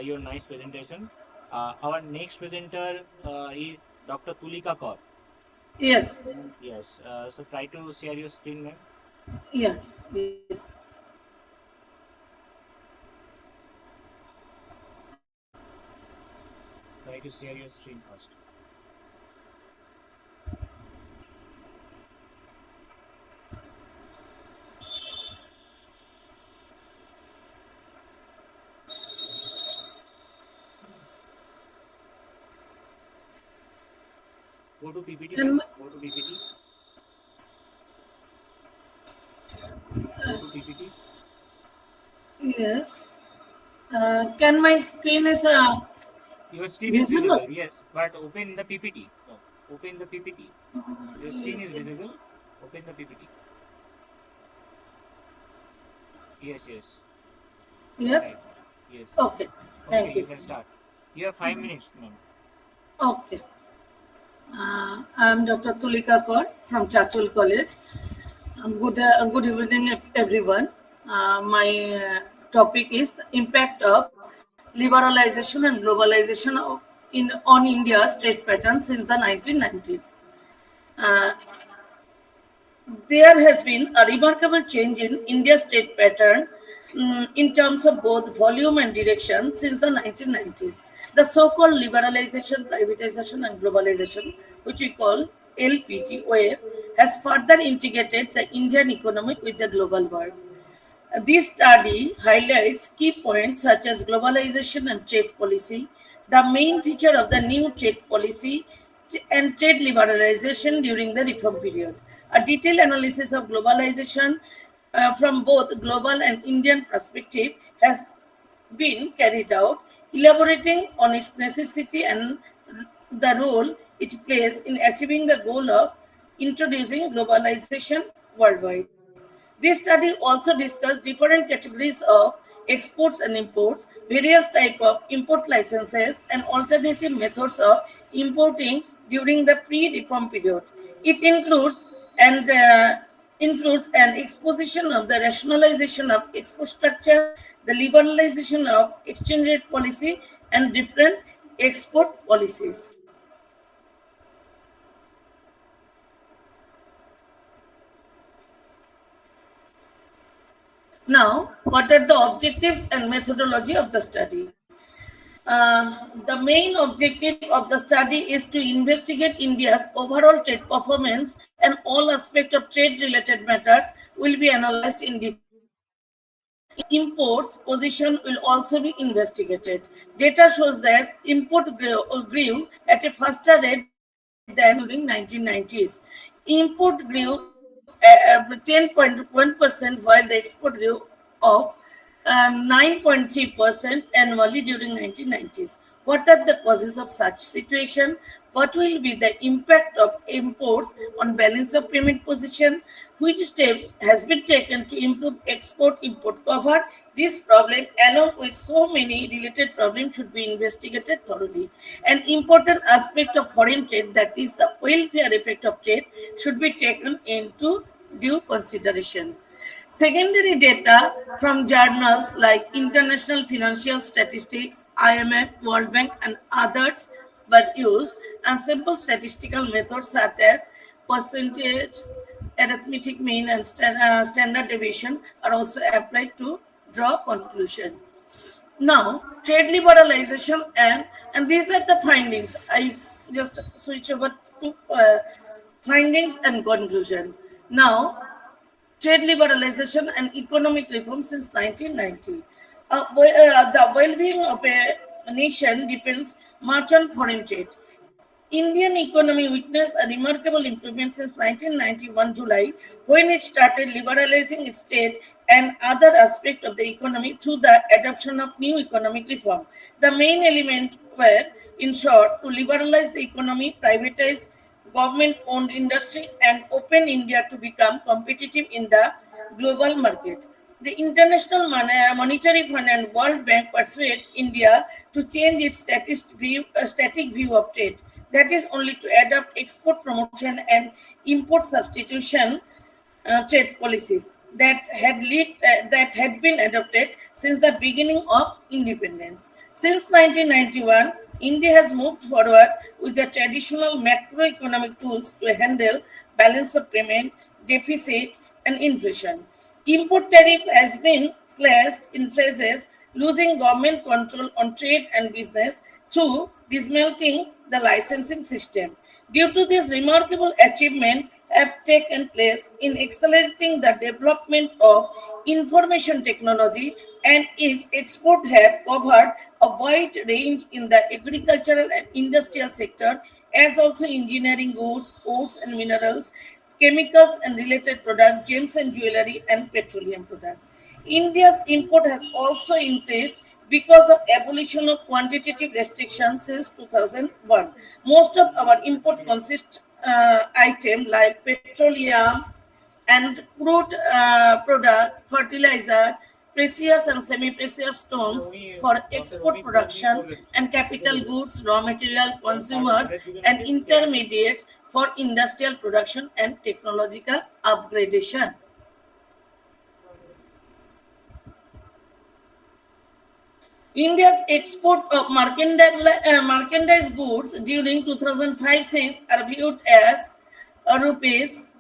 your nice presentation. Our next presenter is Dr. Tulika Kaur. Yes. Yes. So try to share your screen, ma'am. Yes. Yes. Try to share your screen first. Go to PPT, ma'am. Go to PPT. Go to PPT. Yes. Can my screen is Your screen is visible? visible, yes, but open the PPT. No, open the PPT. Your screen is Yes. visible. Open the PPT. Yes, yes. Yes. Right. Yes. Okay. Okay, Thank you, you sir. can start. You have 5 minutes, ma'am. Okay. I'm Dr. Tulika Kaur from Chachul College. Good evening, everyone. My topic is the impact of liberalization and globalization on India's trade patterns since the 1990s. Uh, there has been a remarkable change in India's trade pattern in terms of both volume and direction since the 1990s. The so-called liberalization, privatization, and globalization, which we call LPG wave, has further integrated the Indian economy with the global world. This study highlights key points such as globalization and trade policy, the main feature of the new trade policy, and trade liberalization during the reform period. A detailed analysis of globalization from both global and Indian perspective has been carried out, elaborating on its necessity and the role it plays in achieving the goal of introducing globalization worldwide. This study also discussed different categories of exports and imports, various types of import licenses, and alternative methods of importing during the pre-reform period. It includes an exposition of the rationalization of export structure, the liberalization of exchange rate policy, and different export policies. Now, what are the objectives and methodology of the study? The main objective of the study is to investigate India's overall trade performance, and all aspects of trade related matters will be analyzed in detail. Imports position will also be investigated. Data shows that import grew at a faster rate than during 1990s. Import grew 10.1% while the export grew of 9.3% annually during 1990s. What are the causes of such situation? What will be the impact of imports on balance of payment position? Which steps has been taken to improve export-import cover? This problem, along with so many related problems, should be investigated thoroughly. An important aspect of foreign trade, that is the welfare effect of trade, should be taken into due consideration. Secondary data from journals like International Financial Statistics, IMF, World Bank, and others were used, and simple statistical methods such as percentage, arithmetic mean, and standard deviation are also applied to draw conclusion. Now, trade liberalization and these are the findings. I just switch over to findings and conclusion. Now, trade liberalization and economic reform since 1990. The well-being of a nation depends much on foreign trade. Indian economy witnessed a remarkable improvement since 1991 July, when it started liberalizing its trade and other aspects of the economy through the adoption of new economic reform. The main elements were, in short, to liberalize the economy, privatize government-owned industry, and open India to become competitive in the global market. The International Monetary Fund and World Bank persuade India to change its static view of trade. That is only to adopt export promotion and import substitution trade policies that had been adopted since the beginning of independence. Since 1991, India has moved forward with the traditional macroeconomic tools to handle balance of payment, deficit, and inflation. Import tariff has been slashed in phases, losing government control on trade and business through dismantling the licensing system. Due to this remarkable achievement have taken place in accelerating the development of information technology, and its export have covered a wide range in the agricultural and industrial sector, as also engineering goods, oats and minerals, chemicals and related products, gems and jewelry, and petroleum products. India's import has also increased because of abolition of quantitative restrictions since 2001. Most of our import consists items like petroleum and crude product, fertilizer, precious and semi-precious stones for export production, and capital goods, raw material, consumers, and intermediates for industrial production and technological upgradation. India's export of merchandise goods during 2005-6 are viewed as rupees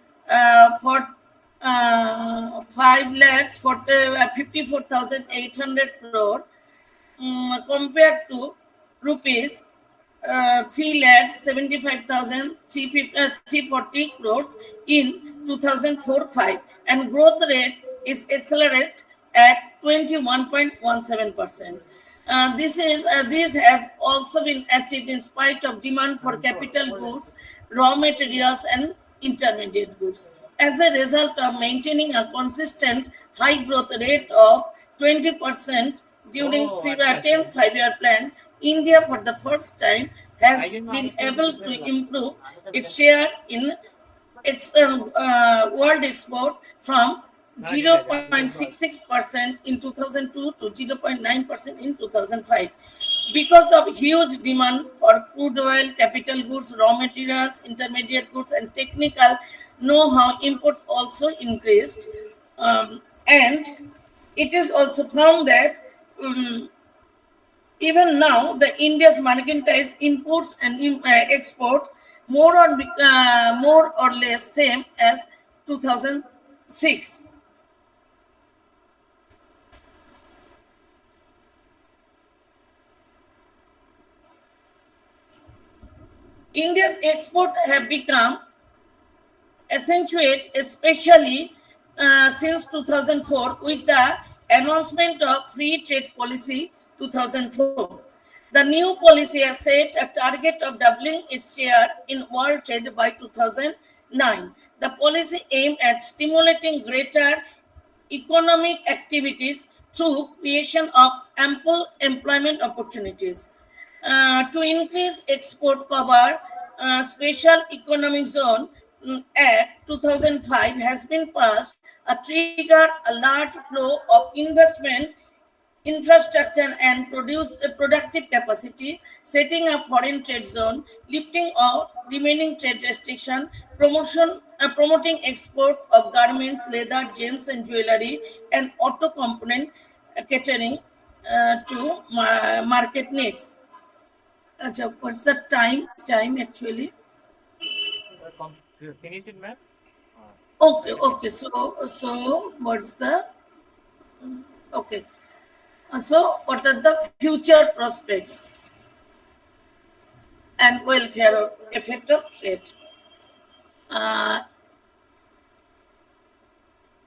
for 5 lakhs 54,800 crore, compared to rupees 3 lakhs 75,340 crores in 2004-5, and growth rate is accelerated at 21.17%. This has also been achieved in spite of demand for capital goods, raw materials, and intermediate goods. As a result of maintaining a consistent high growth rate of 20% during 10th five-year plan, India for the first time has been able to improve its share in world export from 0.66% in 2002 to 0.9% in 2005. Because of huge demand for crude oil, capital goods, raw materials, intermediate goods, and technical know-how, imports also increased. And it is also found that even now, the India's mercantile imports and export more or less same as 2006. India's export have become accentuate, especially since 2004 with the announcement of free trade policy 2004. The new policy has set a target of doubling its share in world trade by 2009. The policy aimed at stimulating greater economic activities through creation of ample employment opportunities. To increase export cover, Special Economic Zone Act 2005 has been passed, a trigger a large flow of investment, infrastructure, and produce a productive capacity, setting up foreign trade zone, lifting of remaining trade restriction, promoting export of garments, leather, gems, and jewelry, and auto component, catering to market needs. What's the time actually? Finish it, ma'am. Okay, okay. So what's the okay? So what are the future prospects and welfare of effect of trade? Uh,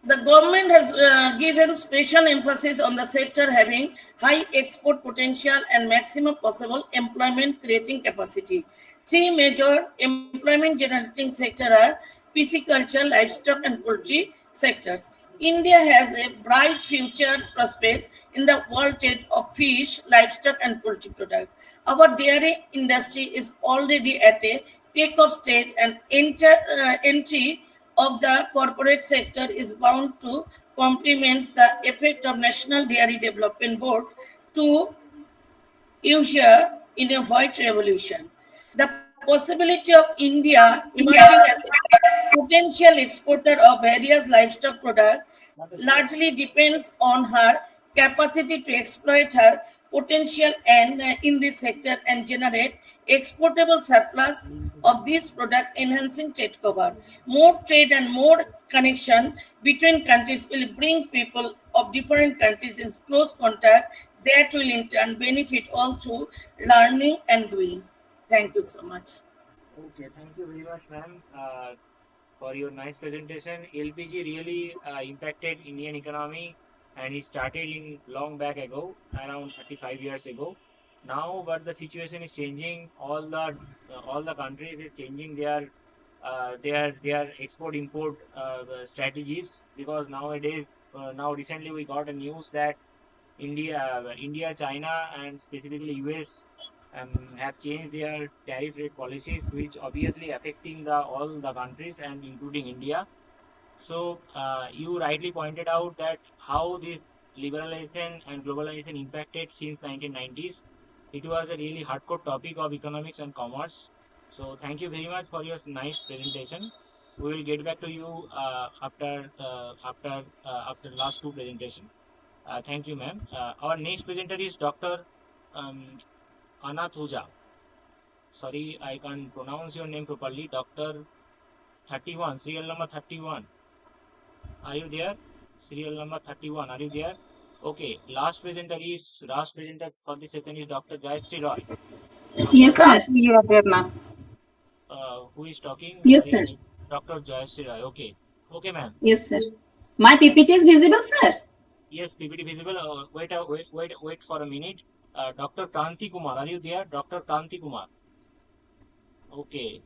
The government has given special emphasis on the sector having high export potential and maximum possible employment creating capacity. Three major employment generating sectors are pisciculture, livestock, and poultry sectors. India has a bright future prospects in the world trade of fish, livestock, and poultry products. Our dairy industry is already at a take-off stage, and entry of the corporate sector is bound to complement the effect of National Dairy Development Board to usher in a white revolution. The possibility of India emerging as a potential exporter of various livestock products largely depends on her capacity to exploit her potential and in this sector and generate exportable surplus of these products, enhancing trade cover. More trade and more connection between countries will bring people of different countries in close contact that will in turn benefit all through learning and doing. Thank you so much. Okay, thank you very much, ma'am, for your nice presentation. LPG really impacted Indian economy, and it started in long back ago, around 35 years ago. Now, but the situation is changing. All the countries are changing their export import strategies, because nowadays, now recently we got a news that India, China, and specifically US have changed their tariff rate policies, which obviously affecting all the countries and including India. So you rightly pointed out that how this liberalization and globalization impacted since 1990s. It was a really hardcore topic of economics and commerce. So thank you very much for your nice presentation. We will get back to you after last two presentation. Thank you, ma'am. Our next presenter is Dr. Um, Anathuja. Sorry, I can't pronounce your name properly. Dr. 31, serial number 31. Are you there? Serial number 31. Are you there? Okay. Last presenter for this session is Dr. Gayatri Roy. Yes, sir. You are there, ma'am. Who is talking? Yes, sir. Dr. Jayashree Roy. Okay. Okay, ma'am. Yes, sir. My PPT is visible, sir. Yes, PPT visible. Wait for a minute. Dr. Kanti Kumar, are you there? Dr. Kanti Kumar. Okay,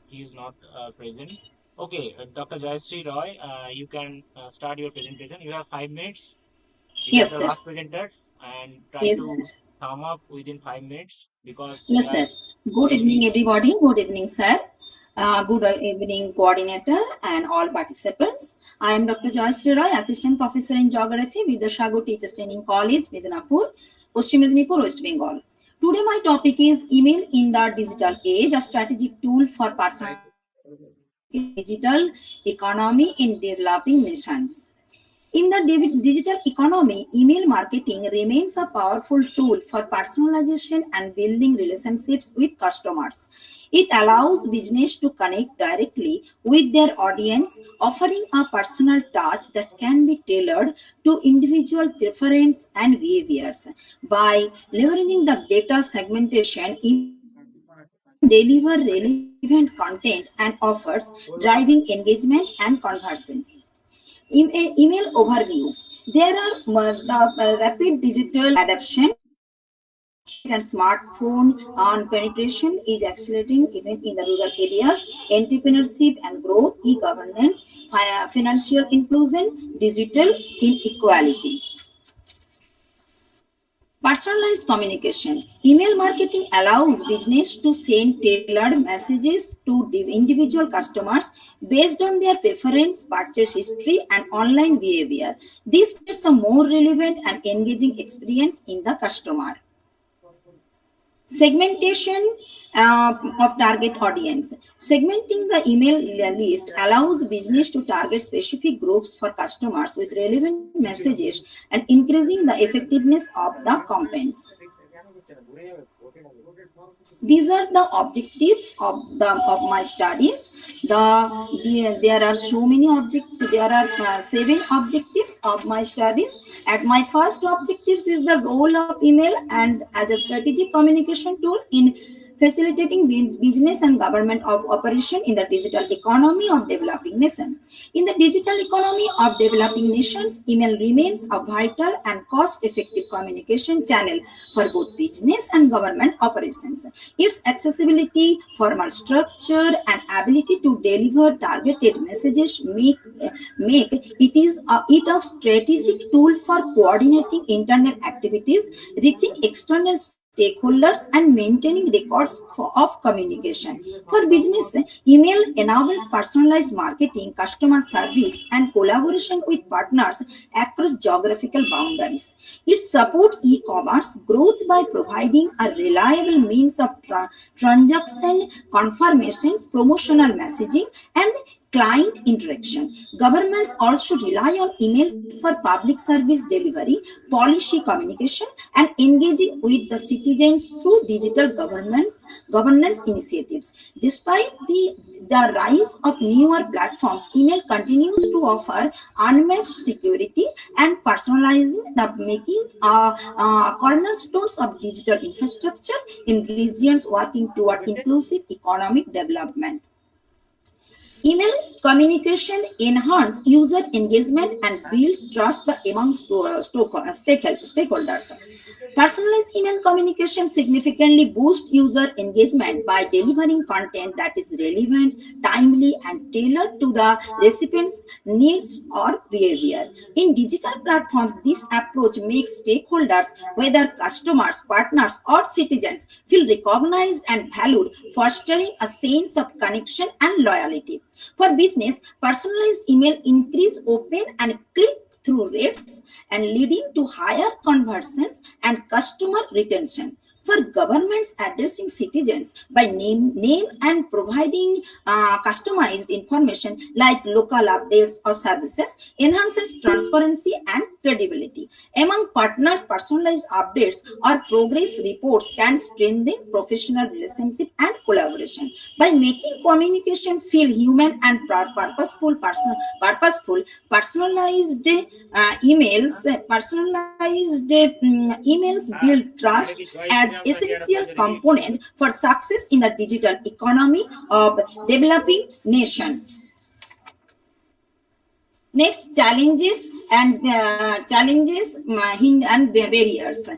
he is not present. Okay, Dr. Jayashree Roy, you can start your presentation. You have 5 minutes. These are Yes, the sir. last presenters, and try Yes, to sir. sum up within 5 minutes because we Yes, are sir. Good evening, already. everybody. Good evening, sir. Good evening, coordinator and all participants. I am Dr. Joyce Roy, Assistant Professor in Geography with the Shago Teachers Training College, Midnapur, Paschim Medinipur, West Bengal. Today, my topic is email in the digital age, a strategic tool for personal digital economy in developing nations. In the digital economy, email marketing remains a powerful tool for personalization and building relationships with customers. It allows business to connect directly with their audience, offering a personal touch that can be tailored to individual preference and behaviors. By leveraging the data segmentation, email can deliver relevant content and offers, driving engagement and conversions. Email overview. There are the rapid digital adoption, internet and smartphone on penetration is accelerating even in the rural areas. Entrepreneurship and growth, e-governance, financial inclusion, digital inequality. Personalized communication. Email marketing allows business to send tailored messages to individual customers based on their preference, purchase history, and online behavior. This creates a more relevant and engaging experience in the customer. Segmentation of target audience. Segmenting the email list allows business to target specific groups for customers with relevant messages and increasing the effectiveness of the campaigns. These are the objectives of my studies. There are so many objectives. There are 7 objectives of my studies. At my first objectives is the role of email and as a strategic communication tool in facilitating business and government of operation in the digital economy of developing nation. In the digital economy of developing nations, email remains a vital and cost-effective communication channel for both business and government operations. Its accessibility, formal structure, and ability to deliver targeted messages make it a strategic tool for coordinating internal activities, reaching external stakeholders, and maintaining records of communication. For business, email enables personalized marketing, customer service, and collaboration with partners across geographical boundaries. It supports e-commerce growth by providing a reliable means of transaction confirmations, promotional messaging, and client interaction. Governments also rely on email for public service delivery, policy communication, and engaging with the citizens through digital governance initiatives. Despite the rise of newer platforms, email continues to offer unmatched security and personalizing the making cornerstones of digital infrastructure in regions working toward inclusive economic development. Email communication enhances user engagement and builds trust amongst stakeholders. Personalized email communication significantly boosts user engagement by delivering content that is relevant, timely, and tailored to the recipient's needs or behavior. In digital platforms, this approach makes stakeholders, whether customers, partners, or citizens, feel recognized and valued, fostering a sense of connection and loyalty. For business, personalized email increase open and click through rates and leading to higher conversions and customer retention. for governments addressing citizens by name and providing customized information like local updates or services enhances transparency and credibility. Among partners, personalized updates or progress reports can strengthen professional relationship and collaboration. By making communication feel human and purposeful, personalized emails build trust as essential component for success in the digital economy of developing nation. Next, challenges and barriers.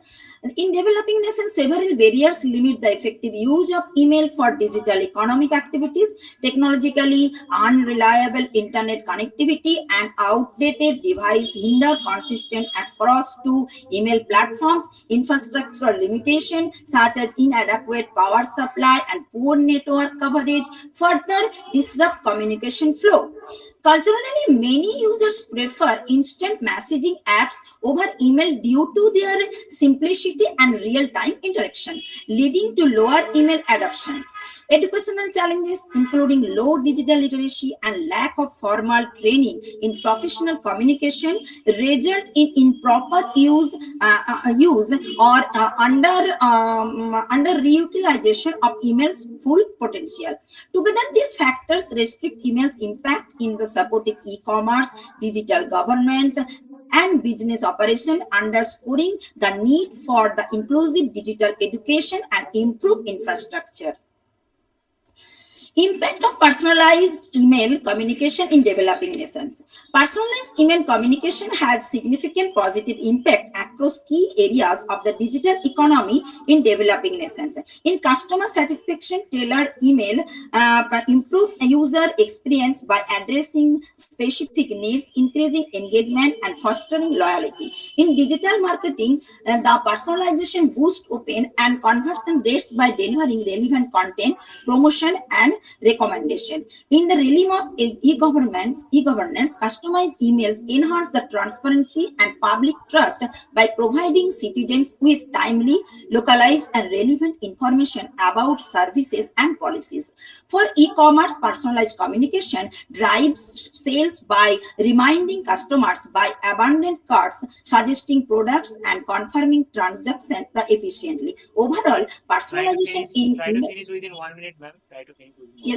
In developing nations, several barriers limit the effective use of email for digital economic activities. Technologically unreliable internet connectivity and outdated device hinder consistent across two email platforms. Infrastructural limitation such as inadequate power supply and poor network coverage further disrupt communication flow. Culturally, many users prefer instant messaging apps over email due to their simplicity and real-time interaction, leading to lower email adoption. Educational challenges, including low digital literacy and lack of formal training in professional communication, result in improper use or underutilization of email's full potential. Together, these factors restrict email's impact in the supporting e-commerce, digital governance, and business operation, underscoring the need for the inclusive digital education and improved infrastructure. Impact of personalized email communication in developing nations. Personalized email communication has significant positive impact across key areas of the digital economy in developing nations. In customer satisfaction, tailored email improve user experience by addressing specific needs, increasing engagement, and fostering loyalty. In digital marketing, the personalization boosts open and conversion rates by delivering relevant content, promotion, and recommendation. In the realm of e-governance, customized emails enhance the transparency and public trust by providing citizens with timely, localized, and relevant information about services and policies. For e-commerce, personalized communication drives sales by reminding customers by abundant cards, suggesting products, and confirming transactions efficiently. Overall, personalization in Try to finish within 1 minute, ma'am. Try to finish within 1 minute.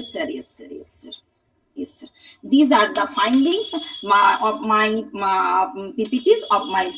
Yes, sir. These are the findings of my PPTs of my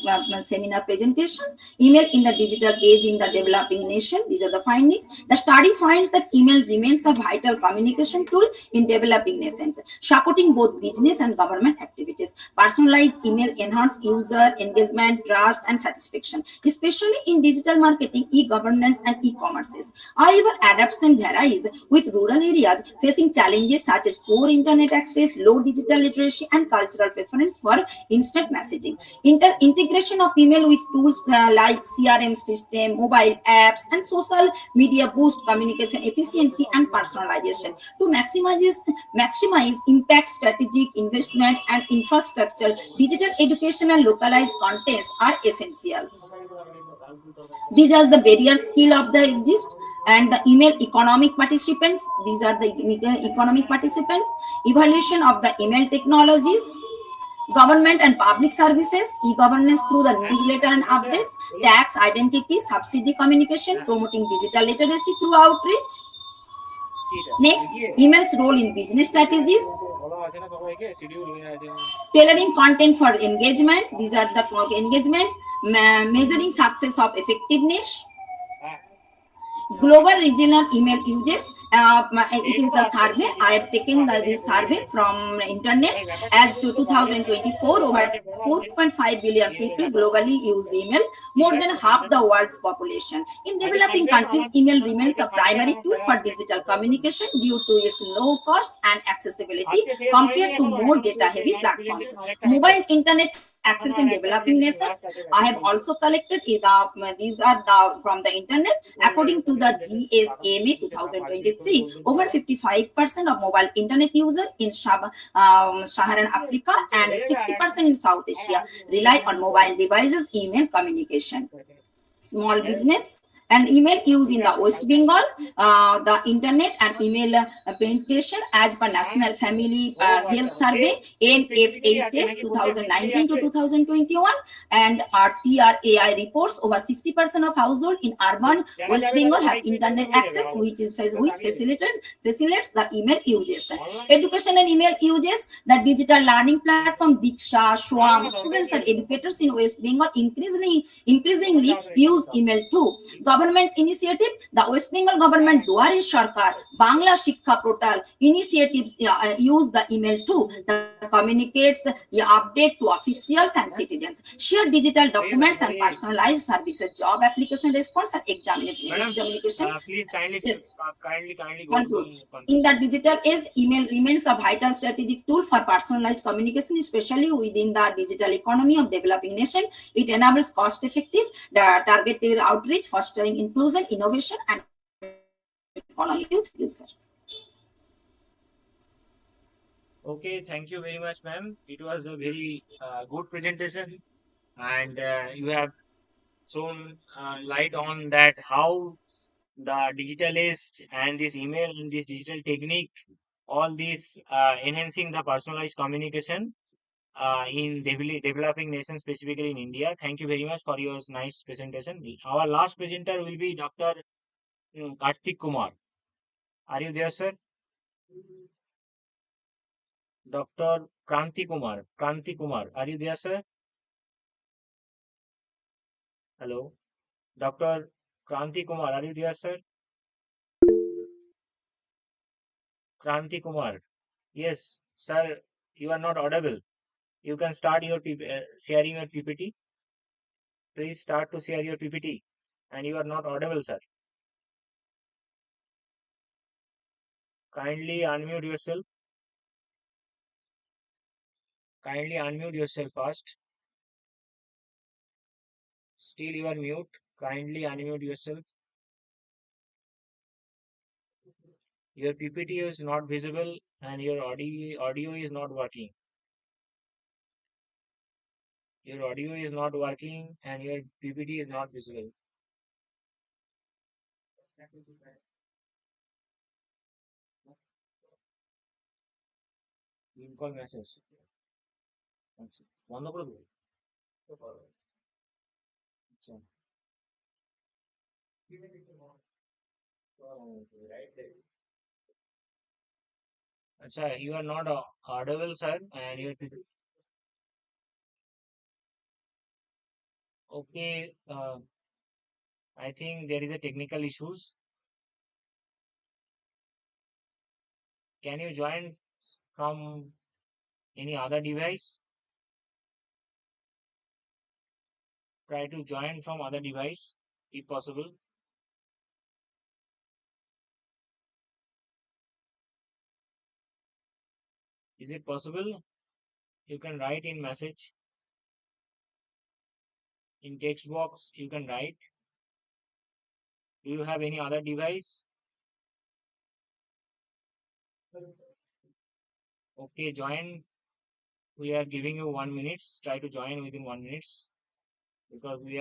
seminar presentation. Email in the digital age in the developing nation. These are the findings. The study finds that email remains a vital communication tool in developing nations, supporting both business and government activities. Personalized email enhance user engagement, trust, and satisfaction, especially in digital marketing, e-governance, and e-commerces. However, adoption varies, with rural areas facing challenges such as poor internet access, low digital literacy, and cultural preference for instant messaging. Integration of email with tools like CRM system, mobile apps, and social media boost communication efficiency and personalization. To maximize impact, strategic investment, and infrastructure, digital education and localized contents are essentials. These are the barrier skill of the exist and the email economic participants. These are the economic participants. Evaluation of the email technologies, government and public services, e-governance through the newsletter and updates, tax identity, subsidy communication, promoting digital literacy through outreach. Next, email's role in business strategies, tailoring content for engagement. These are the engagement, measuring success of effectiveness. Global regional email uses. It is the survey. I have taken this survey from internet. As to 2024, over 4.5 billion people globally use email, more than half the world's population. In developing countries, email remains a primary tool for digital communication due to its low cost and accessibility compared to more data-heavy platforms. Mobile internet access in developing nations. I have also collected these are from the internet. According to the GSMA 2023, over 55% of mobile internet users in Saharan Africa and 60% in South Asia rely on mobile devices email communication. Small business And email use in the West Bengal, the internet and email penetration as per National Family Health Survey NFHS 2019 to 2021 and TRAI reports over 60% of households in urban West Bengal have internet access, which facilitates the email uses. Education and email uses, the digital learning platform Diksha, Swam, students and educators in West Bengal increasingly use email too. Government initiative, the West Bengal government Duari Sarkar, Bangla Shikha portal initiatives use the email too. The communicates update to officials and citizens, share digital documents and personalized services, job application response and examination. Please kindly, Yes. kindly go to Conclude. the In conclusion. the digital age, email remains a vital strategic tool for personalized communication, especially within the digital economy of developing nation. It enables cost-effective, targeted outreach, fostering inclusion, innovation, and economic growth. Thank you, sir. Okay, thank you very much, ma'am. It was a very good presentation, and you have thrown light on that how the digital age and this email and this digital technique, all these enhancing the personalized communication in developing nations, specifically in India. Thank you very much for your nice presentation. Our last presenter will be Dr. Karthik Kumar. Are you there, sir? Dr. Kranti Kumar. Kranti Kumar. Are you there, sir? Hello. Dr. Kranti Kumar. Are you there, sir? Kranti Kumar. Yes, sir. You are not audible. You can start your sharing your PPT. Please start to share your PPT. And you are not audible, sir. Kindly unmute yourself. Kindly unmute yourself first. Still you are mute. Kindly unmute yourself. Your PPT is not visible and your audio is not working. Your audio is not working and your PPT is not visible. Call message. বন্ধ করে দেবো আচ্ছা আচ্ছা you are not audible, sir, and your PPT. Okay, I think there is a technical issues. Can you join from any other device? Try to join from other device if possible. Is it possible? You can write in message. In text box, you can write. Do you have any other device? Okay, join. We are giving you 1 minute. Try to join within 1 minute because we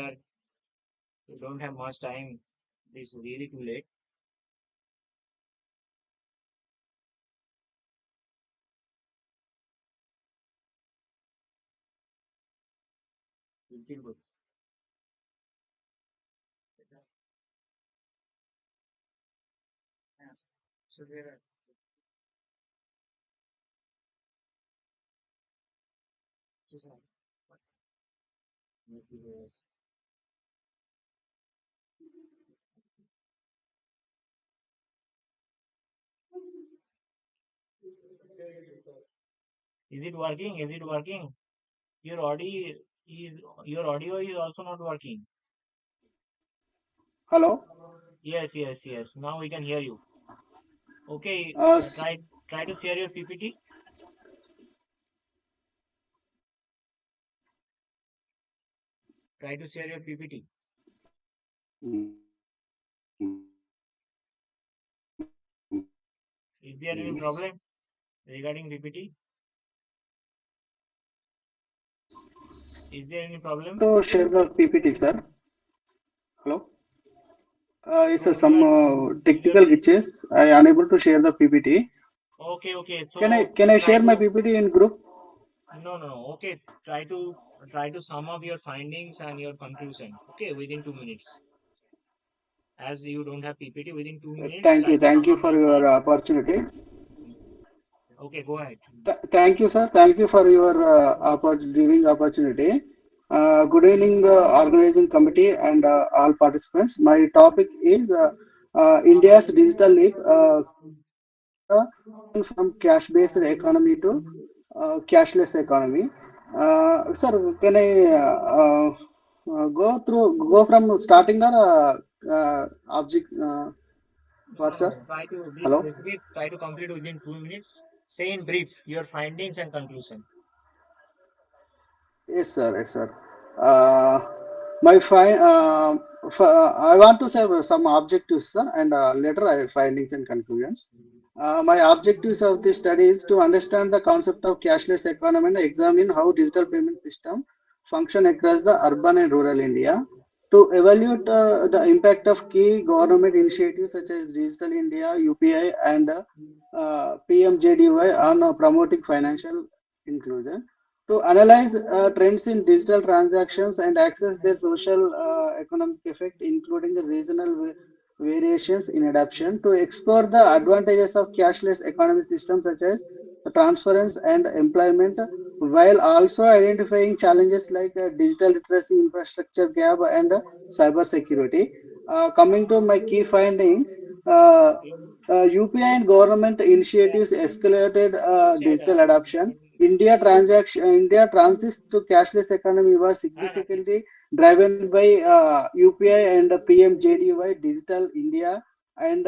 don't have much time. It's really too late. Feel good. So there are Is it working? Is it working? Your audio is also not working. Hello. Yes. Now we can hear you. Okay, Uh, try to share your PPT. Try to share your PPT. Is there any problem regarding PPT? Is there any problem? to share the PPT, sir. Hello. Yes, sir, No, you some are you're technical glitches. I unable to share the PPT. okay. Okay, Can I so can I try share my to PPT in group? no. Okay, try to sum up your findings and your conclusion. Okay, within 2 minutes. As you don't have PPT, within 2 minutes, try to Thank sum you up for your your findings. opportunity. Okay, go ahead. Thank you, sir. Thank you for your giving opportunity. Good evening, organizing committee and all participants. My topic is India's digital leap, transition from cash-based economy to cashless economy. Sir, can I go from starting or object? What, sir? No. Try to be Hello. specific. Try to complete within 2 minutes. Say in brief your findings and conclusion. Yes, sir. Yes, sir. Uh, my fine. I want to say some objectives, sir, and later I findings and conclusions. My objectives of this study is to understand the concept of cashless economy and examine how digital payment system function across the urban and rural India. To evaluate the impact of key government initiatives such as Digital India, UPI, and PMJDY on promoting financial inclusion to analyze trends in digital transactions and access their social economic effect, including the regional variations in adoption, to explore the advantages of cashless economy systems such as transference and employment, while also identifying challenges like digital literacy, infrastructure gap, and cyber security. Coming to my key findings, UPI and government initiatives escalated digital adoption. India transits to cashless economy was significantly driven by UPI and PMJDY Digital India and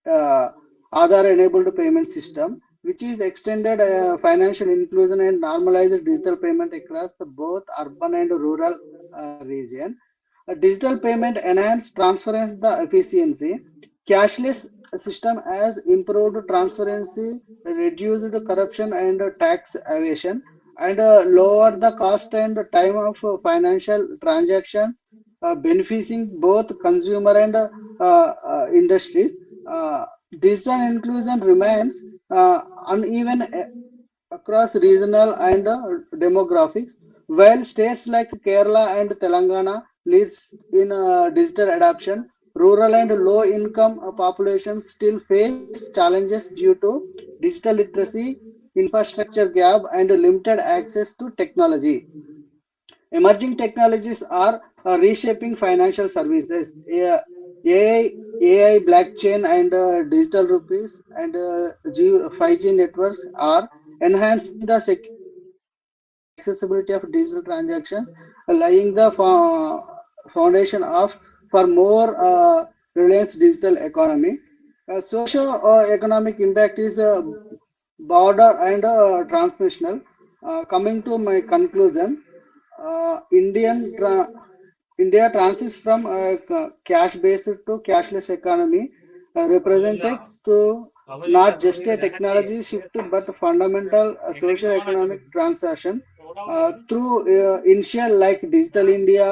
Aadhaar enabled payment system, which is extended financial inclusion and normalized digital payment across the both urban and rural region. A digital payment enhanced transparency the efficiency. Cashless system has improved transparency, reduced corruption and tax evasion, and lowered the cost and time of financial transactions, benefiting both consumer and industries. Uh, Digital inclusion remains uneven across regional and demographics, while states like Kerala and Telangana leads in digital adoption. Rural and low-income populations still face challenges due to digital literacy, infrastructure gap, and limited access to technology. Emerging technologies are reshaping financial services. AI, blockchain, and digital rupees and 5G networks are enhancing the security and accessibility of digital transactions, laying the foundation of for more reliance digital economy. Socio-economic impact is border and transnational. Coming to my conclusion, uh, Indian tra- India transits from a cash-based to cashless economy, Kavila, represents to Kavila, not थोड़ी just a relax है. technology shift but fundamental socio-economic transaction through initial like Digital India,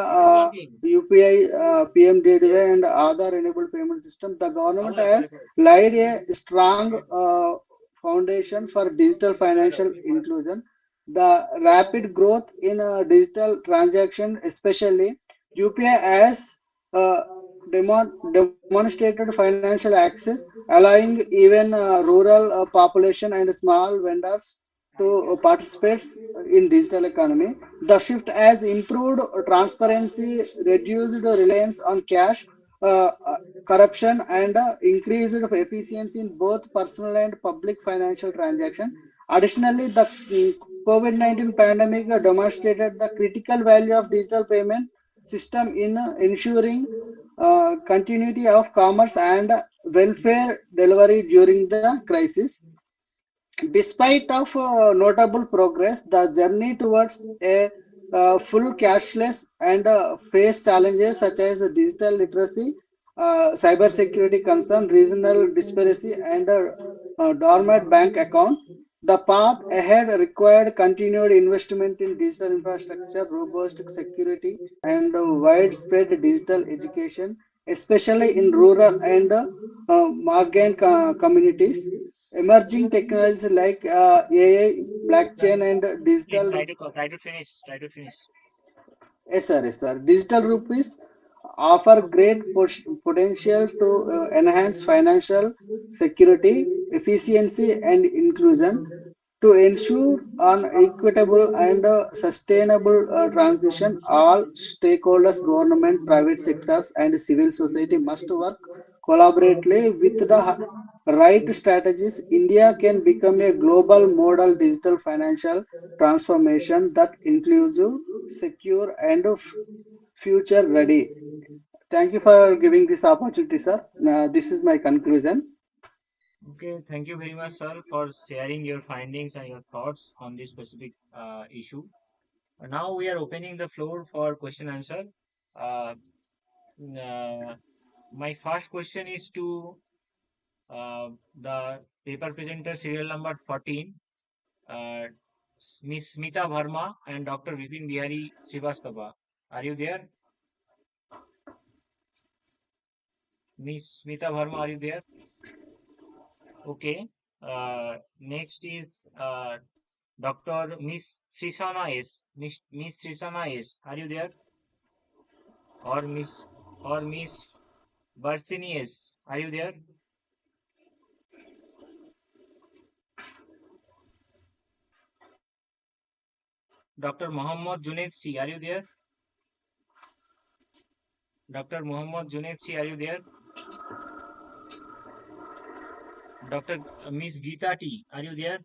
UPI, PMDDY, and Aadhaar-enabled payment system. The government has laid a strong foundation for digital financial inclusion. The rapid growth in digital transaction, especially UPI, has demonstrated financial access, allowing even rural population and small vendors to participate in digital economy. The shift has improved transparency, reduced reliance on cash, corruption, and increased efficiency in both personal and public financial transaction. Additionally, the COVID-19 pandemic demonstrated the critical value of digital payment system in ensuring continuity of commerce and welfare delivery during the crisis. Despite of notable progress, the journey towards a full cashless and face challenges such as digital literacy, cyber security concern, regional disparity, and dormant bank account. The path ahead required continued investment in digital infrastructure, robust security, and widespread digital education, especially in rural and migrant communities. Emerging technologies like AI, blockchain, and Please digital. try to finish. Try to finish. Yes, sir. Yes, sir. Digital rupees offer great potential to enhance financial security, efficiency, and inclusion to ensure an equitable and sustainable transition. All stakeholders, government, private sectors, and civil society must work collaboratively with the right strategies. India can become a global model digital financial transformation that inclusive, secure, and future ready. Thank you for giving this opportunity, sir. This is my conclusion. Okay, thank you very much, sir, for sharing your findings and your thoughts on this specific issue. Now we are opening the floor for question answer. Uh, uh, my first question is to the paper presenter serial number 14, uh, Miss Smita Verma and Dr. Vipin Bihari Srivastava. Are you there? Miss Smita Verma, are you there? Okay. Next is Dr. Miss Srisana S. Miss Srisana S. Are you there? Or Miss Barsini S. Are you there? Dr. Mohammad Junaid C. Are you there? Dr. Mohammad Junaid C. Are you there? Dr. Miss Geeta T. Are you there?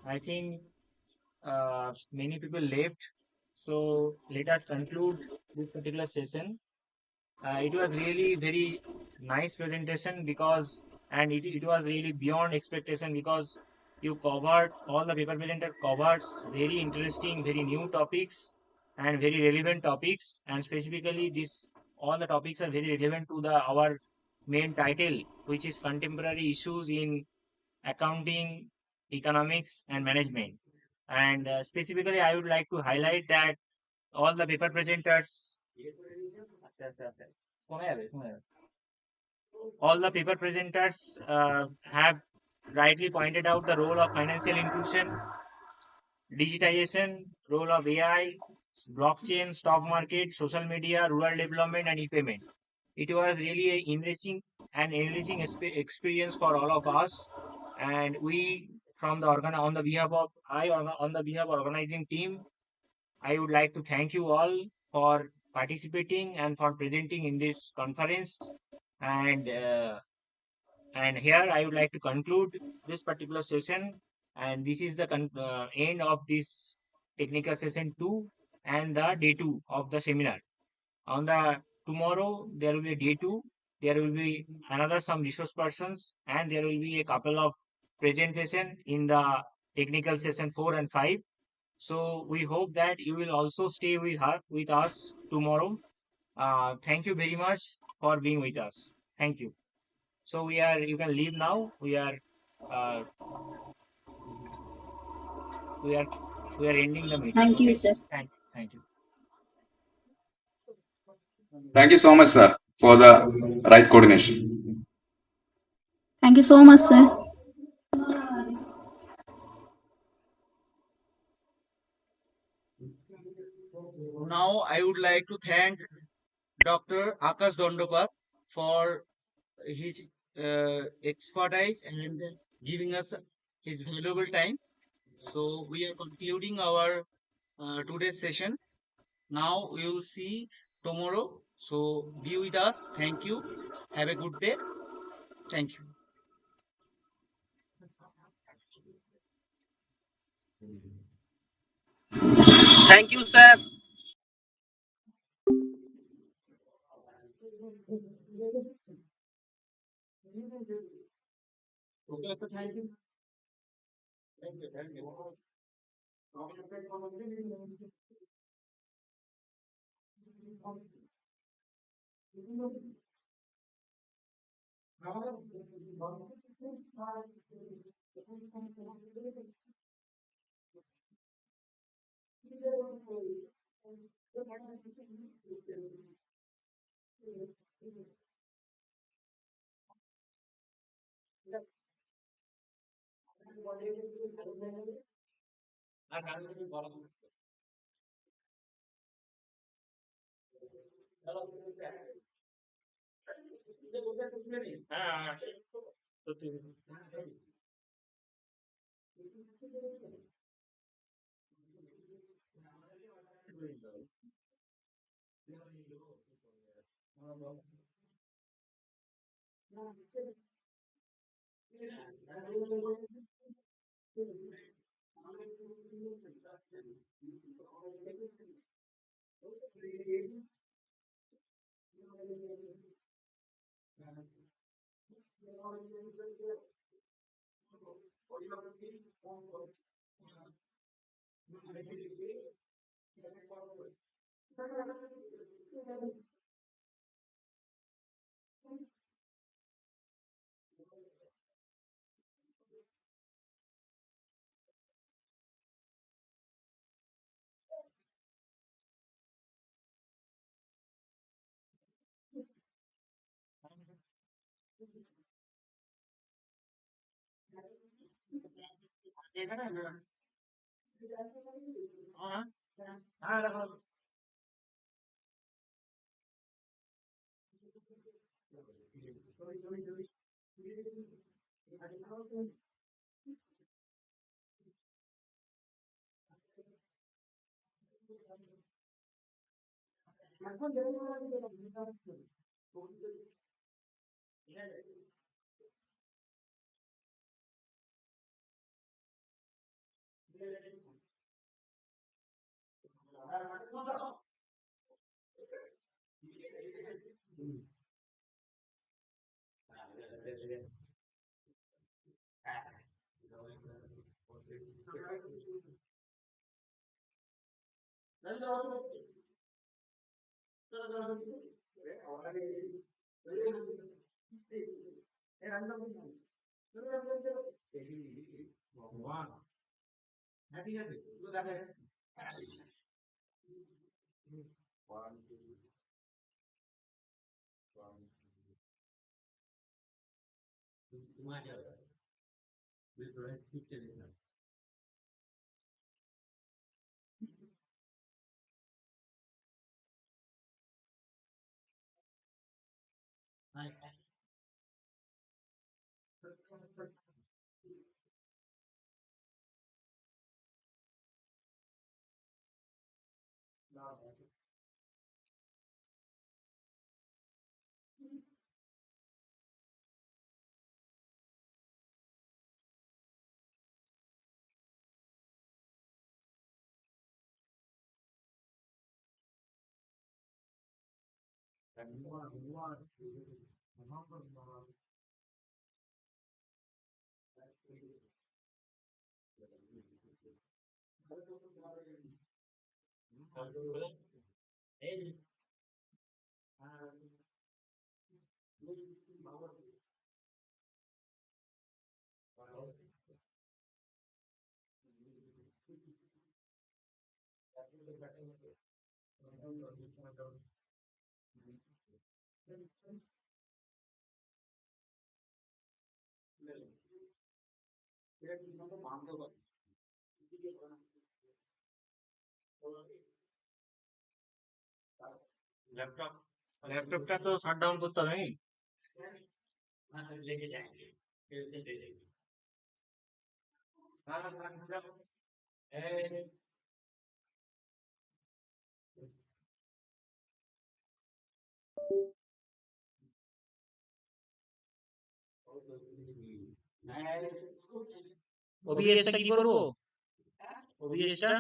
I think many people left. So let us conclude this particular session. It was really very nice presentation because, and it was really beyond expectation because you covered all the paper presenter covers very interesting, very new topics and very relevant topics. And specifically, this all the topics are very relevant to the our main title, which is contemporary issues in accounting, economics, and management. And specifically, I would like to highlight that all the paper presenters, all the paper presenters have rightly pointed out the role of financial inclusion, digitization, role of AI, blockchain, stock market, social media, rural development, and e-payment. It was really a enriching experience for all of us, and we from the on the behalf of on the behalf of organizing team, I would like to thank you all for participating and for presenting in this conference. And here I would like to conclude this particular session. And this is the end of this technical session 2 and the day 2 of the seminar. On the tomorrow, there will be day 2. There will be another some resource persons and there will be a couple of presentation in the technical session 4 and 5. So we hope that you will also stay with us tomorrow. Thank you very much for being with us. Thank you. So you can leave now. Uh, we are, we are ending the meeting. Thank you, Okay. sir. Thank you. Thank you so much, sir, for the right coordination. Thank you so much, sir. Now I would like to thank Dr. Akash Dondopat for his expertise and giving us his valuable time. So we are concluding our today's session. Now we will see tomorrow. So be with us. Thank you. Have a good day. Thank you. Thank you, sir. Okay, so thank you. Thank you. Thank you. Laptop ল্যাপটপটা তো shut down করতে হবে নাকি? ওবিএসটা কি করবো? ওবিএসটা